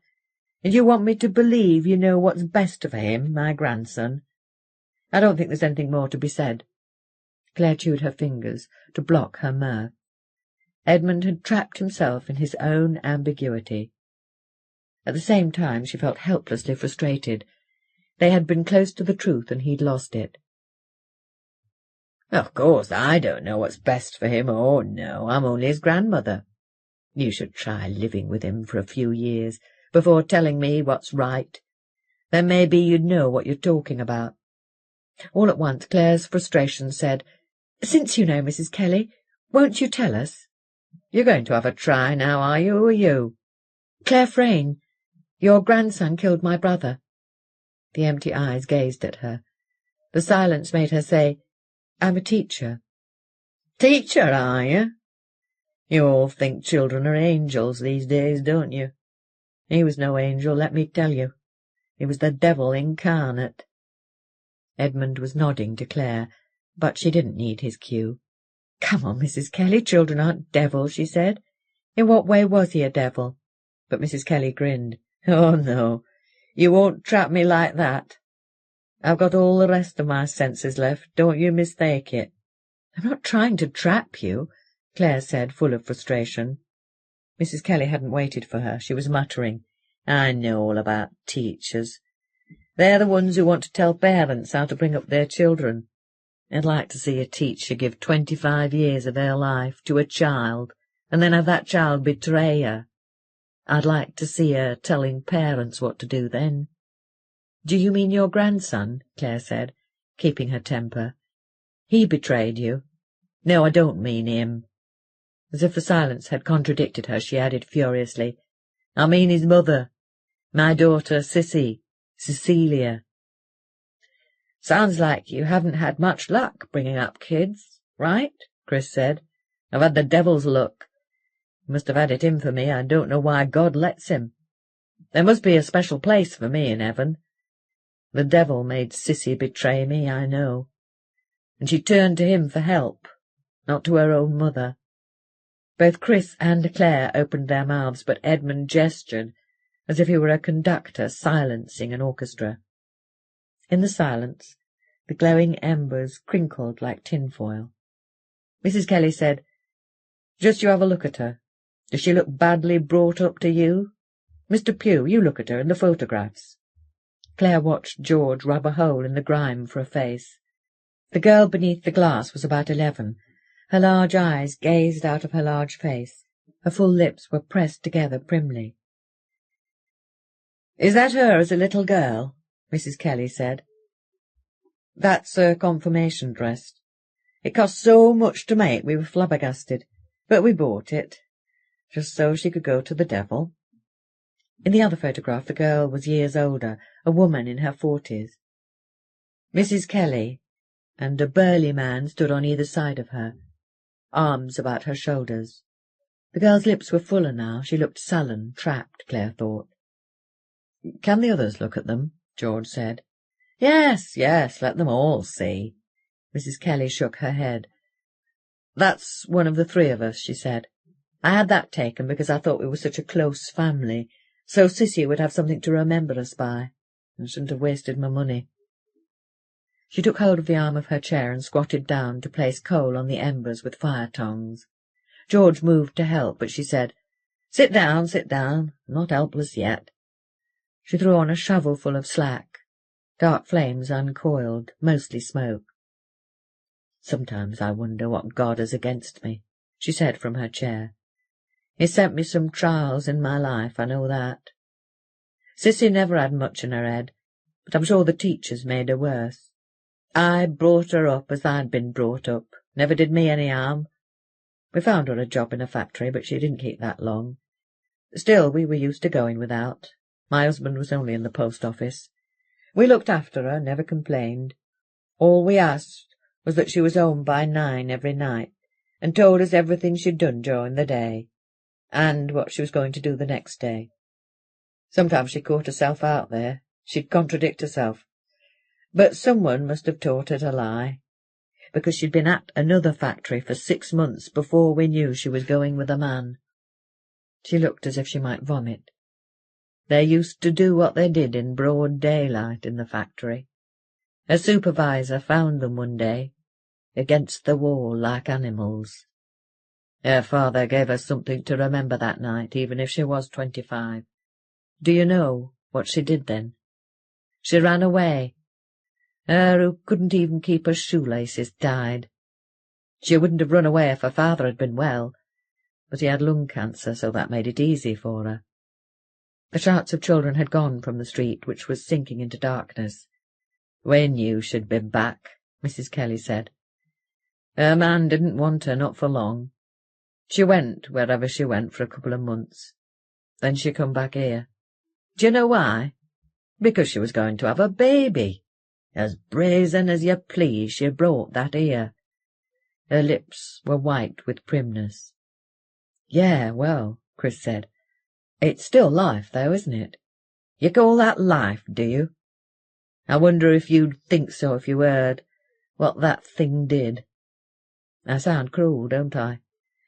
and you want me to believe you know what's best for him, my grandson. I don't think there's anything more to be said." Clare chewed her fingers to block her mirth. Edmund had trapped himself in his own ambiguity. At the same time she felt helplessly frustrated. They had been close to the truth and he'd lost it. "Of course I don't know what's best for him. Oh, no, I'm only his grandmother. You should try living with him for a few years before telling me what's right. Then maybe you'd know what you're talking about." All at once Clare's frustration said, "Since you know, Mrs. Kelly, won't you tell us?" "You're going to have a try now, are you? Who are you?" "Clare Frayne. Your grandson killed my brother." The empty eyes gazed at her. The silence made her say, "I'm a teacher." "Teacher, are you? You all think children are angels these days, don't you? He was no angel, let me tell you. He was the devil incarnate." Edmund was nodding to Clare, but she didn't need his cue. "Come on, Mrs. Kelly, children aren't devils," she said. "In what way was he a devil?" But Mrs. Kelly grinned. "Oh, no, you won't trap me like that. I've got all the rest of my senses left, don't you mistake it." "I'm not trying to trap you," Clare said, full of frustration. Mrs. Kelly hadn't waited for her. She was muttering, "I know all about teachers. They're the ones who want to tell parents how to bring up their children. I'd like to see a teacher give 25 years of her life to a child and then have that child betray her. I'd like to see her telling parents what to do then." "Do you mean your grandson?" Clare said, keeping her temper. "He betrayed you." "No, I don't mean him." As if the silence had contradicted her, she added furiously, "I mean his mother. My daughter Cecilia." "Sounds like you haven't had much luck bringing up kids, right?" Chris said. "I've had the devil's luck. He must have had it in for me. I don't know why God lets him. There must be a special place for me in heaven. The devil made Sissy betray me, I know. And she turned to him for help, not to her own mother." Both Chris and Clare opened their mouths, but Edmund gestured as if he were a conductor silencing an orchestra. In the silence, the glowing embers crinkled like tinfoil. Mrs. Kelly said, "Just you have a look at her. Does she look badly brought up to you? Mr. Pugh, you look at her in the photographs." Clare watched George rub a hole in the grime for a face. The girl beneath the glass was about 11. Her large eyes gazed out of her large face. Her full lips were pressed together primly. "Is that her as a little girl?" Mrs. Kelly said. "That's her confirmation dress. It cost so much to make we were flabbergasted, but we bought it, just so she could go to the devil. In the other photograph the girl was years older, a woman in her 40s. Mrs. Kelly and a burly man stood on either side of her, arms about her shoulders. The girl's lips were fuller now. She looked sullen, trapped, Clare thought. "Can the others look at them?" George said. "Yes, yes, let them all see." Mrs. Kelly shook her head. "That's one of the three of us," she said. "I had that taken because I thought we were such a close family, so Sissy would have something to remember us by, and shouldn't have wasted my money." She took hold of the arm of her chair and squatted down to place coal on the embers with fire tongs. George moved to help, but she said, sit down, I'm not helpless yet." She threw on a shovelful of slack. Dark flames uncoiled, mostly smoke. "Sometimes I wonder what God is against me," she said from her chair. "He sent me some trials in my life, I know that. Sissy never had much in her head, but I'm sure the teachers made her worse. I brought her up as I'd been brought up, never did me any harm. We found her a job in a factory, but she didn't keep that long. Still, we were used to going without. My husband was only in the post office. We looked after her, never complained. All we asked was that she was home by 9 every night, and told us everything she'd done during the day, and what she was going to do the next day. Sometimes she caught herself out there. She'd contradict herself. But someone must have taught her to lie, because she'd been at another factory for 6 months before we knew she was going with a man. She looked as if she might vomit. They used to do what they did in broad daylight in the factory. Her supervisor found them one day, against the wall like animals. Her father gave her something to remember that night, even if she was 25. Do you know what she did then? She ran away. Her who couldn't even keep her shoelaces tied. She wouldn't have run away if her father had been well, but he had lung cancer, so that made it easy for her. The shouts of children had gone from the street, which was sinking into darkness. "We knew she'd be back," Mrs. Kelly said. "Her man didn't want her, not for long. She went wherever she went for a couple of months. Then she come back here. Do you know why? Because she was going to have a baby. As brazen as you please, she brought that here." Her lips were white with primness. "Yeah, well," Chris said, "it's still life, though, isn't it? You call that life, do you? I wonder if you'd think so if you heard what that thing did. I sound cruel, don't I?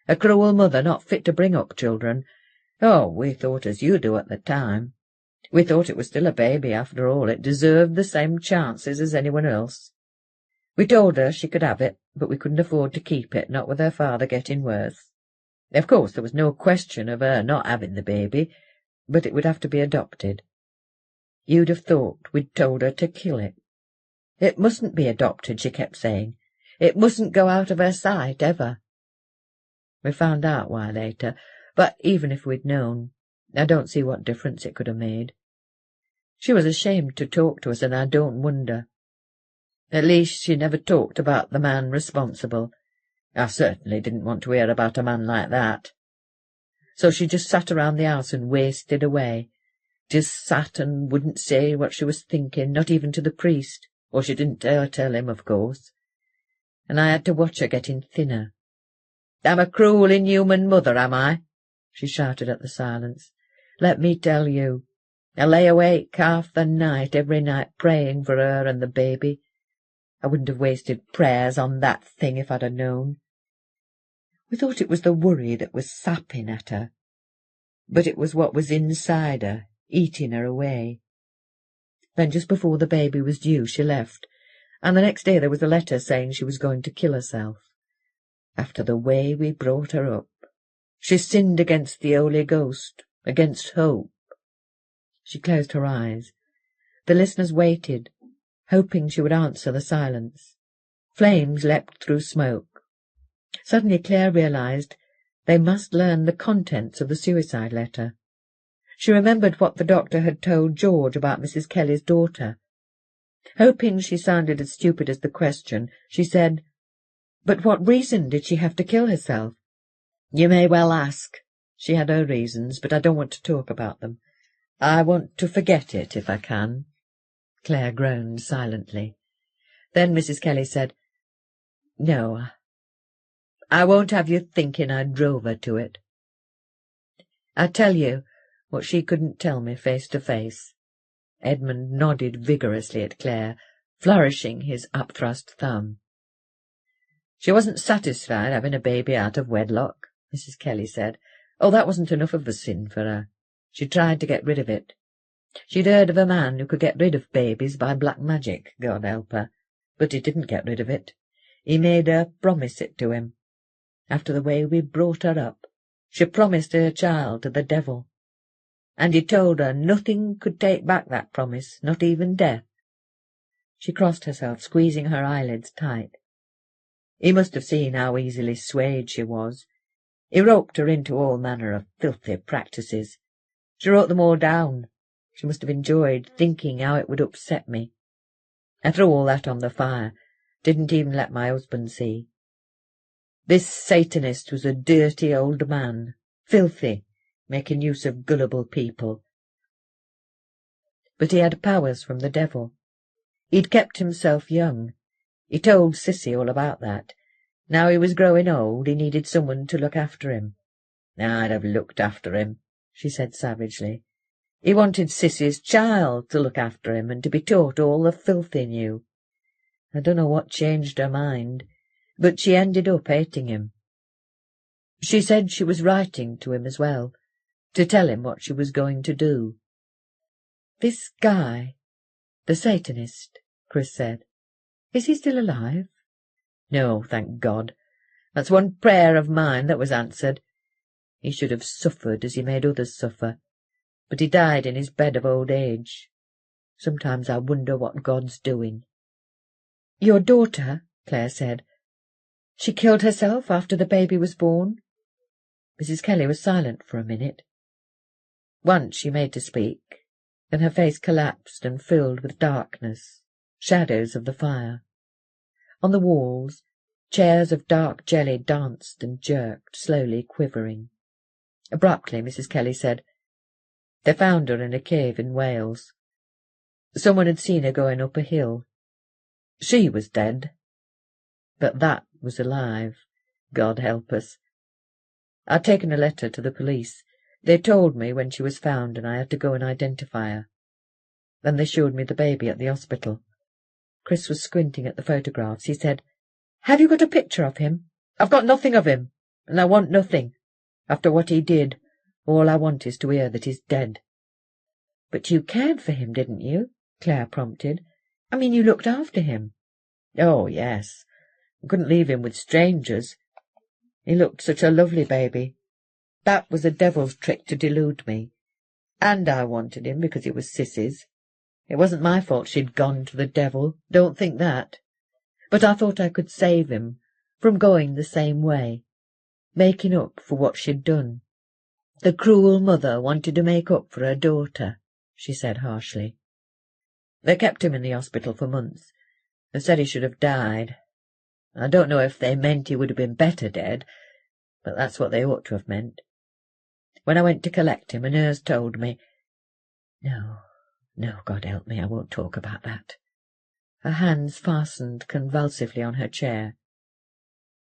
A cruel mother not fit to bring up children. Oh, we thought as you do at the time. We thought it was still a baby after all. It deserved the same chances as anyone else. We told her she could have it, but we couldn't afford to keep it, not with her father getting worse. Of course, there was no question of her not having the baby, but it would have to be adopted. You'd have thought we'd told her to kill it. It mustn't be adopted, she kept saying. It mustn't go out of her sight, ever. We found out why later, but even if we'd known, I don't see what difference it could have made. She was ashamed to talk to us, and I don't wonder. At least she never talked about the man responsible. I certainly didn't want to hear about a man like that. So she just sat around the house and wasted away. Just sat and wouldn't say what she was thinking, not even to the priest, or she didn't dare tell him, of course. And I had to watch her getting thinner. "I'm a cruel, inhuman mother, am I?" she shouted at the silence. "Let me tell you, I lay awake half the night every night praying for her and the baby. I wouldn't have wasted prayers on that thing if I'd have known. We thought it was the worry that was sapping at her, but it was what was inside her, eating her away. Then just before the baby was due she left, and the next day there was a letter saying she was going to kill herself. After the way we brought her up, she sinned against the Holy Ghost, against hope." She closed her eyes. The listeners waited, hoping she would answer the silence. Flames leapt through smoke. Suddenly Clare realized they must learn the contents of the suicide letter. She remembered what the doctor had told George about Mrs. Kelly's daughter. Hoping she sounded as stupid as the question, she said, But what reason did she have to kill herself? You may well ask. She had her reasons, but I don't want to talk about them. I want to forget it, if I can. Clare groaned silently. Then Mrs. Kelly said, No, I won't have you thinking I drove her to it. I tell you what she couldn't tell me face to face. Edmund nodded vigorously at Clare, flourishing his upthrust thumb. She wasn't satisfied having a baby out of wedlock, Mrs. Kelly said. Oh, that wasn't enough of a sin for her. She tried to get rid of it. She'd heard of a man who could get rid of babies by black magic, God help her. But he didn't get rid of it. He made her promise it to him. After the way we brought her up, she promised her child to the devil. And he told her nothing could take back that promise, not even death. She crossed herself, squeezing her eyelids tight. He must have seen how easily swayed she was. He roped her into all manner of filthy practices. She wrote them all down. She must have enjoyed thinking how it would upset me. I threw all that on the fire, didn't even let my husband see. This Satanist was a dirty old man, filthy, making use of gullible people. But he had powers from the devil. He'd kept himself young. He told Sissy all about that. Now he was growing old, he needed someone to look after him. I'd have looked after him, she said savagely. He wanted Sissy's child to look after him and to be taught all the filth he knew. I don't know what changed her mind, but she ended up hating him. She said she was writing to him as well, to tell him what she was going to do. This guy, the Satanist, Chris said, is he still alive? No, thank God. That's one prayer of mine that was answered. He should have suffered as he made others suffer, but he died in his bed of old age. Sometimes I wonder what God's doing. Your daughter, Clare said, she killed herself after the baby was born? Mrs. Kelly was silent for a minute. Once she made to speak, then her face collapsed and filled with darkness, shadows of the fire. On the walls, chairs of dark jelly danced and jerked, slowly quivering. Abruptly, Mrs. Kelly said, They found her in a cave in Wales. Someone had seen her going up a hill. She was dead, but that was alive, God help us. I'd taken a letter to the police. They told me when she was found and I had to go and identify her. Then they showed me the baby at the hospital. Chris was squinting at the photographs. He said, Have you got a picture of him? I've got nothing of him, and I want nothing. After what he did, all I want is to hear that he's dead. But you cared for him, didn't you? Clare prompted. I mean, you looked after him. Oh, yes. I couldn't leave him with strangers. He looked such a lovely baby. That was a devil's trick to delude me. And I wanted him because it was Sissy's. It wasn't my fault she'd gone to the devil, don't think that. But I thought I could save him from going the same way, making up for what she'd done. The cruel mother wanted to make up for her daughter, she said harshly. They kept him in the hospital for months. They said he should have died. I don't know if they meant he would have been better dead, but that's what they ought to have meant. When I went to collect him, a nurse told me, No, God help me, I won't talk about that. Her hands fastened convulsively on her chair.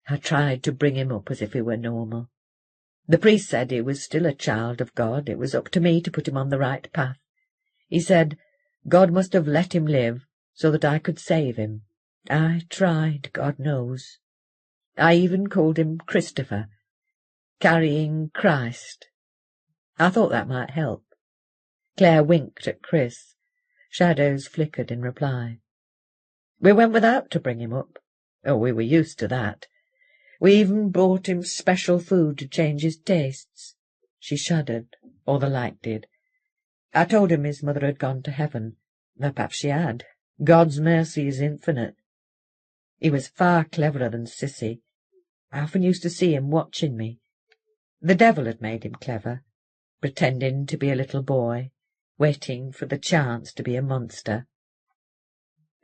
I tried to bring him up as if he were normal. The priest said he was still a child of God. It was up to me to put him on the right path. He said God must have let him live so that I could save him. I tried, God knows. I even called him Christopher, carrying Christ. I thought that might help. Clare winked at Chris. Shadows flickered in reply. We went without to bring him up. Oh, we were used to that. We even brought him special food to change his tastes. She shuddered, or the light did. I told him his mother had gone to heaven. Well, perhaps she had. God's mercy is infinite. He was far cleverer than Sissy. I often used to see him watching me. The devil had made him clever, pretending to be a little boy, waiting for the chance to be a monster.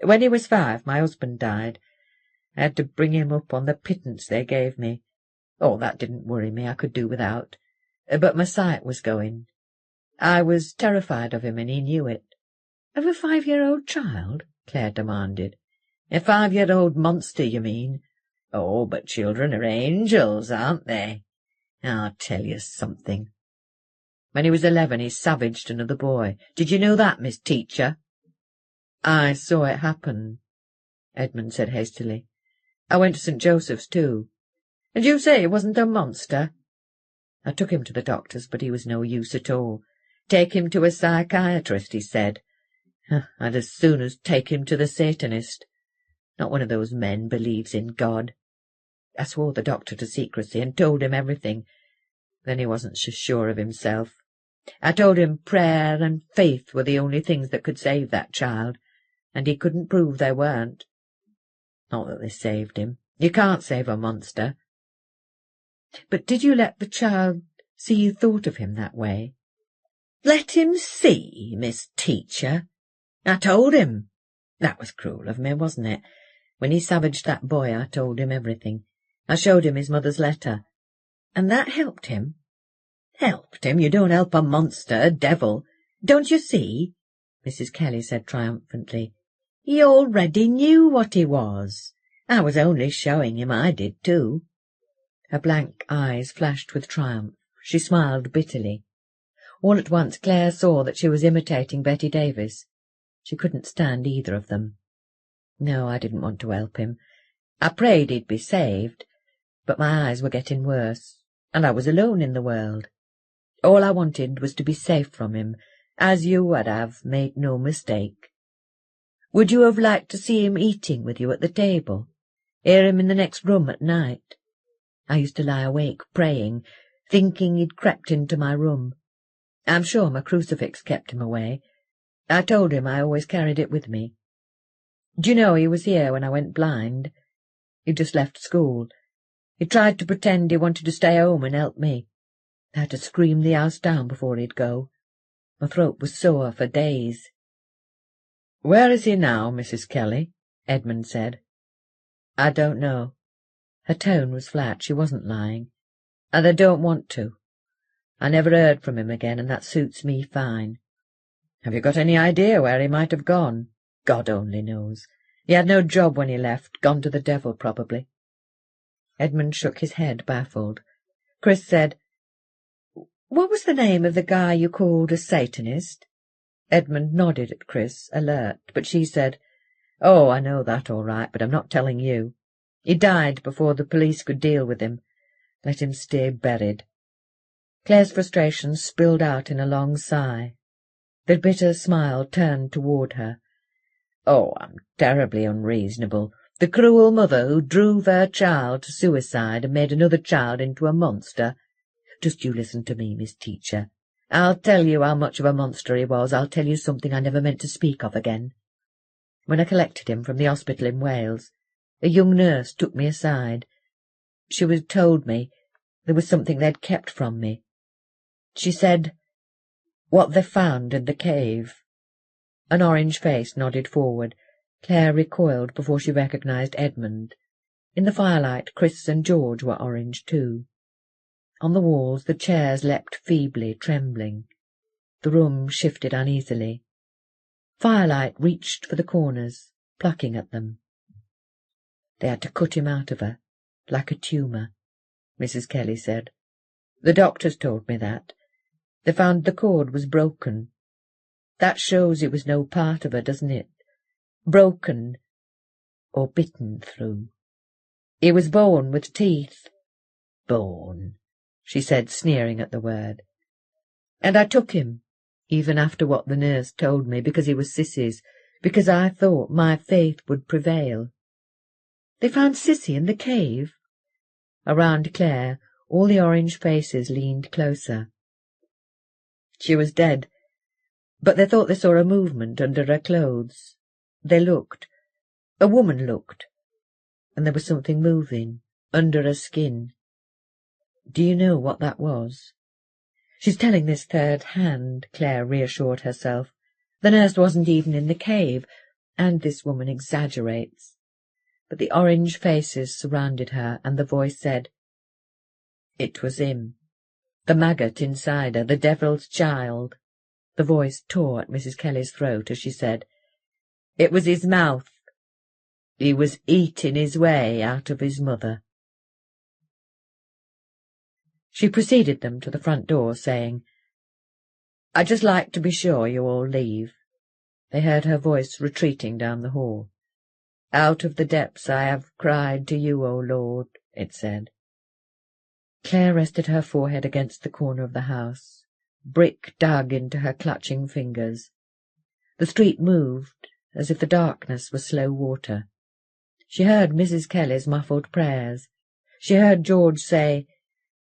When he was 5, my husband died, I had to bring him up on the pittance they gave me. Oh, that didn't worry me, I could do without. But my sight was going. I was terrified of him, and he knew it. Of a 5-year-old child? Clare demanded. A 5-year-old monster, you mean? Oh, but children are angels, aren't they? I'll tell you something. When he was 11, he savaged another boy. Did you know that, Miss Teacher? I saw it happen, Edmund said hastily. I went to St. Joseph's, too. And you say he wasn't a monster? I took him to the doctors, but he was no use at all. Take him to a psychiatrist, he said. I'd as soon as take him to the Satanist. Not one of those men believes in God. I swore the doctor to secrecy and told him everything. Then he wasn't so sure of himself. I told him prayer and faith were the only things that could save that child, and he couldn't prove they weren't. Not that they saved him. You can't save a monster. But did you let the child see you thought of him that way? Let him see, Miss Teacher? I told him. That was cruel of me, wasn't it? When he savaged that boy, I told him everything. I showed him his mother's letter. And that helped him. Helped him? You don't help a monster, a devil. Don't you see? Mrs. Kelly said triumphantly. He already knew what he was. I was only showing him I did too. Her blank eyes flashed with triumph. She smiled bitterly. All at once Clare saw that she was imitating Betty Davis. She couldn't stand either of them. No, I didn't want to help him. I prayed he'd be saved, but my eyes were getting worse, and I was alone in the world. All I wanted was to be safe from him, as you would have, make no mistake. Would you have liked to see him eating with you at the table? Hear him in the next room at night? I used to lie awake praying, thinking he'd crept into my room. I'm sure my crucifix kept him away. I told him I always carried it with me. Do you know he was here when I went blind? He'd just left school. He tried to pretend he wanted to stay home and help me. I had to scream the house down before he'd go. My throat was sore for days. "Where is he now, Mrs. Kelly?" Edmund said. "I don't know." Her tone was flat. She wasn't lying. "And I don't want to. I never heard from him again, and that suits me fine. Have you got any idea where he might have gone? God only knows. He had no job when he left, gone to the devil probably." Edmund shook his head, baffled. Chris said, "What was the name of the guy you called a Satanist?" Edmund nodded at Chris, alert, but she said, "Oh, I know that all right, but I'm not telling you. He died before the police could deal with him. Let him stay buried." Clare's frustration spilled out in a long sigh. The bitter smile turned toward her. "Oh, I'm terribly unreasonable. The cruel mother who drove her child to suicide and made another child into a monster. Just you listen to me, Miss Teacher. I'll tell you how much of a monster he was. I'll tell you something I never meant to speak of again. When I collected him from the hospital in Wales, a young nurse took me aside. She had told me there was something they'd kept from me. She said, what they found in the cave." An orange face nodded forward. Clare recoiled before she recognized Edmund. In the firelight, Chris and George were orange too. On the walls the chairs leapt feebly, trembling. The room shifted uneasily. Firelight reached for the corners, plucking at them. "They had to cut him out of her, like a tumour," Mrs. Kelly said. "The doctors told me that. They found the cord was broken. That shows it was no part of her, doesn't it? Broken or bitten through. He was bone with teeth." "Bone," she said, sneering at the word. "And I took him, even after what the nurse told me, because he was Sissy's, because I thought my faith would prevail." "They found Sissy in the cave?" Around Clare, all the orange faces leaned closer. "She was dead, but they thought they saw a movement under her clothes. They looked. A woman looked. And there was something moving under her skin. Do you know what that was?" "She's telling this third hand," Clare reassured herself. "The nurse wasn't even in the cave, and this woman exaggerates. but the orange faces surrounded her, and the voice said, "It was him. The maggot inside her, the devil's child." The voice tore at Mrs. Kelly's throat as she said, "It was his mouth. He was eating his way out of his mother." She preceded them to the front door, saying, "I'd just like to be sure you all leave." They heard her voice retreating down the hall. "Out of the depths I have cried to you, O Lord," it said. Clare rested her forehead against the corner of the house. Brick dug into her clutching fingers. The street moved, as if the darkness was slow water. She heard Mrs. Kelly's muffled prayers. She heard George say,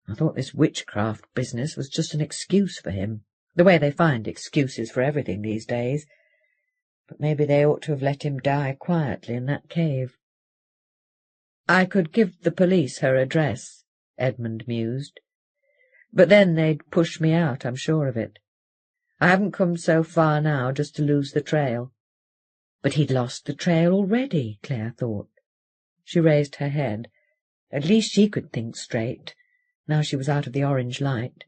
"I thought this witchcraft business was just an excuse for him, the way they find excuses for everything these days. But maybe they ought to have let him die quietly in that cave." "I could give the police her address," Edmund mused. "But then they'd push me out, I'm sure of it. I haven't come so far now just to lose the trail." But he'd lost the trail already, Clare thought. She raised her head. At least she could think straight, now she was out of the orange light.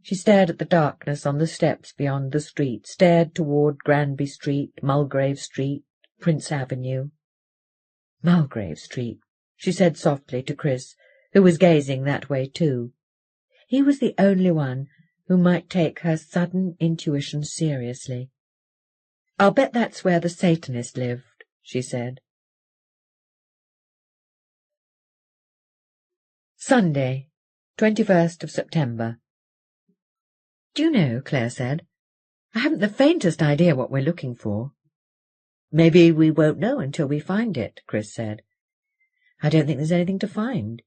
She stared at the darkness on the steps beyond the street, stared toward Granby Street, Mulgrave Street, Prince Avenue. "Mulgrave Street," she said softly to Chris, who was gazing that way too. He was the only one who might take her sudden intuition seriously. "I'll bet that's where the Satanist lived," she said. Sunday, 21st of September. "Do you know," Clare said, "I haven't the faintest idea what we're looking for." "Maybe we won't know until we find it," Chris said. "I don't think there's anything to find."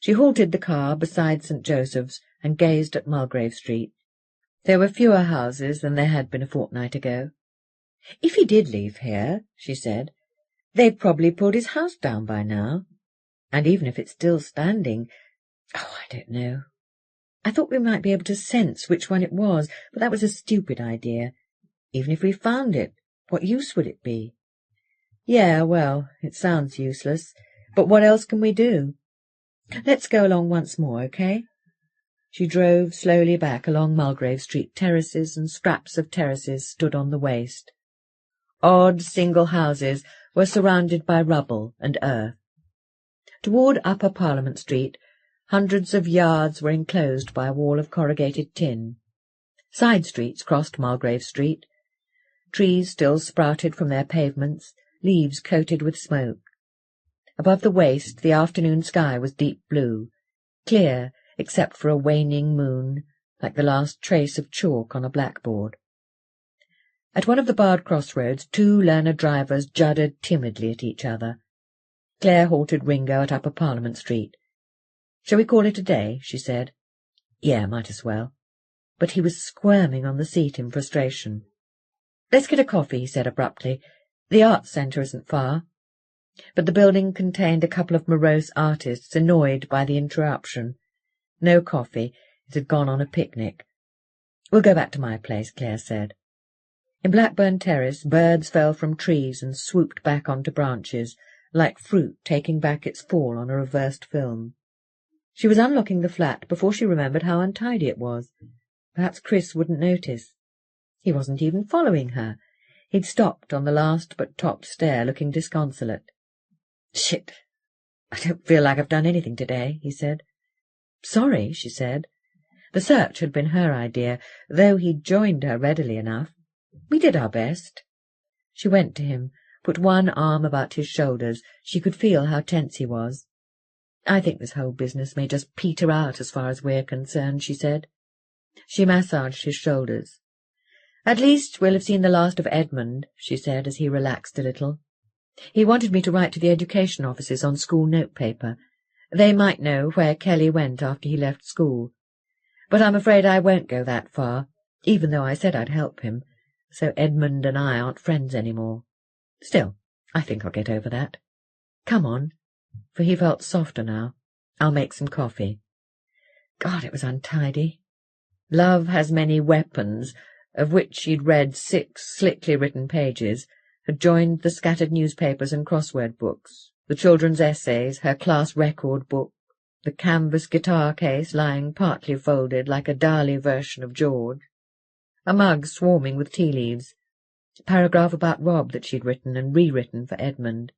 She halted the car beside St. Joseph's and gazed at Mulgrave Street. There were fewer houses than there had been a fortnight ago. "If he did leave here," she said, "they've probably pulled his house down by now. And even if it's still standing, I don't know. I thought we might be able to sense which one it was, but that was a stupid idea. Even if we found it, what use would it be?" "Yeah, well, it sounds useless, but what else can we do? Let's go along once more, okay?" She drove slowly back along Mulgrave Street. Terraces and scraps of terraces stood on the waste. Odd single houses were surrounded by rubble and earth. Toward Upper Parliament Street, hundreds of yards were enclosed by a wall of corrugated tin. Side streets crossed Mulgrave Street. Trees still sprouted from their pavements, leaves coated with smoke. Above the waste the afternoon sky was deep blue, clear except for a waning moon, like the last trace of chalk on a blackboard. At one of the barred crossroads, two learner drivers juddered timidly at each other. Clare halted Ringo at Upper Parliament Street. "Shall we call it a day?" she said. "Yeah, might as well." But he was squirming on the seat in frustration. "Let's get a coffee," he said abruptly. "The Arts Centre isn't far." But the building contained a couple of morose artists, annoyed by the interruption. No coffee. It had gone on a picnic. "We'll go back to my place," Clare said. In Blackburn Terrace, birds fell from trees and swooped back onto branches, like fruit taking back its fall on a reversed film. She was unlocking the flat before she remembered how untidy it was. Perhaps Chris wouldn't notice. He wasn't even following her. He'd stopped on the last but top stair, looking disconsolate. "Shit, I don't feel like I've done anything today," he said. "Sorry," she said. The search had been her idea, though he'd joined her readily enough. "We did our best." She went to him, put one arm about his shoulders. She could feel how tense he was. "I think this whole business may just peter out as far as we're concerned," she said. She massaged his shoulders. "At least we'll have seen the last of Edmund," she said as he relaxed a little. "He wanted me to write to the education offices on school notepaper. They might know where Kelly went after he left school. But I'm afraid I won't go that far, even though I said I'd help him. So Edmund and I aren't friends any more. Still, I think I'll get over that. Come on," for he felt softer now. "I'll make some coffee." God, it was untidy. Love has many weapons, of which she'd read 6 slickly written pages, had joined the scattered newspapers and crossword books, the children's essays, her class record book, the canvas guitar case lying partly folded like a Dali version of George, a mug swarming with tea leaves, a paragraph about Rob that she'd written and rewritten for Edmund.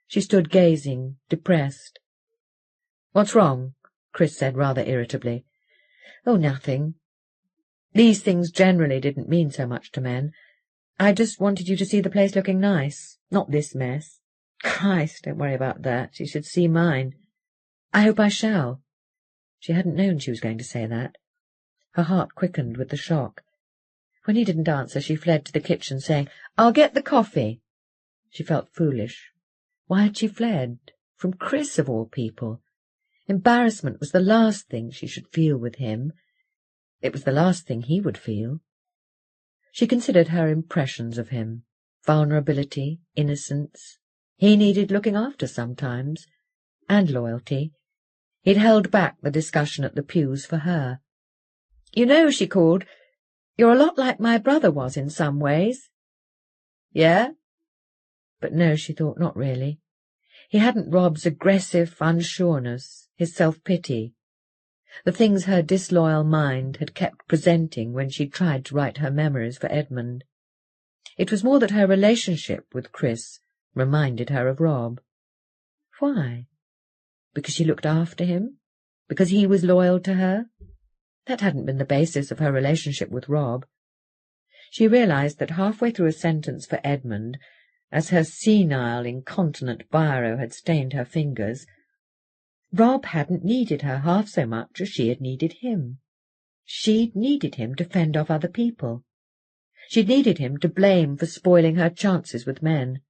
She stood gazing, depressed. "What's wrong?" Chris said rather irritably. "Oh, nothing. These things generally didn't mean so much to men. I just wanted you to see the place looking nice, not this mess. Christ, don't worry about that. You should see mine. I hope I shall." She hadn't known she was going to say that. Her heart quickened with the shock. When he didn't answer, she fled to the kitchen, saying, "I'll get the coffee." She felt foolish. Why had she fled? From Chris, of all people. Embarrassment was the last thing she should feel with him. It was the last thing he would feel. She considered her impressions of him. Vulnerability, innocence. He needed looking after sometimes. And loyalty. He'd held back the discussion at the pews for her. "You know," she called, "you're a lot like my brother was in some ways." "Yeah?" But no, she thought, not really. He hadn't Rob's aggressive unsureness, his self-pity, the things her disloyal mind had kept presenting when she tried to write her memories for Edmund. It was more that her relationship with Chris reminded her of Rob. Why? Because she looked after him? Because he was loyal to her? That hadn't been the basis of her relationship with Rob. She realized that halfway through a sentence for Edmund, as her senile, incontinent biro had stained her fingers, Rob hadn't needed her half so much as she had needed him. She'd needed him to fend off other people. She'd needed him to blame for spoiling her chances with men.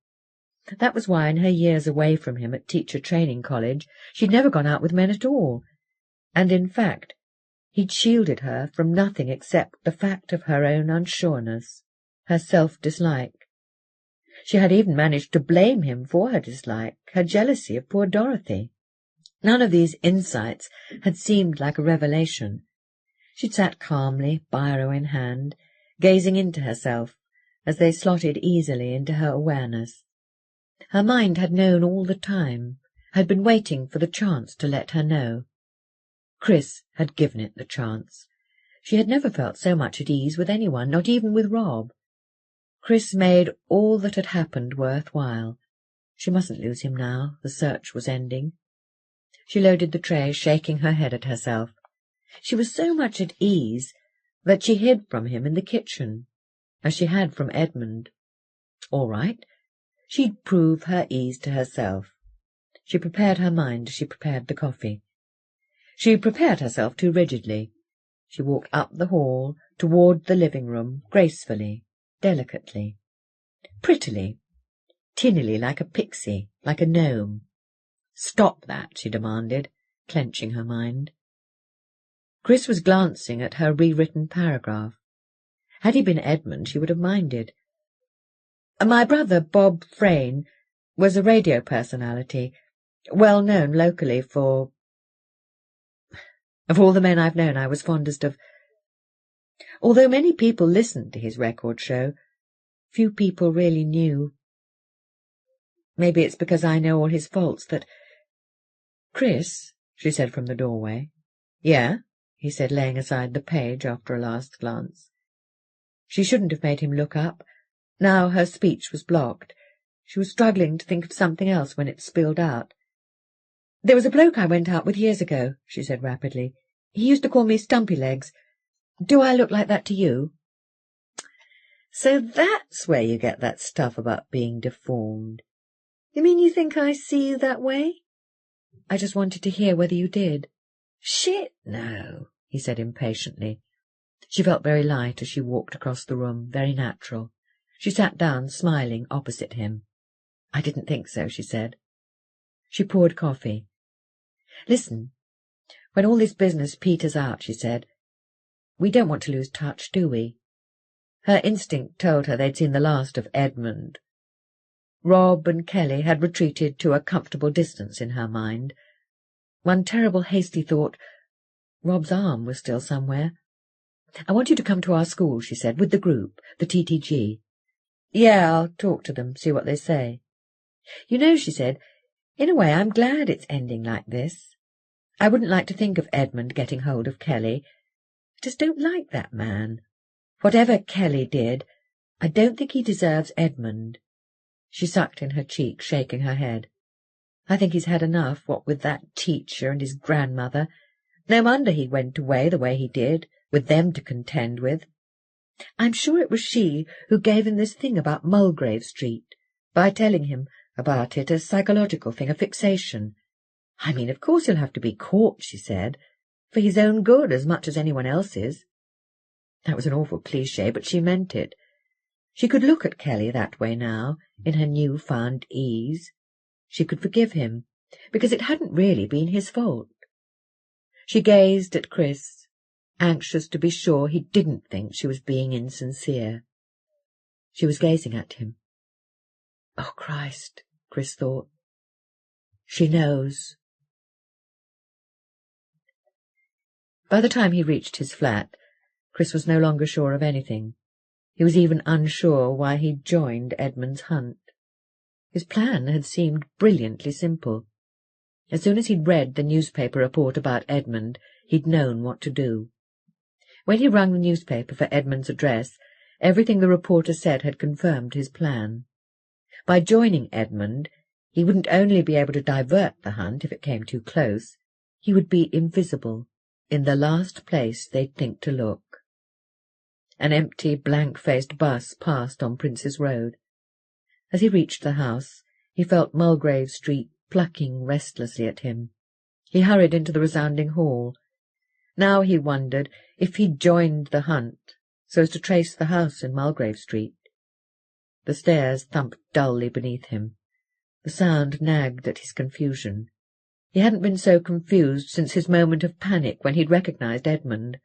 That was why in her years away from him at teacher training college she'd never gone out with men at all, and in fact he'd shielded her from nothing except the fact of her own unsureness, her self-dislike. She had even managed to blame him for her dislike, her jealousy of poor Dorothy. None of these insights had seemed like a revelation. She'd sat calmly, biro in hand, gazing into herself as they slotted easily into her awareness. Her mind had known all the time, had been waiting for the chance to let her know. Chris had given it the chance. She had never felt so much at ease with anyone, not even with Rob. Chris made all that had happened worthwhile. She mustn't lose him now. The search was ending. She loaded the tray, shaking her head at herself. She was so much at ease that she hid from him in the kitchen, as she had from Edmund. All right. She'd prove her ease to herself. She prepared her mind as she prepared the coffee. She prepared herself too rigidly. She walked up the hall, toward the living room, gracefully, delicately, prettily, tinnily like a pixie, like a gnome. "Stop that," she demanded, clenching her mind. Chris was glancing at her rewritten paragraph. Had he been Edmund, she would have minded. "My brother, Bob Frayne, was a radio personality, well known locally for... Of all the men I've known, I was fondest of... Although many people listened to his record show, few people really knew. Maybe it's because I know all his faults that... Chris," she said from the doorway. "Yeah?" he said, laying aside the page after a last glance. She shouldn't have made him look up. Now her speech was blocked. She was struggling to think of something else when it spilled out. "There was a bloke I went out with years ago," she said rapidly. "He used to call me Stumpy Legs. Do I look like that to you?" "So that's where you get that stuff about being deformed. You mean you think I see you that way?" "I just wanted to hear whether you did." "Shit, no," he said impatiently. She felt very light as she walked across the room, very natural. She sat down, smiling, opposite him. "I didn't think so," she said. She poured coffee. "Listen, when all this business peters out," she said, "we don't want to lose touch, do we?" Her instinct told her they'd seen the last of Edmund. Rob and Kelly had retreated to a comfortable distance in her mind. One terrible hasty thought, Rob's arm was still somewhere. "I want you to come to our school," she said, "with the group, the TTG. Yeah, I'll talk to them, see what they say. You know, she said, in a way I'm glad it's ending like this. I wouldn't like to think of Edmund getting hold of Kelly. I just don't like that man. Whatever Kelly did, I don't think he deserves Edmund. She sucked in her cheek, shaking her head. I think he's had enough, what with that teacher and his grandmother. No wonder he went away the way he did, with them to contend with. I'm sure it was she who gave him this thing about Mulgrave Street, by telling him about it, a psychological thing, a fixation. I mean, of course he'll have to be caught, she said, for his own good as much as anyone else's. That was an awful cliché, but she meant it. She could look at Kelly that way now, in her new-found ease. She could forgive him, because it hadn't really been his fault. She gazed at Chris, anxious to be sure he didn't think she was being insincere. She was gazing at him. Oh, Christ, Chris thought. She knows. By the time he reached his flat, Chris was no longer sure of anything. He was even unsure why he'd joined Edmund's hunt. His plan had seemed brilliantly simple. As soon as he'd read the newspaper report about Edmund, he'd known what to do. When he rung the newspaper for Edmund's address, everything the reporter said had confirmed his plan. By joining Edmund, he wouldn't only be able to divert the hunt if it came too close, he would be invisible, in the last place they'd think to look. An empty, blank-faced bus passed on Prince's Road. As he reached the house, he felt Mulgrave Street plucking restlessly at him. He hurried into the resounding hall. Now he wondered if he'd joined the hunt so as to trace the house in Mulgrave Street. The stairs thumped dully beneath him. The sound nagged at his confusion. He hadn't been so confused since his moment of panic when he'd recognized Edmund.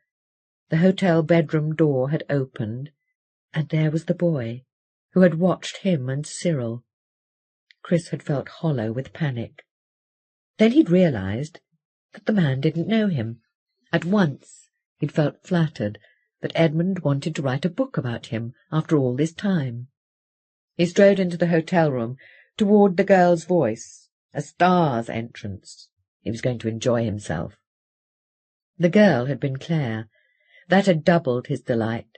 The hotel bedroom door had opened, and there was the boy, who had watched him and Cyril. Chris had felt hollow with panic. Then he'd realized that the man didn't know him. At once he'd felt flattered that Edmund wanted to write a book about him after all this time. He strode into the hotel room, toward the girl's voice, a star's entrance. He was going to enjoy himself. The girl had been Clare. That had doubled his delight.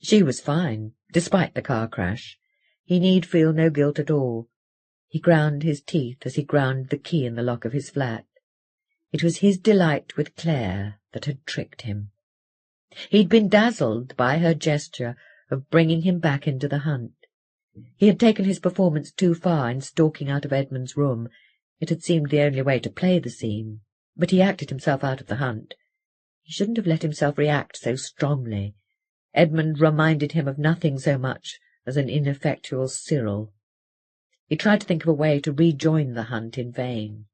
She was fine, despite the car crash. He need feel no guilt at all. He ground his teeth as he ground the key in the lock of his flat. It was his delight with Clare that had tricked him. He'd been dazzled by her gesture of bringing him back into the hunt. He had taken his performance too far in stalking out of Edmund's room. It had seemed the only way to play the scene, but he acted himself out of the hunt. He shouldn't have let himself react so strongly. Edmund reminded him of nothing so much as an ineffectual Cyril. He tried to think of a way to rejoin the hunt in vain.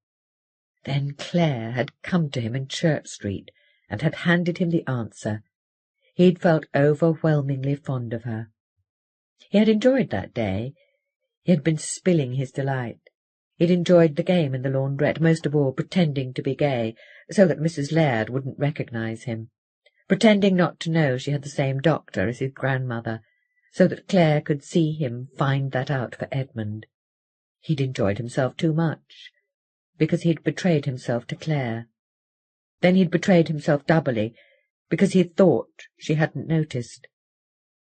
Then Clare had come to him in Church Street and had handed him the answer. He'd felt overwhelmingly fond of her. He had enjoyed that day. He had been spilling his delight. He'd enjoyed the game in the laundrette, most of all pretending to be gay, so that Mrs. Laird wouldn't recognize him, pretending not to know she had the same doctor as his grandmother, so that Clare could see him find that out for Edmund. He'd enjoyed himself too much, because he'd betrayed himself to Clare. Then he'd betrayed himself doubly, because he'd thought she hadn't noticed.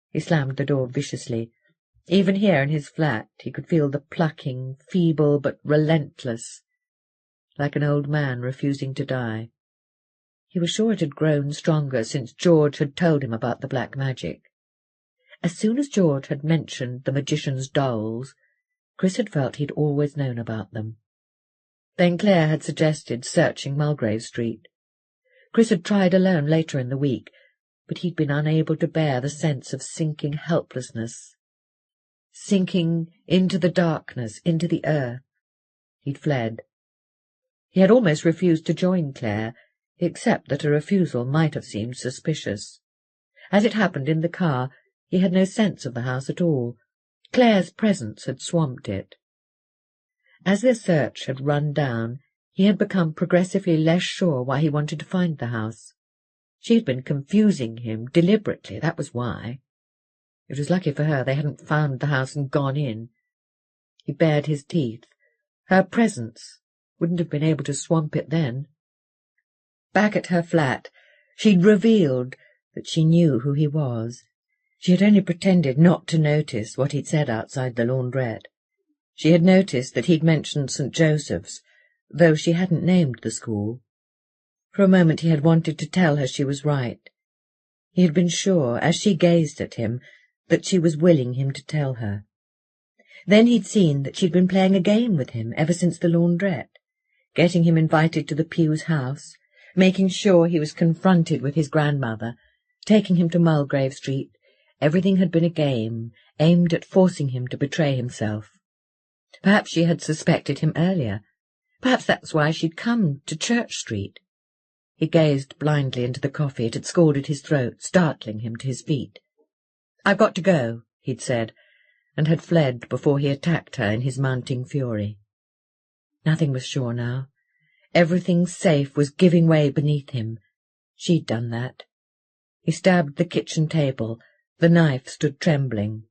He slammed the door viciously. Even here in his flat he could feel the plucking, feeble but relentless, like an old man refusing to die. He was sure it had grown stronger since George had told him about the black magic. As soon as George had mentioned the magician's dolls, Chris had felt he'd always known about them. Then Clare had suggested searching Mulgrave Street. Chris had tried alone later in the week, but he'd been unable to bear the sense of sinking helplessness. Sinking into the darkness, into the earth. He'd fled. He had almost refused to join Clare, except that a refusal might have seemed suspicious. As it happened in the car, he had no sense of the house at all. Clare's presence had swamped it. As their search had run down, he had become progressively less sure why he wanted to find the house. She had been confusing him deliberately, that was why. It was lucky for her they hadn't found the house and gone in. He bared his teeth. Her presence wouldn't have been able to swamp it then. Back at her flat, she'd revealed that she knew who he was. She had only pretended not to notice what he'd said outside the laundrette. She had noticed that he'd mentioned St. Joseph's, though she hadn't named the school. For a moment he had wanted to tell her she was right. He had been sure, as she gazed at him, that she was willing him to tell her. Then he'd seen that she'd been playing a game with him ever since the laundrette, getting him invited to the Pugh's house, making sure he was confronted with his grandmother, taking him to Mulgrave Street. Everything had been a game, aimed at forcing him to betray himself. Perhaps she had suspected him earlier. Perhaps that's why she'd come to Church Street. He gazed blindly into the coffee. It had scalded his throat, startling him to his feet. "I've got to go," he'd said, and had fled before he attacked her in his mounting fury. Nothing was sure now. Everything safe was giving way beneath him. She'd done that. He stabbed the kitchen table. The knife stood trembling.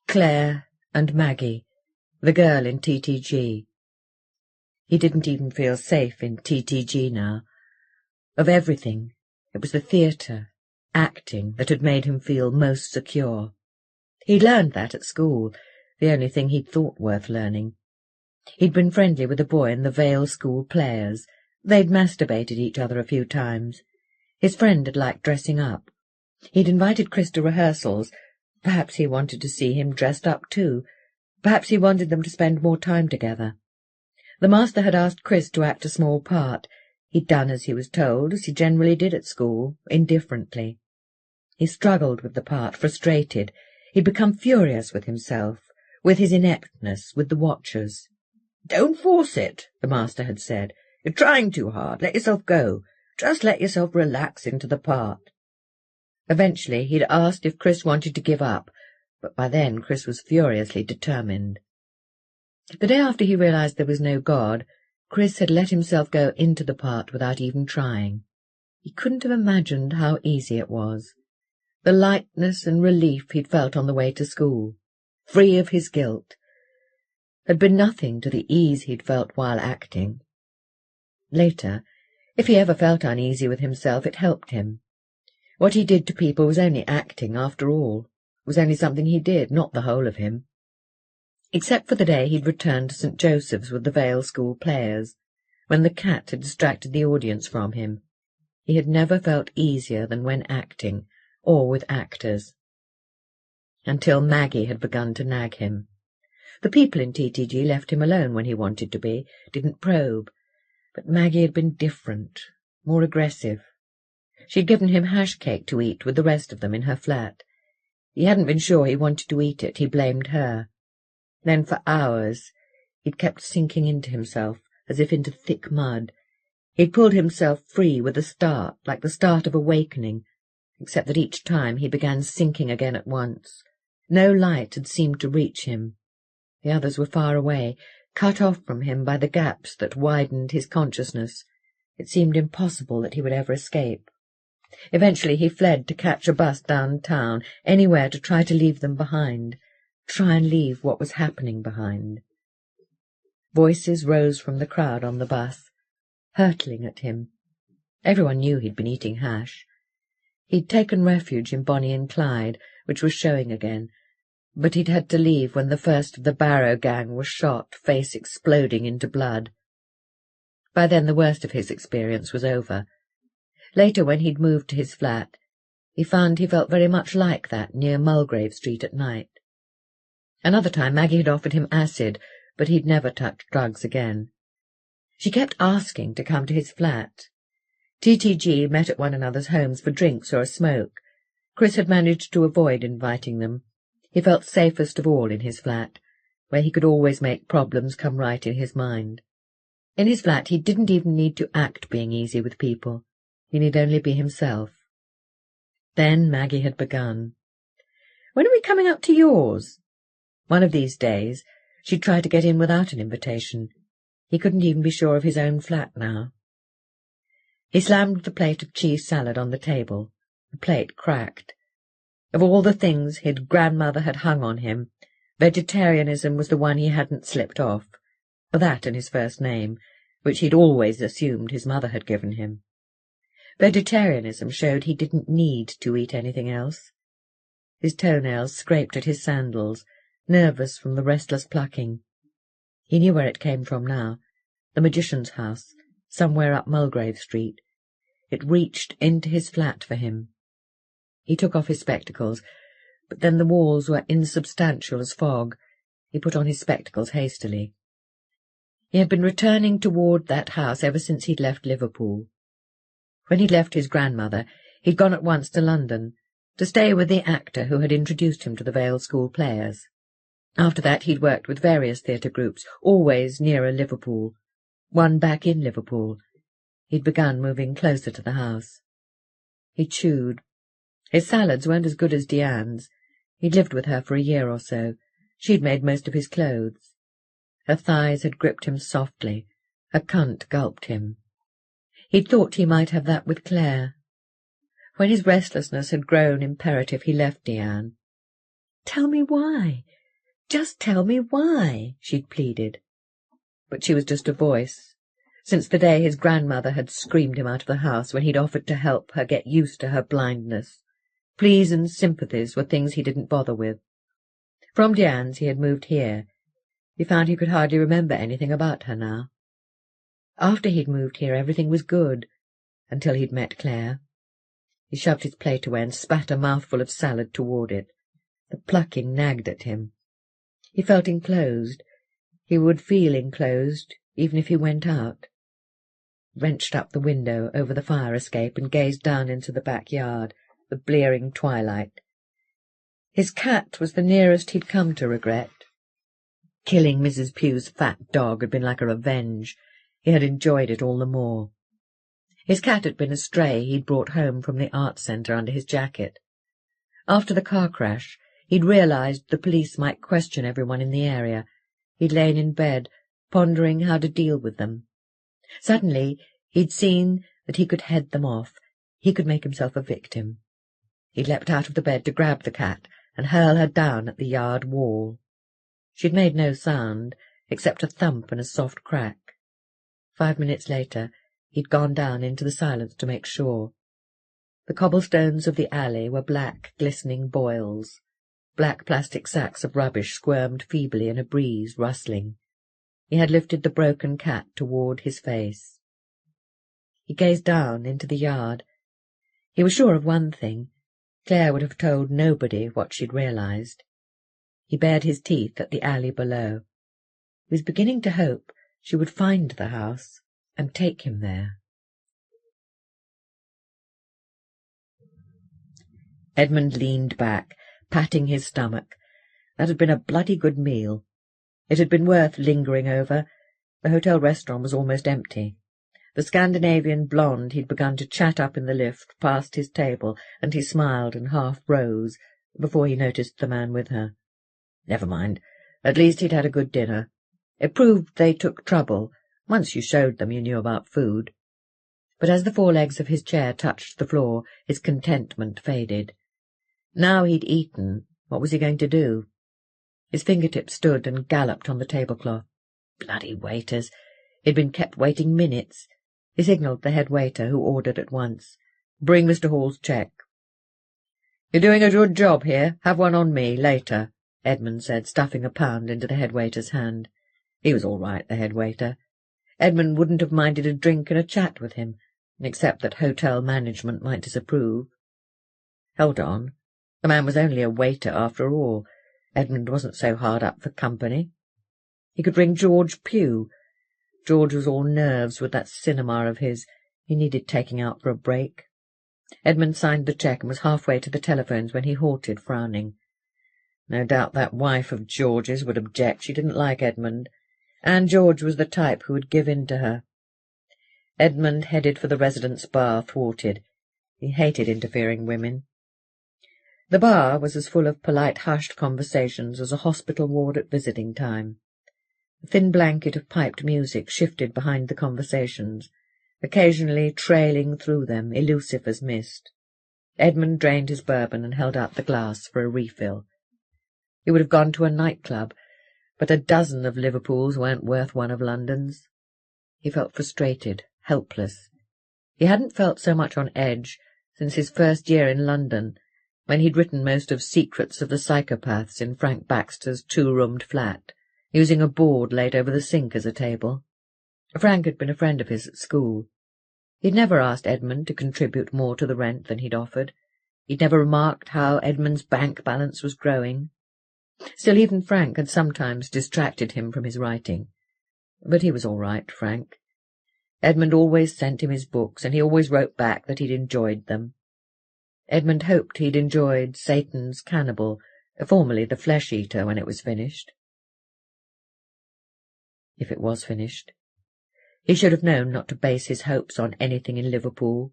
Clare and Maggie, the girl in TTG. He didn't even feel safe in TTG now. Of everything, it was the theatre, acting, that had made him feel most secure. He'd learned that at school, the only thing he'd thought worth learning. He'd been friendly with a boy in the Vale School Players. They'd masturbated each other a few times. His friend had liked dressing up. He'd invited Chris to rehearsals. Perhaps he wanted to see him dressed up too. Perhaps he wanted them to spend more time together. The master had asked Chris to act a small part. He'd done as he was told, as he generally did at school, indifferently. He struggled with the part, frustrated. He'd become furious with himself, with his ineptness, with the watchers. "Don't force it," the master had said. "You're trying too hard. Let yourself go. Just let yourself relax into the part." Eventually he'd asked if Chris wanted to give up, but by then Chris was furiously determined. The day after he realized there was no God, Chris had let himself go into the part without even trying. He couldn't have imagined how easy it was. The lightness and relief he'd felt on the way to school, free of his guilt, had been nothing to the ease he'd felt while acting. Later, if he ever felt uneasy with himself, it helped him. What he did to people was only acting, after all. It was only something he did, not the whole of him. Except for the day he'd returned to St. Joseph's with the Vale School Players, when the cat had distracted the audience from him. He had never felt easier than when acting, or with actors. Until Maggie had begun to nag him. The people in TTG left him alone when he wanted to be, didn't probe. But Maggie had been different, more aggressive. She'd given him hash cake to eat with the rest of them in her flat. He hadn't been sure he wanted to eat it. He blamed her. Then for hours he'd kept sinking into himself, as if into thick mud. He'd pulled himself free with a start, like the start of awakening, except that each time he began sinking again at once. No light had seemed to reach him. The others were far away, cut off from him by the gaps that widened his consciousness. It seemed impossible that he would ever escape. Eventually he fled to catch a bus downtown, anywhere to try to leave them behind, try and leave what was happening behind. Voices rose from the crowd on the bus, hurtling at him. Everyone knew he'd been eating hash. He'd taken refuge in Bonnie and Clyde, which was showing again, but he'd had to leave when the first of the Barrow gang was shot, face exploding into blood. By then the worst of his experience was over. Later, when he'd moved to his flat, he found he felt very much like that near Mulgrave Street at night. Another time Maggie had offered him acid, but he'd never touched drugs again. She kept asking to come to his flat. TTG met at one another's homes for drinks or a smoke. Chris had managed to avoid inviting them. He felt safest of all in his flat, where he could always make problems come right in his mind. In his flat he didn't even need to act being easy with people. He need only be himself. Then Maggie had begun. "When are we coming up to yours?" One of these days she'd try to get in without an invitation. He couldn't even be sure of his own flat now. He slammed the plate of cheese salad on the table. The plate cracked. Of all the things his grandmother had hung on him, vegetarianism was the one he hadn't slipped off. That and his first name, which he'd always assumed his mother had given him. Vegetarianism showed he didn't need to eat anything else. His toenails scraped at his sandals, nervous from the restless plucking. He knew where it came from now, the magician's house, somewhere up Mulgrave Street. It reached into his flat for him. He took off his spectacles, but then the walls were insubstantial as fog. He put on his spectacles hastily. He had been returning toward that house ever since he'd left Liverpool. When he'd left his grandmother, he'd gone at once to London, to stay with the actor who had introduced him to the Vale School players. After that he'd worked with various theatre groups, always nearer Liverpool, one back in Liverpool. He'd begun moving closer to the house. He chewed. His salads weren't as good as Diane's. He'd lived with her for a year or so. She'd made most of his clothes. Her thighs had gripped him softly. Her cunt gulped him. He'd thought he might have that with Clare. When his restlessness had grown imperative, he left Diane. "Tell me why. Just tell me why," she'd pleaded. But she was just a voice. Since the day his grandmother had screamed him out of the house when he'd offered to help her get used to her blindness, pleas and sympathies were things he didn't bother with. From Diane's he had moved here. He found he could hardly remember anything about her now. After he'd moved here everything was good, until he'd met Clare. He shoved his plate away and spat a mouthful of salad toward it. The plucking nagged at him. He felt enclosed. He would feel enclosed, even if he went out. Wrenched up the window over the fire escape and gazed down into the backyard, the blearing twilight. His cat was the nearest he'd come to regret. Killing Mrs. Pugh's fat dog had been like a revenge. He had enjoyed it all the more. His cat had been a stray he'd brought home from the art centre under his jacket. After the car crash, he'd realized the police might question everyone in the area. He'd lain in bed, pondering how to deal with them. Suddenly, he'd seen that he could head them off. He could make himself a victim. He leapt out of the bed to grab the cat and hurl her down at the yard wall. She'd made no sound, except a thump and a soft crack. 5 minutes later, he'd gone down into the silence to make sure. The cobblestones of the alley were black, glistening boils. Black plastic sacks of rubbish squirmed feebly in a breeze, rustling. He had lifted the broken cat toward his face. He gazed down into the yard. He was sure of one thing. Clare would have told nobody what she'd realized. He bared his teeth at the alley below. He was beginning to hope she would find the house and take him there. Edmund leaned back, patting his stomach. That had been a bloody good meal. It had been worth lingering over. The hotel restaurant was almost empty. The Scandinavian blonde he'd begun to chat up in the lift passed his table, and he smiled and half rose before he noticed the man with her. Never mind. At least he'd had a good dinner. It proved they took trouble. Once you showed them you knew about food. But as the forelegs of his chair touched the floor, his contentment faded. Now he'd eaten, what was he going to do? His fingertips stood and galloped on the tablecloth. Bloody waiters! He'd been kept waiting minutes. He signalled the head waiter, who ordered at once. "Bring Mr. Hall's cheque." "You're doing a good job here. Have one on me, later," Edmund said, stuffing a pound into the head waiter's hand. He was all right, the head waiter. Edmund wouldn't have minded a drink and a chat with him, except that hotel management might disapprove. Hold on. The man was only a waiter after all. Edmund wasn't so hard up for company. He could ring George Pugh. George was all nerves with that cinema of his. He needed taking out for a break. Edmund signed the cheque and was halfway to the telephones when he halted, frowning. No doubt that wife of George's would object. She didn't like Edmund, and George was the type who would give in to her. Edmund headed for the residence bar, thwarted. He hated interfering women. The bar was as full of polite, hushed conversations as a hospital ward at visiting time. A thin blanket of piped music shifted behind the conversations, occasionally trailing through them, elusive as mist. Edmund drained his bourbon and held out the glass for a refill. He would have gone to a nightclub, but a dozen of Liverpool's weren't worth one of London's. He felt frustrated, helpless. He hadn't felt so much on edge since his first year in London, when he'd written most of Secrets of the Psychopaths in Frank Baxter's two-roomed flat, using a board laid over the sink as a table. Frank had been a friend of his at school. He'd never asked Edmund to contribute more to the rent than he'd offered. He'd never remarked how Edmund's bank balance was growing. Still, even Frank had sometimes distracted him from his writing. But he was all right, Frank. Edmund always sent him his books, and he always wrote back that he'd enjoyed them. Edmund hoped he'd enjoyed Satan's Cannibal, formerly The Flesh-Eater, when it was finished. If it was finished. He should have known not to base his hopes on anything in Liverpool.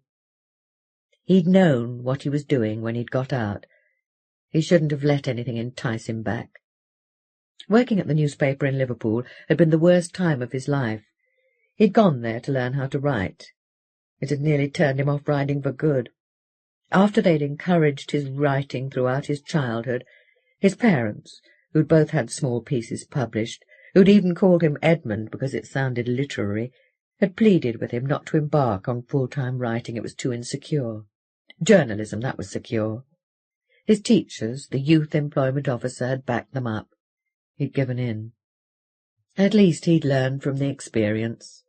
He'd known what he was doing when he'd got out. He shouldn't have let anything entice him back. Working at the newspaper in Liverpool had been the worst time of his life. He'd gone there to learn how to write. It had nearly turned him off writing for good. After they'd encouraged his writing throughout his childhood, his parents, who'd both had small pieces published, who'd even called him Edmund because it sounded literary, had pleaded with him not to embark on full-time writing. It was too insecure. Journalism, that was secure. His teachers, the Youth Employment Officer, had backed them up. He'd given in. At least he'd learned from the experience.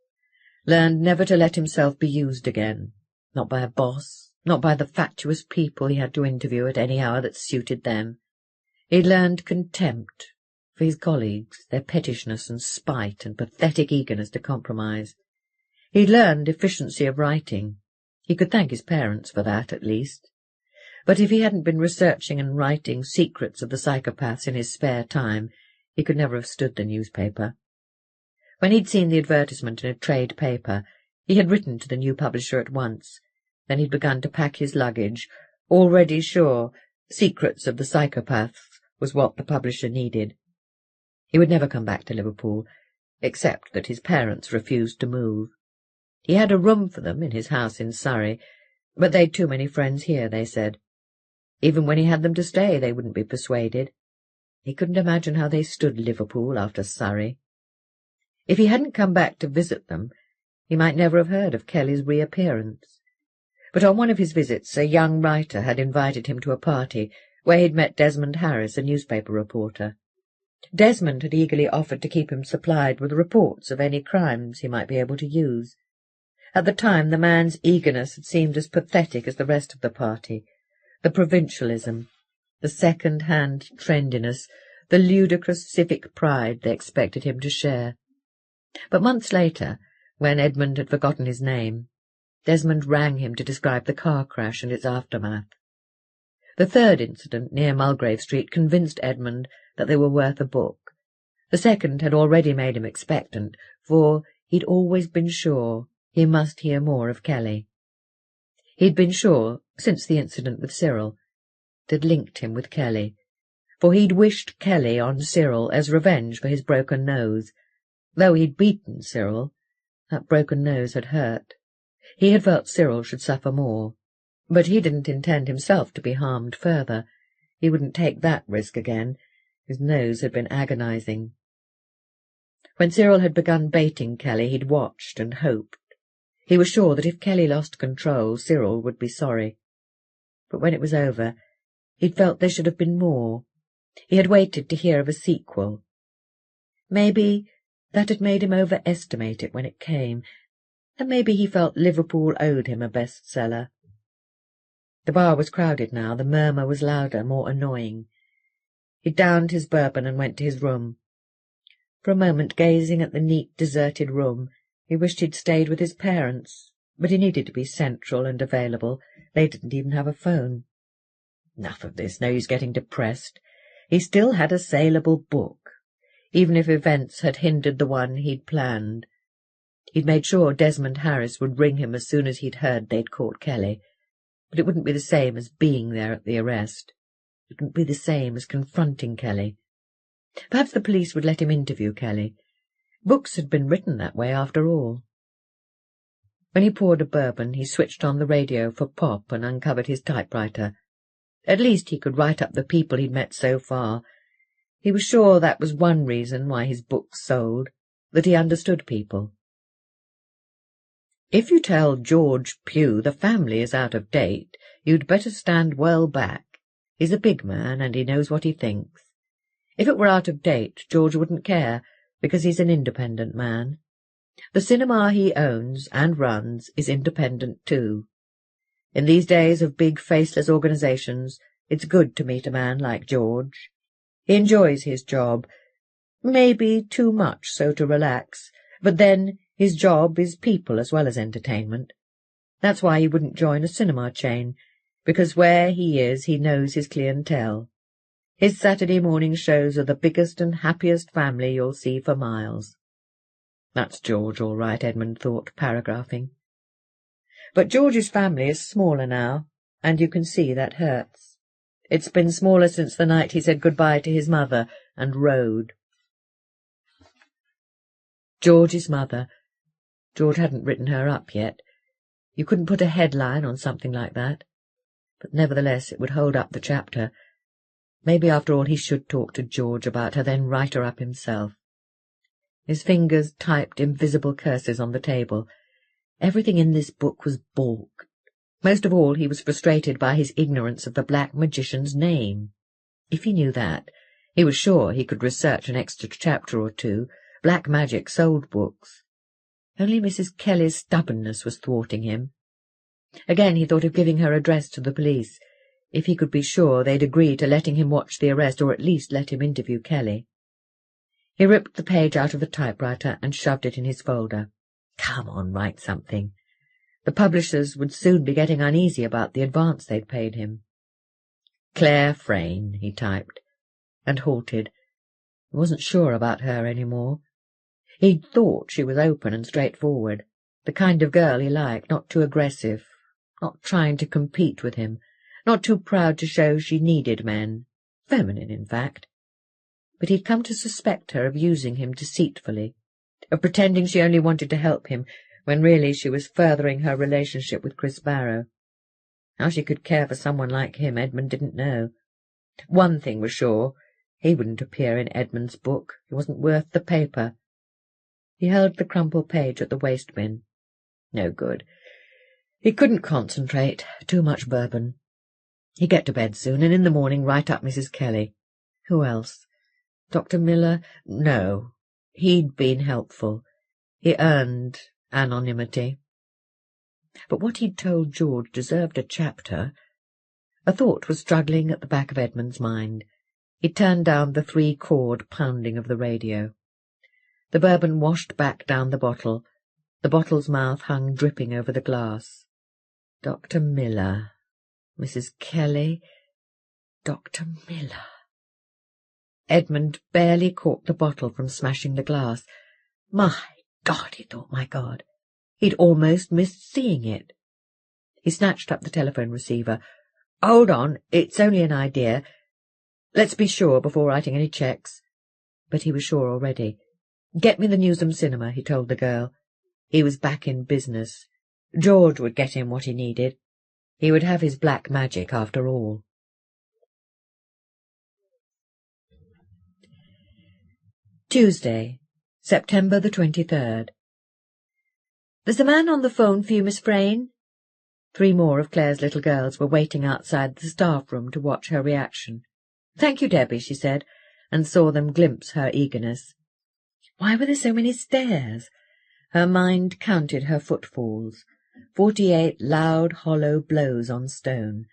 Learned never to let himself be used again, not by a boss, not by the fatuous people he had to interview at any hour that suited them. He'd learned contempt for his colleagues, their pettishness and spite and pathetic eagerness to compromise. He'd learned efficiency of writing. He could thank his parents for that, at least. But if he hadn't been researching and writing Secrets of the Psychopaths in his spare time, he could never have stood the newspaper. When he'd seen the advertisement in a trade paper, he had written to the new publisher at once. Then he'd begun to pack his luggage, already sure Secrets of the Psychopaths was what the publisher needed. He would never come back to Liverpool, except that his parents refused to move. He had a room for them in his house in Surrey, but they'd too many friends here, they said. Even when he had them to stay, they wouldn't be persuaded. He couldn't imagine how they stood Liverpool after Surrey. If he hadn't come back to visit them, he might never have heard of Kelly's reappearance. But on one of his visits, a young writer had invited him to a party where he'd met Desmond Harris, a newspaper reporter. Desmond had eagerly offered to keep him supplied with reports of any crimes he might be able to use. At the time, the man's eagerness had seemed as pathetic as the rest of the party. The provincialism, the second-hand trendiness, the ludicrous civic pride they expected him to share. But months later, when Edmund had forgotten his name, Desmond rang him to describe the car crash and its aftermath. The third incident near Mulgrave Street convinced Edmund that they were worth a book. The second had already made him expectant, for he'd always been sure he must hear more of Kelly. He'd been sure, since the incident with Cyril, that linked him with Kelly, for he'd wished Kelly on Cyril as revenge for his broken nose. Though he'd beaten Cyril, that broken nose had hurt. He had felt Cyril should suffer more, but he didn't intend himself to be harmed further. He wouldn't take that risk again. His nose had been agonizing. When Cyril had begun baiting Kelly, he'd watched and hoped. He was sure that if Kelly lost control, Cyril would be sorry. But when it was over, he'd felt there should have been more. He had waited to hear of a sequel. Maybe that had made him overestimate it when it came, and maybe he felt Liverpool owed him a bestseller. The bar was crowded now, the murmur was louder, more annoying. He downed his bourbon and went to his room. For a moment, gazing at the neat, deserted room, he wished he'd stayed with his parents, but he needed to be central and available. They didn't even have a phone. Enough of this, no use getting depressed. He still had a saleable book, even if events had hindered the one he'd planned. He'd made sure Desmond Harris would ring him as soon as he'd heard they'd caught Kelly, but it wouldn't be the same as being there at the arrest. It wouldn't be the same as confronting Kelly. Perhaps the police would let him interview Kelly. Books had been written that way, after all. When he poured a bourbon, he switched on the radio for pop and uncovered his typewriter. At least he could write up the people he'd met so far. He was sure that was one reason why his books sold, that he understood people. "If you tell George Pugh the family is out of date, you'd better stand well back. He's a big man, and he knows what he thinks. If it were out of date, George wouldn't care, because he's an independent man. The cinema he owns and runs is independent too. In these days of big faceless organizations, it's good to meet a man like George. He enjoys his job, maybe too much so to relax, but then his job is people as well as entertainment. That's why he wouldn't join a cinema chain, because where he is he knows his clientele. His Saturday morning shows are the biggest and happiest family you'll see for miles." That's George, all right, Edmund thought, paragraphing. But George's family is smaller now, and you can see that hurts. It's been smaller since the night he said goodbye to his mother and rode. George's mother. George hadn't written her up yet. You couldn't put a headline on something like that. But nevertheless it would hold up the chapter. Maybe after all he should talk to George about her, then write her up himself. His fingers typed invisible curses on the table. Everything in this book was balked. Most of all he was frustrated by his ignorance of the black magician's name. If he knew that, he was sure he could research an extra chapter or two. Black magic sold books. Only Mrs. Kelly's stubbornness was thwarting him. Again he thought of giving her address to the police. If he could be sure they'd agree to letting him watch the arrest, or at least let him interview Kelly. He ripped the page out of the typewriter and shoved it in his folder. Come on, write something. The publishers would soon be getting uneasy about the advance they'd paid him. Clare Frayne, he typed, and halted. He wasn't sure about her any more. He'd thought she was open and straightforward, the kind of girl he liked, not too aggressive, not trying to compete with him, not too proud to show she needed men, feminine, in fact. But he'd come to suspect her of using him deceitfully, of pretending she only wanted to help him, when really she was furthering her relationship with Chris Barrow. How she could care for someone like him, Edmund didn't know. One thing was sure, he wouldn't appear in Edmund's book. He wasn't worth the paper. He held the crumpled page at the waste bin. No good. He couldn't concentrate. Too much bourbon. He'd get to bed soon, and in the morning write up Mrs. Kelly. Who else? Dr. Miller? No. He'd been helpful. He earned anonymity. But what he'd told George deserved a chapter. A thought was struggling at the back of Edmund's mind. He turned down the 3-chord pounding of the radio. The bourbon washed back down the bottle. The bottle's mouth hung dripping over the glass. Dr. Miller. Mrs. Kelly. Dr. Miller. Edmund barely caught the bottle from smashing the glass. My God, he thought, my God. He'd almost missed seeing it. He snatched up the telephone receiver. Hold on, it's only an idea. Let's be sure before writing any checks. But he was sure already. Get me the Newsham cinema, he told the girl. He was back in business. George would get him what he needed. He would have his black magic after all. Tuesday, September the 23rd. There's a man on the phone for you, Miss Frayne. 3 more of Clare's little girls were waiting outside the staff room to watch her reaction. Thank you, Debbie, she said, and saw them glimpse her eagerness. Why were there so many stairs? Her mind counted her footfalls, 48 loud, hollow blows on stone,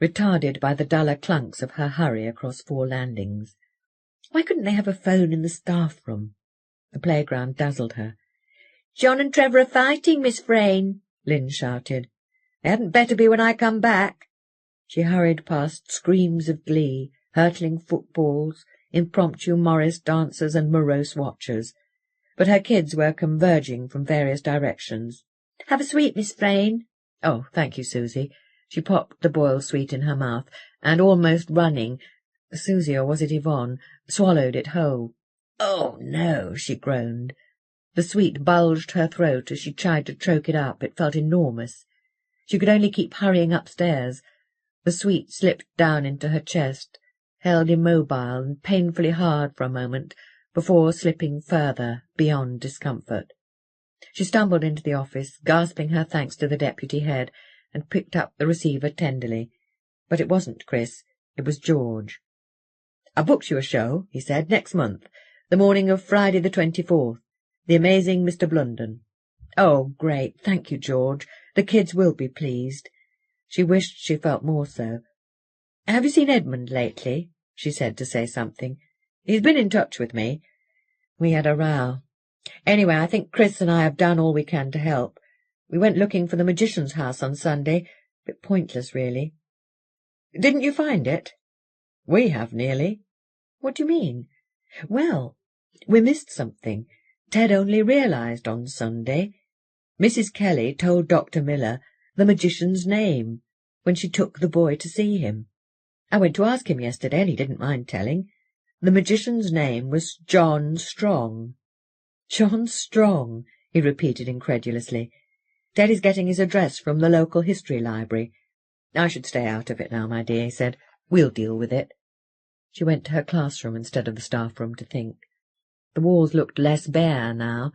retarded by the duller clunks of her hurry across 4 landings. Why couldn't they have a phone in the staff room? The playground dazzled her. John and Trevor are fighting, Miss Frayne, Lynn shouted. They hadn't better be when I come back. She hurried past screams of glee, hurtling footballs, impromptu Morris dancers and morose watchers, but her kids were converging from various directions. Have a sweet, Miss Frayne. Oh, thank you, Susie. She popped the boiled sweet in her mouth, and almost running, Susie, or was it Yvonne, swallowed it whole. Oh, no, she groaned. The sweet bulged her throat as she tried to choke it up. It felt enormous. She could only keep hurrying upstairs. The sweet slipped down into her chest, held immobile and painfully hard for a moment, before slipping further, beyond discomfort. She stumbled into the office, gasping her thanks to the deputy head, and picked up the receiver tenderly. But it wasn't Chris, it was George. "I booked you a show," he said, "next month, the morning of Friday the 24th. The amazing Mr. Blunden." "Oh, great, thank you, George. The kids will be pleased." She wished she felt more so. "Have you seen Edmund lately?" she said to say something. "He's been in touch with me. We had a row. Anyway, I think Chris and I have done all we can to help. We went looking for the magician's house on Sunday. Bit pointless, really." "Didn't you find it?" "We have, nearly." "What do you mean?" "Well, we missed something. Ted only realized on Sunday. Mrs. Kelly told Dr. Miller the magician's name when she took the boy to see him. I went to ask him yesterday, and he didn't mind telling. The magician's name was John Strong." "John Strong," he repeated incredulously. "Ted is getting his address from the local history library. I should stay out of it now, my dear," he said. "We'll deal with it." She went to her classroom instead of the staff room to think. The walls looked less bare now.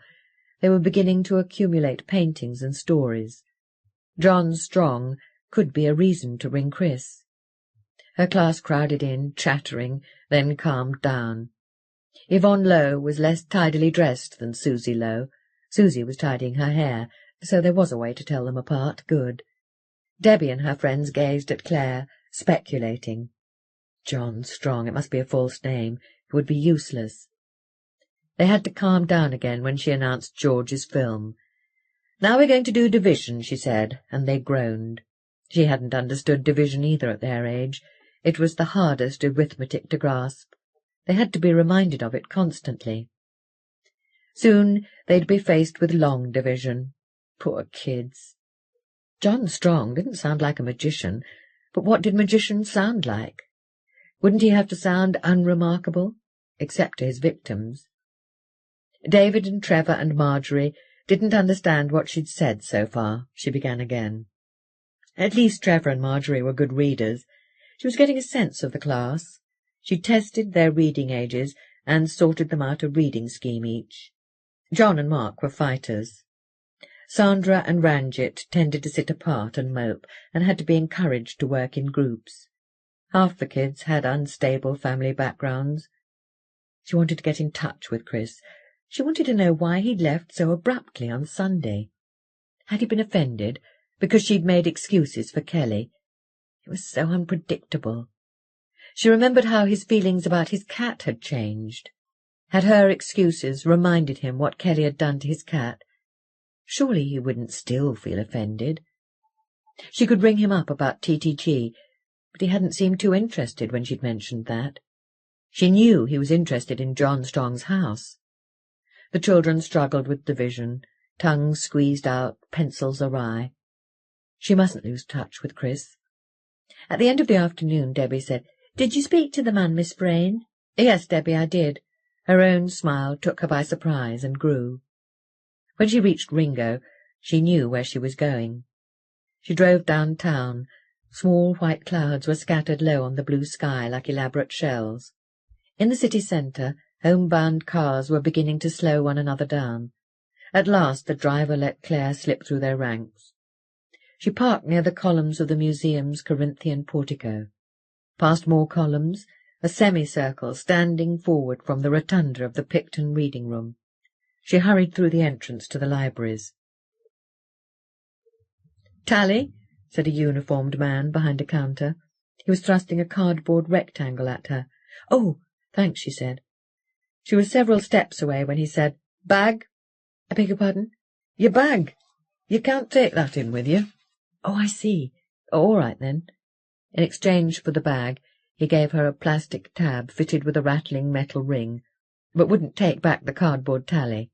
They were beginning to accumulate paintings and stories. John Strong could be a reason to ring Chris. Her class crowded in, chattering, then calmed down. Yvonne Lowe was less tidily dressed than Susie Lowe. Susie was tidying her hair, so there was a way to tell them apart. Good. Debbie and her friends gazed at Clare, speculating. John Strong, it must be a false name. It would be useless. They had to calm down again when she announced George's film. "Now we're going to do division," she said, and they groaned. She hadn't understood division either at their age. It was the hardest arithmetic to grasp. They had to be reminded of it constantly. Soon they'd be faced with long division. Poor kids. John Strong didn't sound like a magician, but what did magicians sound like? Wouldn't he have to sound unremarkable, except to his victims? David and Trevor and Marjorie didn't understand what she'd said so far. She began again. At least Trevor and Marjorie were good readers. She was getting a sense of the class. She tested their reading ages and sorted them out a reading scheme each. John and Mark were fighters. Sandra and Ranjit tended to sit apart and mope, and had to be encouraged to work in groups. Half the kids had unstable family backgrounds. She wanted to get in touch with Chris. She wanted to know why he'd left so abruptly on Sunday. Had he been offended because she'd made excuses for Kelly? It was so unpredictable. She remembered how his feelings about his cat had changed. Had her excuses reminded him what Kelly had done to his cat? Surely he wouldn't still feel offended. She could ring him up about TTG, but he hadn't seemed too interested when she'd mentioned that. She knew he was interested in John Strong's house. The children struggled with division, tongues squeezed out, pencils awry. She mustn't lose touch with Chris. At the end of the afternoon, Debbie said, "Did you speak to the man, Miss Vrain?" "Yes, Debbie, I did." Her own smile took her by surprise and grew. When she reached Ringo, she knew where she was going. She drove downtown. Small white clouds were scattered low on the blue sky like elaborate shells. In the city centre, homebound cars were beginning to slow one another down. At last the driver let Clare slip through their ranks. She parked near the columns of the museum's Corinthian portico. Past more columns, a semicircle standing forward from the rotunda of the Picton reading room. She hurried through the entrance to the libraries. "Tally," said a uniformed man behind a counter. He was thrusting a cardboard rectangle at her. "Oh, thanks," she said. She was several steps away when he said, "Bag?" "I beg your pardon?" "Your bag. You can't take that in with you." "Oh, I see. Oh, all right, then." In exchange for the bag, he gave her a plastic tab fitted with a rattling metal ring, but wouldn't take back the cardboard tally.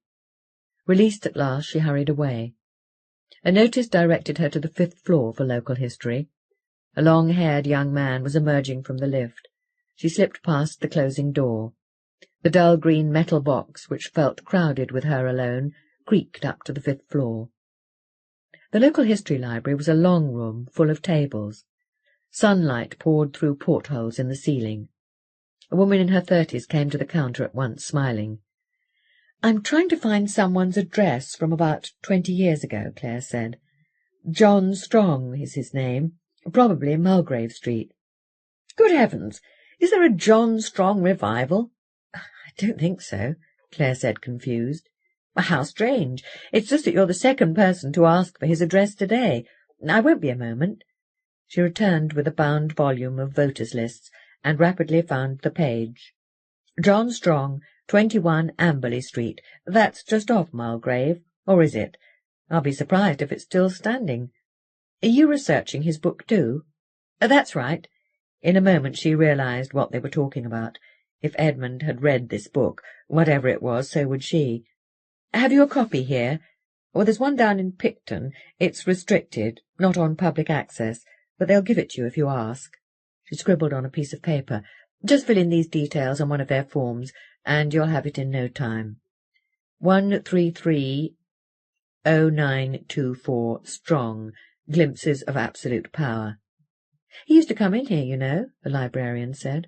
Released at last, she hurried away. A notice directed her to the 5th floor for local history. A long-haired young man was emerging from the lift. She slipped past the closing door. The dull green metal box, which felt crowded with her alone, creaked up to the 5th floor. The local history library was a long room full of tables. Sunlight poured through portholes in the ceiling. A woman in her 30s came to the counter at once, smiling. "I'm trying to find someone's address from about 20 years ago," Clare said. "John Strong is his name, probably in Mulgrave Street." "Good heavens! Is there a John Strong revival?" "I don't think so," Clare said, confused. "How strange! It's just that you're the second person to ask for his address today. I won't be a moment." She returned with a bound volume of voters' lists and rapidly found the page. "John Strong, 21 Amberley Street. That's just off Mulgrave, or is it? I'll be surprised if it's still standing. Are you researching his book too?" "That's right." In a moment she realized what they were talking about. If Edmund had read this book, whatever it was, so would she. "Have you a copy here? Well, there's one down in Picton. It's restricted, not on public access, but they'll give it to you if you ask." She scribbled on a piece of paper. "Just fill in these details on one of their forms, and you'll have it in no time. 1330924 Strong, Glimpses of Absolute Power." "He used to come in here, you know," the librarian said.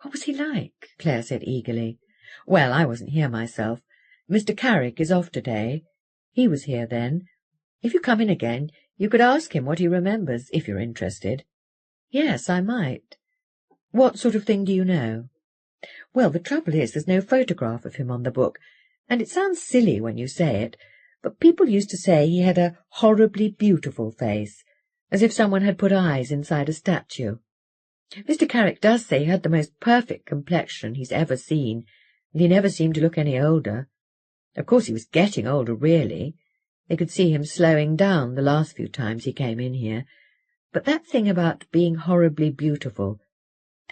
"What was he like?" Clare said eagerly. "Well, I wasn't here myself. Mr. Carrick is off today. He was here then. If you come in again, you could ask him what he remembers, if you're interested." "Yes, I might." "What sort of thing do you know?" "Well, the trouble is there's no photograph of him on the book, and it sounds silly when you say it, but people used to say he had a horribly beautiful face, as if someone had put eyes inside a statue. Mr. Carrick does say he had the most perfect complexion he's ever seen, and he never seemed to look any older. Of course he was getting older, really. They could see him slowing down the last few times he came in here. But that thing about being horribly beautiful,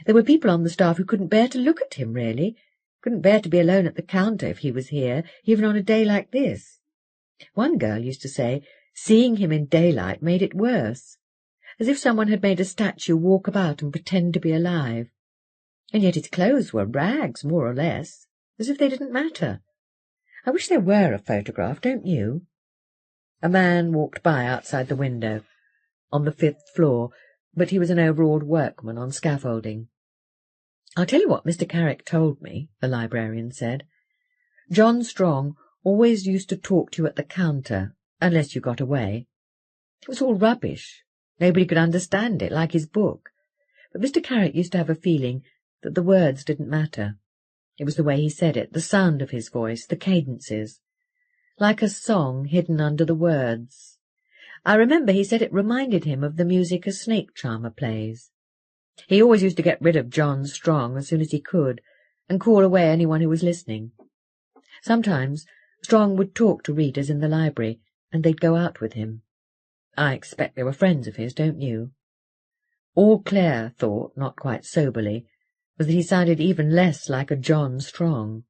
there were people on the staff who couldn't bear to look at him, really, couldn't bear to be alone at the counter if he was here, even on a day like this. One girl used to say seeing him in daylight made it worse, as if someone had made a statue walk about and pretend to be alive. And yet his clothes were rags, more or less, as if they didn't matter. I wish there were a photograph, don't you?" A man walked by outside the window, on the 5th floor, but he was an overalled workman on scaffolding. "I'll tell you what Mr. Carrick told me," the librarian said. "John Strong always used to talk to you at the counter, unless you got away. It was all rubbish. Nobody could understand it, like his book. But Mr. Carrick used to have a feeling that the words didn't matter. It was the way he said it, the sound of his voice, the cadences. Like a song hidden under the words. I remember he said it reminded him of the music a snake charmer plays. He always used to get rid of John Strong as soon as he could, and call away anyone who was listening. Sometimes Strong would talk to readers in the library, and they'd go out with him. I expect they were friends of his, don't you?" All Clare thought, not quite soberly, was that he sounded even less like a John Strong.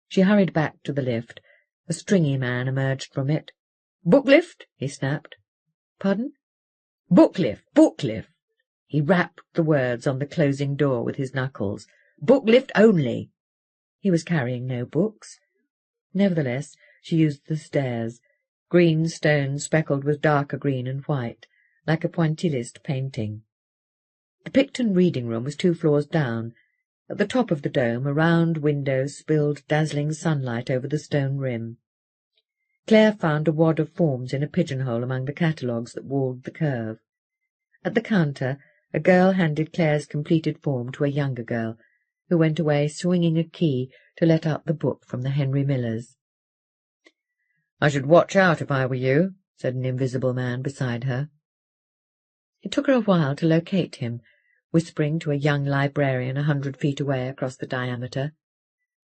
She hurried back to the lift. A stringy man emerged from it. "Book lift?" he snapped. "Pardon?" "Book lift, book lift." He rapped the words on the closing door with his knuckles. "Book lift only." He was carrying no books. Nevertheless, she used the stairs, green stone speckled with darker green and white, like a pointillist painting. The Picton reading room was 2 floors down. At the top of the dome, a round window spilled dazzling sunlight over the stone rim. Clare found a wad of forms in a pigeonhole among the catalogues that walled the curve. At the counter, a girl handed Clare's completed form to a younger girl, who went away swinging a key to let out the book from the Henry Millers. "I should watch out if I were you," said an invisible man beside her. It took her a while to locate him, whispering to a young librarian 100 feet away across the diameter.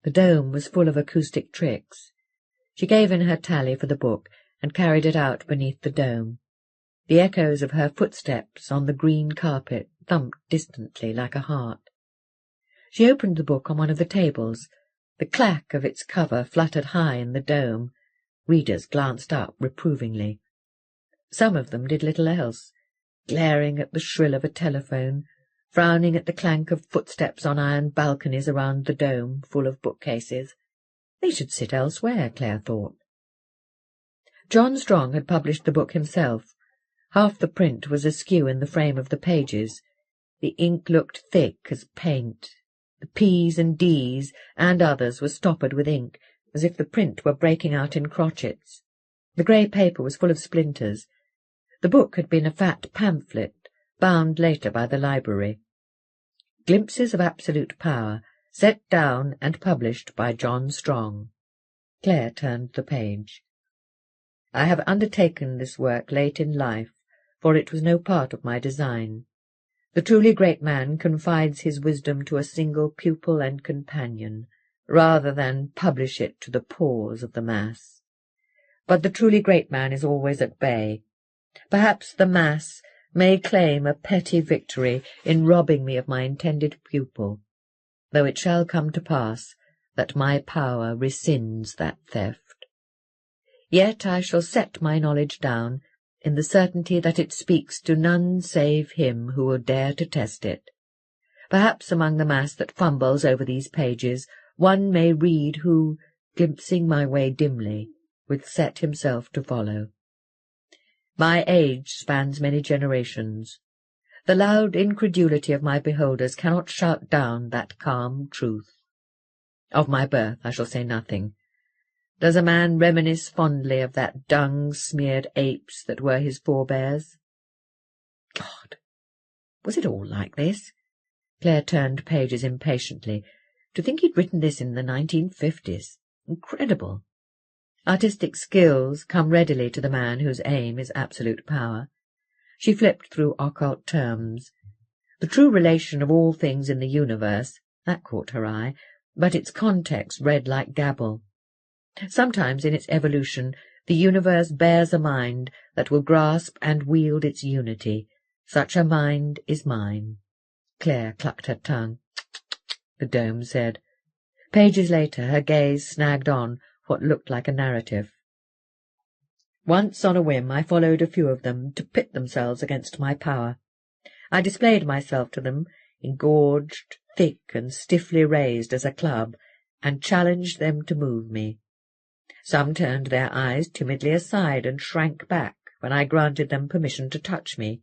The dome was full of acoustic tricks. She gave in her tally for the book and carried it out beneath the dome. The echoes of her footsteps on the green carpet thumped distantly like a heart. She opened the book on one of the tables. The clack of its cover fluttered high in the dome. Readers glanced up reprovingly. Some of them did little else, glaring at the shrill of a telephone, frowning at the clank of footsteps on iron balconies around the dome full of bookcases. They should sit elsewhere, Clare thought. John Strong had published the book himself. Half the print was askew in the frame of the pages. The ink looked thick as paint. The P's and D's and others were stoppered with ink, as if the print were breaking out in crotchets. The grey paper was full of splinters. The book had been a fat pamphlet, bound later by the library. Glimpses of Absolute Power, set down and published by John Strong. Clare turned the page. I have undertaken this work late in life, for it was no part of my design. The truly great man confides his wisdom to a single pupil and companion, rather than publish it to the pores of the mass. But the truly great man is always at bay. Perhaps the mass may claim a petty victory in robbing me of my intended pupil, though it shall come to pass that my power rescinds that theft. Yet I shall set my knowledge down, in the certainty that it speaks to none save him who will dare to test it. Perhaps among the mass that fumbles over these pages one may read who, glimpsing my way dimly, will set himself to follow. My age spans many generations. The loud incredulity of my beholders cannot shout down that calm truth. Of my birth I shall say nothing. Does a man reminisce fondly of that dung-smeared apes that were his forebears? God, was it all like this? Clare turned pages impatiently. To think he'd written this in the 1950s. Incredible. Artistic skills come readily to the man whose aim is absolute power. She flipped through occult terms. The true relation of all things in the universe, that caught her eye, but its context read like gabble. Sometimes in its evolution the universe bears a mind that will grasp and wield its unity. Such a mind is mine. Clare clucked her tongue. The dome said. Pages later her gaze snagged on what looked like a narrative. Once on a whim I followed a few of them to pit themselves against my power. I displayed myself to them, engorged, thick and stiffly raised as a club, and challenged them to move me. Some turned their eyes timidly aside and shrank back when I granted them permission to touch me.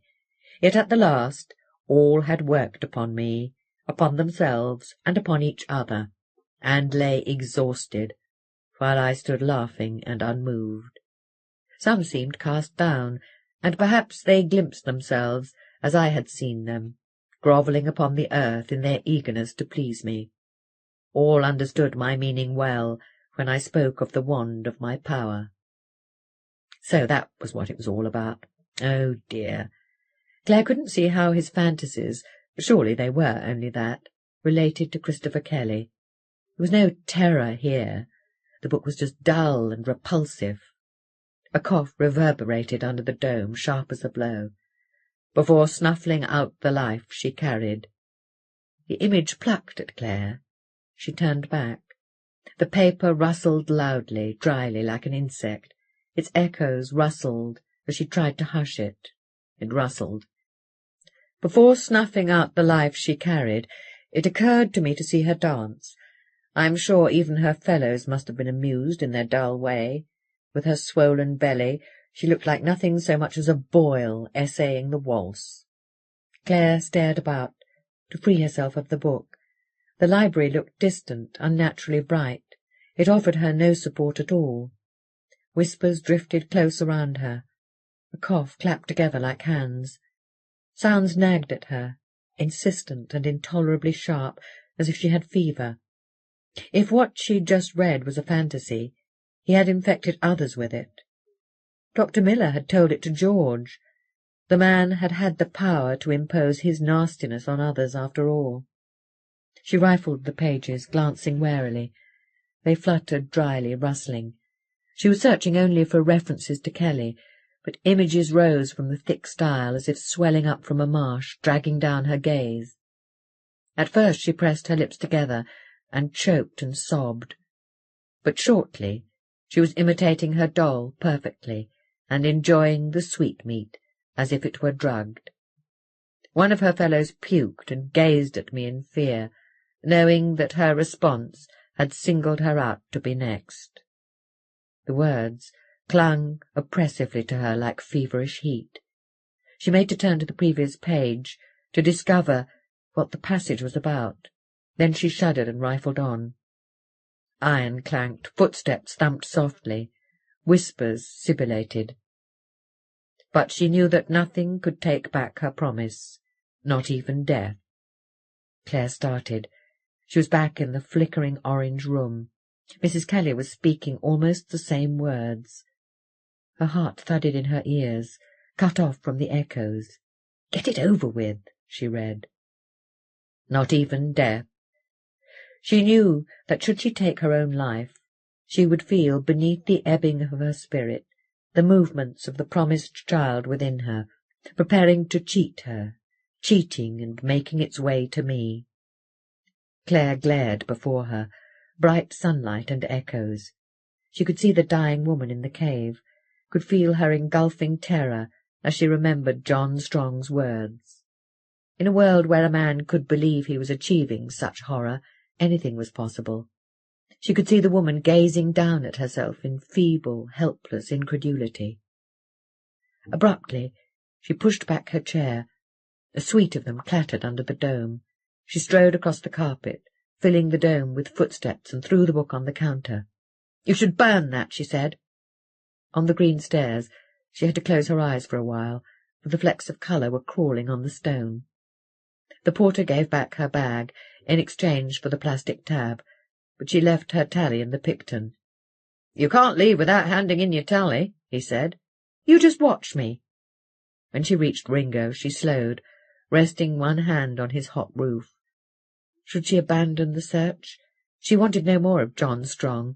Yet at the last all had worked upon me, upon themselves, and upon each other, and lay exhausted, while I stood laughing and unmoved. Some seemed cast down, and perhaps they glimpsed themselves, as I had seen them, grovelling upon the earth in their eagerness to please me. All understood my meaning well, when I spoke of the wand of my power. So that was what it was all about. Oh, dear. Clare couldn't see how his fantasies, surely they were only that, related to Christopher Kelly. There was no terror here. The book was just dull and repulsive. A cough reverberated under the dome, sharp as a blow, before snuffling out the life she carried. The image plucked at Clare. She turned back. The paper rustled loudly, dryly, like an insect. Its echoes rustled as she tried to hush it. It rustled. Before snuffing out the life she carried, it occurred to me to see her dance. I am sure even her fellows must have been amused in their dull way. With her swollen belly, she looked like nothing so much as a boil essaying the waltz. Clare stared about, to free herself of the book. The library looked distant, unnaturally bright. It offered her no support at all. Whispers drifted close around her. A cough clapped together like hands. Sounds nagged at her, insistent and intolerably sharp, as if she had fever. If what she'd just read was a fantasy, he had infected others with it. Dr. Miller had told it to George. The man had had the power to impose his nastiness on others after all. She rifled the pages, glancing warily. They fluttered dryly, rustling. She was searching only for references to Kelly, but images rose from the thick style as if swelling up from a marsh, dragging down her gaze. At first she pressed her lips together and choked and sobbed. But shortly she was imitating her doll perfectly and enjoying the sweetmeat as if it were drugged. One of her fellows puked and gazed at me in fear, knowing that her response had singled her out to be next. The words clung oppressively to her like feverish heat. She made to turn to the previous page to discover what the passage was about. Then she shuddered and rifled on. Iron clanked, footsteps thumped softly, whispers sibilated. But she knew that nothing could take back her promise, not even death. Clare started. She was back in the flickering orange room. Mrs. Kelly was speaking almost the same words. Her heart thudded in her ears, cut off from the echoes. "Get it over with," she read. Not even death. She knew that should she take her own life, she would feel beneath the ebbing of her spirit the movements of the promised child within her, preparing to cheat her, cheating and making its way to me. Clare glared before her, bright sunlight and echoes. She could see the dying woman in the cave, could feel her engulfing terror as she remembered John Strong's words. In a world where a man could believe he was achieving such horror, anything was possible. She could see the woman gazing down at herself in feeble, helpless incredulity. Abruptly, she pushed back her chair. A suite of them clattered under the dome. She strode across the carpet, filling the dome with footsteps, and threw the book on the counter. "You should burn that," she said. On the green stairs, she had to close her eyes for a while, for the flecks of colour were crawling on the stone. The porter gave back her bag in exchange for the plastic tab, but she left her tally in the picton. "You can't leave without handing in your tally," he said. "You just watch me." When she reached Ringo, she slowed, resting one hand on his hot roof. Should she abandon the search? She wanted no more of John Strong.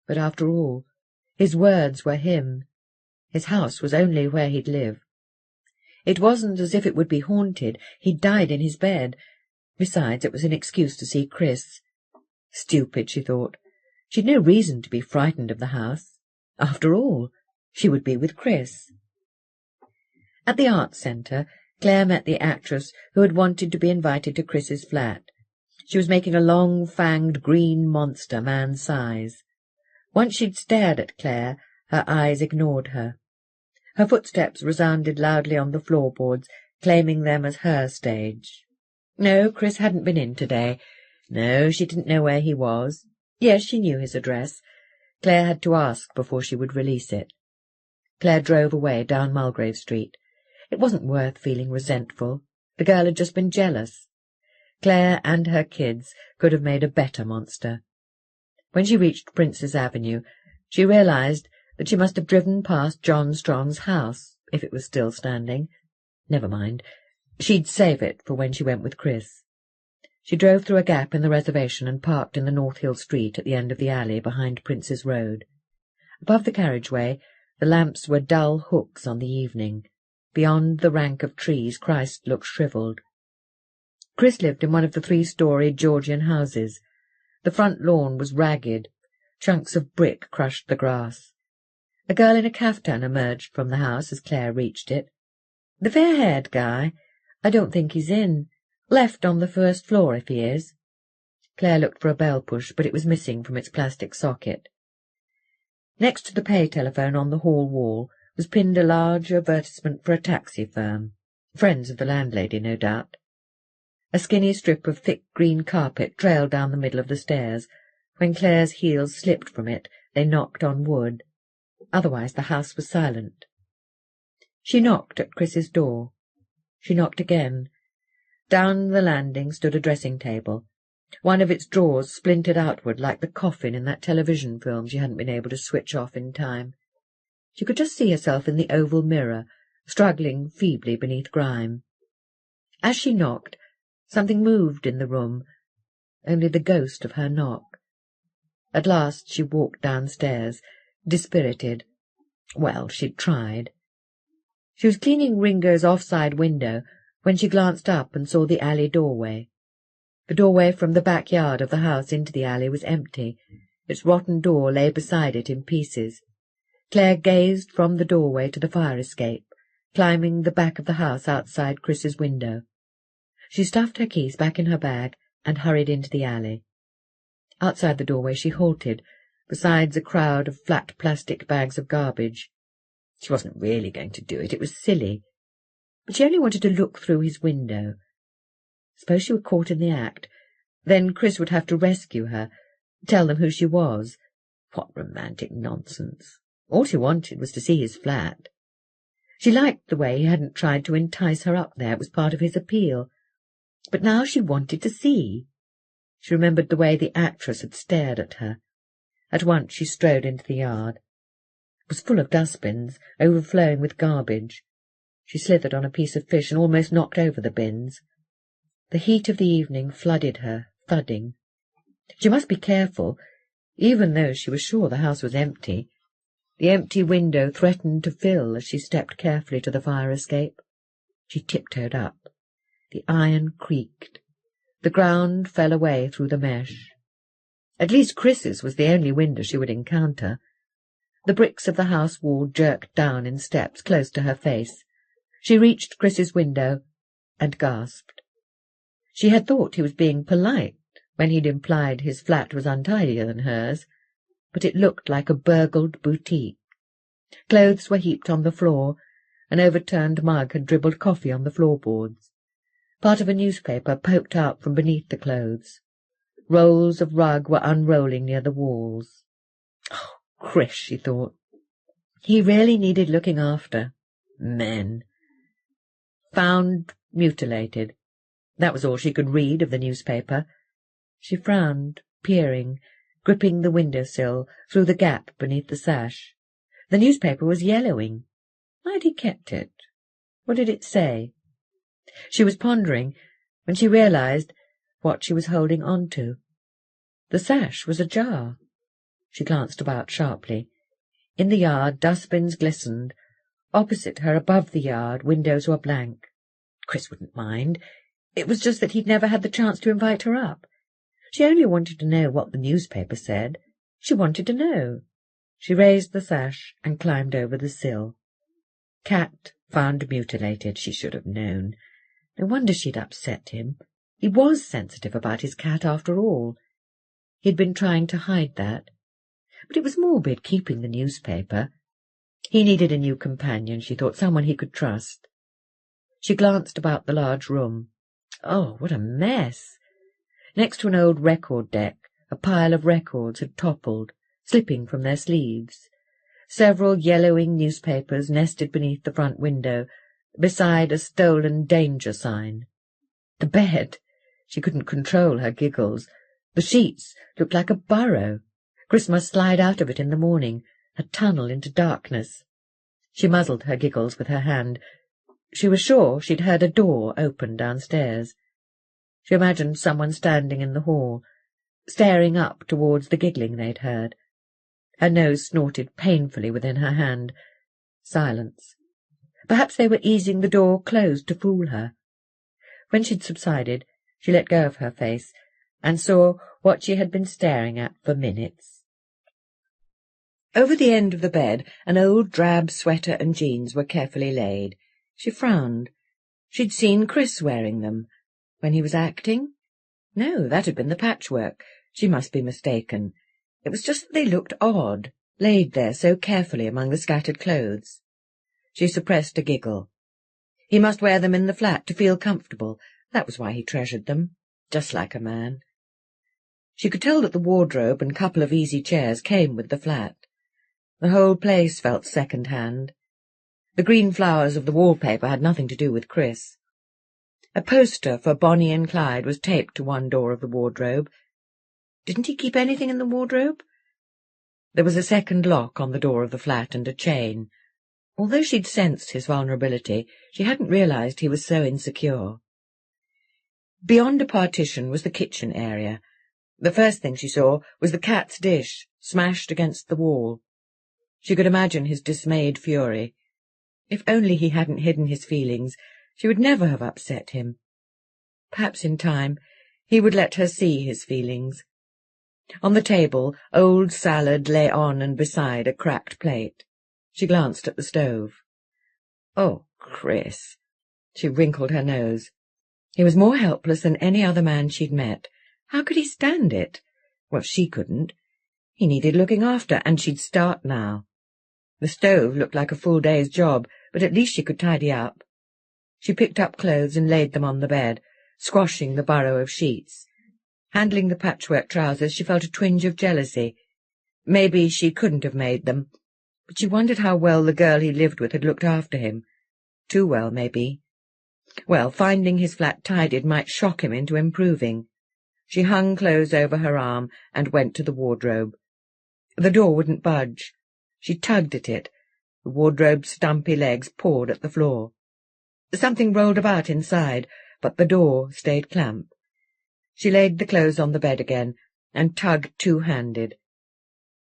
But after all, his words were him. His house was only where he'd live. It wasn't as if it would be haunted. He'd died in his bed. Besides, it was an excuse to see Chris. Stupid, she thought. She'd no reason to be frightened of the house. After all, she would be with Chris. At the Arts Centre, Clare met the actress who had wanted to be invited to Chris's flat. She was making a long-fanged green monster man's size. Once she'd stared at Clare, her eyes ignored her. Her footsteps resounded loudly on the floorboards, claiming them as her stage. No, Chris hadn't been in today. No, she didn't know where he was. Yes, she knew his address. Clare had to ask before she would release it. Clare drove away down Mulgrave Street. It wasn't worth feeling resentful. The girl had just been jealous. Clare and her kids could have made a better monster. When she reached Prince's Avenue, she realized that she must have driven past John Strong's house, if it was still standing. Never mind. She'd save it for when she went with Chris. She drove through a gap in the reservation and parked in the North Hill Street at the end of the alley behind Prince's Road. Above the carriageway, the lamps were dull hooks on the evening. Beyond the rank of trees, Christ looked shriveled. Chris lived in one of the 3-story Georgian houses. The front lawn was ragged. Chunks of brick crushed the grass. A girl in a caftan emerged from the house as Clare reached it. "The fair-haired guy? I don't think he's in. Left on the first floor, if he is." Clare looked for a bell-push, but it was missing from its plastic socket. Next to the pay telephone on the hall wall was pinned a large advertisement for a taxi firm. Friends of the landlady, no doubt. A skinny strip of thick green carpet trailed down the middle of the stairs. When Clare's heels slipped from it, they knocked on wood. Otherwise the house was silent. She knocked at Chris's door. She knocked again. Down the landing stood a dressing-table. One of its drawers splintered outward like the coffin in that television film she hadn't been able to switch off in time. She could just see herself in the oval mirror, struggling feebly beneath grime. As she knocked, something moved in the room, only the ghost of her knock. At last she walked downstairs, dispirited. Well, she'd tried. She was cleaning Ringo's offside window when she glanced up and saw the alley doorway. The doorway from the backyard of the house into the alley was empty. Its rotten door lay beside it in pieces. Clare gazed from the doorway to the fire escape, climbing the back of the house outside Chris's window. She stuffed her keys back in her bag and hurried into the alley. Outside the doorway she halted, besides a crowd of flat plastic bags of garbage. She wasn't really going to do it. It was silly. But she only wanted to look through his window. Suppose she were caught in the act. Then Chris would have to rescue her, tell them who she was. What romantic nonsense. All she wanted was to see his flat. She liked the way he hadn't tried to entice her up there. It was part of his appeal. But now she wanted to see. She remembered the way the actress had stared at her. At once she strode into the yard. It was full of dustbins, overflowing with garbage. She slithered on a piece of fish and almost knocked over the bins. The heat of the evening flooded her, thudding. She must be careful, even though she was sure the house was empty. The empty window threatened to fill as she stepped carefully to the fire escape. She tiptoed up. The iron creaked. The ground fell away through the mesh. At least Chris's was the only window she would encounter. The bricks of the house wall jerked down in steps close to her face. She reached Chris's window and gasped. She had thought he was being polite when he'd implied his flat was untidier than hers, but it looked like a burgled boutique. Clothes were heaped on the floor. An overturned mug had dribbled coffee on the floorboards. Part of a newspaper poked out from beneath the clothes. Rolls of rug were unrolling near the walls. Oh, Chris, she thought. He really needed looking after. Men. Found mutilated. That was all she could read of the newspaper. She frowned, peering, gripping the window-sill through the gap beneath the sash. The newspaper was yellowing. Why had he kept it? What did it say? She was pondering when she realized what she was holding on to. The sash was ajar. She glanced about sharply. In the yard, dustbins glistened. Opposite her, above the yard, windows were blank. Chris wouldn't mind. It was just that he'd never had the chance to invite her up. She only wanted to know what the newspaper said. She wanted to know. She raised the sash and climbed over the sill. Cat found mutilated, she should have known. No wonder she'd upset him. He was sensitive about his cat after all. He'd been trying to hide that. But it was morbid keeping the newspaper. He needed a new companion, she thought, someone he could trust. She glanced about the large room. Oh, what a mess! Next to an old record deck, a pile of records had toppled, slipping from their sleeves. Several yellowing newspapers nested beneath the front window, beside a stolen danger sign. The bed! She couldn't control her giggles. The sheets looked like a burrow. Chris must slide out of it in the morning, a tunnel into darkness. She muzzled her giggles with her hand. She was sure she'd heard a door open downstairs. She imagined someone standing in the hall, staring up towards the giggling they'd heard. Her nose snorted painfully within her hand. Silence. Perhaps they were easing the door closed to fool her. When she'd subsided, she let go of her face and saw what she had been staring at for minutes. Over the end of the bed, an old drab sweater and jeans were carefully laid. She frowned. She'd seen Chris wearing them. When he was acting? No, that had been the patchwork. She must be mistaken. It was just that they looked odd, laid there so carefully among the scattered clothes. She suppressed a giggle. He must wear them in the flat to feel comfortable. That was why he treasured them, just like a man. She could tell that the wardrobe and couple of easy chairs came with the flat. The whole place felt second-hand. The green flowers of the wallpaper had nothing to do with Chris. A poster for Bonnie and Clyde was taped to one door of the wardrobe. Didn't he keep anything in the wardrobe? There was a second lock on the door of the flat and a chain. Although she'd sensed his vulnerability, she hadn't realized he was so insecure. Beyond a partition was the kitchen area. The first thing she saw was the cat's dish, smashed against the wall. She could imagine his dismayed fury. If only he hadn't hidden his feelings, she would never have upset him. Perhaps in time he would let her see his feelings. On the table, old salad lay on and beside a cracked plate. She glanced at the stove. Oh, Chris! She wrinkled her nose. He was more helpless than any other man she'd met. How could he stand it? Well, she couldn't. He needed looking after, and she'd start now. The stove looked like a full day's job, but at least she could tidy up. She picked up clothes and laid them on the bed, squashing the burrow of sheets. Handling the patchwork trousers, she felt a twinge of jealousy. Maybe she couldn't have made them, but she wondered how well the girl he lived with had looked after him. Too well, maybe. Well, finding his flat tidied might shock him into improving. She hung clothes over her arm and went to the wardrobe. The door wouldn't budge. She tugged at it. The wardrobe's stumpy legs pawed at the floor. Something rolled about inside, but the door stayed clamped. She laid the clothes on the bed again and tugged two-handed.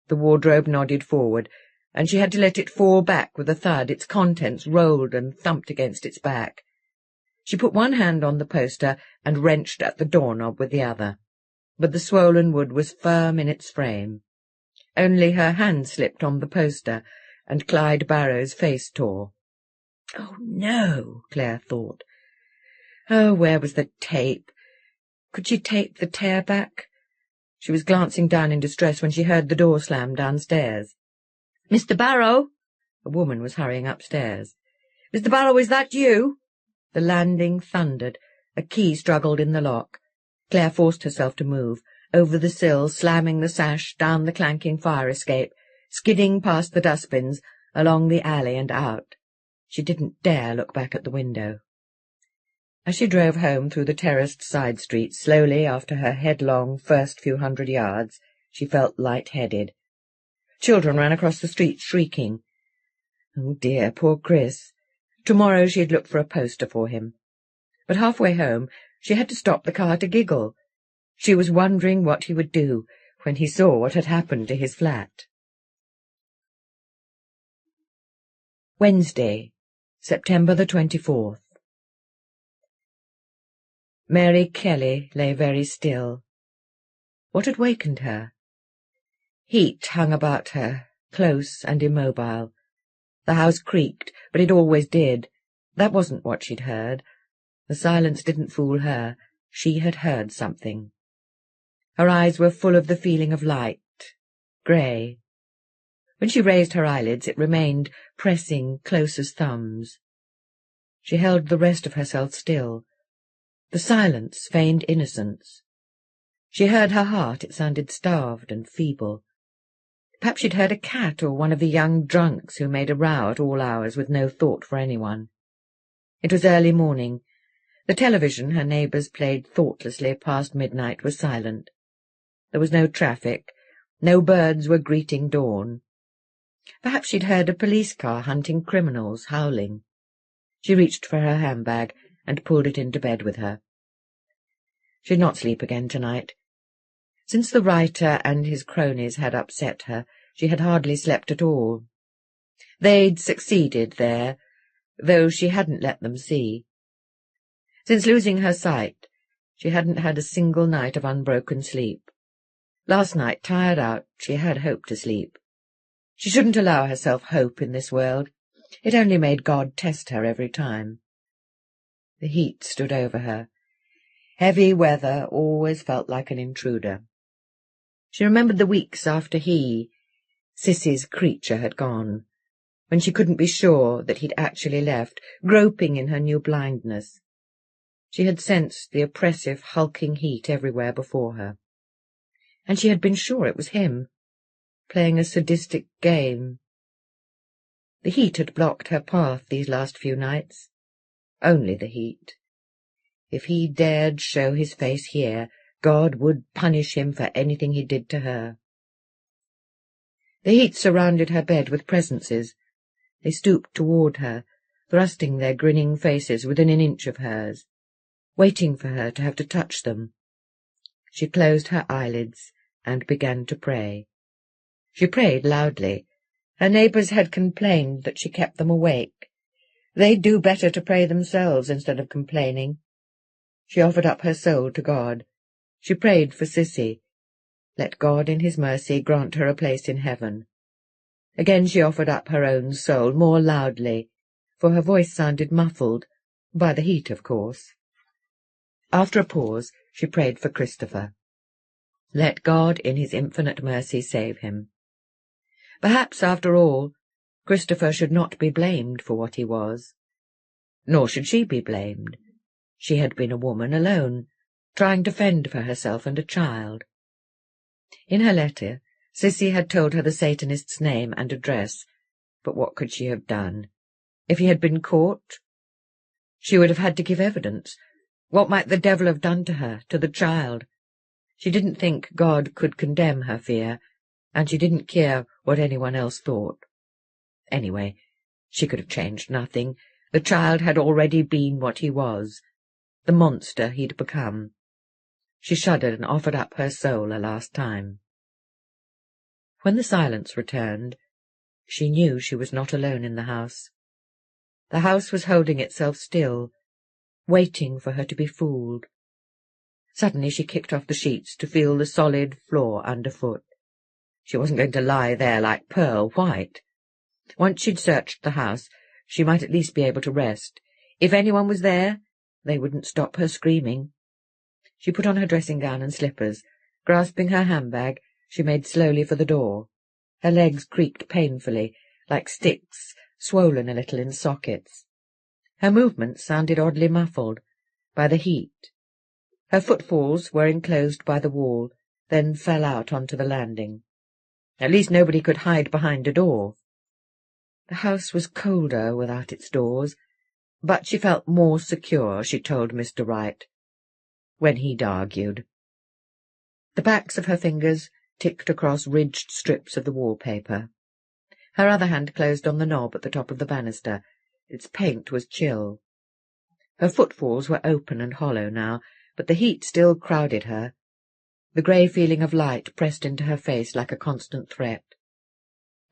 The wardrobe nodded forward, and she had to let it fall back with a thud. Its contents rolled and thumped against its back. She put one hand on the poster and wrenched at the doorknob with the other, but the swollen wood was firm in its frame. Only her hand slipped on the poster, and Clyde Barrow's face tore. Oh, no, Clare thought. Oh, where was the tape? Could she tape the tear back? She was glancing down in distress when she heard the door slam downstairs. "Mr. Barrow!" A woman was hurrying upstairs. "Mr. Barrow, is that you?" The landing thundered. A key struggled in the lock. Clare forced herself to move, over the sill, slamming the sash, down the clanking fire escape, skidding past the dustbins, along the alley and out. She didn't dare look back at the window. As she drove home through the terraced side streets, slowly after her headlong first few 100 yards, she felt light-headed. Children ran across the street shrieking. Oh dear, poor Chris. Tomorrow she'd look for a poster for him. But halfway home she had to stop the car to giggle. She was wondering what he would do when he saw what had happened to his flat. Wednesday, September the 24th. Mary Kelly lay very still. What had wakened her? Heat hung about her, close and immobile. The house creaked, but it always did. That wasn't what she'd heard. The silence didn't fool her. She had heard something. Her eyes were full of the feeling of light, grey. When she raised her eyelids, it remained pressing close as thumbs. She held the rest of herself still. The silence feigned innocence. She heard her heart. It sounded starved and feeble. Perhaps she'd heard a cat or one of the young drunks who made a row at all hours with no thought for anyone. It was early morning. The television her neighbours played thoughtlessly past midnight was silent. There was no traffic. No birds were greeting dawn. Perhaps she'd heard a police car hunting criminals, howling. She reached for her handbag and pulled it into bed with her. She'd not sleep again tonight. Since the writer and his cronies had upset her, she had hardly slept at all. They'd succeeded there, though she hadn't let them see. Since losing her sight, she hadn't had a single night of unbroken sleep. Last night, tired out, she had hoped to sleep. She shouldn't allow herself hope in this world. It only made God test her every time. The heat stood over her. Heavy weather always felt like an intruder. She remembered the weeks after Sissy's creature, had gone, when she couldn't be sure that he'd actually left, groping in her new blindness. She had sensed the oppressive, hulking heat everywhere before her. And she had been sure it was him, playing a sadistic game. The heat had blocked her path these last few nights. Only the heat. If he dared show his face here, God would punish him for anything he did to her. The heat surrounded her bed with presences. They stooped toward her, thrusting their grinning faces within an inch of hers, waiting for her to have to touch them. She closed her eyelids and began to pray. She prayed loudly. Her neighbours had complained that she kept them awake. They'd do better to pray themselves instead of complaining. She offered up her soul to God. She prayed for Sissy. Let God in his mercy grant her a place in heaven. Again she offered up her own soul, more loudly, for her voice sounded muffled, by the heat, of course. After a pause, she prayed for Christopher. Let God in his infinite mercy save him. Perhaps, after all, Christopher should not be blamed for what he was. Nor should she be blamed. She had been a woman alone, trying to fend for herself and a child. In her letter, Cissy had told her the Satanist's name and address, but what could she have done? If he had been caught, she would have had to give evidence. What might the devil have done to her, to the child? She didn't think God could condemn her fear, and she didn't care what anyone else thought. Anyway, she could have changed nothing. The child had already been what he was, the monster he'd become. She shuddered and offered up her soul a last time. When the silence returned, she knew she was not alone in the house. The house was holding itself still, waiting for her to be fooled. Suddenly she kicked off the sheets to feel the solid floor underfoot. She wasn't going to lie there like pearl white. Once she'd searched the house, she might at least be able to rest. If anyone was there, they wouldn't stop her screaming. She put on her dressing gown and slippers. Grasping her handbag, she made slowly for the door. Her legs creaked painfully, like sticks swollen a little in sockets. Her movements sounded oddly muffled by the heat. Her footfalls were enclosed by the wall, then fell out onto the landing. At least nobody could hide behind a door. The house was colder without its doors, but she felt more secure, she told Mr. Wright, when he'd argued. The backs of her fingers ticked across ridged strips of the wallpaper. Her other hand closed on the knob at the top of the banister. Its paint was chill. Her footfalls were open and hollow now, but the heat still crowded her. The grey feeling of light pressed into her face like a constant threat.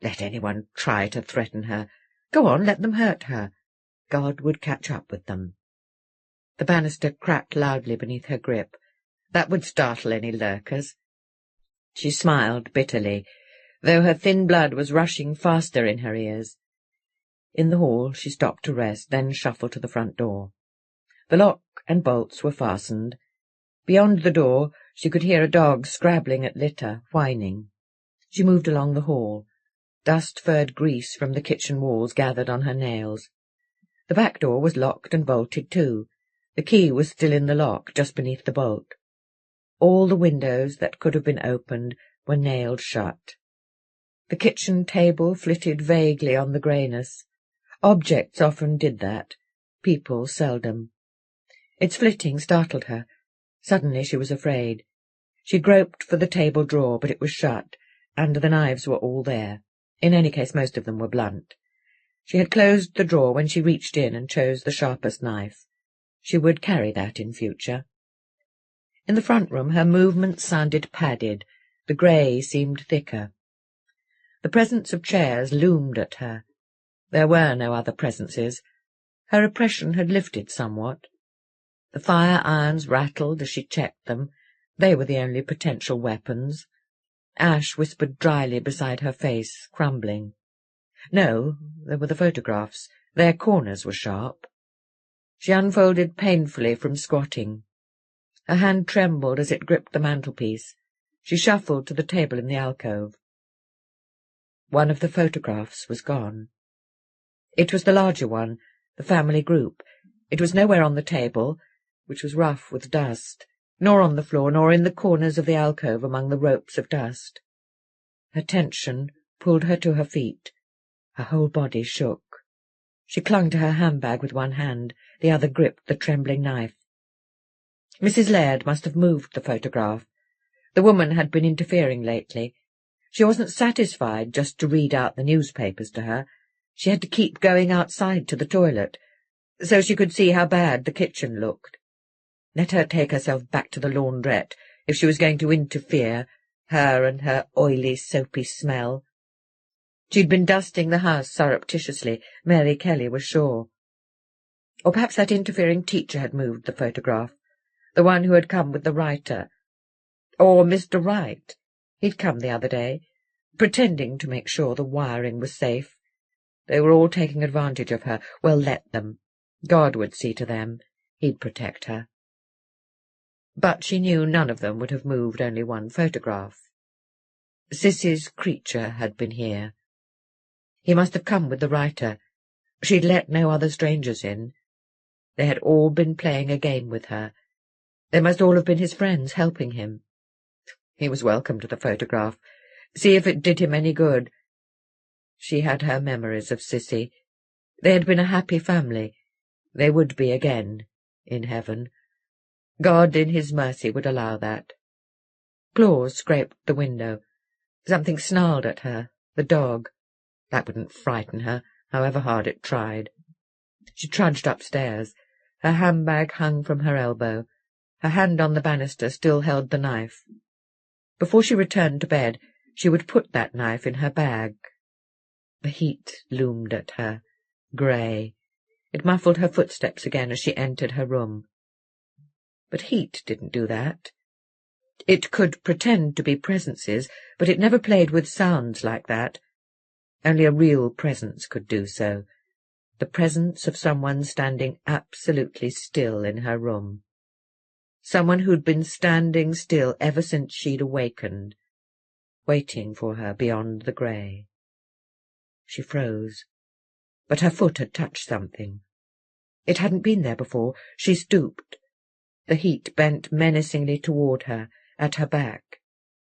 Let anyone try to threaten her. Go on, let them hurt her. God would catch up with them. The banister cracked loudly beneath her grip. That would startle any lurkers. She smiled bitterly, though her thin blood was rushing faster in her ears. In the hall she stopped to rest, then shuffled to the front door. The lock and bolts were fastened. Beyond the door she could hear a dog scrabbling at litter, whining. She moved along the hall. Dust-furred grease from the kitchen walls gathered on her nails. The back door was locked and bolted too. The key was still in the lock, just beneath the bolt. All the windows that could have been opened were nailed shut. The kitchen table flitted vaguely on the greyness. Objects often did that, people seldom. Its flitting startled her. Suddenly she was afraid. She groped for the table drawer, but it was shut, and the knives were all there. In any case, most of them were blunt. She had closed the drawer when she reached in and chose the sharpest knife. She would carry that in future. In the front room her movements sounded padded. The grey seemed thicker. The presence of chairs loomed at her. There were no other presences. Her oppression had lifted somewhat. The fire irons rattled as she checked them. They were the only potential weapons. Ash whispered dryly beside her face, crumbling. No, there were the photographs. Their corners were sharp. She unfolded painfully from squatting. Her hand trembled as it gripped the mantelpiece. She shuffled to the table in the alcove. One of the photographs was gone. It was the larger one, the family group. It was nowhere on the table, which was rough with dust, nor on the floor, nor in the corners of the alcove among the ropes of dust. Her tension pulled her to her feet. Her whole body shook. She clung to her handbag with one hand, the other gripped the trembling knife. Mrs. Laird must have moved the photograph. The woman had been interfering lately. She wasn't satisfied just to read out the newspapers to her. She had to keep going outside to the toilet, so she could see how bad the kitchen looked. Let her take herself back to the laundrette if she was going to interfere, her and her oily, soapy smell. She'd been dusting the house surreptitiously, Mary Kelly was sure. Or perhaps that interfering teacher had moved the photograph, the one who had come with the writer. Or Mr. Wright. He'd come the other day, pretending to make sure the wiring was safe. They were all taking advantage of her. Well, let them. God would see to them. He'd protect her. but she knew none of them would have moved only one photograph. Cissy's creature had been here. He must have come with the writer. She'd let no other strangers in. They had all been playing a game with her. They must all have been his friends helping him. He was welcome to the photograph. See if it did him any good. She had her memories of Cissy. They had been a happy family. They would be again, in heaven. God in his mercy would allow that. Claws scraped the window. Something snarled at her, the dog. That wouldn't frighten her, however hard it tried. She trudged upstairs. Her handbag hung from her elbow. Her hand on the banister still held the knife. Before she returned to bed, she would put that knife in her bag. The heat loomed at her, grey. It muffled her footsteps again as she entered her room. But heat didn't do that. It could pretend to be presences, but it never played with sounds like that. Only a real presence could do so. The presence of someone standing absolutely still in her room. Someone who'd been standing still ever since she'd awakened, waiting for her beyond the grey. She froze, but her foot had touched something. It hadn't been there before. She stooped. The heat bent menacingly toward her, at her back.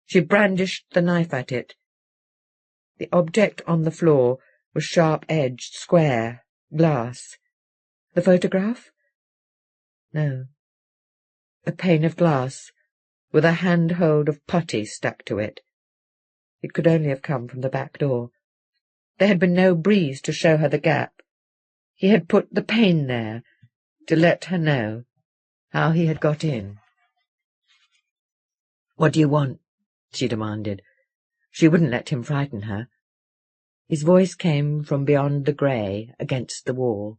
She brandished the knife at it. The object on the floor was sharp-edged, square, glass. The photograph? No. A pane of glass, with a handhold of putty stuck to it. It could only have come from the back door. There had been no breeze to show her the gap. He had put the pane there to let her know how he had got in. "What do you want?" she demanded. She wouldn't let him frighten her. His voice came from beyond the grey, against the wall.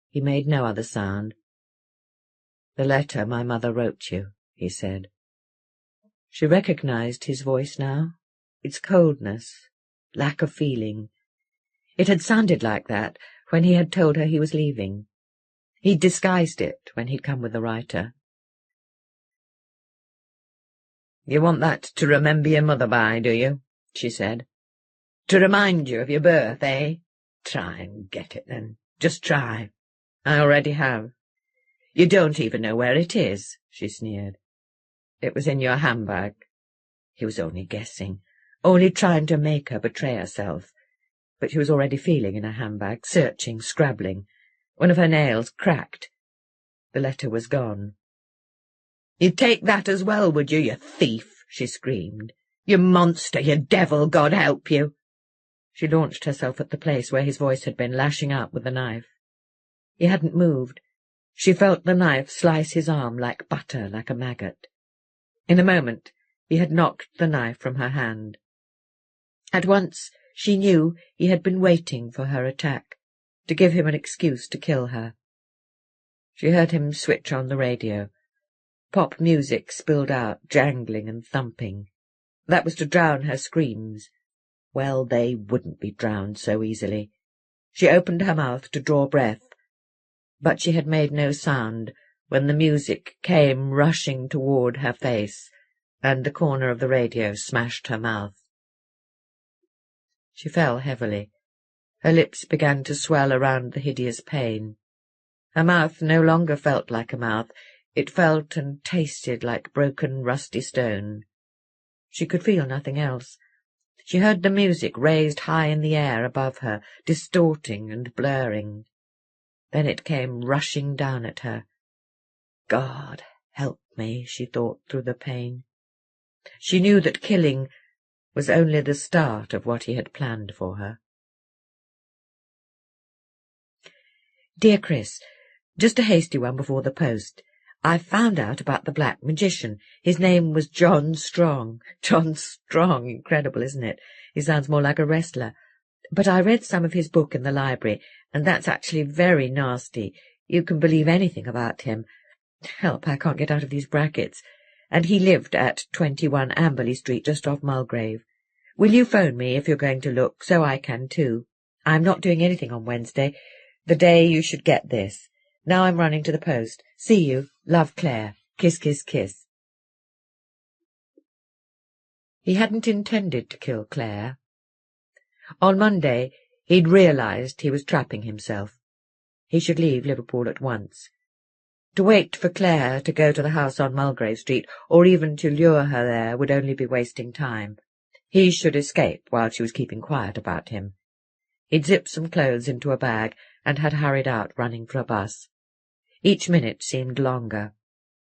He made no other sound. "The letter my mother wrote you," he said. She recognized his voice now, its coldness, lack of feeling. It had sounded like that when he had told her he was leaving. He'd disguised it when he'd come with the writer. "You want that to remember your mother by, do you?" she said. "To remind you of your birth, eh? Try and get it, then. Just try. I already have. You don't even know where it is," she sneered. "It was in your handbag." He was only guessing, only trying to make her betray herself. But she was already feeling in her handbag, searching, scrabbling. One of her nails cracked. The letter was gone. "You'd take that as well, would you, you thief?" she screamed. "You monster, you devil, God help you!" She launched herself at the place where his voice had been, lashing out with the knife. He hadn't moved. She felt the knife slice his arm like butter, like a maggot. In a moment, he had knocked the knife from her hand. At once, she knew he had been waiting for her attack, to give him an excuse to kill her. She heard him switch on the radio. Pop music spilled out, jangling and thumping. That was to drown her screams. Well, they wouldn't be drowned so easily. She opened her mouth to draw breath, but she had made no sound when the music came rushing toward her face, and the corner of the radio smashed her mouth. She fell heavily. Her lips began to swell around the hideous pain. Her mouth no longer felt like a mouth. It felt and tasted like broken, rusty stone. She could feel nothing else. She heard the music raised high in the air above her, distorting and blurring. Then it came rushing down at her. God help me, she thought through the pain. She knew that killing was only the start of what he had planned for her. Dear Chris, just a hasty one before the post. I found out about the black magician. His name was John Strong. John Strong, incredible, isn't it? He sounds more like a wrestler. But I read some of his book in the library, and that's actually very nasty. You can believe anything about him. Help, I can't get out of these brackets. And he lived at 21 Amberley Street, just off Mulgrave. Will you phone me if you're going to look, so I can too? I'm not doing anything on Wednesday, the day you should get this. Now I'm running to the post. See you. Love, Clare. Kiss, kiss, kiss. He hadn't intended to kill Clare. On Monday he'd realised he was trapping himself. He should leave Liverpool at once. To wait for Clare to go to the house on Mulgrave Street, or even to lure her there, would only be wasting time. He should escape while she was keeping quiet about him. He'd zipped some clothes into a bag and had hurried out, running for a bus. Each minute seemed longer.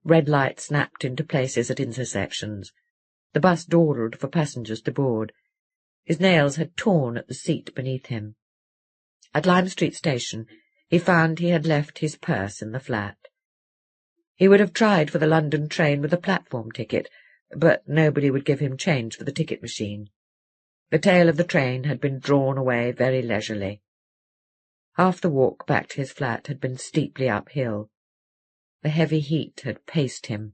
Red lights snapped into places at intersections. The bus dawdled for passengers to board. His nails had torn at the seat beneath him. At Lime Street Station he found he had left his purse in the flat. He would have tried for the London train with a platform ticket, but nobody would give him change for the ticket machine. The tail of the train had been drawn away very leisurely. Half the walk back to his flat had been steeply uphill. The heavy heat had paced him.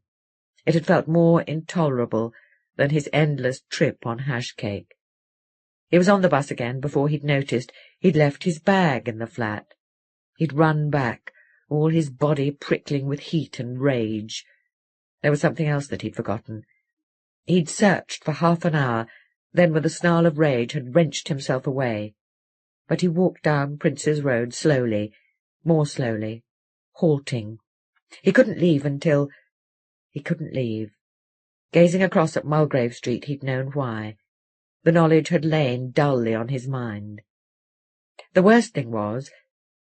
It had felt more intolerable than his endless trip on hash cake. He was on the bus again before he'd noticed he'd left his bag in the flat. He'd run back, all his body prickling with heat and rage. There was something else that he'd forgotten. He'd searched for half an hour, then with a snarl of rage had wrenched himself away. But he walked down Prince's Road slowly, more slowly, halting. He couldn't leave until— He couldn't leave. Gazing across at Mulgrave Street, he'd known why. The knowledge had lain dully on his mind. The worst thing was,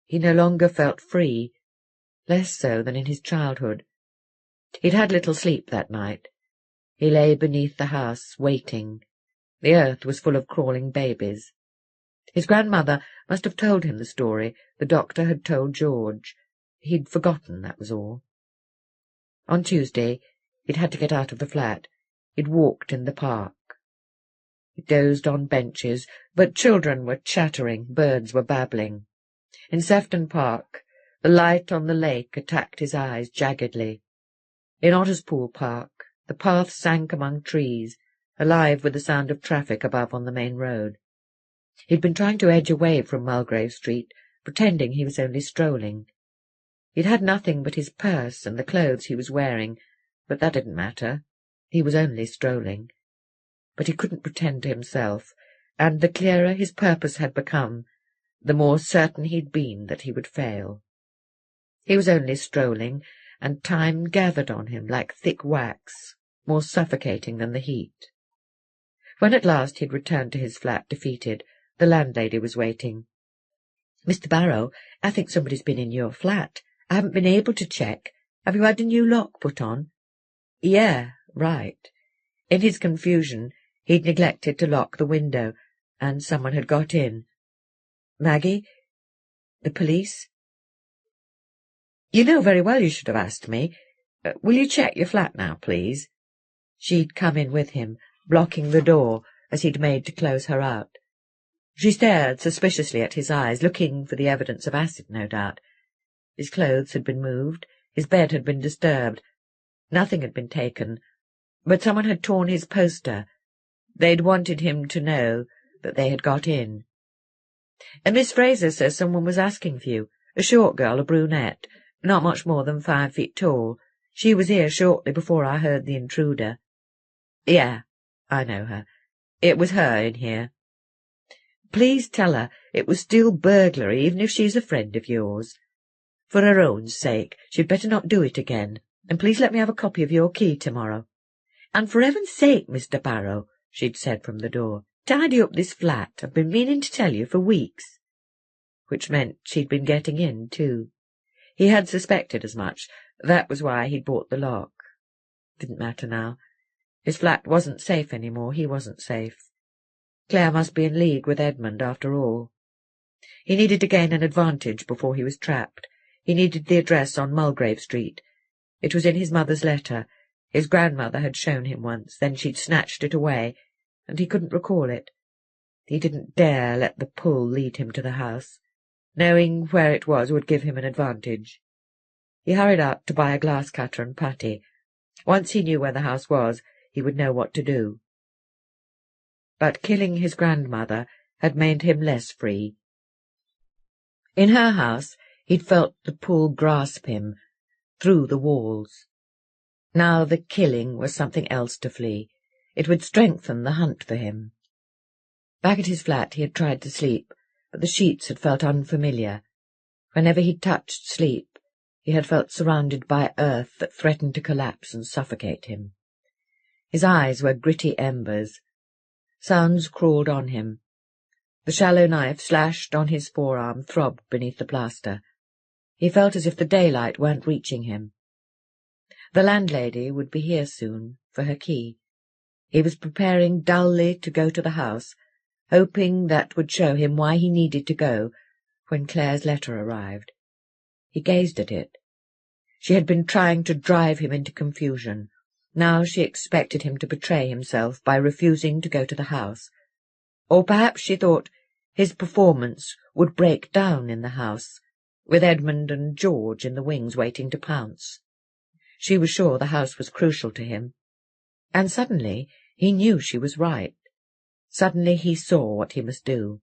he no longer felt free, less so than in his childhood. He'd had little sleep that night. He lay beneath the house, waiting. The earth was full of crawling babies. His grandmother must have told him the story the doctor had told George. He'd forgotten, that was all. On Tuesday he'd had to get out of the flat. He'd walked in the park. He dozed on benches, but children were chattering, birds were babbling. In Sefton Park, the light on the lake attacked his eyes jaggedly. In Otterspool Park, the path sank among trees, alive with the sound of traffic above on the main road. He'd been trying to edge away from Mulgrave Street, pretending he was only strolling. He'd had nothing but his purse and the clothes he was wearing, but that didn't matter. He was only strolling. But he couldn't pretend to himself, and the clearer his purpose had become, the more certain he'd been that he would fail. He was only strolling, and time gathered on him like thick wax, more suffocating than the heat. When at last he'd returned to his flat defeated, the landlady was waiting. "Mr. Barrow, I think somebody's been in your flat. I haven't been able to check. Have you had a new lock put on?" "Yeah, right." In his confusion, he'd neglected to lock the window, and someone had got in. "Maggie? The police?" "You know very well you should have asked me. Will you check your flat now, please?" She'd come in with him, blocking the door as he'd made to close her out. She stared suspiciously at his eyes, looking for the evidence of acid, no doubt. His clothes had been moved, his bed had been disturbed. Nothing had been taken, but someone had torn his poster. They'd wanted him to know that they had got in. "Miss Fraser says someone was asking for you. A short girl, a brunette, not much more than 5 feet tall. She was here shortly before I heard the intruder." "Yeah, I know her. It was her in here." "Please tell her it was still burglary, even if she's a friend of yours. For her own sake, she'd better not do it again, and please let me have a copy of your key tomorrow. And for heaven's sake, Mr. Barrow," she'd said from the door, "tidy up this flat. I've been meaning to tell you for weeks." Which meant she'd been getting in, too. He had suspected as much. That was why he'd bought the lock. Didn't matter now. His flat wasn't safe any more. He wasn't safe. Clare must be in league with Edmund, after all. He needed to gain an advantage before he was trapped. He needed the address on Mulgrave Street. It was in his mother's letter. His grandmother had shown him once, then she'd snatched it away, and he couldn't recall it. He didn't dare let the pull lead him to the house. Knowing where it was would give him an advantage. He hurried out to buy a glass cutter and putty. Once he knew where the house was, he would know what to do. But killing his grandmother had made him less free. In her house he'd felt the pull grasp him, through the walls. Now the killing was something else to flee. It would strengthen the hunt for him. Back at his flat he had tried to sleep, but the sheets had felt unfamiliar. Whenever he touched sleep, he had felt surrounded by earth that threatened to collapse and suffocate him. His eyes were gritty embers. Sounds crawled on him. The shallow knife slashed on his forearm throbbed beneath the plaster. He felt as if the daylight weren't reaching him. The landlady would be here soon, for her key. He was preparing dully to go to the house, hoping that would show him why he needed to go, when Clare's letter arrived. He gazed at it. She had been trying to drive him into confusion. Now she expected him to betray himself by refusing to go to the house. Or perhaps she thought his performance would break down in the house, with Edmund and George in the wings waiting to pounce. She was sure the house was crucial to him. And suddenly he knew she was right. Suddenly he saw what he must do.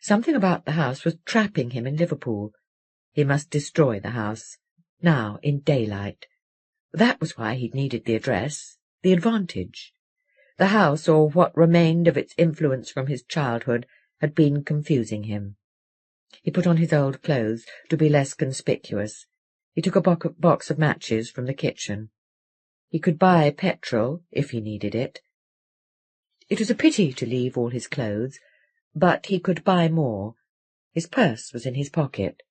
Something about the house was trapping him in Liverpool. He must destroy the house, now in daylight. That was why he'd needed the address, the advantage. The house, or what remained of its influence from his childhood, had been confusing him. He put on his old clothes to be less conspicuous. He took a box of matches from the kitchen. He could buy petrol if he needed it. It was a pity to leave all his clothes, but he could buy more. His purse was in his pocket.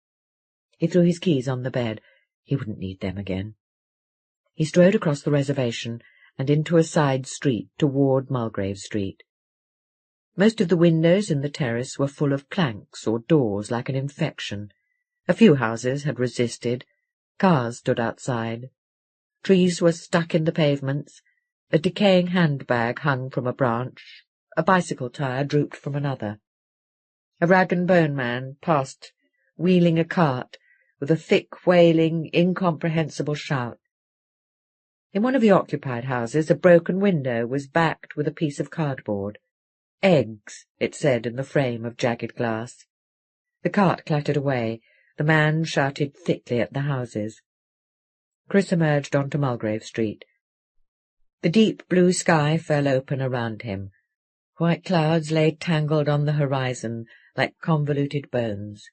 He threw his keys on the bed. He wouldn't need them again. He strode across the reservation and into a side street toward Mulgrave Street. Most of the windows in the terrace were full of planks or doors like an infection. A few houses had resisted. Cars stood outside. Trees were stuck in the pavements. A decaying handbag hung from a branch. A bicycle tire drooped from another. A rag-and-bone man passed, wheeling a cart, with a thick, wailing, incomprehensible shout. In one of the occupied houses a broken window was backed with a piece of cardboard. "Eggs," it said in the frame of jagged glass. The cart clattered away. The man shouted thickly at the houses. Chris emerged onto Mulgrave Street. The deep blue sky fell open around him. White clouds lay tangled on the horizon like convoluted bones.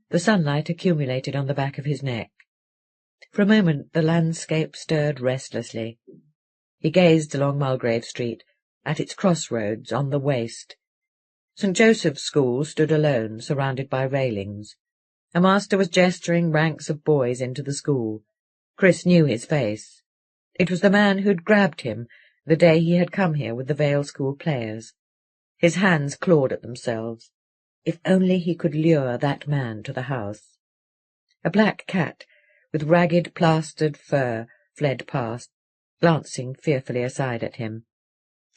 The sunlight accumulated on the back of his neck. For a moment the landscape stirred restlessly. He gazed along Mulgrave Street, at its crossroads on the waste. St. Joseph's School stood alone, surrounded by railings. A master was gesturing ranks of boys into the school. Chris knew his face. It was the man who'd grabbed him the day he had come here with the Vale School players. His hands clawed at themselves. If only he could lure that man to the house. A black cat, with ragged plastered fur, fled past, glancing fearfully aside at him.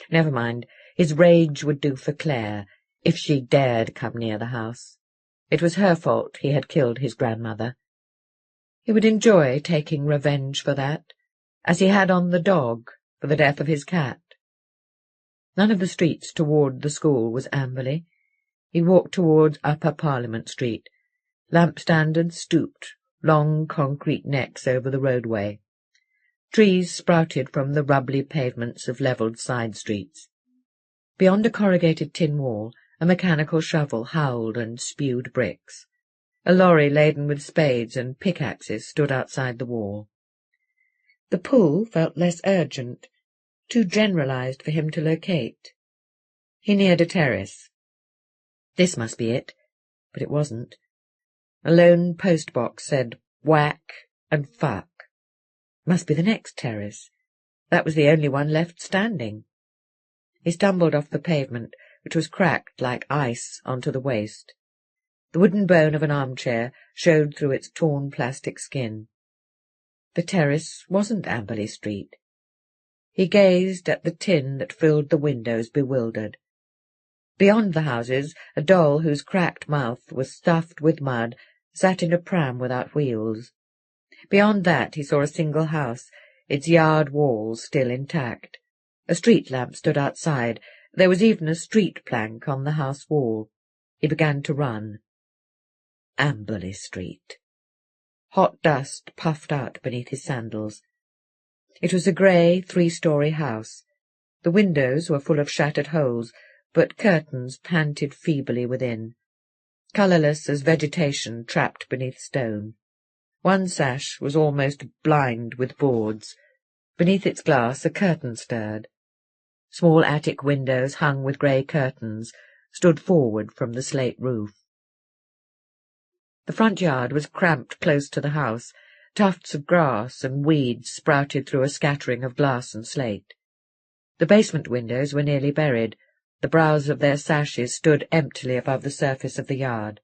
Never mind, his rage would do for Clare, if she dared come near the house. It was her fault he had killed his grandmother. He would enjoy taking revenge for that, as he had on the dog for the death of his cat. None of the streets toward the school was amberly. He walked towards Upper Parliament Street. Lamp-standards stooped, long concrete necks over the roadway. Trees sprouted from the rubbly pavements of levelled side streets. Beyond a corrugated tin wall, a mechanical shovel howled and spewed bricks. A lorry laden with spades and pickaxes stood outside the wall. The pull felt less urgent, too generalized for him to locate. He neared a terrace. This must be it, but it wasn't. A lone post-box said whack and fuck. Must be the next terrace. That was the only one left standing. He stumbled off the pavement, which was cracked like ice, onto the waste. The wooden bone of an armchair showed through its torn plastic skin. The terrace wasn't Amberley Street. He gazed at the tin that filled the windows, bewildered. Beyond the houses, a doll whose cracked mouth was stuffed with mud sat in a pram without wheels. Beyond that he saw a single house, its yard walls still intact. A street lamp stood outside. There was even a street plank on the house wall. He began to run. Amberley Street. Hot dust puffed out beneath his sandals. It was a grey, three-story house. The windows were full of shattered holes, but curtains panted feebly within, colourless as vegetation trapped beneath stone. One sash was almost blind with boards. Beneath its glass a curtain stirred. Small attic windows hung with grey curtains stood forward from the slate roof. The front yard was cramped close to the house. Tufts of grass and weeds sprouted through a scattering of glass and slate. The basement windows were nearly buried. The brows of their sashes stood emptily above the surface of the yard.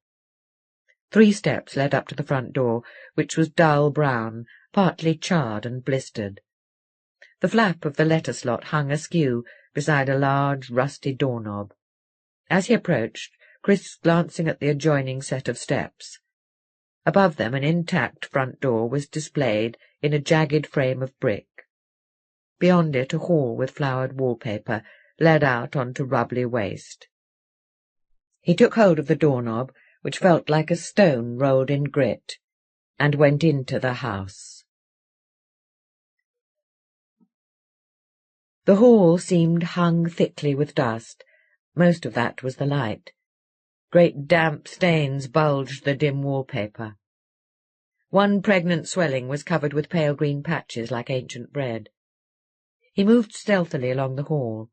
3 steps led up to the front door, which was dull brown, partly charred and blistered. The flap of the letter slot hung askew beside a large, rusty doorknob. As he approached, Chris glancing at the adjoining set of steps. Above them an intact front door was displayed in a jagged frame of brick. Beyond it a hall with flowered wallpaper led out onto rubbly waste. He took hold of the doorknob, which felt like a stone rolled in grit, and went into the house. The hall seemed hung thickly with dust. Most of that was the light. Great damp stains bulged the dim wallpaper. One pregnant swelling was covered with pale green patches like ancient bread. He moved stealthily along the hall.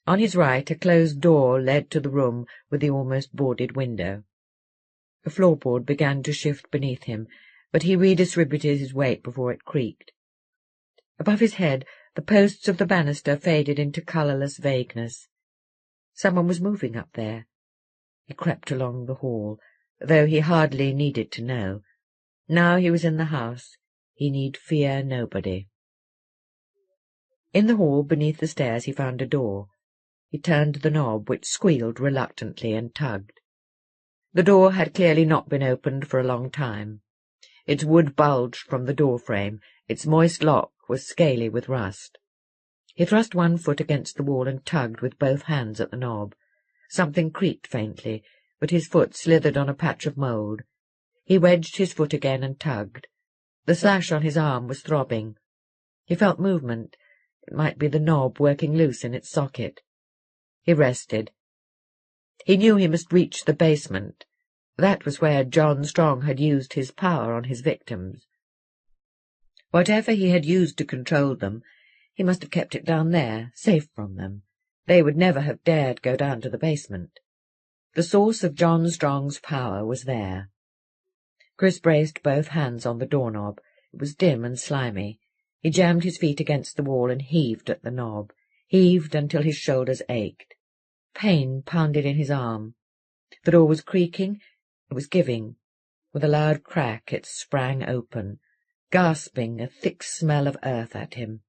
On his right a closed door led to the room with the almost boarded window. The floorboard began to shift beneath him, but he redistributed his weight before it creaked. Above his head the posts of the banister faded into colourless vagueness. Someone was moving up there. He crept along the hall, though he hardly needed to know. Now he was in the house, he need fear nobody. In the hall beneath the stairs he found a door. He turned the knob, which squealed reluctantly, and tugged. The door had clearly not been opened for a long time. Its wood bulged from the door frame, its moist lock was scaly with rust. He thrust one foot against the wall and tugged with both hands at the knob. Something creaked faintly, but his foot slithered on a patch of mould. He wedged his foot again and tugged. The slash on his arm was throbbing. He felt movement. It might be the knob working loose in its socket. He rested. He knew he must reach the basement. That was where John Strong had used his power on his victims. Whatever he had used to control them, he must have kept it down there, safe from them. They would never have dared go down to the basement. The source of John Strong's power was there. Chris braced both hands on the doorknob. It was dim and slimy. He jammed his feet against the wall and heaved at the knob, heaved until his shoulders ached. Pain pounded in his arm. The door was creaking. It was giving. With a loud crack it sprang open, gasping a thick smell of earth at him.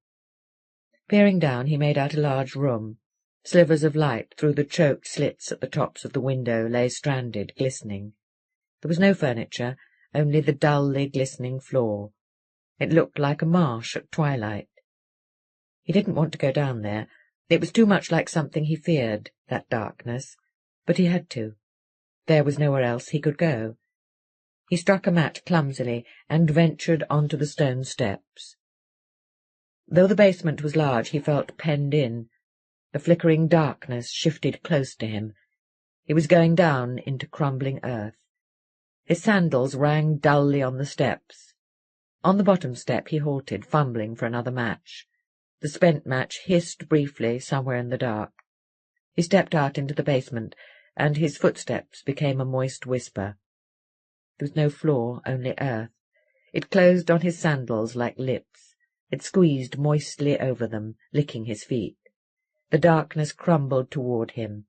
Peering down, he made out a large room. Slivers of light through the choked slits at the tops of the window lay stranded, glistening. There was no furniture, only the dully glistening floor. It looked like a marsh at twilight. He didn't want to go down there. It was too much like something he feared, that darkness. But he had to. There was nowhere else he could go. He struck a match clumsily and ventured onto the stone steps. Though the basement was large, he felt penned in. The flickering darkness shifted close to him. He was going down into crumbling earth. His sandals rang dully on the steps. On the bottom step he halted, fumbling for another match. The spent match hissed briefly somewhere in the dark. He stepped out into the basement, and his footsteps became a moist whisper. There was no floor, only earth. It closed on his sandals like lips. It squeezed moistly over them, licking his feet. The darkness crumbled toward him.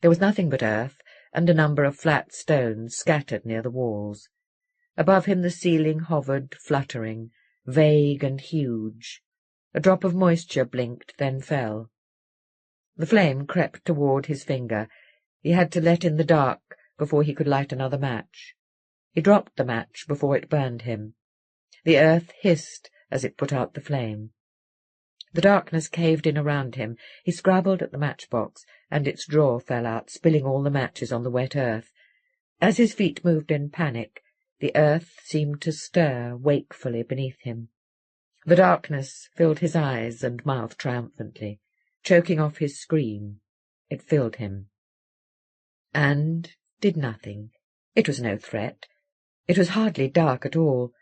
There was nothing but earth, and a number of flat stones scattered near the walls. Above him the ceiling hovered, fluttering, vague and huge. A drop of moisture blinked, then fell. The flame crept toward his finger. He had to let in the dark before he could light another match. He dropped the match before it burned him. The earth hissed as it put out the flame. The darkness caved in around him. He scrabbled at the matchbox, and its drawer fell out, spilling all the matches on the wet earth. As his feet moved in panic, the earth seemed to stir wakefully beneath him. The darkness filled his eyes and mouth triumphantly. choking off his scream. It filled him. And did nothing. It was no threat. It was hardly dark at all.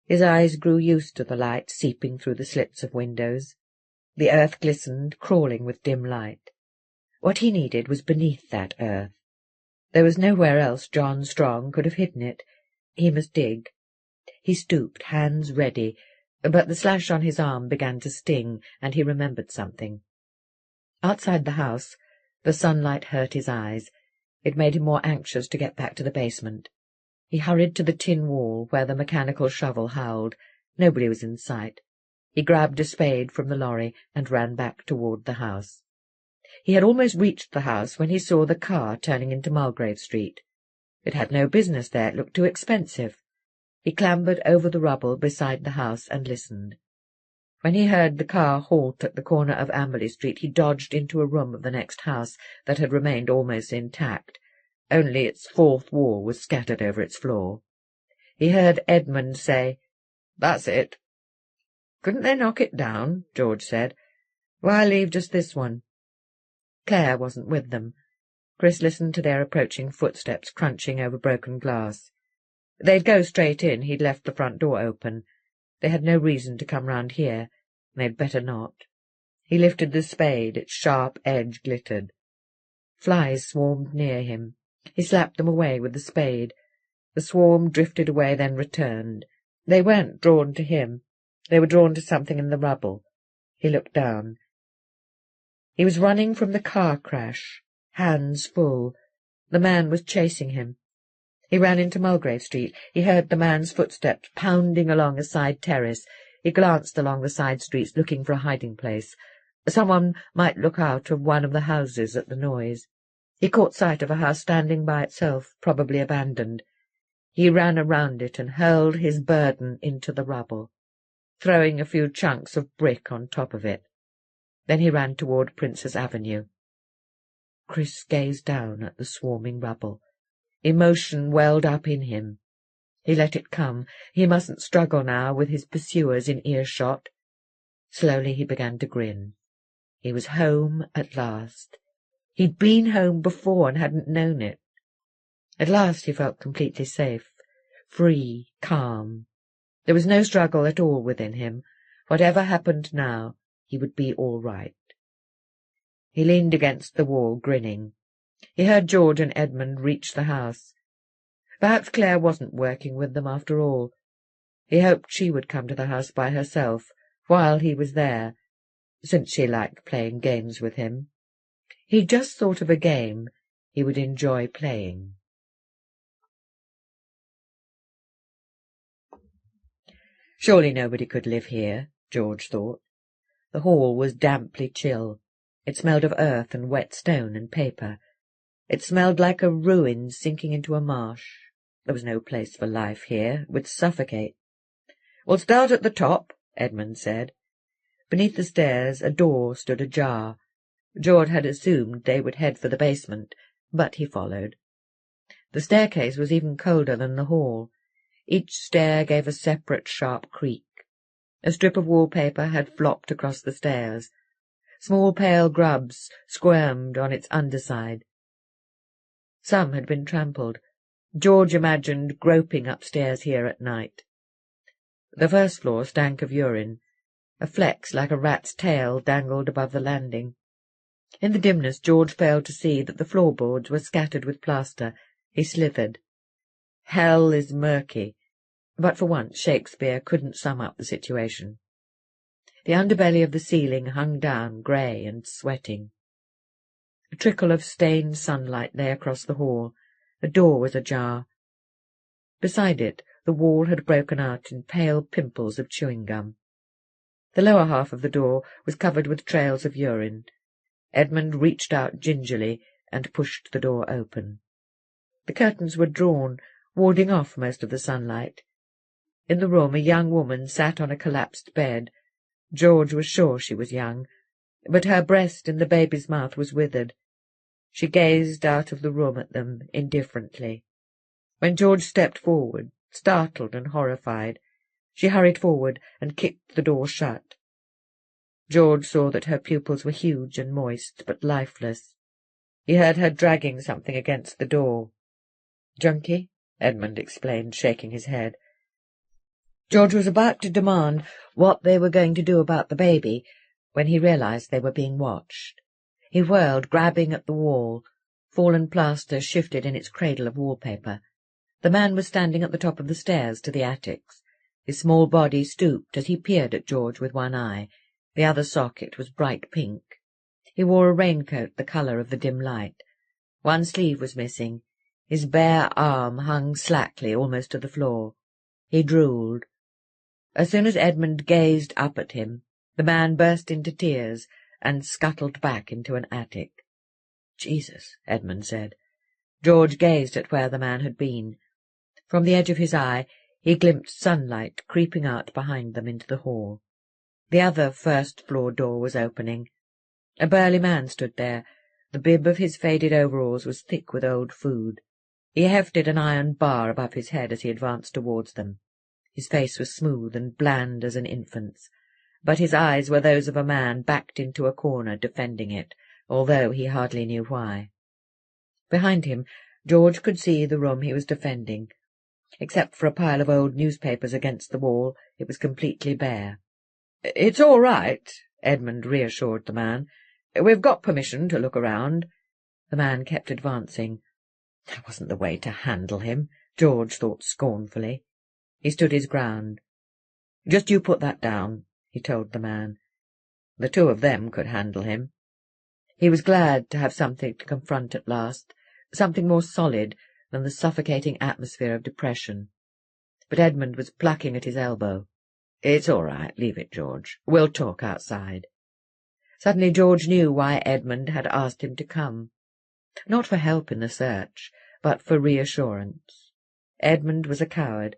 His eyes grew used to the light seeping through the slits of windows. The earth glistened, crawling with dim light. What he needed was beneath that earth. There was nowhere else John Strong could have hidden it. He must dig. He stooped, hands ready, but the slash on his arm began to sting, and he remembered something. Outside the house, the sunlight hurt his eyes. It made him more anxious to get back to the basement. He hurried to the tin wall where the mechanical shovel howled. Nobody was in sight. He grabbed a spade from the lorry and ran back toward the house. He had almost reached the house when he saw the car turning into Mulgrave Street. It had no business there. It looked too expensive. He clambered over the rubble beside the house and listened. When he heard the car halt at the corner of Amberley Street, he dodged into a room of the next house that had remained almost intact. Only its fourth wall was scattered over its floor. He heard Edmund say, "That's it." "Couldn't they knock it down?" George said. "Why leave just this one?" Clare wasn't with them. Chris listened to their approaching footsteps crunching over broken glass. They'd go straight in. He'd left the front door open. They had no reason to come round here, and they'd better not. He lifted the spade. Its sharp edge glittered. Flies swarmed near him. He slapped them away with the spade. The swarm drifted away, then returned. They weren't drawn to him. They were drawn to something in the rubble. He looked down. He was running from the car crash, hands full. The man was chasing him. He ran into Mulgrave Street. He heard the man's footsteps pounding along a side terrace. He glanced along the side streets, looking for a hiding place. Someone might look out of one of the houses at the noise. He caught sight of a house standing by itself, probably abandoned. He ran around it and hurled his burden into the rubble, throwing a few chunks of brick on top of it. Then he ran toward Princess Avenue. Chris gazed down at the swarming rubble. Emotion welled up in him. He let it come. He mustn't struggle now with his pursuers in earshot. Slowly he began to grin. He was home at last. He'd been home before and hadn't known it. At last he felt completely safe, free, calm. There was no struggle at all within him. Whatever happened now, he would be all right. He leaned against the wall, grinning. He heard George and Edmund reach the house. Perhaps Clare wasn't working with them after all. He hoped she would come to the house by herself, while he was there, since she liked playing games with him. He just thought of a game he would enjoy playing. Surely nobody could live here, George thought. The hall was damply chill. It smelled of earth and wet stone and paper. It smelled like a ruin sinking into a marsh. There was no place for life here. It would suffocate. "We'll start at the top," Edmund said. Beneath the stairs a door stood ajar. George had assumed they would head for the basement, but he followed. The staircase was even colder than the hall. Each stair gave a separate sharp creak. A strip of wallpaper had flopped across the stairs. Small pale grubs squirmed on its underside. Some had been trampled. George imagined groping upstairs here at night. The first floor stank of urine. A flex like a rat's tail dangled above the landing. In the dimness George failed to see that the floorboards were scattered with plaster. He slithered. Hell is murky, but for once Shakespeare couldn't sum up the situation. The underbelly of the ceiling hung down, grey and sweating. A trickle of stained sunlight lay across the hall. The door was ajar. Beside it, the wall had broken out in pale pimples of chewing gum. The lower half of the door was covered with trails of urine. Edmund reached out gingerly and pushed the door open. The curtains were drawn, warding off most of the sunlight. In the room a young woman sat on a collapsed bed. George was sure she was young, but her breast in the baby's mouth was withered. She gazed out of the room at them indifferently. When George stepped forward, startled and horrified, she hurried forward and kicked the door shut. George saw that her pupils were huge and moist, but lifeless. He heard her dragging something against the door. "Junkie?" Edmund explained, shaking his head. George was about to demand what they were going to do about the baby when he realized they were being watched. He whirled, grabbing at the wall. Fallen plaster shifted in its cradle of wallpaper. The man was standing at the top of the stairs to the attics. His small body stooped as he peered at George with one eye. The other socket was bright pink. He wore a raincoat the colour of the dim light. One sleeve was missing. His bare arm hung slackly almost to the floor. He drooled. As soon as Edmund gazed up at him, the man burst into tears and scuttled back into an attic. "Jesus," Edmund said. George gazed at where the man had been. From the edge of his eye he glimpsed sunlight creeping out behind them into the hall. The other first-floor door was opening. A burly man stood there. The bib of his faded overalls was thick with old food. He hefted an iron bar above his head as he advanced towards them. His face was smooth and bland as an infant's, but his eyes were those of a man backed into a corner defending it, although he hardly knew why. Behind him, George could see the room he was defending. Except for a pile of old newspapers against the wall, it was completely bare. "It's all right," Edmund reassured the man. "We've got permission to look around." The man kept advancing. That wasn't the way to handle him, George thought scornfully. He stood his ground. "Just you put that down," he told the man. The two of them could handle him. He was glad to have something to confront at last, something more solid than the suffocating atmosphere of depression. But Edmund was plucking at his elbow. "It's all right, leave it, George. We'll talk outside." Suddenly George knew why Edmund had asked him to come. Not for help in the search, but for reassurance. Edmund was a coward.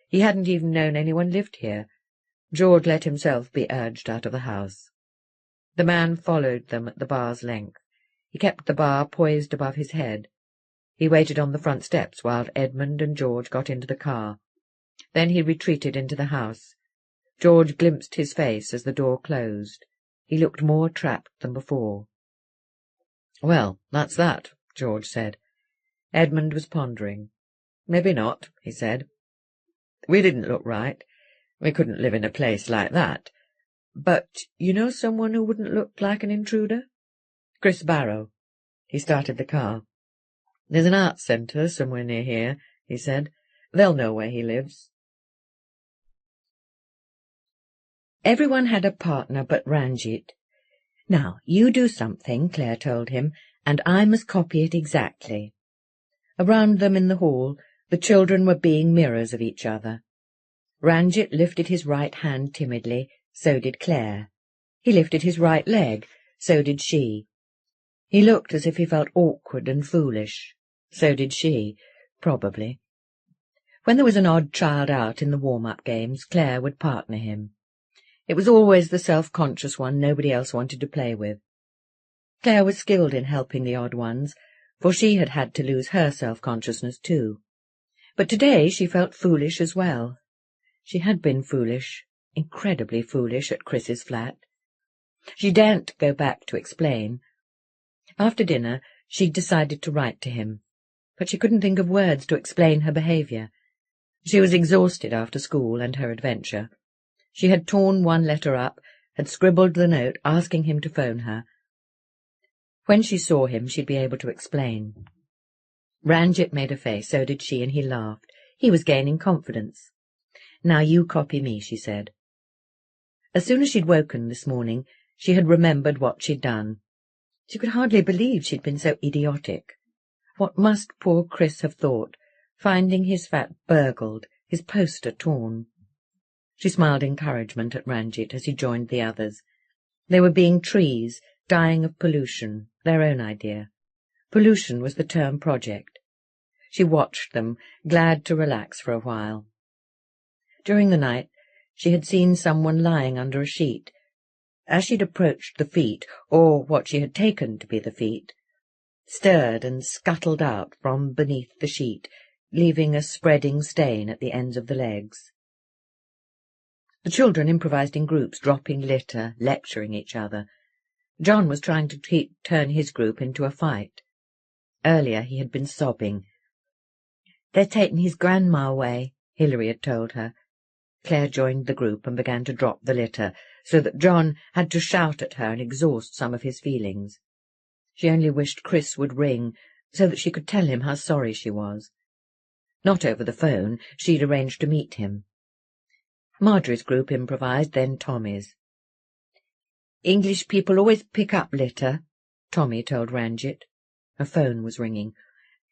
He hadn't even known anyone lived here. George let himself be urged out of the house. The man followed them at the bar's length. He kept the bar poised above his head. He waited on the front steps while Edmund and George got into the car. Then he retreated into the house. George glimpsed his face as the door closed. He looked more trapped than before. "Well, that's that," George said. Edmund was pondering. "Maybe not," he said. "We didn't look right. We couldn't live in a place like that. But you know someone who wouldn't look like an intruder? Chris Barrow." He started the car. "There's an arts centre somewhere near here," he said. "They'll know where he lives." Everyone had a partner but Ranjit. "Now, you do something," Clare told him, "and I must copy it exactly." Around them in the hall, the children were being mirrors of each other. Ranjit lifted his right hand timidly, so did Clare. He lifted his right leg, so did she. He looked as if he felt awkward and foolish. So did she, probably. When there was an odd child out in the warm-up games, Clare would partner him. It was always the self-conscious one nobody else wanted to play with. Clare was skilled in helping the odd ones, for she had had to lose her self-consciousness too. But today she felt foolish as well. She had been foolish, incredibly foolish, at Chris's flat. She daren't go back to explain. After dinner she'd decided to write to him, but she couldn't think of words to explain her behaviour. She was exhausted after school and her adventure. She had torn one letter up, had scribbled the note asking him to phone her. When she saw him she'd be able to explain. Ranjit made a face, so did she, and he laughed. He was gaining confidence. "Now you copy me," she said. As soon as she'd woken this morning, she had remembered what she'd done. She could hardly believe she'd been so idiotic. What must poor Chris have thought, finding his flat burgled, his poster torn? She smiled encouragement at Ranjit as he joined the others. They were being trees, dying of pollution, their own idea. Pollution was the term project. She watched them, glad to relax for a while. During the night, she had seen someone lying under a sheet. As she'd approached the feet, or what she had taken to be the feet, stirred and scuttled out from beneath the sheet, leaving a spreading stain at the ends of the legs. The children improvised in groups, dropping litter, lecturing each other. John was trying to turn his group into a fight. Earlier he had been sobbing. "They're taking his grandma away," Hilary had told her. Clare joined the group and began to drop the litter, so that John had to shout at her and exhaust some of his feelings. She only wished Chris would ring, so that she could tell him how sorry she was. Not over the phone, she'd arranged to meet him. Marjorie's group improvised, then Tommy's. "English people always pick up litter," Tommy told Ranjit. Her phone was ringing.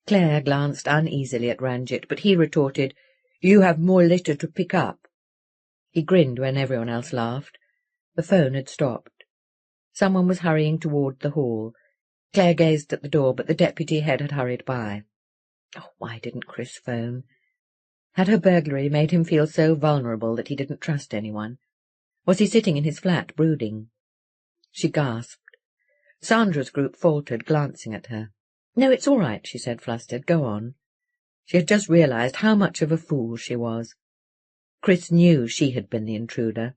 Clare glanced uneasily at Ranjit, but he retorted, "You have more litter to pick up." He grinned when everyone else laughed. The phone had stopped. Someone was hurrying toward the hall. Clare gazed at the door, but the deputy head had hurried by. Oh, why didn't Chris phone? Had her burglary made him feel so vulnerable that he didn't trust anyone? Was he sitting in his flat, brooding? She gasped. Sandra's group faltered, glancing at her. "No, it's all right," she said, flustered. "Go on." She had just realized how much of a fool she was. Chris knew she had been the intruder.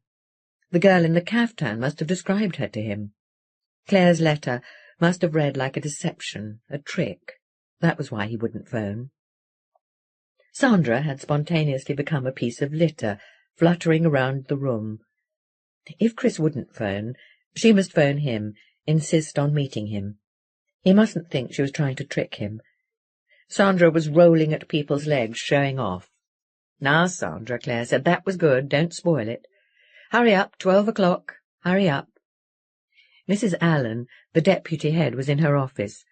The girl in the caftan must have described her to him. Clare's letter must have read like a deception, a trick. That was why he wouldn't phone. Sandra had spontaneously become a piece of litter, fluttering around the room. If Chris wouldn't phone, she must phone him, insist on meeting him. He mustn't think she was trying to trick him. Sandra was rolling at people's legs, showing off. "Now, Sandra," Clare said, "that was good. Don't spoil it. Hurry up, 12 o'clock. Hurry up." Mrs. Allen, the deputy head, was in her office.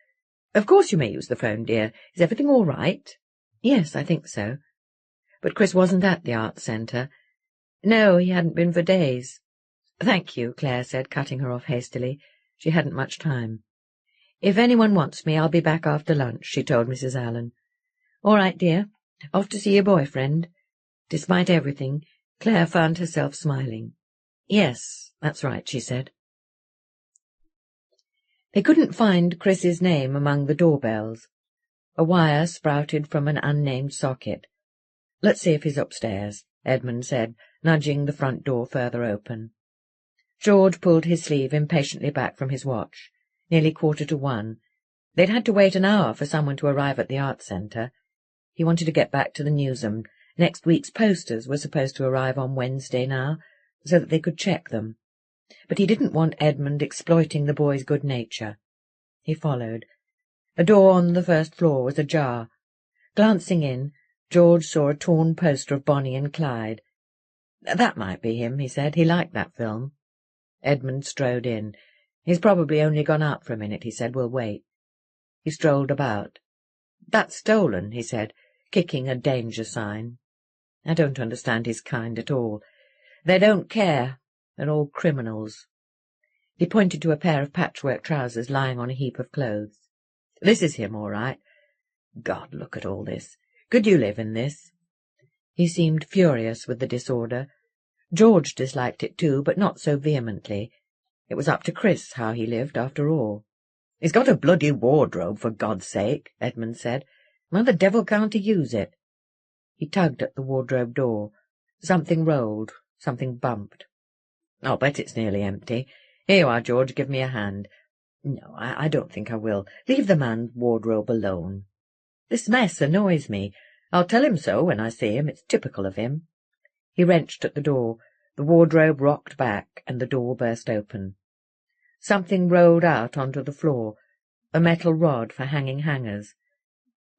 "Of course you may use the phone, dear. Is everything all right?" "Yes, I think so." But Chris wasn't at the arts centre. No, he hadn't been for days. "Thank you," Clare said, cutting her off hastily. She hadn't much time. "If anyone wants me, I'll be back after lunch," she told Mrs. Allen. "All right, dear. Off to see your boyfriend?" Despite everything, Clare found herself smiling. "Yes, that's right," she said. They couldn't find Chris's name among the doorbells. A wire sprouted from an unnamed socket. "Let's see if he's upstairs," Edmund said, nudging the front door further open. George pulled his sleeve impatiently back from his watch. Nearly 1:45. They'd had to wait an hour for someone to arrive at the arts centre. He wanted to get back to the newsroom. Next week's posters were supposed to arrive on Wednesday now, so that they could check them. But he didn't want Edmund exploiting the boy's good nature. He followed. A door on the first floor was ajar. Glancing in, George saw a torn poster of Bonnie and Clyde. "That might be him," he said. He liked that film. Edmund strode in. "He's probably only gone out for a minute," he said. "We'll wait." He strolled about. "That's stolen," he said, kicking a danger sign. "I don't understand his kind at all. They don't care. They're all criminals." He pointed to a pair of patchwork trousers lying on a heap of clothes. "This is him, all right. God, look at all this. Could you live in this?" He seemed furious with the disorder. George disliked it too, but not so vehemently. It was up to Chris how he lived, after all. "He's got a bloody wardrobe, for God's sake," Edmund said. "How the devil can't he use it?" He tugged at the wardrobe door. Something rolled, something bumped. "I'll bet it's nearly empty. Here you are, George, give me a hand." "No, I don't think I will. Leave the man's wardrobe alone." "This mess annoys me. I'll tell him so when I see him. It's typical of him." He wrenched at the door. The wardrobe rocked back, and the door burst open. Something rolled out onto the floor, a metal rod for hanging hangers.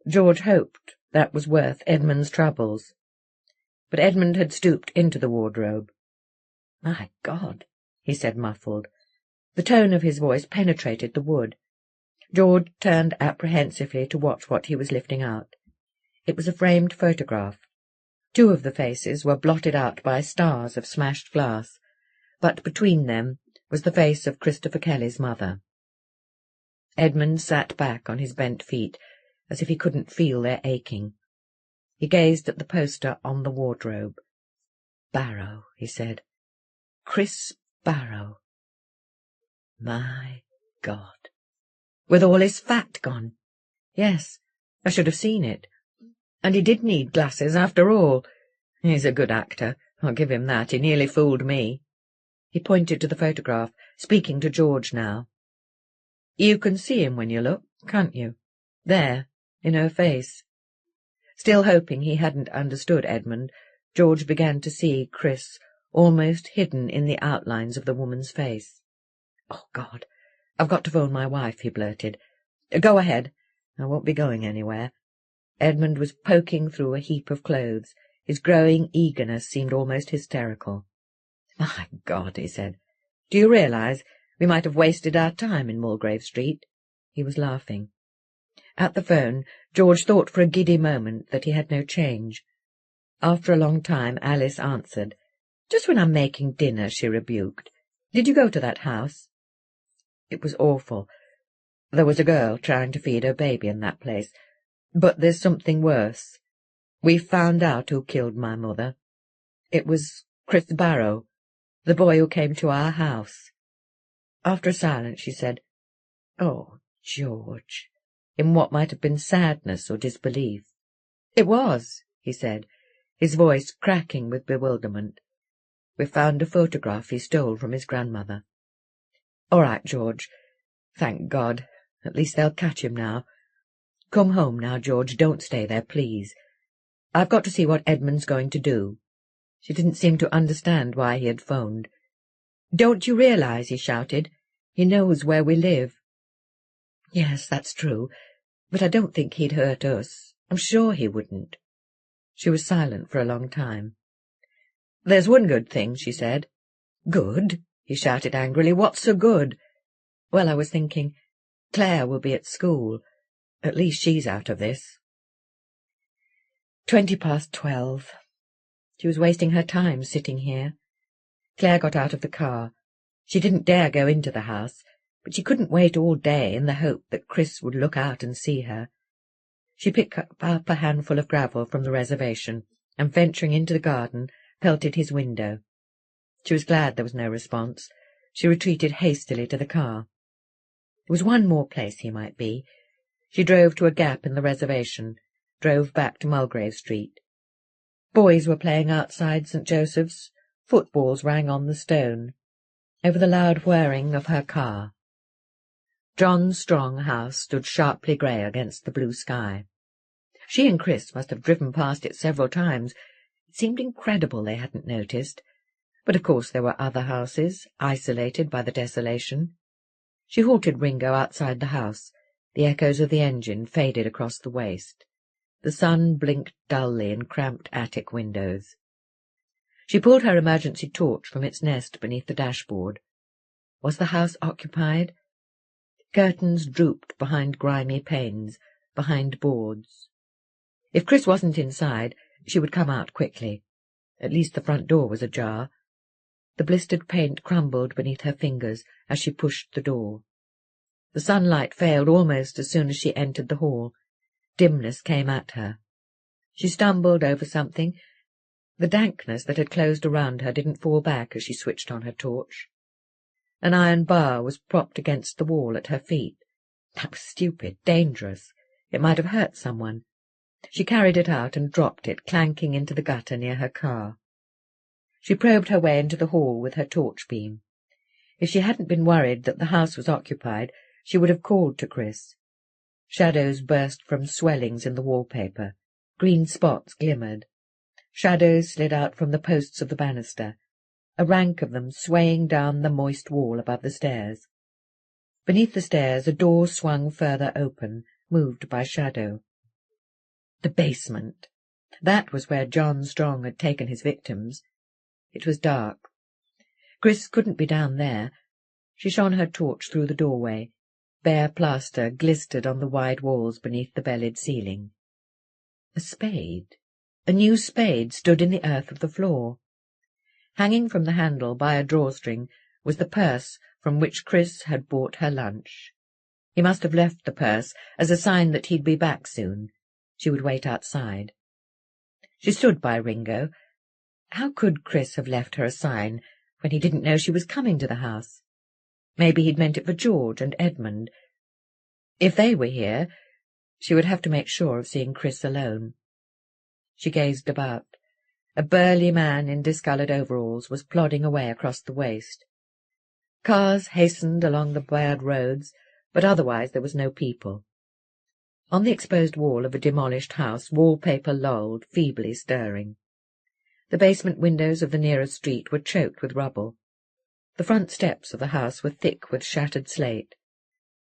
George hoped that was worth Edmund's troubles. But Edmund had stooped into the wardrobe. "My God," he said, muffled. The tone of his voice penetrated the wood. George turned apprehensively to watch what he was lifting out. It was a framed photograph. 2 of the faces were blotted out by stars of smashed glass, but between them was the face of Christopher Kelly's mother. Edmund sat back on his bent feet, as if he couldn't feel their aching. He gazed at the poster on the wardrobe. "Barrow," he said. "Chris Barrow. My God. With all his fat gone. Yes, I should have seen it. And he did need glasses, after all. He's a good actor, I'll give him that. He nearly fooled me. He pointed to the photograph, speaking to George now. You can see him when you look, can't you? There, in her face. Still hoping he hadn't understood Edmund, George began to see Chris almost hidden in the outlines of the woman's face. "Oh, God, I've got to phone my wife," he blurted. "Go ahead. I won't be going anywhere." Edmund was poking through a heap of clothes. His growing eagerness seemed almost hysterical. "My God," he said. "Do you realize we might have wasted our time in Mulgrave Street?" He was laughing. At the phone, George thought for a giddy moment that he had no change. After a long time, Alice answered. "Just when I'm making dinner," she rebuked. "Did you go to that house?" "It was awful. There was a girl trying to feed her baby in that place. But there's something worse. We've found out who killed my mother. It was Chris Barrow, the boy who came to our house." After a silence, she said, "Oh, George," in what might have been sadness or disbelief. "It was," he said, his voice cracking with bewilderment. "We found a photograph he stole from his grandmother." "All right, George. Thank God. At least they'll catch him now. Come home now, George. Don't stay there, please. I've got to see what Edmund's going to do." She didn't seem to understand why he had phoned. "Don't you realize," he shouted, "he knows where we live?" "Yes, that's true, but I don't think he'd hurt us. I'm sure he wouldn't." She was silent for a long time. "There's one good thing," she said. "Good?" he shouted angrily. "What's so good?" "Well, I was thinking, Clare will be at school. At least she's out of this." 12:20. She was wasting her time sitting here. Clare got out of the car. She didn't dare go into the house, but she couldn't wait all day in the hope that Chris would look out and see her. She picked up a handful of gravel from the reservation, and venturing into the garden, pelted his window. She was glad there was no response. She retreated hastily to the car. There was one more place he might be. She drove to a gap in the reservation, drove back to Mulgrave Street. Boys were playing outside St. Joseph's. Footballs rang on the stone. Over the loud whirring of her car, John's strong house stood sharply grey against the blue sky. She and Chris must have driven past it several times. It seemed incredible they hadn't noticed. But of course there were other houses, isolated by the desolation. She halted Ringo outside the house. The echoes of the engine faded across the waste. The sun blinked dully in cramped attic windows. She pulled her emergency torch from its nest beneath the dashboard. Was the house occupied? Curtains drooped behind grimy panes, behind boards. If Chris wasn't inside, she would come out quickly. At least the front door was ajar. The blistered paint crumbled beneath her fingers as she pushed the door. The sunlight failed almost as soon as she entered the hall. Dimness came at her. She stumbled over something. The dankness that had closed around her didn't fall back as she switched on her torch. An iron bar was propped against the wall at her feet. That was stupid, dangerous. It might have hurt someone. She carried it out and dropped it, clanking into the gutter near her car. She probed her way into the hall with her torch beam. If she hadn't been worried that the house was occupied, she would have called to Chris. Shadows burst from swellings in the wallpaper. Green spots glimmered. Shadows slid out from the posts of the banister, a rank of them swaying down the moist wall above the stairs. Beneath the stairs a door swung further open, moved by shadow. The basement. That was where John Strong had taken his victims. It was dark. Chris couldn't be down there. She shone her torch through the doorway. Bare plaster glistered on the wide walls beneath the bellied ceiling. A spade. A new spade stood in the earth of the floor. Hanging from the handle by a drawstring was the purse from which Chris had bought her lunch. He must have left the purse as a sign that he'd be back soon. She would wait outside. She stood by Ringo. How could Chris have left her a sign when he didn't know she was coming to the house? Maybe he'd meant it for George and Edmund. If they were here, she would have to make sure of seeing Chris alone. She gazed about. A burly man in discoloured overalls was plodding away across the waste. Cars hastened along the bad roads, but otherwise there was no people. On the exposed wall of a demolished house, wallpaper lolled, feebly stirring. The basement windows of the nearest street were choked with rubble. The front steps of the house were thick with shattered slate.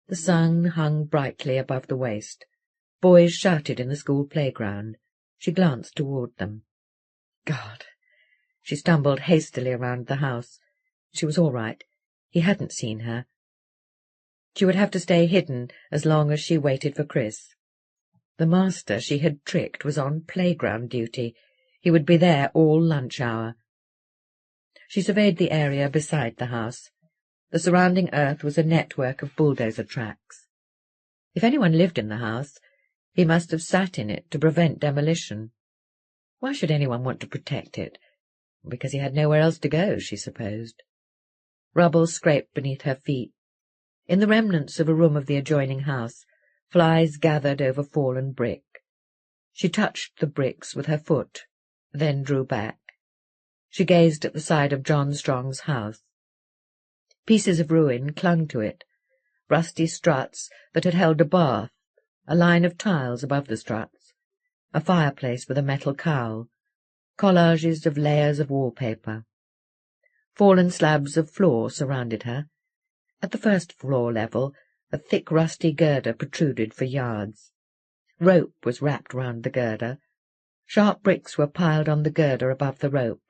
The sun hung brightly above the waste. Boys shouted in the school playground. She glanced toward them. God! She stumbled hastily around the house. She was all right. He hadn't seen her. She would have to stay hidden as long as she waited for Chris. The master she had tricked was on playground duty. He would be there all lunch hour. She surveyed the area beside the house. The surrounding earth was a network of bulldozer tracks. If anyone lived in the house, he must have sat in it to prevent demolition. Why should anyone want to protect it? Because he had nowhere else to go, she supposed. Rubble scraped beneath her feet. In the remnants of a room of the adjoining house, flies gathered over fallen brick. She touched the bricks with her foot, then drew back. She gazed at the side of John Strong's house. Pieces of ruin clung to it, rusty struts that had held a bath, a line of tiles above the struts, a fireplace with a metal cowl, collages of layers of wallpaper. Fallen slabs of floor surrounded her. At the first floor level, a thick rusty girder protruded for yards. Rope was wrapped round the girder. Sharp bricks were piled on the girder above the rope.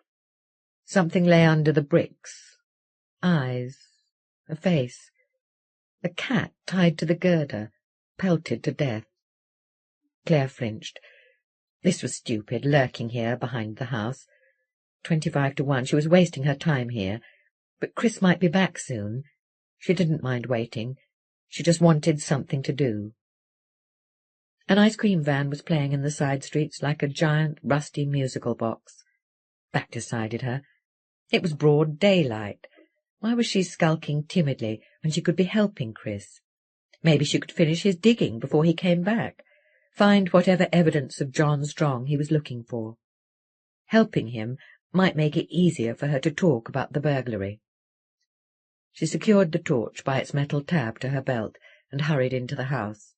Something lay under the bricks. Eyes. A face. A cat tied to the girder, pelted to death. Clare flinched. This was stupid, lurking here behind the house. 25 to 1, she was wasting her time here. But Chris might be back soon. She didn't mind waiting. She just wanted something to do. An ice cream van was playing in the side streets like a giant, rusty musical box. That decided her. It was broad daylight. Why was she skulking timidly when she could be helping Chris? Maybe she could finish his digging before he came back, find whatever evidence of John Strong he was looking for. Helping him might make it easier for her to talk about the burglary. She secured the torch by its metal tab to her belt and hurried into the house.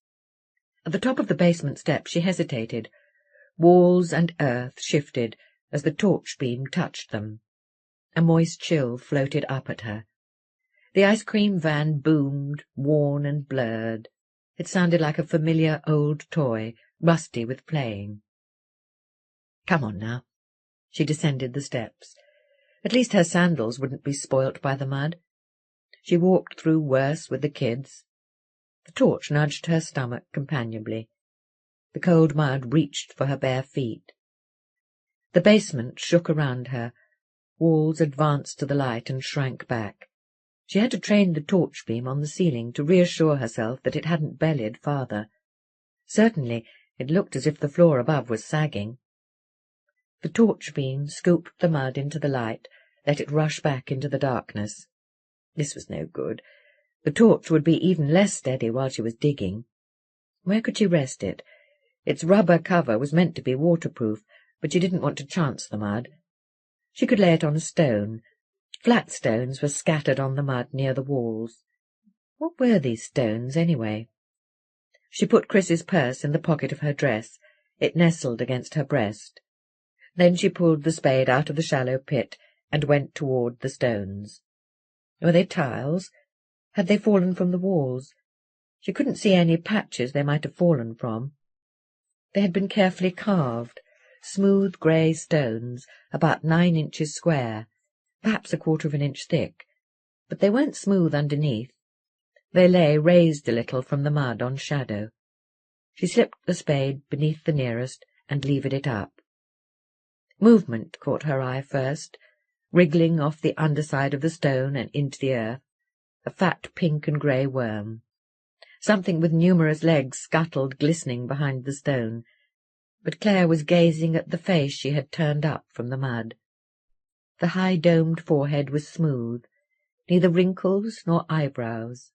At the top of the basement steps she hesitated. Walls and earth shifted as the torch beam touched them. A moist chill floated up at her. The ice cream van boomed, worn and blurred. It sounded like a familiar old toy, rusty with playing. Come on now. She descended the steps. At least her sandals wouldn't be spoilt by the mud. She walked through worse with the kids. The torch nudged her stomach companionably. The cold mud reached for her bare feet. The basement shook around her. Walls advanced to the light and shrank back. She had to train the torch beam on the ceiling to reassure herself that it hadn't bellied farther. Certainly it looked as if the floor above was sagging. The torch beam scooped the mud into the light, let it rush back into the darkness. This was no good. The torch would be even less steady while she was digging. Where could she rest it? Its rubber cover was meant to be waterproof, but she didn't want to chance the mud. She could lay it on a stone. Flat stones were scattered on the mud near the walls. What were these stones, anyway? She put Chris's purse in the pocket of her dress. It nestled against her breast. Then she pulled the spade out of the shallow pit and went toward the stones. Were they tiles? Had they fallen from the walls? She couldn't see any patches they might have fallen from. They had been carefully carved, smooth grey stones, about 9 inches square, perhaps 1/4 of an inch thick, but they weren't smooth underneath. They lay raised a little from the mud on shadow. She slipped the spade beneath the nearest and levered it up. Movement caught her eye first, wriggling off the underside of the stone and into the earth, a fat pink and grey worm. Something with numerous legs scuttled glistening behind the stone, but Clare was gazing at the face she had turned up from the mud. The high-domed forehead was smooth, neither wrinkles nor eyebrows.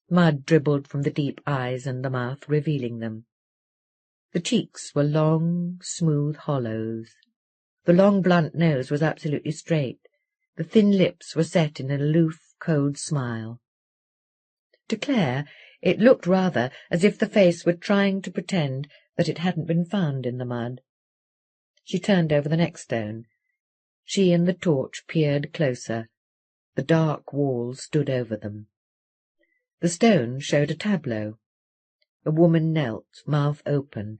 Mud dribbled from the deep eyes and the mouth, revealing them. The cheeks were long, smooth hollows. The long, blunt nose was absolutely straight. The thin lips were set in an aloof, cold smile. To Clare, it looked rather as if the face were trying to pretend that it hadn't been found in the mud. She turned over the next stone. She and the torch peered closer. The dark wall stood over them. The stone showed a tableau. A woman knelt, mouth open.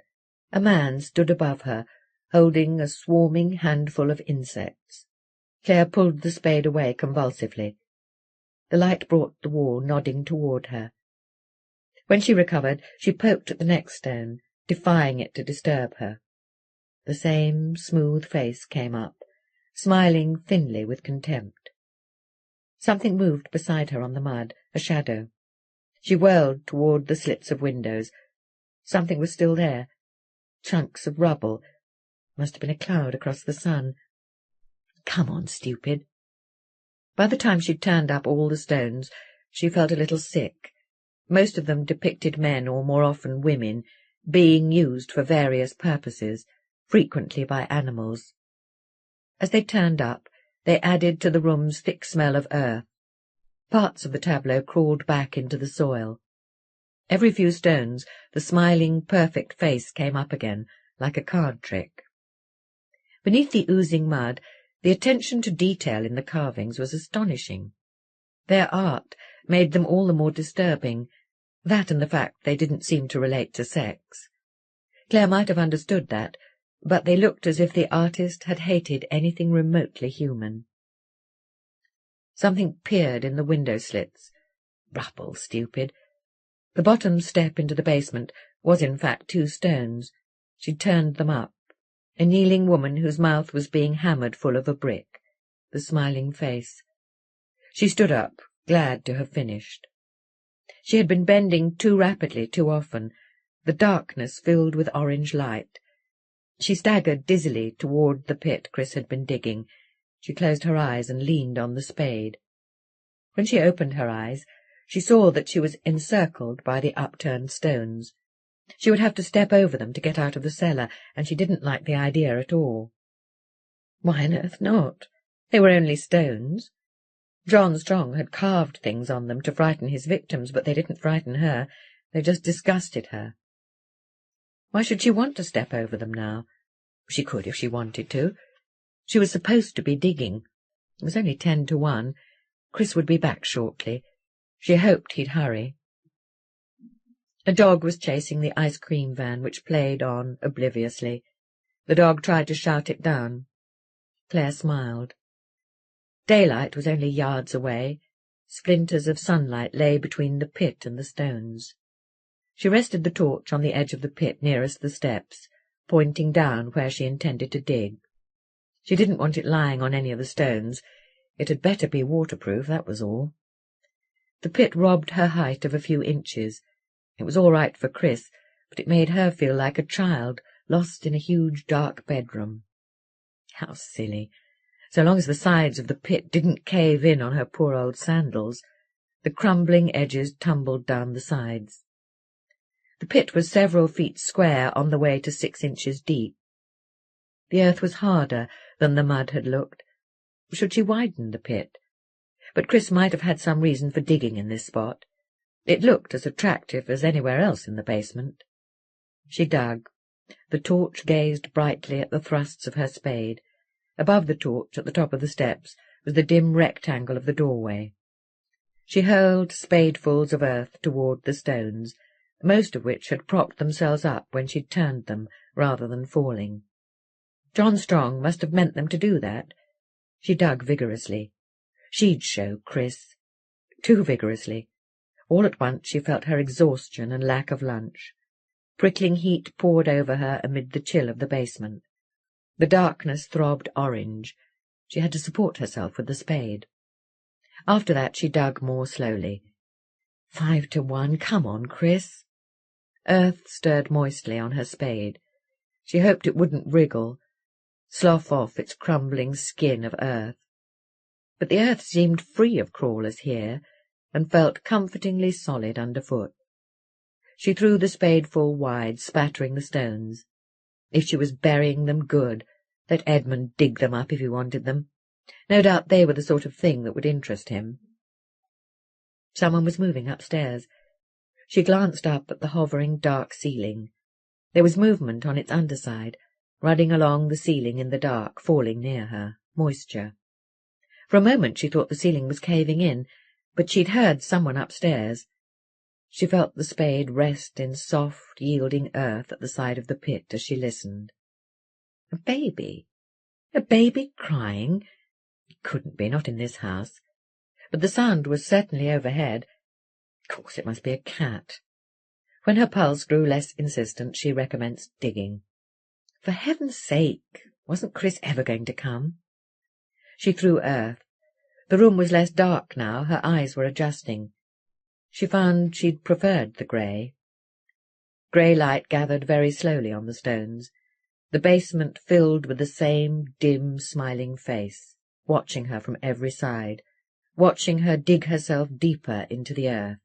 A man stood above her, holding a swarming handful of insects. Clare pulled the spade away convulsively. The light brought the wall nodding toward her. When she recovered, she poked at the next stone, defying it to disturb her. The same smooth face came up, smiling thinly with contempt. Something moved beside her on the mud, a shadow. She whirled toward the slits of windows. Something was still there. Chunks of rubble. Must have been a cloud across the sun. Come on, stupid. By the time she'd turned up all the stones, she felt a little sick. Most of them depicted men, or more often women, being used for various purposes, frequently by animals. As they turned up, they added to the room's thick smell of earth. Parts of the tableau crawled back into the soil. Every few stones the smiling, perfect face came up again, like a card trick. Beneath the oozing mud, the attention to detail in the carvings was astonishing. Their art made them all the more disturbing, that and the fact they didn't seem to relate to sex. Clare might have understood that, but they looked as if the artist had hated anything remotely human. Something peered in the window slits. Rubble, stupid. The bottom step into the basement was in fact 2 stones. She turned them up. A kneeling woman whose mouth was being hammered full of a brick. The smiling face. She stood up, glad to have finished. She had been bending too rapidly too often. The darkness filled with orange light. She staggered dizzily toward the pit Chris had been digging. She closed her eyes and leaned on the spade. When she opened her eyes, she saw that she was encircled by the upturned stones. She would have to step over them to get out of the cellar, and she didn't like the idea at all. Why on earth not? They were only stones. John Strong had carved things on them to frighten his victims, but they didn't frighten her. They just disgusted her. Why should she want to step over them now? She could if she wanted to. She was supposed to be digging. It was only 10 to 1. Chris would be back shortly. She hoped he'd hurry. A dog was chasing the ice cream van, which played on obliviously. The dog tried to shout it down. Clare smiled. Daylight was only yards away. Splinters of sunlight lay between the pit and the stones. She rested the torch on the edge of the pit nearest the steps, pointing down where she intended to dig. She didn't want it lying on any of the stones. It had better be waterproof, that was all. The pit robbed her height of a few inches. It was all right for Chris, but it made her feel like a child lost in a huge dark bedroom. How silly! So long as the sides of the pit didn't cave in on her poor old sandals. The crumbling edges tumbled down the sides. The pit was several feet square on the way to 6 inches deep. The earth was harder than the mud had looked. Should she widen the pit? But Chris might have had some reason for digging in this spot. It looked as attractive as anywhere else in the basement. She dug. The torch gazed brightly at the thrusts of her spade. Above the torch, at the top of the steps, was the dim rectangle of the doorway. She hurled spadefuls of earth toward the stones, most of which had propped themselves up when she'd turned them, rather than falling. John Strong must have meant them to do that. She dug vigorously. She'd show Chris. Too vigorously. All at once she felt her exhaustion and lack of lunch. Prickling heat poured over her amid the chill of the basement. The darkness throbbed orange. She had to support herself with the spade. After that she dug more slowly. 5 to 1, come on, Chris. Earth stirred moistly on her spade. She hoped it wouldn't wriggle, slough off its crumbling skin of earth. But the earth seemed free of crawlers here, and felt comfortingly solid underfoot. She threw the spadeful wide, spattering the stones. If she was burying them, good. Let Edmund dig them up if he wanted them. No doubt they were the sort of thing that would interest him. Someone was moving upstairs. She glanced up at the hovering dark ceiling. There was movement on its underside, running along the ceiling in the dark, falling near her, moisture. For a moment she thought the ceiling was caving in, but she'd heard someone upstairs. She felt the spade rest in soft, yielding earth at the side of the pit as she listened. A baby? A baby crying? It couldn't be, not in this house. But the sound was certainly overhead. Of course it must be a cat. When her pulse grew less insistent, she recommenced digging. For heaven's sake, wasn't Chris ever going to come? She threw earth. The room was less dark now, her eyes were adjusting. She found she'd preferred the grey. Grey light gathered very slowly on the stones, the basement filled with the same dim, smiling face, watching her from every side, watching her dig herself deeper into the earth.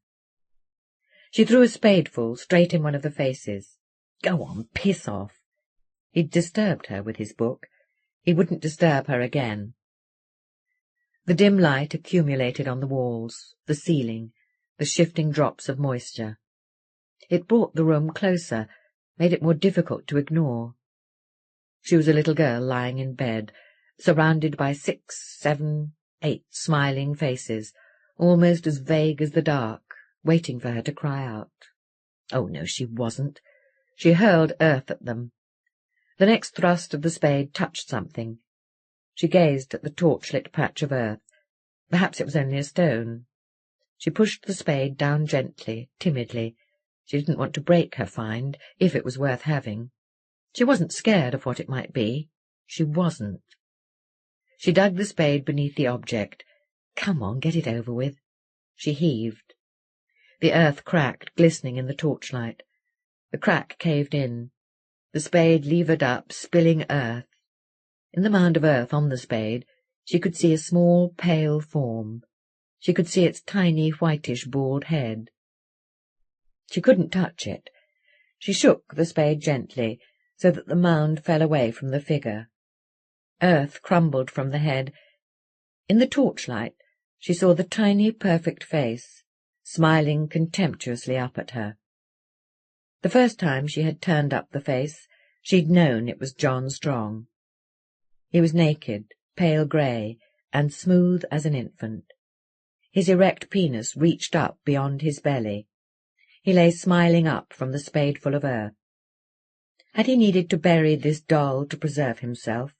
She threw a spadeful straight in one of the faces. Go on, piss off. He'd disturbed her with his book. He wouldn't disturb her again. The dim light accumulated on the walls, the ceiling, the shifting drops of moisture. It brought the room closer, made it more difficult to ignore. She was a little girl lying in bed, surrounded by 6, 7, 8 smiling faces, almost as vague as the dark, waiting for her to cry out. Oh, no, she wasn't. She hurled earth at them. The next thrust of the spade touched something. She gazed at the torchlit patch of earth. Perhaps it was only a stone. She pushed the spade down gently, timidly. She didn't want to break her find, if it was worth having. She wasn't scared of what it might be. She wasn't. She dug the spade beneath the object. Come on, get it over with. She heaved. The earth cracked, glistening in the torchlight. The crack caved in. The spade levered up, spilling earth. In the mound of earth on the spade, she could see a small, pale form. She could see its tiny, whitish, bald head. She couldn't touch it. She shook the spade gently, so that the mound fell away from the figure. Earth crumbled from the head. In the torchlight, she saw the tiny, perfect face, smiling contemptuously up at her. The first time she had turned up the face, she'd known it was John Strong. He was naked, pale grey, and smooth as an infant. His erect penis reached up beyond his belly. He lay smiling up from the spadeful of earth. Had he needed to bury this doll to preserve himself?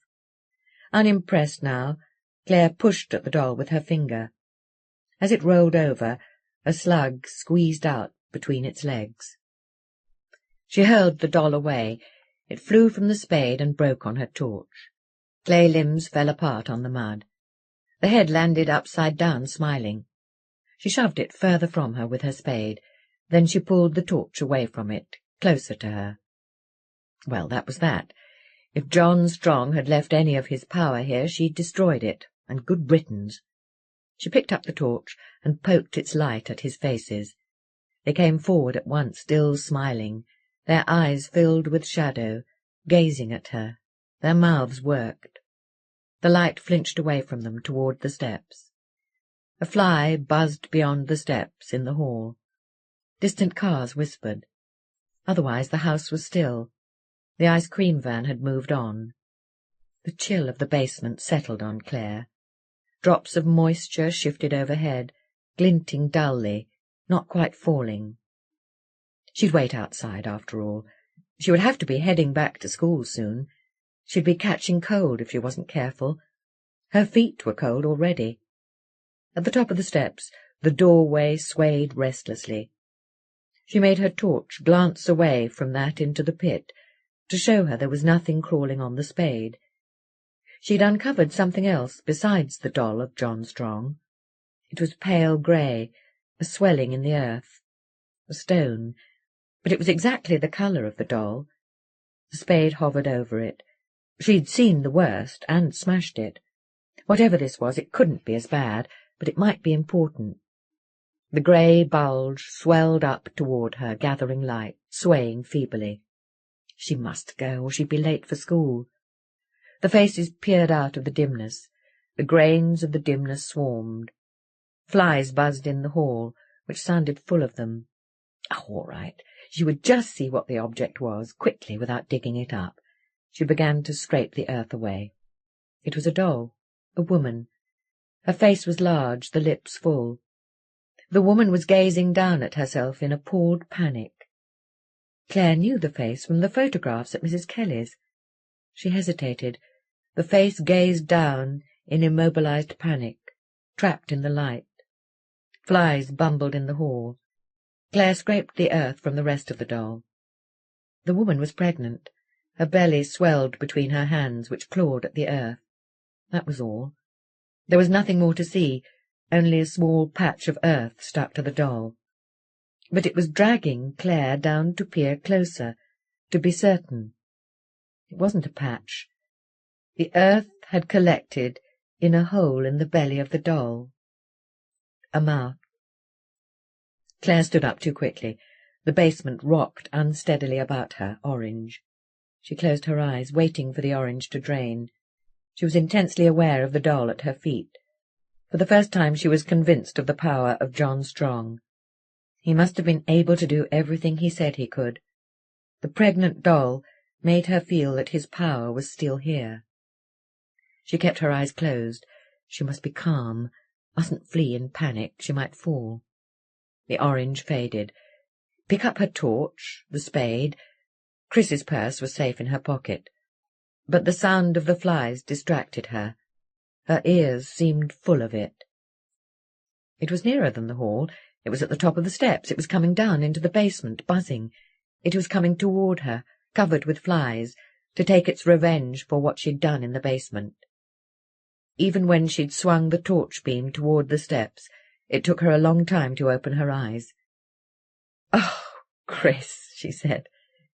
Unimpressed now, Clare pushed at the doll with her finger. As it rolled over, a slug squeezed out between its legs. She hurled the doll away. It flew from the spade and broke on her torch. Clay limbs fell apart on the mud. The head landed upside down, smiling. She shoved it further from her with her spade. Then she pulled the torch away from it, closer to her. Well, that was that. If John Strong had left any of his power here, she'd destroyed it, and good riddance. She picked up the torch and poked its light at his faces. They came forward at once, still smiling, their eyes filled with shadow, gazing at her. Their mouths worked. The light flinched away from them toward the steps. A fly buzzed beyond the steps in the hall. Distant cars whispered. Otherwise the house was still. The ice-cream van had moved on. The chill of the basement settled on Clare. Drops of moisture shifted overhead, glinting dully, not quite falling. She'd wait outside, after all. She would have to be heading back to school soon. She'd be catching cold if she wasn't careful. Her feet were cold already. At the top of the steps, the doorway swayed restlessly. She made her torch glance away from that into the pit, to show her there was nothing crawling on the spade. She'd uncovered something else besides the doll of John Strong. It was pale grey, a swelling in the earth, a stone, but it was exactly the colour of the doll. The spade hovered over it. She'd seen the worst, and smashed it. Whatever this was, it couldn't be as bad, but it might be important. The grey bulge swelled up toward her, gathering light, swaying feebly. She must go, or she'd be late for school. The faces peered out of the dimness. The grains of the dimness swarmed. Flies buzzed in the hall, which sounded full of them. Oh, all right. She would just see what the object was, quickly, without digging it up. She began to scrape the earth away. It was a doll, a woman. Her face was large, the lips full. The woman was gazing down at herself in appalled panic. Clare knew the face from the photographs at Mrs. Kelly's. She hesitated. The face gazed down in immobilized panic, trapped in the light. Flies bumbled in the hall. Clare scraped the earth from the rest of the doll. The woman was pregnant. Her belly swelled between her hands, which clawed at the earth. That was all. There was nothing more to see, only a small patch of earth stuck to the doll. But it was dragging Clare down to peer closer, to be certain. It wasn't a patch. The earth had collected in a hole in the belly of the doll. A mouth. Clare stood up too quickly. The basement rocked unsteadily about her, orange. She closed her eyes, waiting for the orange to drain. She was intensely aware of the doll at her feet. For the first time she was convinced of the power of John Strong. He must have been able to do everything he said he could. The pregnant doll made her feel that his power was still here. She kept her eyes closed. She must be calm, mustn't flee in panic, she might fall. The orange faded. Pick up her torch, the spade. Chris's purse was safe in her pocket. But the sound of the flies distracted her. Her ears seemed full of it. It was nearer than the hall. It was at the top of the steps. It was coming down into the basement, buzzing. It was coming toward her, covered with flies, to take its revenge for what she'd done in the basement. Even when she'd swung the torch beam toward the steps, it took her a long time to open her eyes. "Oh, Chris," she said.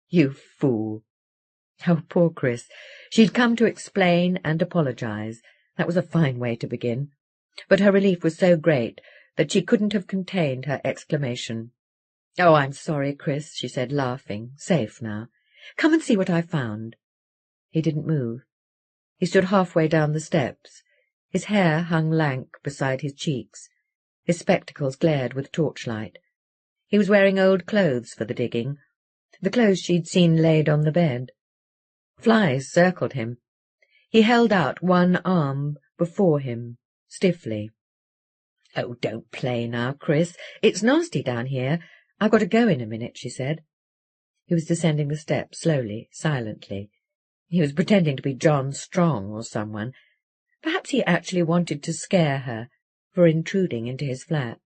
"You fool." Oh, poor Chris. She'd come to explain and apologize. That was a fine way to begin. But her relief was so great that she couldn't have contained her exclamation. "Oh, I'm sorry, Chris," she said, laughing. "Safe now. Come and see what I found." He didn't move. He stood halfway down the steps. His hair hung lank beside his cheeks. His spectacles glared with torchlight. He was wearing old clothes for the digging, the clothes she'd seen laid on the bed. Flies circled him. He held out one arm before him, stiffly. "Oh, don't play now, Chris. It's nasty down here. I've got to go in a minute," she said. He was descending the steps, slowly, silently. He was pretending to be John Strong or someone. Perhaps he actually wanted to scare her for intruding into his flat.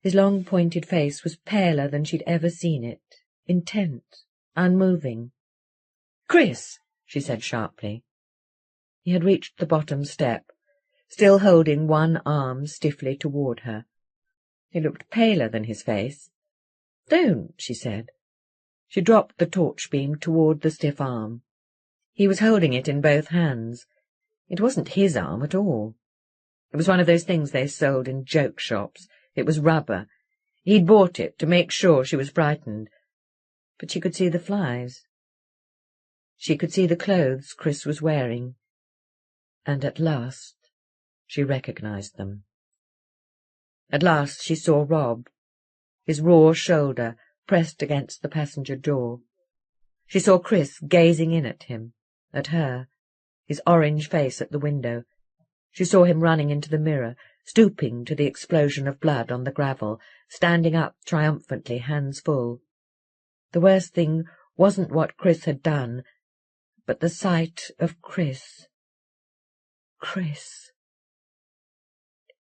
His long, pointed face was paler than she'd ever seen it, intent, unmoving. "Chris!" she said sharply. He had reached the bottom step, still holding one arm stiffly toward her. He looked paler than his face. "Don't," she said. She dropped the torch beam toward the stiff arm. He was holding it in both hands. It wasn't his arm at all. It was one of those things they sold in joke shops. It was rubber. He'd bought it to make sure she was frightened. But she could see the flies. She could see the clothes Chris was wearing. And at last she recognized them. At last she saw Rob, his raw shoulder pressed against the passenger door. She saw Chris gazing in at him, at her, his orange face at the window. She saw him running into the mirror, stooping to the explosion of blood on the gravel, standing up triumphantly, hands full. The worst thing wasn't what Chris had done, but the sight of Chris. Chris.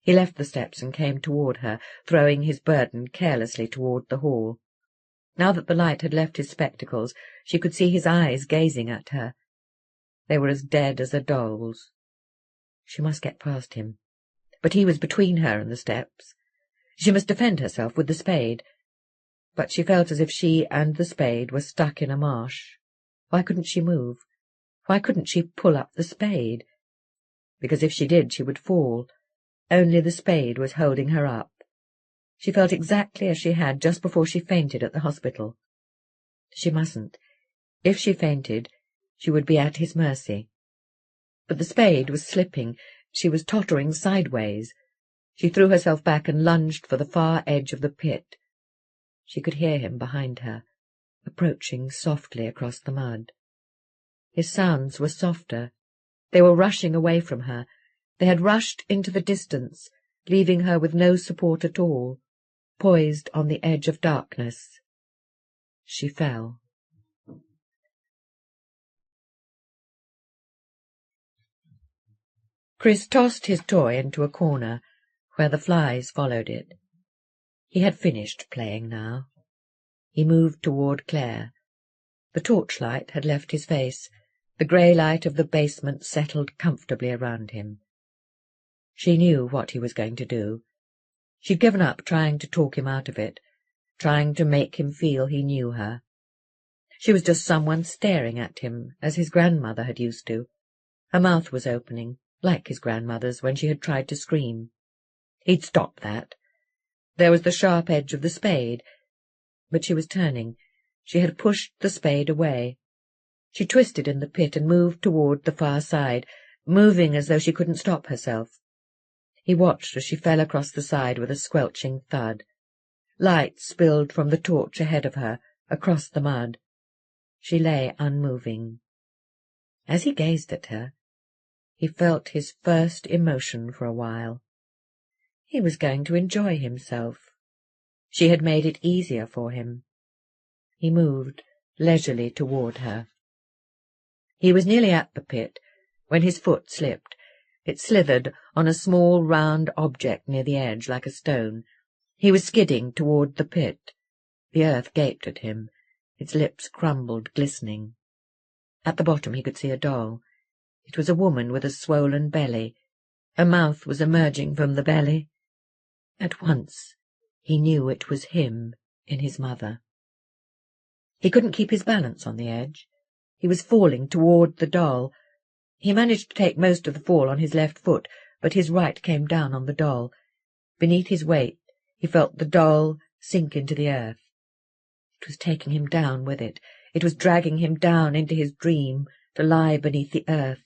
He left the steps and came toward her, throwing his burden carelessly toward the hall. Now that the light had left his spectacles, she could see his eyes gazing at her. They were as dead as a doll's. She must get past him. But he was between her and the steps. She must defend herself with the spade. But she felt as if she and the spade were stuck in a marsh. Why couldn't she move? Why couldn't she pull up the spade? Because if she did, she would fall. Only the spade was holding her up. She felt exactly as she had just before she fainted at the hospital. She mustn't. If she fainted, she would be at his mercy. But the spade was slipping. She was tottering sideways. She threw herself back and lunged for the far edge of the pit. She could hear him behind her, approaching softly across the mud. His sounds were softer. They were rushing away from her. They had rushed into the distance, leaving her with no support at all, poised on the edge of darkness. She fell. Chris tossed his toy into a corner, where the flies followed it. He had finished playing now. He moved toward Clare. The torchlight had left his face. The grey light of the basement settled comfortably around him. She knew what he was going to do. She'd given up trying to talk him out of it, trying to make him feel he knew her. She was just someone staring at him, as his grandmother had used to. Her mouth was opening, like his grandmother's when she had tried to scream. He'd stopped that. There was the sharp edge of the spade, but she was turning. She had pushed the spade away. She twisted in the pit and moved toward the far side, moving as though she couldn't stop herself. He watched as she fell across the side with a squelching thud. Light spilled from the torch ahead of her, across the mud. She lay unmoving. As he gazed at her, he felt his first emotion for a while. He was going to enjoy himself. She had made it easier for him. He moved leisurely toward her. He was nearly at the pit when his foot slipped. It slithered on a small round object near the edge, like a stone. He was skidding toward the pit. The earth gaped at him. Its lips crumbled, glistening. At the bottom he could see a doll. It was a woman with a swollen belly. Her mouth was emerging from the belly. At once he knew it was him in his mother. He couldn't keep his balance on the edge. He was falling toward the doll. He managed to take most of the fall on his left foot, but his right came down on the doll. Beneath his weight, he felt the doll sink into the earth. It was taking him down with it. It was dragging him down into his dream, to lie beneath the earth.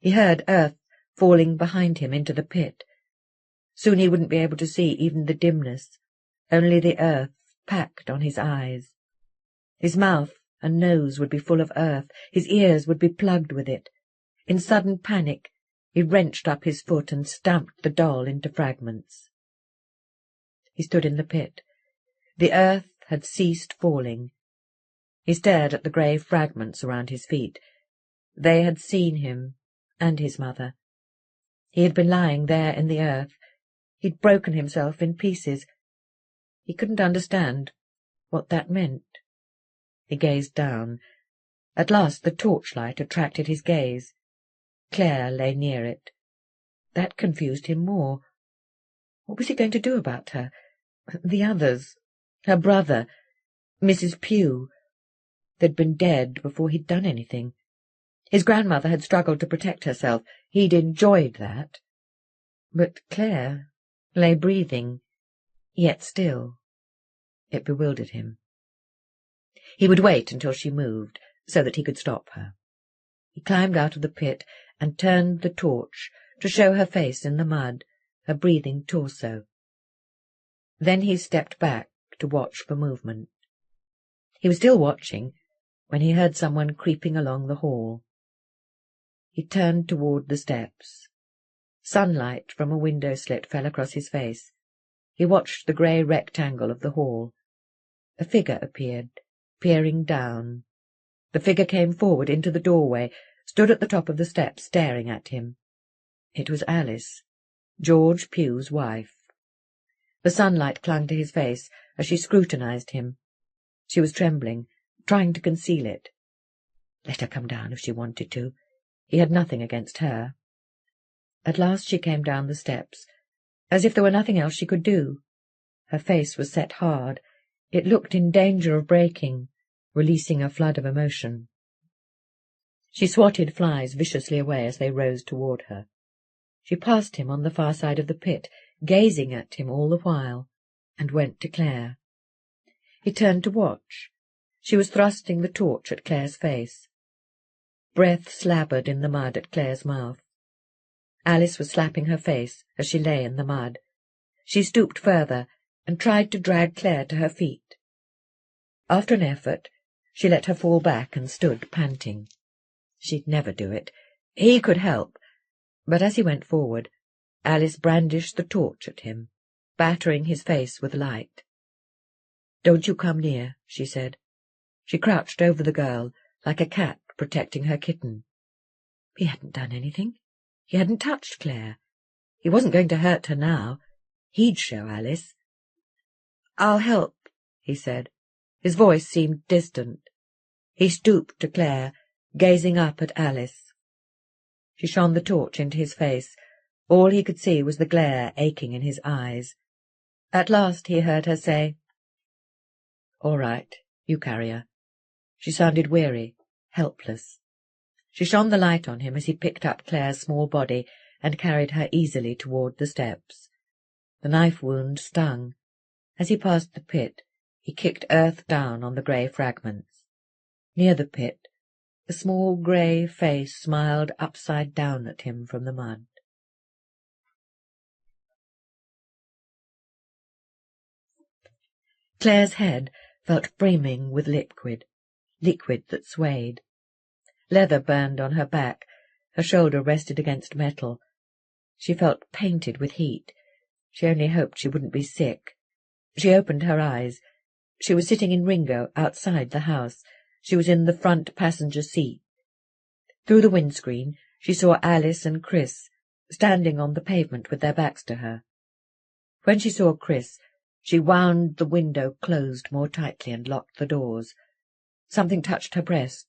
He heard earth falling behind him into the pit. Soon he wouldn't be able to see even the dimness, only the earth packed on his eyes. His mouth and nose would be full of earth, his ears would be plugged with it. In sudden panic, he wrenched up his foot and stamped the doll into fragments. He stood in the pit. The earth had ceased falling. He stared at the grey fragments around his feet. They had seen him and his mother. He had been lying there in the earth. He'd broken himself in pieces. He couldn't understand what that meant. He gazed down. At last the torchlight attracted his gaze. Clare lay near it. That confused him more. What was he going to do about her? The others, her brother, Mrs. Pugh. They'd been dead before he'd done anything. His grandmother had struggled to protect herself. He'd enjoyed that. But Clare lay breathing, yet still. It bewildered him. He would wait until she moved, so that he could stop her. He climbed out of the pit and turned the torch to show her face in the mud, her breathing torso. Then he stepped back to watch for movement. He was still watching when he heard someone creeping along the hall. He turned toward the steps. Sunlight from a window slit fell across his face. He watched the grey rectangle of the hall. A figure appeared, peering down. The figure came forward into the doorway, stood at the top of the steps, staring at him. It was Alice, George Pugh's wife. The sunlight clung to his face as she scrutinized him. She was trembling, trying to conceal it. Let her come down if she wanted to. He had nothing against her. At last she came down the steps, as if there were nothing else she could do. Her face was set hard. It looked in danger of breaking, releasing a flood of emotion. She swatted flies viciously away as they rose toward her. She passed him on the far side of the pit, gazing at him all the while, and went to Clare. He turned to watch. She was thrusting the torch at Clare's face. breath slabbered in the mud at Clare's mouth. Alice was slapping her face as she lay in the mud. She stooped further and tried to drag Clare to her feet. After an effort, she let her fall back and stood panting. She'd never do it. He could help. But as he went forward, Alice brandished the torch at him, battering his face with light. "Don't you come near," she said. She crouched over the girl, like a cat protecting her kitten. He hadn't done anything. He hadn't touched Clare. He wasn't going to hurt her now. He'd show Alice. "I'll help," he said. His voice seemed distant. He stooped to Clare, gazing up at Alice. She shone the torch into his face. All he could see was the glare aching in his eyes. At last he heard her say, "All right, you carry her." She sounded weary, helpless. She shone the light on him as he picked up Clare's small body and carried her easily toward the steps. The knife wound stung. As he passed the pit, he kicked earth down on the grey fragments. Near the pit, a small grey face smiled upside down at him from the mud. Clare's head felt brimming with liquid that swayed. Leather burned on her back. Her shoulder rested against metal. She felt painted with heat. She only hoped she wouldn't be sick. She opened her eyes. She was sitting in Ringo, outside the house. She was in the front passenger seat. Through the windscreen she saw Alice and Chris, standing on the pavement with their backs to her. When she saw Chris, she wound the window closed more tightly and locked the doors. Something touched her breast.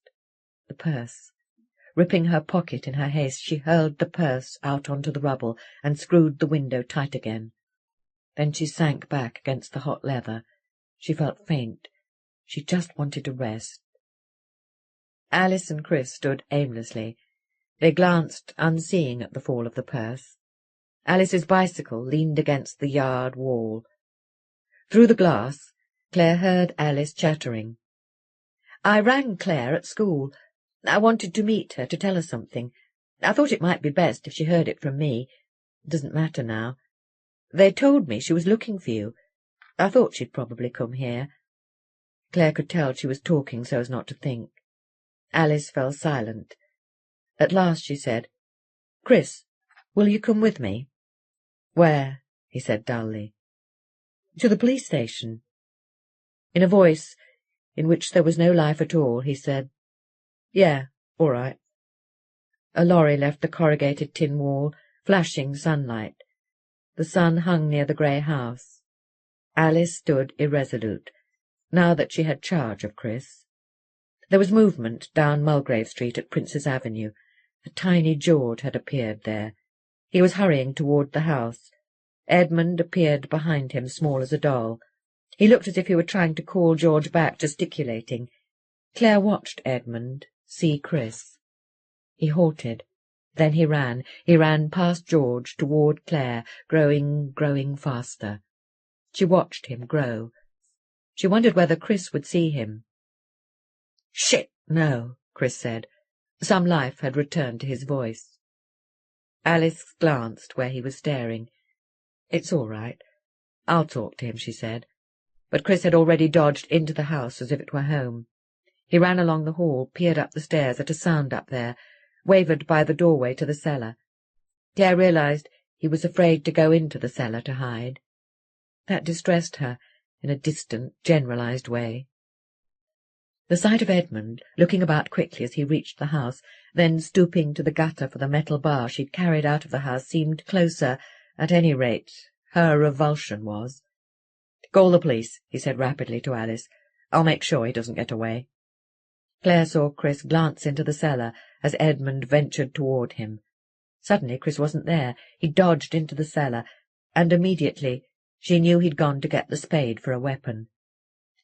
The purse. Ripping her pocket in her haste, she hurled the purse out onto the rubble and screwed the window tight again. Then she sank back against the hot leather. She felt faint. She just wanted to rest. Alice and Chris stood aimlessly. They glanced, unseeing, at the fall of the purse. Alice's bicycle leaned against the yard wall. Through the glass, Clare heard Alice chattering. "I rang Clare at school. I wanted to meet her, to tell her something. I thought it might be best if she heard it from me. It doesn't matter now. They told me she was looking for you. I thought she'd probably come here." Clare could tell she was talking so as not to think. Alice fell silent. At last she said, "Chris, will you come with me?" "Where?" he said dully. "To the police station." In a voice in which there was no life at all, he said, "Yeah, all right." A lorry left the corrugated tin wall, flashing sunlight. The sun hung near the grey house. Alice stood irresolute, now that she had charge of Chris. There was movement down Mulgrave Street at Prince's Avenue. A tiny George had appeared there. He was hurrying toward the house. Edmund appeared behind him, small as a doll. He looked as if he were trying to call George back, gesticulating. Clare watched Edmund see Chris. He halted. Then he ran. He ran past George toward Clare, growing faster. She watched him grow. She wondered whether Chris would see him. "Shit, no," Chris said. Some life had returned to his voice. Alice glanced where he was staring. "It's all right. I'll talk to him," she said. But Chris had already dodged into the house as if it were home. He ran along the hall, peered up the stairs at a sound up there, wavered by the doorway to the cellar. Clare realized he was afraid to go into the cellar to hide. That distressed her in a distant, generalized way. The sight of Edmund, looking about quickly as he reached the house, then stooping to the gutter for the metal bar she'd carried out of the house, seemed closer, at any rate, her revulsion was. "Call the police," he said rapidly to Alice. "I'll make sure he doesn't get away." Clare saw Chris glance into the cellar as Edmund ventured toward him. Suddenly Chris wasn't there. He dodged into the cellar, and immediately she knew he'd gone to get the spade for a weapon.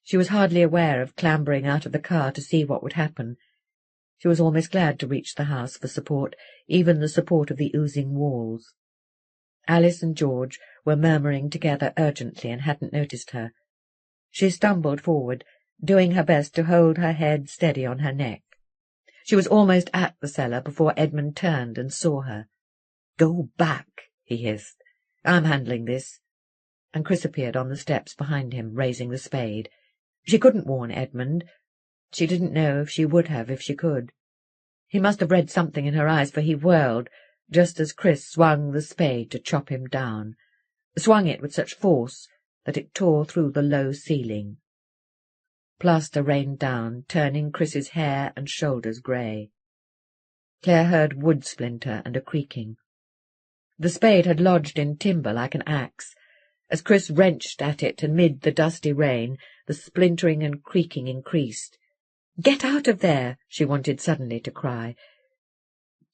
She was hardly aware of clambering out of the car to see what would happen. She was almost glad to reach the house for support, even the support of the oozing walls. Alice and George were murmuring together urgently and hadn't noticed her. She stumbled forward, doing her best to hold her head steady on her neck. She was almost at the cellar before Edmund turned and saw her. "Go back," he hissed. "I'm handling this." And Chris appeared on the steps behind him, raising the spade. She couldn't warn Edmund. She didn't know if she would have if she could. He must have read something in her eyes, for he whirled, just as Chris swung the spade to chop him down, swung it with such force that it tore through the low ceiling. Plaster rained down, turning Chris's hair and shoulders grey. Clare heard wood splinter and a creaking. The spade had lodged in timber like an axe. As Chris wrenched at it amid the dusty rain, the splintering and creaking increased. "Get out of there!" she wanted suddenly to cry.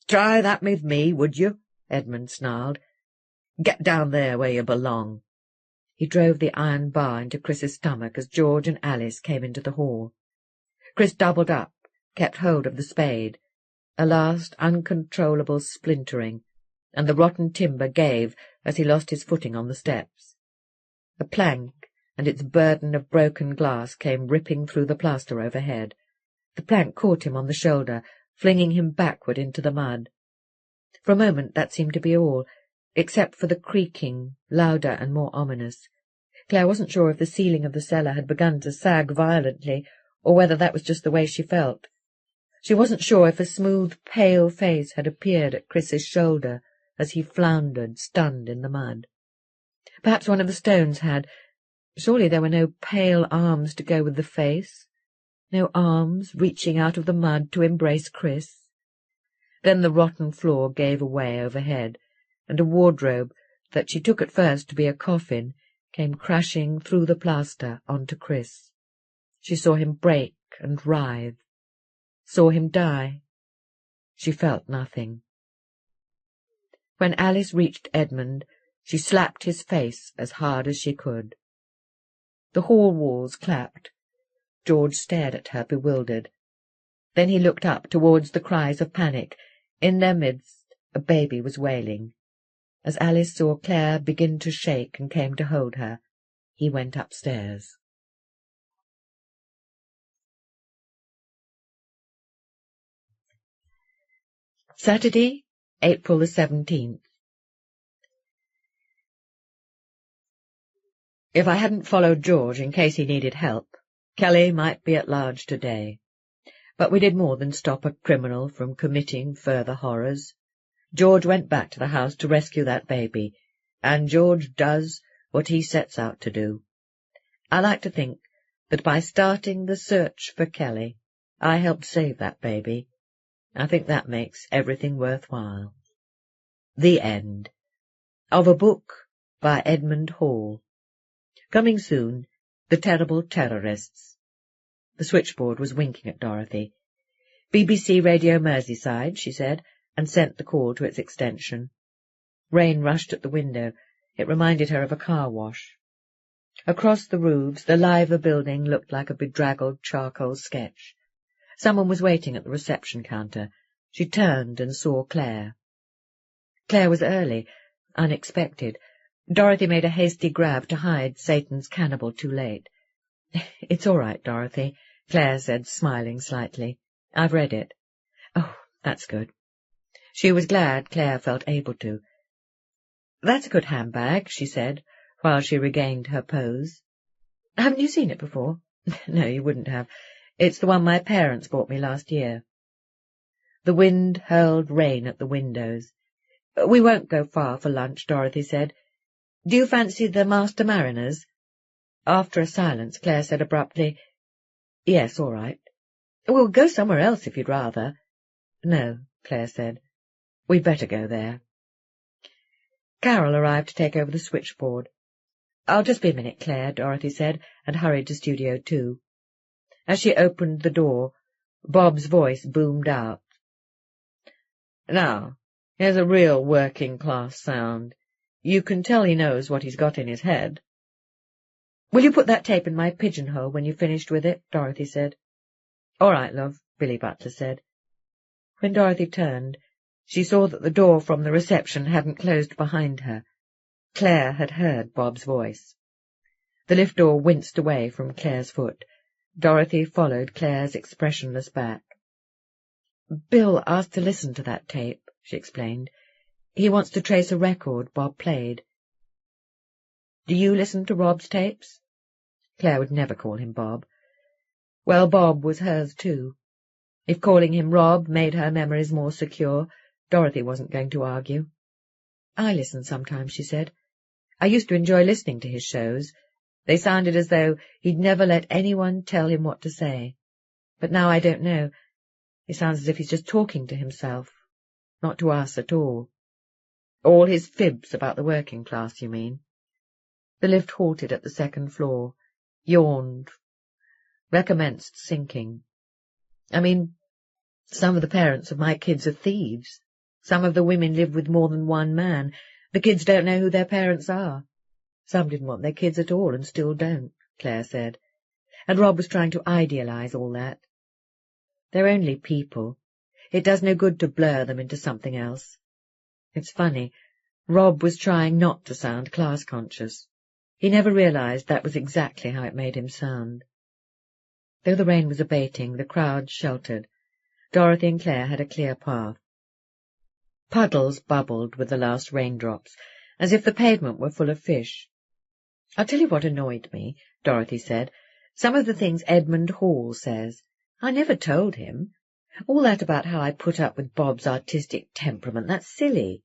"Try that with me, would you?" Edmund snarled. "Get down there where you belong." He drove the iron bar into Chris's stomach as George and Alice came into the hall. Chris doubled up, kept hold of the spade. A last uncontrollable splintering, and the rotten timber gave as he lost his footing on the steps. A plank and its burden of broken glass came ripping through the plaster overhead. The plank caught him on the shoulder, flinging him backward into the mud. For a moment that seemed to be all, except for the creaking, louder and more ominous. Clare wasn't sure if the ceiling of the cellar had begun to sag violently, or whether that was just the way she felt. She wasn't sure if a smooth, pale face had appeared at Chris's shoulder as he floundered, stunned in the mud. Perhaps one of the stones had. Surely there were no pale arms to go with the face, no arms reaching out of the mud to embrace Chris. Then the rotten floor gave away overhead, and a wardrobe that she took at first to be a coffin came crashing through the plaster onto Chris. She saw him break and writhe, saw him die. She felt nothing. When Alice reached Edmund, she slapped his face as hard as she could. The hall walls clapped. George stared at her, bewildered. Then he looked up towards the cries of panic. In their midst a baby was wailing. As Alice saw Clare begin to shake and came to hold her, he went upstairs. Saturday, April the 17th. If I hadn't followed George in case he needed help, Kelly might be at large today. But we did more than stop a criminal from committing further horrors. George went back to the house to rescue that baby, and George does what he sets out to do. I like to think that by starting the search for Kelly, I helped save that baby. I think that makes everything worthwhile. The End. Of a book by Edmund Hall. Coming soon, The Terrible Terrorists. The switchboard was winking at Dorothy. BBC Radio Merseyside, she said, and sent the call to its extension. Rain rushed at the window. It reminded her of a car wash. Across the roofs, the Liver building looked like a bedraggled charcoal sketch. Someone was waiting at the reception counter. She turned and saw Clare. Clare was early, unexpected. Dorothy made a hasty grab to hide Satan's cannibal too late. "It's all right, Dorothy," Clare said, smiling slightly. "I've read it." "Oh, that's good." She was glad Clare felt able to. "That's a good handbag," she said, while she regained her pose. "Haven't you seen it before?" "No, you wouldn't have. It's the one my parents bought me last year." The wind hurled rain at the windows. "We won't go far for lunch," Dorothy said. "Do you fancy the Master Mariners?" After a silence, Clare said abruptly, "Yes, all right." "We'll go somewhere else if you'd rather." "No," Clare said. "We'd better go there." Carol arrived to take over the switchboard. "I'll just be a minute, Clare," Dorothy said, and hurried to Studio 2. As she opened the door, Bob's voice boomed out. "Now, here's a real working-class sound. You can tell he knows what he's got in his head." "Will you put that tape in my pigeonhole when you've finished with it?" Dorothy said. "All right, love," Billy Butler said. When Dorothy turned, she saw that the door from the reception hadn't closed behind her. Clare had heard Bob's voice. The lift door winced away from Clare's foot. Dorothy followed Clare's expressionless back. Bill asked to listen to that tape, she explained. He wants to trace a record Bob played. Do you listen to Rob's tapes? Clare would never call him Bob. Well, Bob was hers too. If calling him Rob made her memories more secure, Dorothy wasn't going to argue. I listen sometimes, she said. I used to enjoy listening to his shows. They sounded as though he'd never let anyone tell him what to say. But now I don't know. It sounds as if he's just talking to himself, not to us at all. All his fibs about the working class, you mean? The lift halted at the second floor, yawned, recommenced sinking. I mean, some of the parents of my kids are thieves. Some of the women live with more than one man. The kids don't know who their parents are. Some didn't want their kids at all and still don't, Clare said. And Rob was trying to idealize all that. They're only people. It does no good to blur them into something else. It's funny, Rob was trying not to sound class-conscious. He never realized that was exactly how it made him sound. Though the rain was abating, the crowd sheltered. Dorothy and Clare had a clear path. Puddles bubbled with the last raindrops, as if the pavement were full of fish. I'll tell you what annoyed me, Dorothy said. Some of the things Edmund Hall says. I never told him. All that about how I put up with Bob's artistic temperament, that's silly.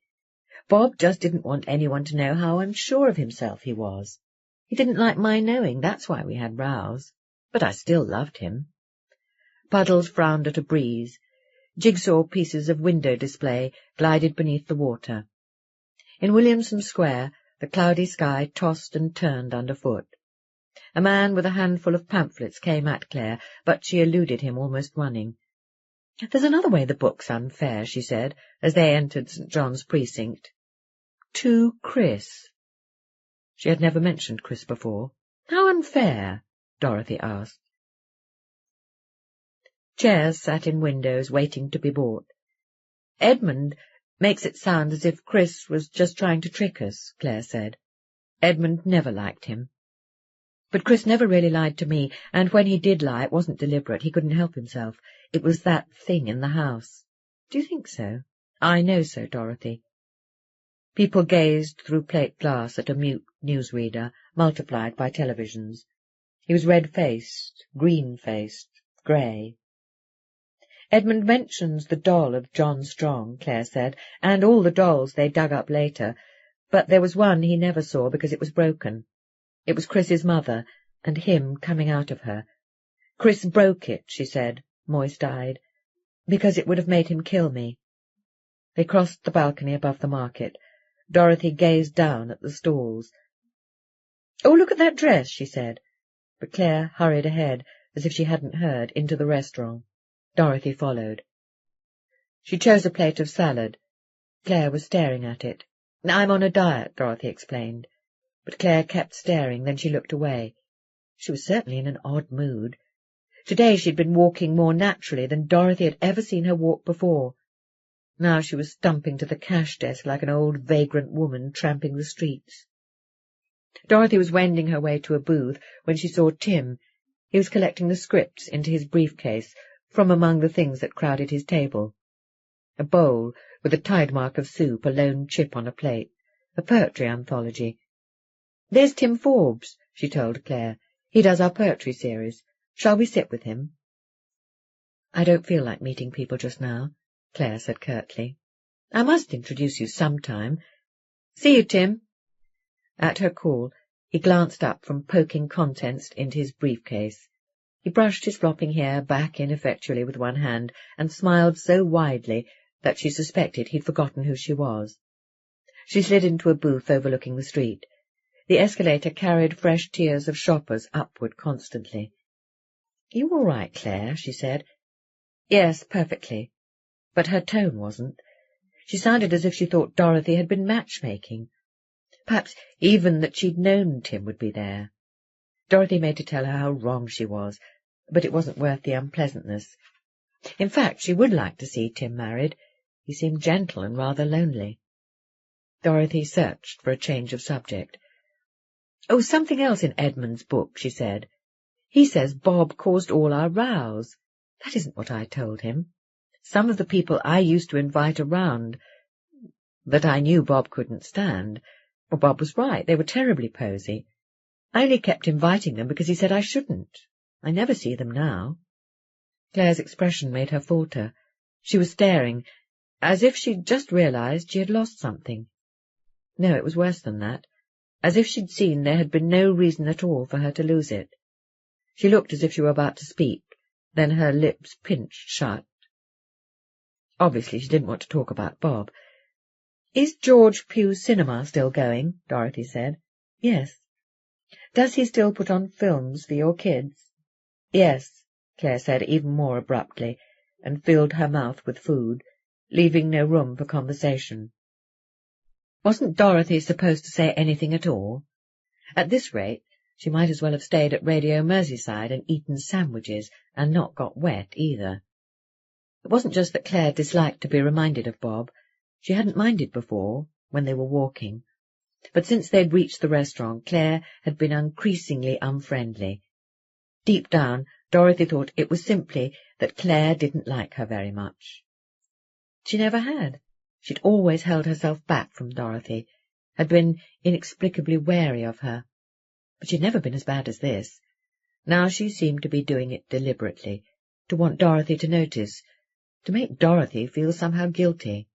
Bob just didn't want anyone to know how unsure of himself he was. He didn't like my knowing, that's why we had rows. But I still loved him. Puddles frowned at a breeze. Jigsaw pieces of window display glided beneath the water. In Williamson Square, the cloudy sky tossed and turned underfoot. A man with a handful of pamphlets came at Clare, but she eluded him, almost running. "There's another way the book's unfair," she said, as they entered St. John's precinct. "To Chris." She had never mentioned Chris before. "How unfair?" Dorothy asked. Chairs sat in windows, waiting to be bought. "Edmund makes it sound as if Chris was just trying to trick us," Clare said. "Edmund never liked him. But Chris never really lied to me, and when he did lie, it wasn't deliberate. He couldn't help himself. It was that thing in the house." "Do you think so?" "I know so, Dorothy." People gazed through plate glass at a mute newsreader, multiplied by televisions. He was red-faced, green-faced, grey. "Edmund mentions the doll of John Strong," Clare said, "and all the dolls they dug up later, but there was one he never saw because it was broken. It was Chris's mother, and him coming out of her. Chris broke it," she said, moist-eyed, "because it would have made him kill me." They crossed the balcony above the market. Dorothy gazed down at the stalls. "Oh, look at that dress," she said. But Clare hurried ahead, as if she hadn't heard, into the restaurant. Dorothy followed. She chose a plate of salad. Clare was staring at it. "I'm on a diet," Dorothy explained. But Clare kept staring, then she looked away. She was certainly in an odd mood. Today she'd been walking more naturally than Dorothy had ever seen her walk before. Now she was stumping to the cash desk like an old vagrant woman tramping the streets. Dorothy was wending her way to a booth when she saw Tim. He was collecting the scripts into his briefcase from among the things that crowded his table. A bowl with a tide mark of soup, a lone chip on a plate, a poetry anthology. "There's Tim Forbes," she told Clare. "He does our poetry series. Shall we sit with him?" "I don't feel like meeting people just now," Clare said curtly. "I must introduce you sometime. See you, Tim." At her call, he glanced up from poking contents into his briefcase. He brushed his flopping hair back ineffectually with one hand and smiled so widely that she suspected he'd forgotten who she was. She slid into a booth overlooking the street. The escalator carried fresh tiers of shoppers upward constantly. "You all right, Clare?" she said. "Yes, perfectly." But her tone wasn't. She sounded as if she thought Dorothy had been matchmaking. Perhaps even that she'd known Tim would be there. Dorothy made to tell her how wrong she was, but it wasn't worth the unpleasantness. In fact, she would like to see Tim married. He seemed gentle and rather lonely. Dorothy searched for a change of subject. "Oh, something else in Edmund's book," she said. "He says Bob caused all our rows. That isn't what I told him. some of the people I used to invite around that I knew Bob couldn't stand. Well, Bob was right. They were terribly posy. I only kept inviting them because he said I shouldn't. I never see them now." Clare's expression made her falter. She was staring, as if she'd just realized she had lost something. No, it was worse than that, as if she'd seen there had been no reason at all for her to lose it. She looked as if she were about to speak, then her lips pinched shut. Obviously she didn't want to talk about Bob. "Is George Pugh's cinema still going?" Dorothy said. "Yes." "Does he still put on films for your kids?" "Yes," Clare said even more abruptly, and filled her mouth with food, leaving no room for conversation. Wasn't Dorothy supposed to say anything at all? At this rate, she might as well have stayed at Radio Merseyside and eaten sandwiches, and not got wet either. It wasn't just that Clare disliked to be reminded of Bob. She hadn't minded before, when they were walking. But since they'd reached the restaurant, Clare had been increasingly unfriendly. Deep down, Dorothy thought it was simply that Clare didn't like her very much. She never had. She'd always held herself back from Dorothy, had been inexplicably wary of her. But she'd never been as bad as this. Now she seemed to be doing it deliberately, to want Dorothy to notice, to make Dorothy feel somehow guilty.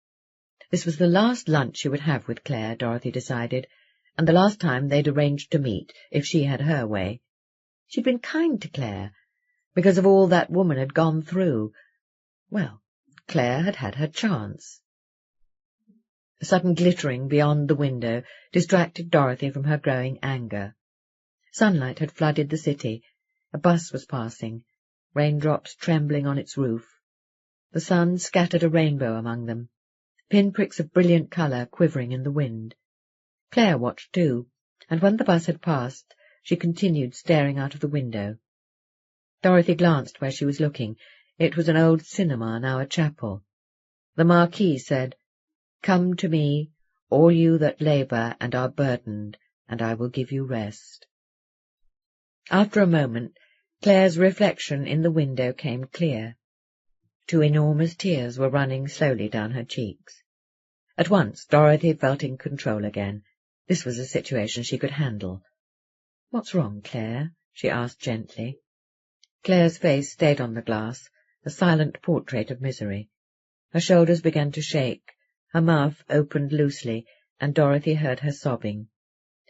This was the last lunch she would have with Clare, Dorothy decided, and the last time they'd arranged to meet, if she had her way. She'd been kind to Clare, because of all that woman had gone through. Well, Clare had had her chance. A sudden glittering beyond the window distracted Dorothy from her growing anger. Sunlight had flooded the city. A bus was passing, raindrops trembling on its roof. The sun scattered a rainbow among them, pinpricks of brilliant colour quivering in the wind. Clare watched too, and when the bus had passed, she continued staring out of the window. Dorothy glanced where she was looking. It was an old cinema, now a chapel. The marquee said, "Come to me, all you that labour and are burdened, and I will give you rest." After a moment, Clare's reflection in the window came clear. 2 enormous tears were running slowly down her cheeks. At once Dorothy felt in control again. This was a situation she could handle. "What's wrong, Clare?" she asked gently. Clare's face stayed on the glass, a silent portrait of misery. Her shoulders began to shake, her mouth opened loosely, and Dorothy heard her sobbing.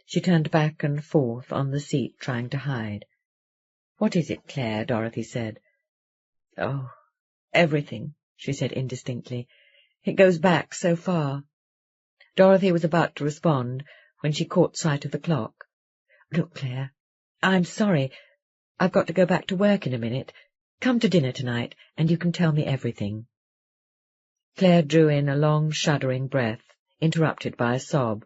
She turned back and forth on the seat, trying to hide. "What is it, Clare?" Dorothy said. "Oh, everything," she said indistinctly. "It goes back so far." Dorothy was about to respond when she caught sight of the clock. "Look, Clare, I'm sorry. I've got to go back to work in a minute. Come to dinner tonight, and you can tell me everything." Clare drew in a long, shuddering breath, interrupted by a sob.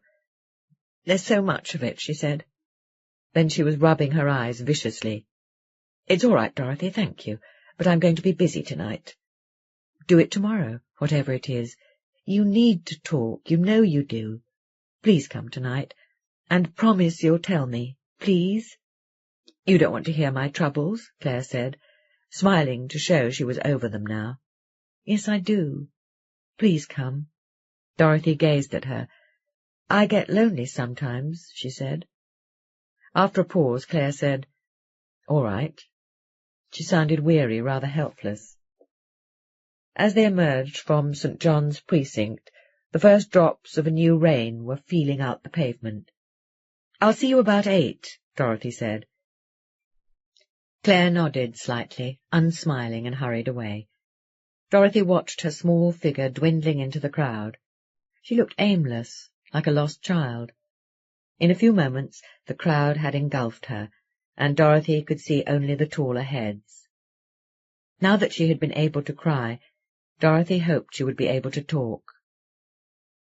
"There's so much of it," she said. Then she was rubbing her eyes viciously. "It's all right, Dorothy, thank you, but I'm going to be busy tonight." "Do it tomorrow, whatever it is. You need to talk, you know you do. Please come tonight, and promise you'll tell me, please." "You don't want to hear my troubles," Clare said, smiling to show she was over them now. "Yes, I do. Please come." Dorothy gazed at her. "I get lonely sometimes," she said. After a pause, Clare said, "All right." She sounded weary, rather helpless. As they emerged from St. John's precinct, the first drops of a new rain were feeling out the pavement. "I'll see you about 8, Dorothy said. Clare nodded slightly, unsmiling, and hurried away. Dorothy watched her small figure dwindling into the crowd. She looked aimless, like a lost child. In a few moments the crowd had engulfed her, and Dorothy could see only the taller heads. Now that she had been able to cry, Dorothy hoped she would be able to talk.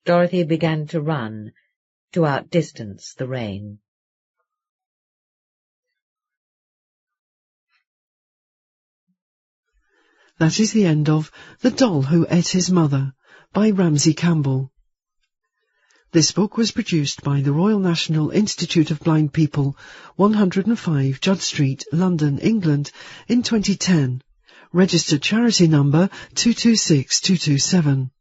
Dorothy began to run, to outdistance the rain. That is the end of The Doll Who Ate His Mother by Ramsey Campbell. This book was produced by the Royal National Institute of Blind People, 105 Judd Street, London, England, in 2010. registered charity number 226227.